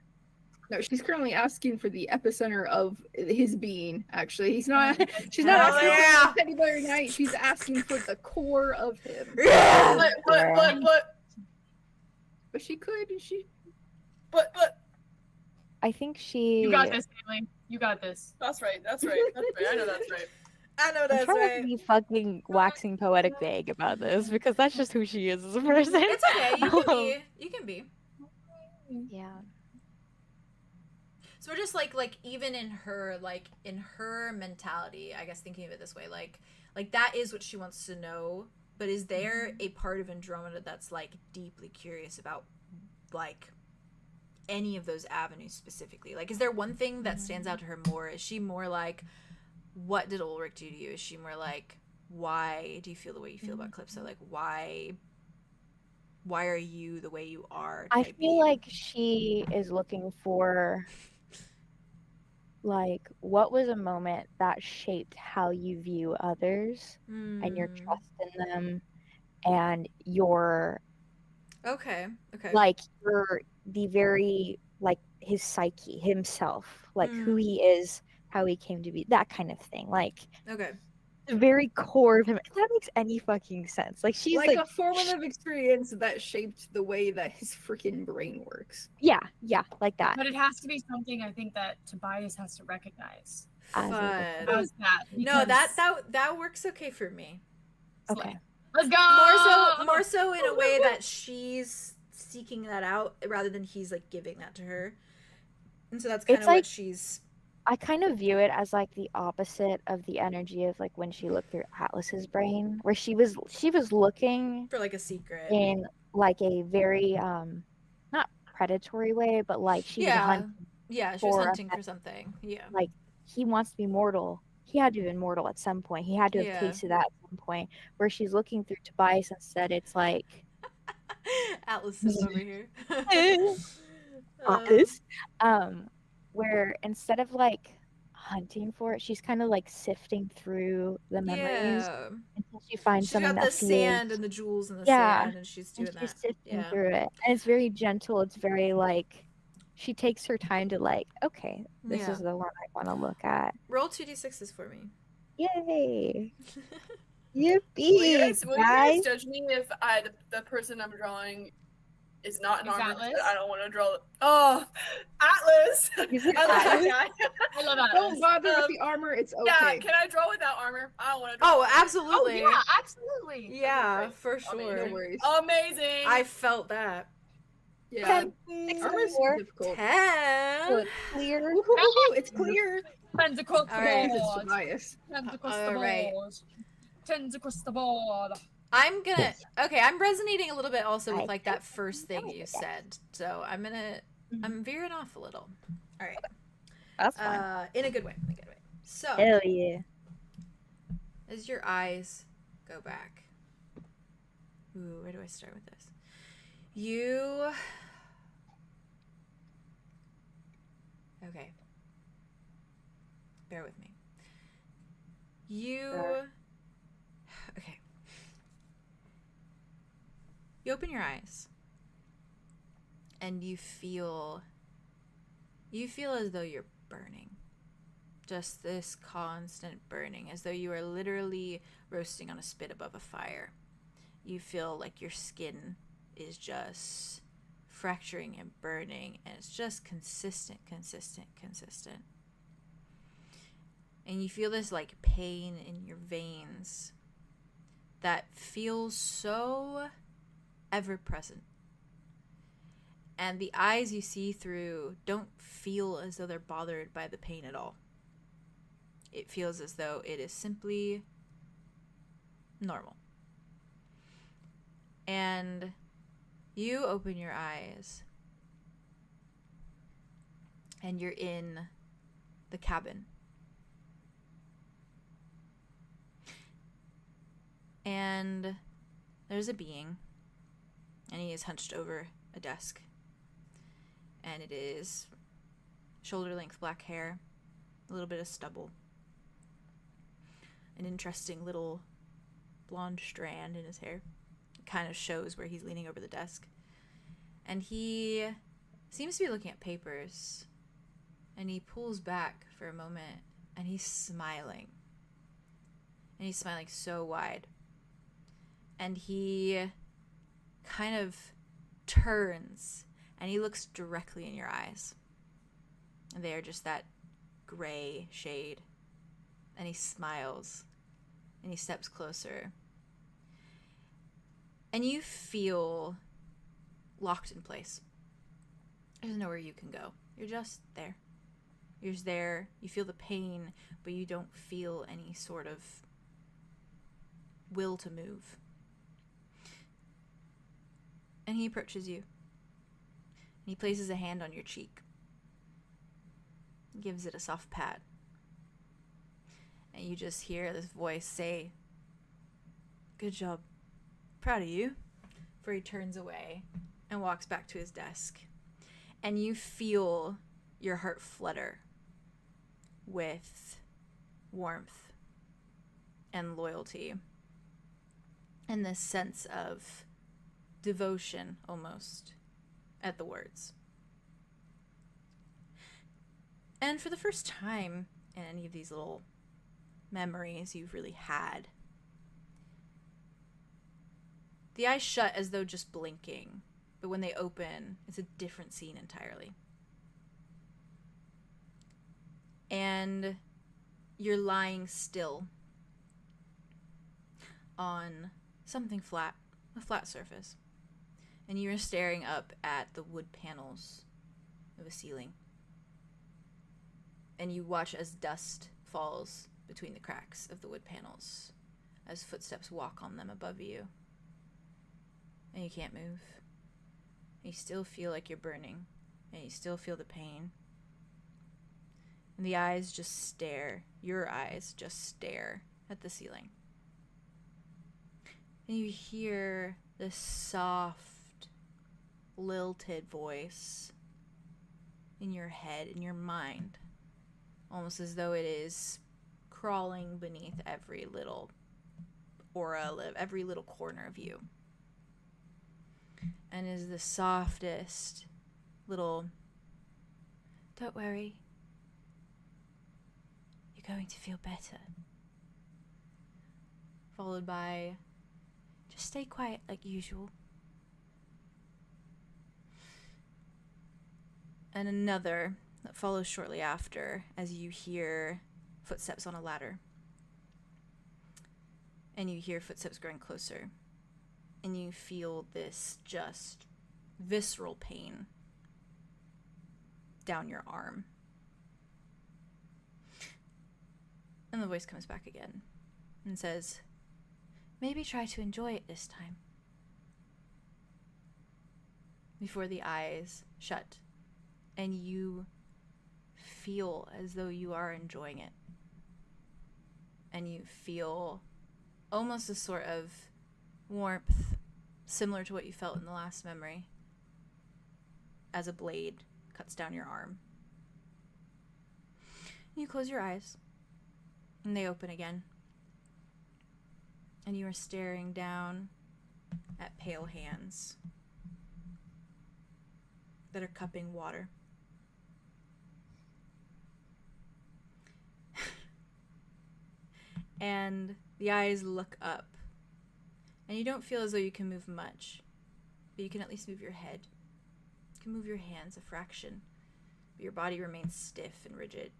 No, she's currently asking for the epicenter of his being. Actually, she's not asking for the February night. She's asking for the core of him. Yeah. But she could. But. I think she. You got this, Haley. You got this. That's right. I know that's right. I know I'm that's trying not right. to be fucking waxing poetic vague about this because that's just who she is as a person. It's okay. You can be. Yeah. So we're just like even in her mentality, I guess thinking of it this way, like that is what she wants to know. But is there a part of Andromeda that's like deeply curious about like any of those avenues specifically? Like, is there one thing that stands out to her more? Is she more like, what did Ulrich do to you? Is she more like, why do you feel the way you feel about Calypso? Like, why are you the way you are? I feel like she is looking for, like, what was a moment that shaped how you view others and your trust in them and your okay like the very like his psyche himself, like who he is, how he came to be, that kind of thing, like okay the very core of him. If that makes any fucking sense. Like she's like a formative experience that shaped the way that his freaking brain works. yeah like that. But it has to be something I think that Tobias has to recognize. fun. How's that? No, Because- that works okay for me. Okay. Let's go. More so in a way that she's seeking that out rather than he's like giving that to her. And so that's kind of like- what she's. I kind of view it as like the opposite of the energy of like when she looked through Atlas's brain, where she was looking For like a secret. in like a very not predatory way, but like she was hunting. Yeah, she was for hunting a- for something. Yeah. Like he wants to be mortal. He had to have been mortal at some point. He had to have Yeah. tasted that at some point. Where she's looking through Tobias instead, it's like Atlas is over here. Atlas. Where instead of like hunting for it, she's kind of like sifting through the memories until she finds She's something got the that feels. sand and the jewels in the Yeah. sand, and she's doing And she's that. sifting Yeah. through it, and it's very gentle. It's very like she takes her time to like, okay, this Yeah. is the one I want to look at. Roll 2d6s for me. Yay! Will you Yippee, guys guys! judge me if the person I'm drawing is not an Is armor? Atlas? I don't want to draw. Oh, Atlas! Is it I love that Atlas? guy. I love that. Don't bother with the armor. It's okay. Yeah, can I draw without armor? I don't want to draw. Oh, without Oh absolutely. yeah, absolutely. Yeah, for I mean, sure. No worries. Amazing. I felt that. Yeah. Six Armor's more. difficult. 10. So it's clear. Woohoo, it's clear. Tens across the All right. It's board. Tobias. Tens across the All right. board. Tens across the board. I'm gonna. Okay, I'm resonating a little bit also with I like that first thing like you that. said. So I'm gonna. I'm veering off a little. All right. That's fine. In a good way. In a good way. So Hell yeah! as your eyes go back. Ooh, where do I start with this? You. Okay. Bear with me. You. Okay. You open your eyes. And you feel as though you're burning. Just this constant burning, as though you are literally roasting on a spit above a fire. You feel like your skin is just fracturing and burning, and it's just consistent. And you feel this like pain in your veins that feels so ever present. And the eyes you see through don't feel as though they're bothered by the pain at all. It feels as though it is simply normal. And you open your eyes and you're in the cabin. And there's a being, and he is hunched over a desk. And it is shoulder-length black hair, a little bit of stubble, an interesting little blonde strand in his hair. It kind of shows where he's leaning over the desk. And he seems to be looking at papers, And he pulls back for a moment, and he's smiling. And he's smiling so wide. And he kind of turns, and he looks directly in your eyes. And they are just that gray shade. And he smiles, and he steps closer. And you feel locked in place. There's nowhere you can go. You're just there. You're just there. You feel the pain, but you don't feel any sort of will to move. And he approaches you. And he places a hand on your cheek. He gives it a soft pat. And you just hear this voice say, "Good job. Proud of you." Before he turns away and walks back to his desk. And you feel your heart flutter with warmth and loyalty and this sense of devotion almost at the words. And for the first time in any of these little memories you've really had, the eyes shut as though just blinking, but when they open, it's a different scene entirely. And you're lying still on something flat, a flat surface, and you're staring up at the wood panels of a ceiling. And you watch as dust falls between the cracks of the wood panels, as footsteps walk on them above you. And you can't move. You still feel like you're burning, and you still feel the pain. And the eyes just stare, your eyes just stare at the ceiling. And you hear this soft, lilted voice in your head, in your mind, almost as though it is crawling beneath every little aura, every little corner of you. And is the softest little, "Don't worry, you're going to feel better," followed by, "Just stay quiet like usual." And another that follows shortly after as you hear footsteps on a ladder. And you hear footsteps growing closer. And you feel this just visceral pain down your arm. And the voice comes back again and says, "Maybe try to enjoy it this time." Before the eyes shut and you feel as though you are enjoying it. And you feel almost a sort of warmth similar to what you felt in the last memory as a blade cuts down your arm. And you close your eyes and they open again, and you are staring down at pale hands that are cupping water. And the eyes look up. And you don't feel as though you can move much, but you can at least move your head. You can move your hands a fraction, but your body remains stiff and rigid.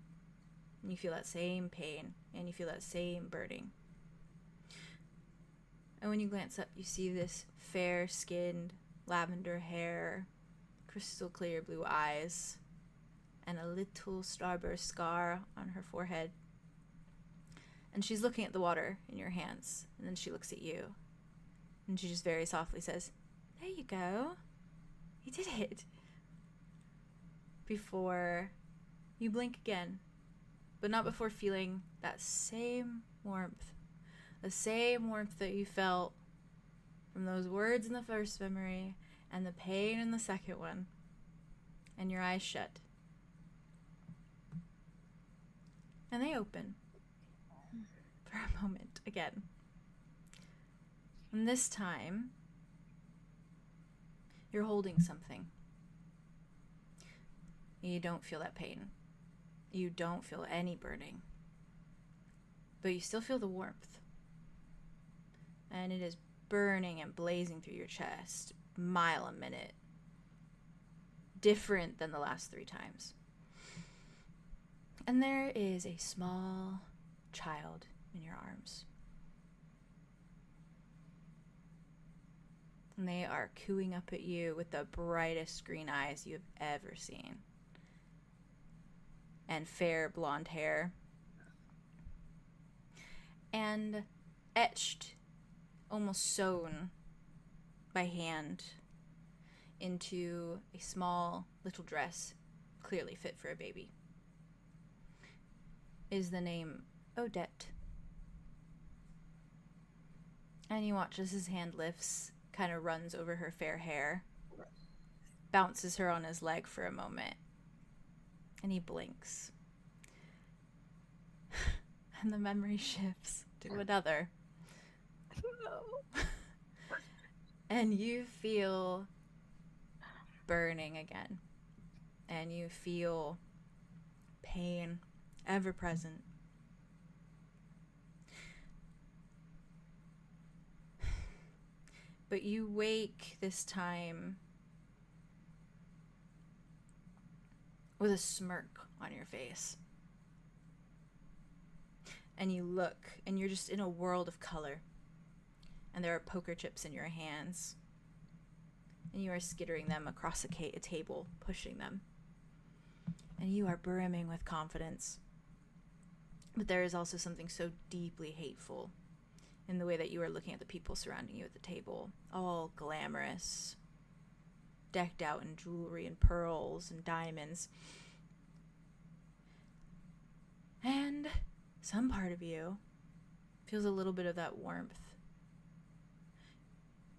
And you feel that same pain, and you feel that same burning. And when you glance up, you see this fair-skinned, lavender hair, crystal clear blue eyes, and a little starburst scar on her forehead. And she's looking at the water in your hands, and then she looks at you. And she just very softly says, "There you go. You did it." Before you blink again, but not before feeling that same warmth. The same warmth that you felt from those words in the first memory and the pain in the second one. And your eyes shut. And they open for a moment again. And this time, you're holding something. You don't feel that pain. You don't feel any burning, but you still feel the warmth. And it is burning and blazing through your chest, mile a minute. Different than the last 3 times. And there is a small child in your arms. And they are cooing up at you with the brightest green eyes you have ever seen. And fair blonde hair. And etched, almost sewn by hand into a small little dress, clearly fit for a baby, is the name Odette. And you watch as his hand lifts, kind of runs over her fair hair, bounces her on his leg for a moment, and he blinks. And the memory shifts to another. No. And you feel burning again. And you feel pain ever present. But you wake this time with a smirk on your face. And you look, and you're just in a world of color. And there are poker chips in your hands. And you are skittering them across a table, pushing them. And you are brimming with confidence. But there is also something so deeply hateful in the way that you are looking at the people surrounding you at the table, all glamorous, decked out in jewelry and pearls and diamonds. And some part of you feels a little bit of that warmth,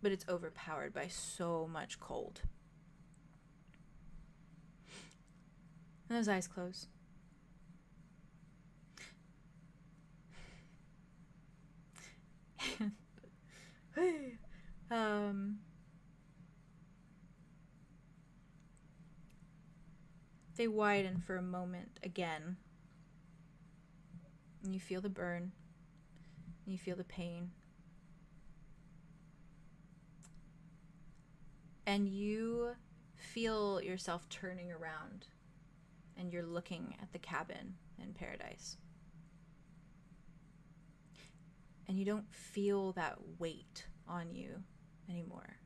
but it's overpowered by so much cold. And those eyes close. They widen for a moment again. And you feel the burn. And you feel the pain. And you feel yourself turning around. And you're looking at the cabin in paradise. And you don't feel that weight on you anymore.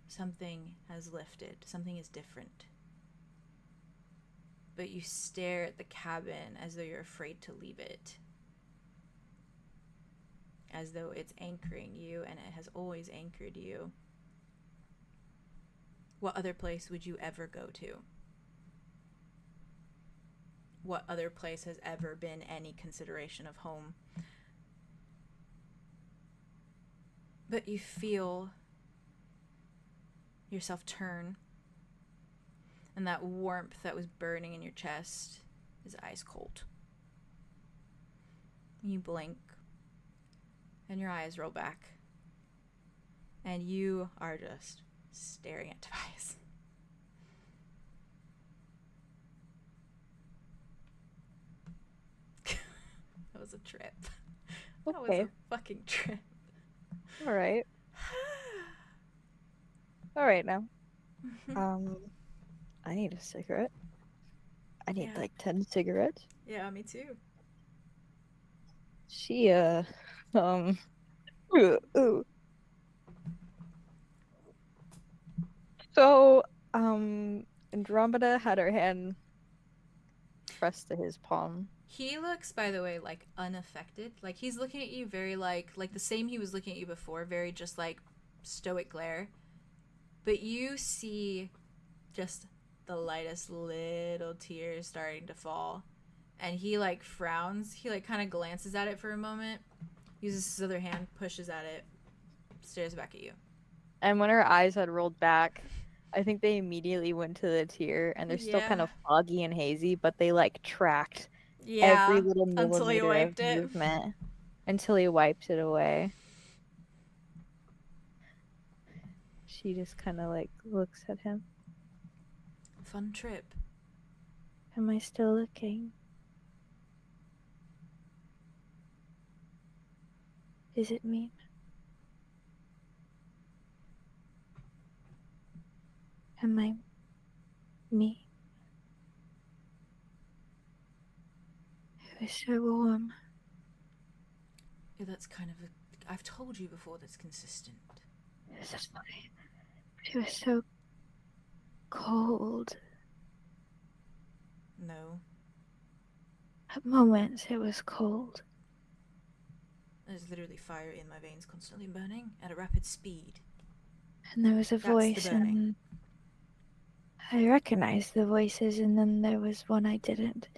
Something has lifted. Something is different. But you stare at the cabin as though you're afraid to leave it. As though it's anchoring you, and it has always anchored you. What other place would you ever go to? What other place has ever been any consideration of home? But you feel yourself turn, and that warmth that was burning in your chest is ice cold. You blink, and your eyes roll back, and you are just staring at Tobias. That was a trip. That was a fucking trip. All right. All right now. I need a cigarette. I need like 10 cigarettes. Yeah, me too. She So Andromeda had her hand pressed to his palm. He looks, by the way, like unaffected. Like he's looking at you very like the same he was looking at you before, very just like stoic glare. But you see just the lightest little tears starting to fall. And he like frowns. He like kind of glances at it for a moment, uses his other hand, pushes at it, stares back at you. And when her eyes had rolled back, I think they immediately went to the tear, and they're still kind of foggy and hazy, but they like tracked every little until he wiped it. Movement until he wiped it away. She just kind of like looks at him. Fun trip. Am I still looking? does it mean? Am I me? It was so warm. Yeah, that's kind of a... I've told you before that's consistent. It was just funny. It was so cold. No. At moments it was cold. There's literally fire in my veins constantly burning at a rapid speed. And there was a That's the voice, burning. and I recognized the voices, and then there was one I didn't.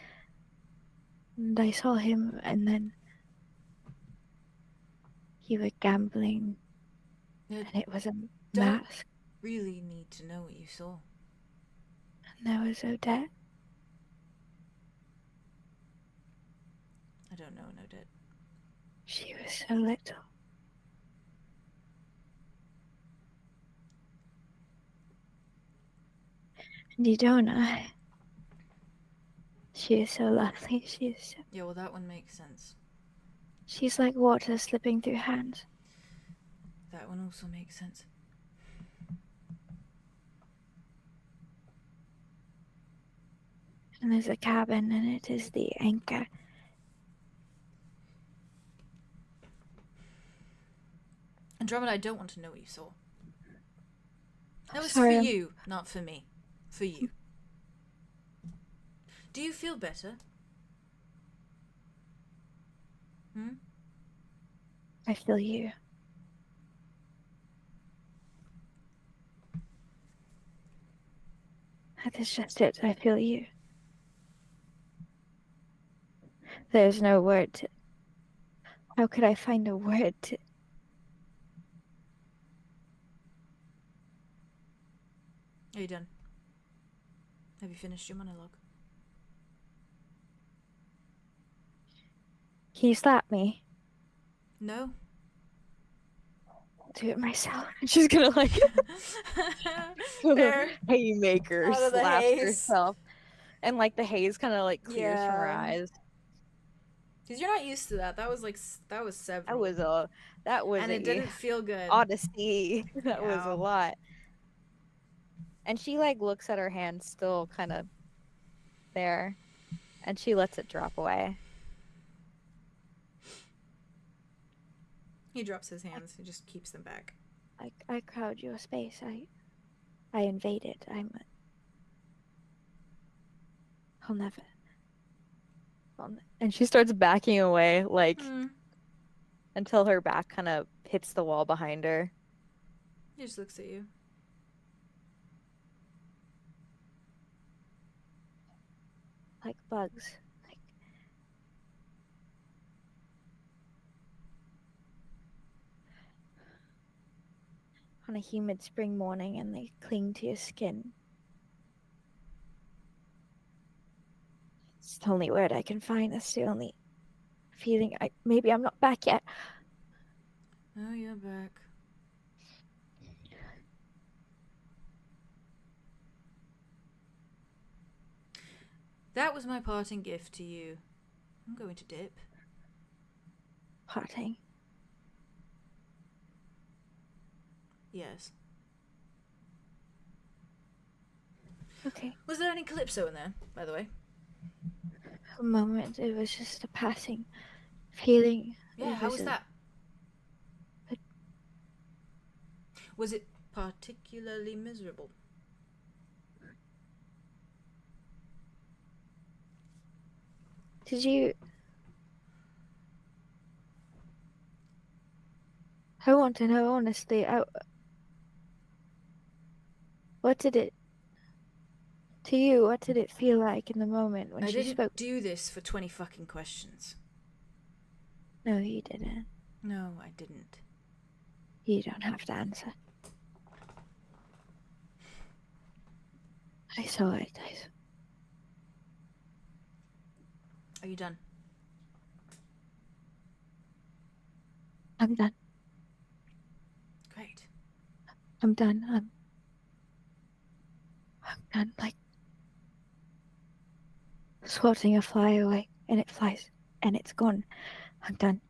And I saw him, and then you were gambling, Yeah, and it was a don't mask, really need to know what you saw. and there was Odette. I don't know, no doubt. She was so little. And you don't know. She is so lovely. She is so... Yeah, well, that one makes sense. She's like water slipping through hands. That one also makes sense. And there's a cabin, and it is the anchor. Andromeda, I don't want to know what you saw. That was Sorry, for I'm- you, not for me. For you. Do you feel better? Hmm? I feel you. That is just it. I feel you. There's no word to... How could I find a word to... Are you done? Have you finished your monologue? Can you slap me? No? I'll do it myself. She's gonna like Fair. haymaker Out of the slaps haze. herself, and like the haze kind of like clears from her Yeah. eyes. Because you're not used to that. That was like, that was several. That was and it a didn't feel good. odyssey. That was Yeah. a lot. And she like looks at her hand still kind of there, and she lets it drop away. He drops his hands. He just keeps them back. I crowd your space. I invaded. I'll never... And she starts backing away, like Hmm. until her back kind of hits the wall behind her. He just looks at you. Like bugs. Like... On a humid spring morning, and they cling to your skin. It's the only word I can find. That's the only feeling. Maybe I'm not back yet. Oh, you're back. That was my parting gift to you. I'm going to dip. Parting. Yes. Okay. Was there any Calypso in there, by the way? A moment. It was just a passing feeling. Yeah, It how was a- that? But- Was it particularly miserable? Did you... I want to know, honestly. What did it... To you, what did it feel like in the moment when I she didn't spoke? do this for 20 fucking questions. No, you didn't. No, I didn't. You don't have to answer. I saw it. Are you done? I'm done. Great. I'm done. I'm done. Like swatting a fly away, and it flies, and it's gone. I'm done.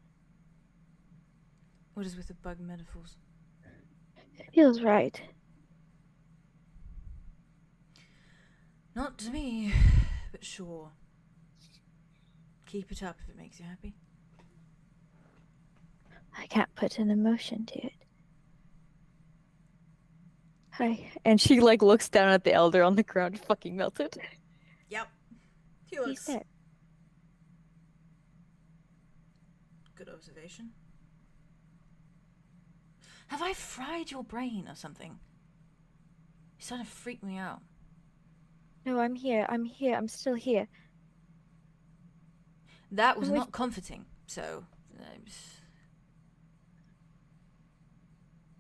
What is with the bug metaphors? Feels right. Not to me, but sure. Keep it up if it makes you happy. I can't put an emotion to it. Hi. And she like looks down at the elder on the ground, fucking melted. Yep. He He's looks... there. Good observation. Have I fried your brain or something? You're starting to freak me out. No, I'm here. I'm here. I'm still here. That was I'm with- not comforting, so...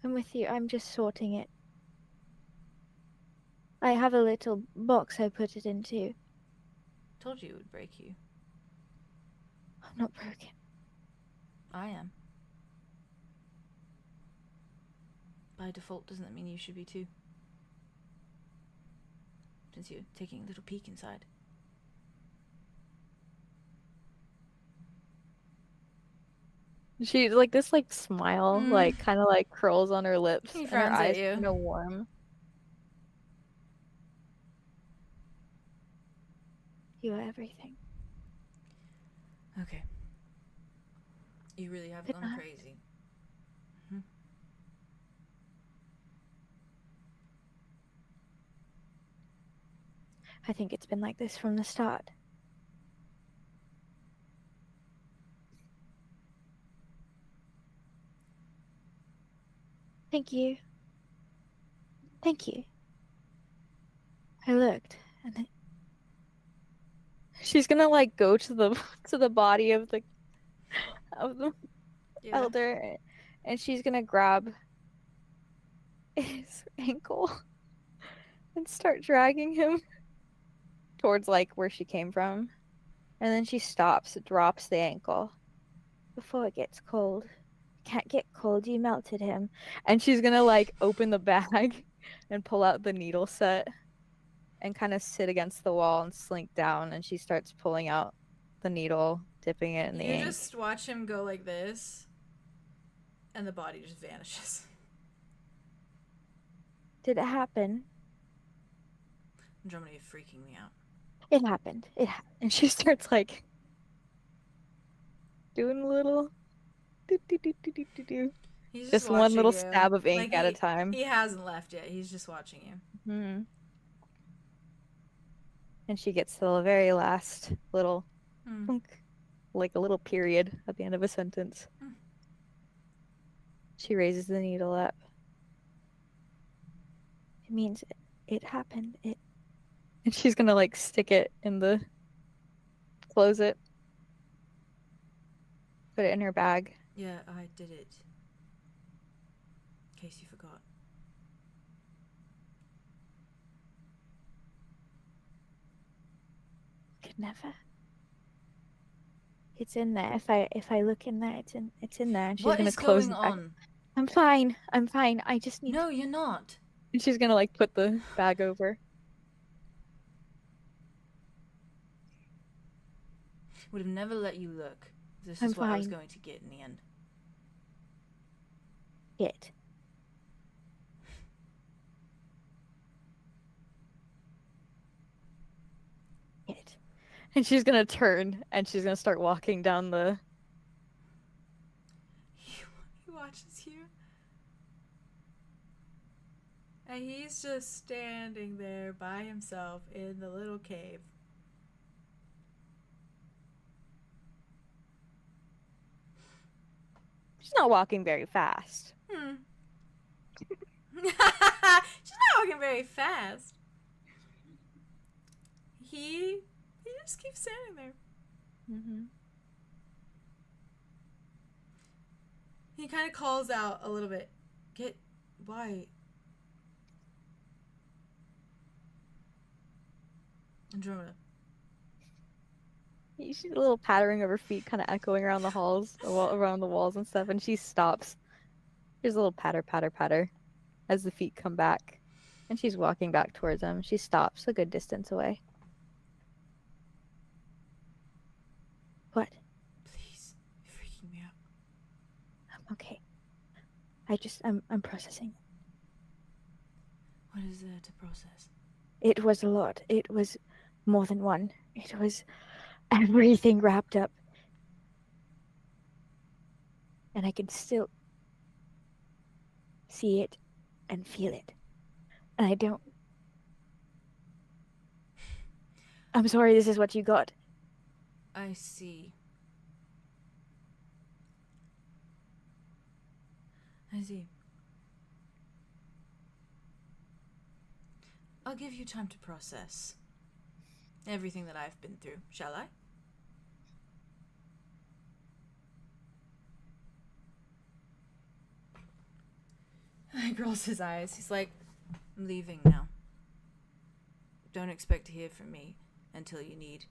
I'm with you. I'm just sorting it. I have a little box I put it into. Told you it would break you. I'm not broken. I am. By default, doesn't that mean you should be too? Since you're taking a little peek inside. She like this like smile, like kind of like curls on her lips, He and her frowns at eyes you. kind of warm. You are everything. Okay. You really have Good gone night. crazy. I think it's been like this from the start. Thank you. Thank you. I looked, and it, She's gonna like go to the to the body of the Yeah. elder, and she's gonna grab his ankle and start dragging him towards like where she came from, and then she stops, drops the ankle. before it gets cold. Can't get cold. You melted him. And she's gonna like open the bag and pull out the needle set and kind of sit against the wall and slink down, and she starts pulling out the needle, dipping it in the You ink. just watch him go like this, and the body just vanishes. Did it happen? Andromeda, you're freaking me out. It happened. It happened. And she starts like doing a little do. He's Just one watching little you. stab of ink Like, at a time. He hasn't left yet. He's just watching you. Hmm. And she gets to the very last little thunk, like a little period at the end of a sentence. She raises the needle up. It means it happened. It. And she's gonna like stick it in the, close it, put it in her bag. Yeah, I did it. In case you forgot. Could never. It's in there. If I look in there, it's in there. And she's What gonna is close going it back. on? I'm fine. I'm fine. I just need. No, you're not. And she's gonna like put the bag over. Would have never let you look. This I'm is what I was fine. going to get in the end. It. It. And she's gonna turn and she's gonna start walking down the. He watches you. And he's just standing there by himself in the little cave. She's not walking very fast. She's not walking very fast. He just keeps standing there. Mm-hmm. He kind of calls out a little bit. Why? Andromeda. You see a little pattering of her feet kind of echoing around the halls, around the walls and stuff, and she stops. There's a little patter, patter, patter as the feet come back. And she's walking back towards him. She stops a good distance away. What? Please. You're freaking me out. I'm okay. I'm processing. What is there to process? It was a lot. It was more than one. It was everything wrapped up. And I can still see it and feel it. And I don't. I'm sorry this is what you got. I see. I see. I'll give you time to process everything that I've been through, shall I? He rolls his eyes. He's like, I'm leaving now. Don't expect to hear from me until you need.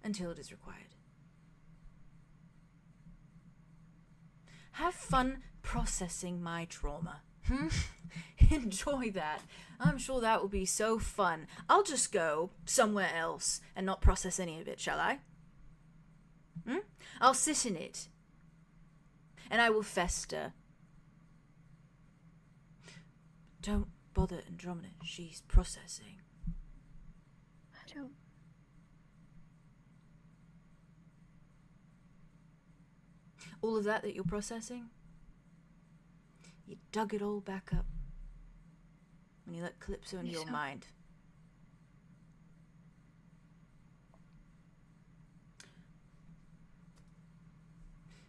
Until it is required. Have fun processing my trauma. Enjoy that. I'm sure that will be so fun. I'll just go somewhere else and not process any of it, shall I? I'll sit in it. And I will fester. Don't bother Andromeda. She's processing. I don't. All of that you're processing, you dug it all back up when you let Calypso into your mind.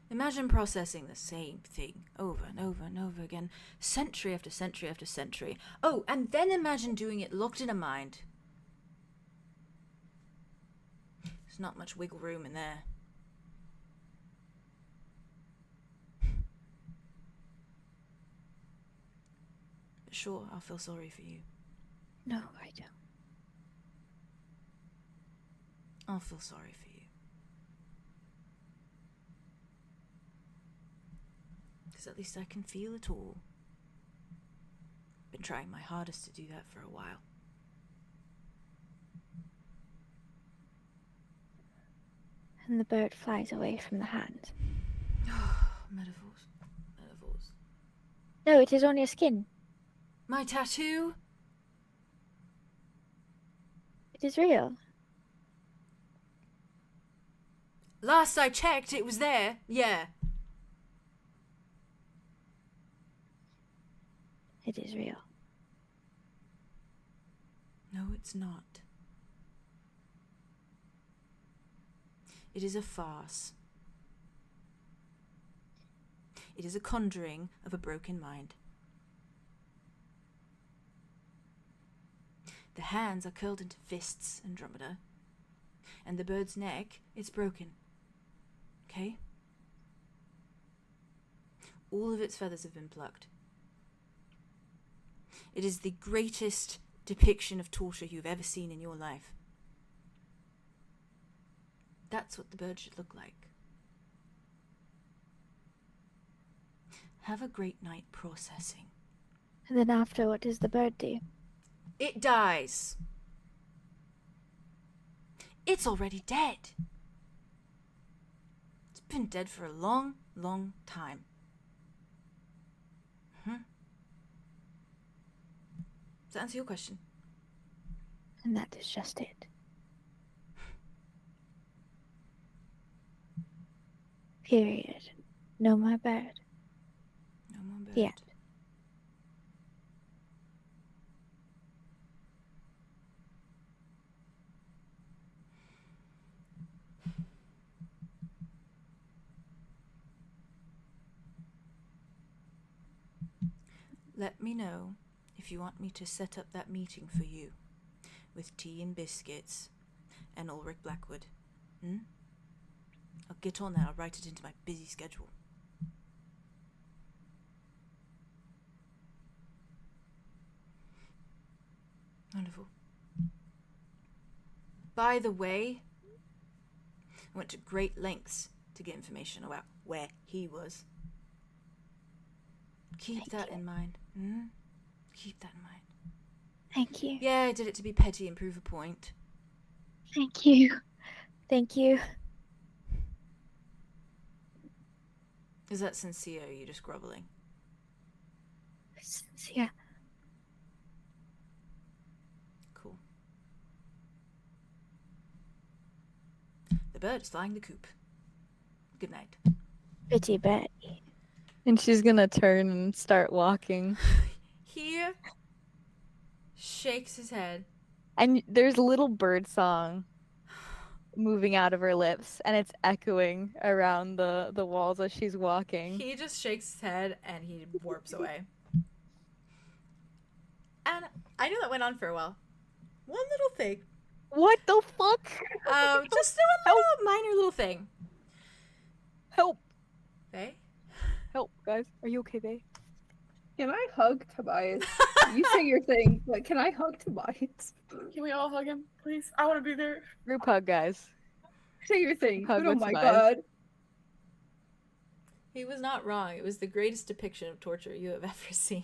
Imagine processing the same thing over and over and over again, century after century after century. Oh, and then imagine doing it locked in a mind. There's not much wiggle room in there. But sure, I'll feel sorry for you. No, I don't. I'll feel sorry for you. At least I can feel it all. Been trying my hardest to do that for a while. And the bird flies away from the hand. Metaphors. Metaphors. No, it is on your skin. My tattoo? It is real. Last I checked, it was there. Yeah. It is real. No, it's not. It is a farce. It is a conjuring of a broken mind. The hands are curled into fists, Andromeda. And the bird's neck, it's broken. Okay? All of its feathers have been plucked. It is the greatest depiction of torture you've ever seen in your life. That's what the bird should look like. Have a great night processing. And then after, what does the bird do? It dies. It's already dead. It's been dead for a long, long time. Does that answer your question? And that is just it. Period. No more bird. No more bird. The end. Let me know if you want me to set up that meeting for you with tea and biscuits and Ulrich Blackwood. I'll get on that. I'll write it into my busy schedule. Wonderful. By the way, I went to great lengths to get information about where he was. Keep that in mind. Keep that in mind. Thank you. Yeah, I did it to be petty and prove a point. Thank you. Thank you. Is that sincere, or are you just groveling? Sincere. Cool. The bird is flying the coop. Good night. Pretty bird. And she's gonna turn and start walking. He shakes his head. And there's a little bird song moving out of her lips, and it's echoing around the walls as she's walking. He just shakes his head and he warps away. And I know that went on for a while. One little thing. What the fuck? Just a little minor little thing. Help! Faye? Help, guys. Are you okay, babe? Can I hug Tobias? You say your thing, but can I hug Tobias? Can we all hug him, please? I want to be there. Group hug, guys. Say your thing. Hug But oh with my Tobias. god. He was not wrong. It was the greatest depiction of torture you have ever seen.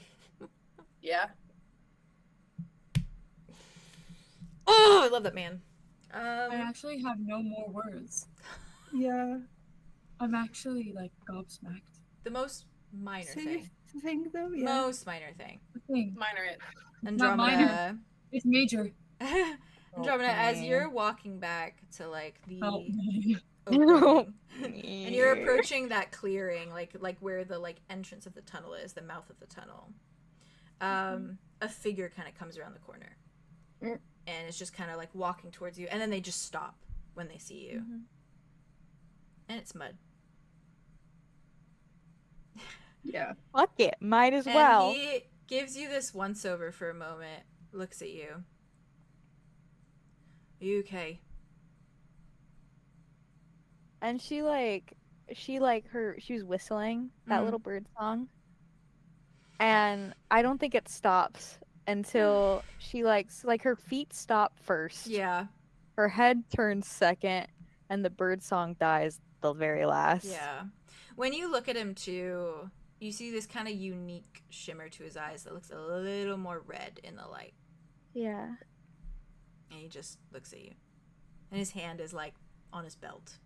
Yeah. Oh, I love that man. I actually have no more words. Yeah. I'm actually like gobsmacked. The most minor Say thing. your thing though, yeah. Most minor thing. The thing. Minor it. Not minor. Andromeda. It's major. Andromeda, as Okay. you're walking back to like the Oh. opening, and you're approaching that clearing, like where the like entrance of the tunnel is, the mouth of the tunnel. A figure kind of comes around the corner, Mm. and it's just kind of like walking towards you, and then they just stop when they see you, and it's Mud. Yeah. Fuck it. Might as And well. he gives you this once over for a moment, looks at you. Are you okay? And she was whistling that Mhm. little bird song. And I don't think it stops until she like her feet stop first. Yeah. Her head turns second, and the bird song dies the very last. Yeah. When you look at him too, you see this kind of unique shimmer to his eyes that looks a little more red in the light. Yeah. And he just looks at you. And his hand is like on his belt.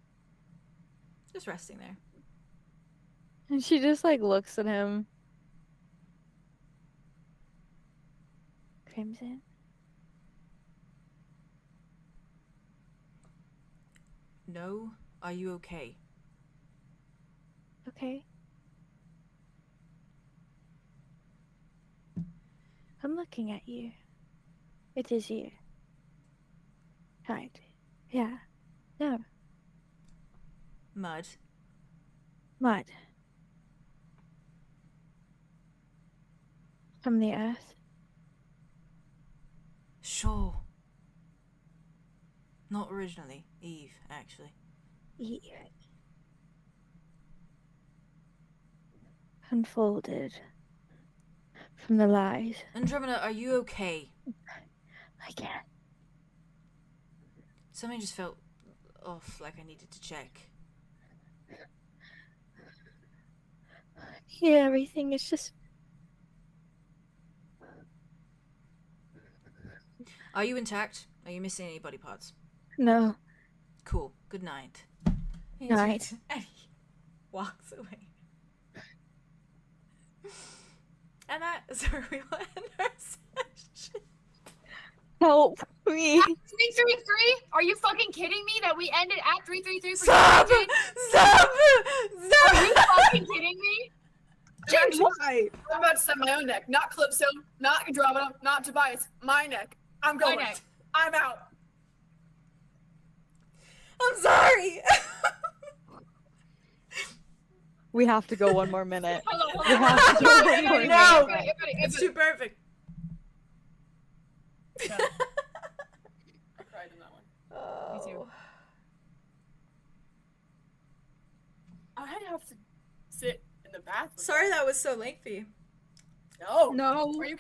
Just resting there. And she just like looks at him. Crimson. No, are you okay? Okay. I'm looking at you. It is you. Right. Yeah. No. Mud. Mud. From the earth. Sure. Not originally. Eve, actually. Eve. Unfolded from the lies. Andromeda, are you okay? I can't. Something just felt off, like I needed to check. Yeah, everything is just. Are you intact? Are you missing any body parts? No. Cool. Good night. Night. And he walks away. And that is where we will end our session. Help me. 333? Are you fucking kidding me that we ended at 333 for Stop! Jason? Stop! Are you Stop! fucking kidding me? James, why? I'm about to set my own neck. Not Calypso, not Andromeda, not Tobias. My neck. I'm going. neck. I'm out. I'm sorry. We have to go one more minute. Hold on, We have to go one more minute. No. Everybody, It's too perfect. I cried in that one. Oh. Me too. I have to sit in the bathroom. Sorry that was so lengthy. No. No. Are you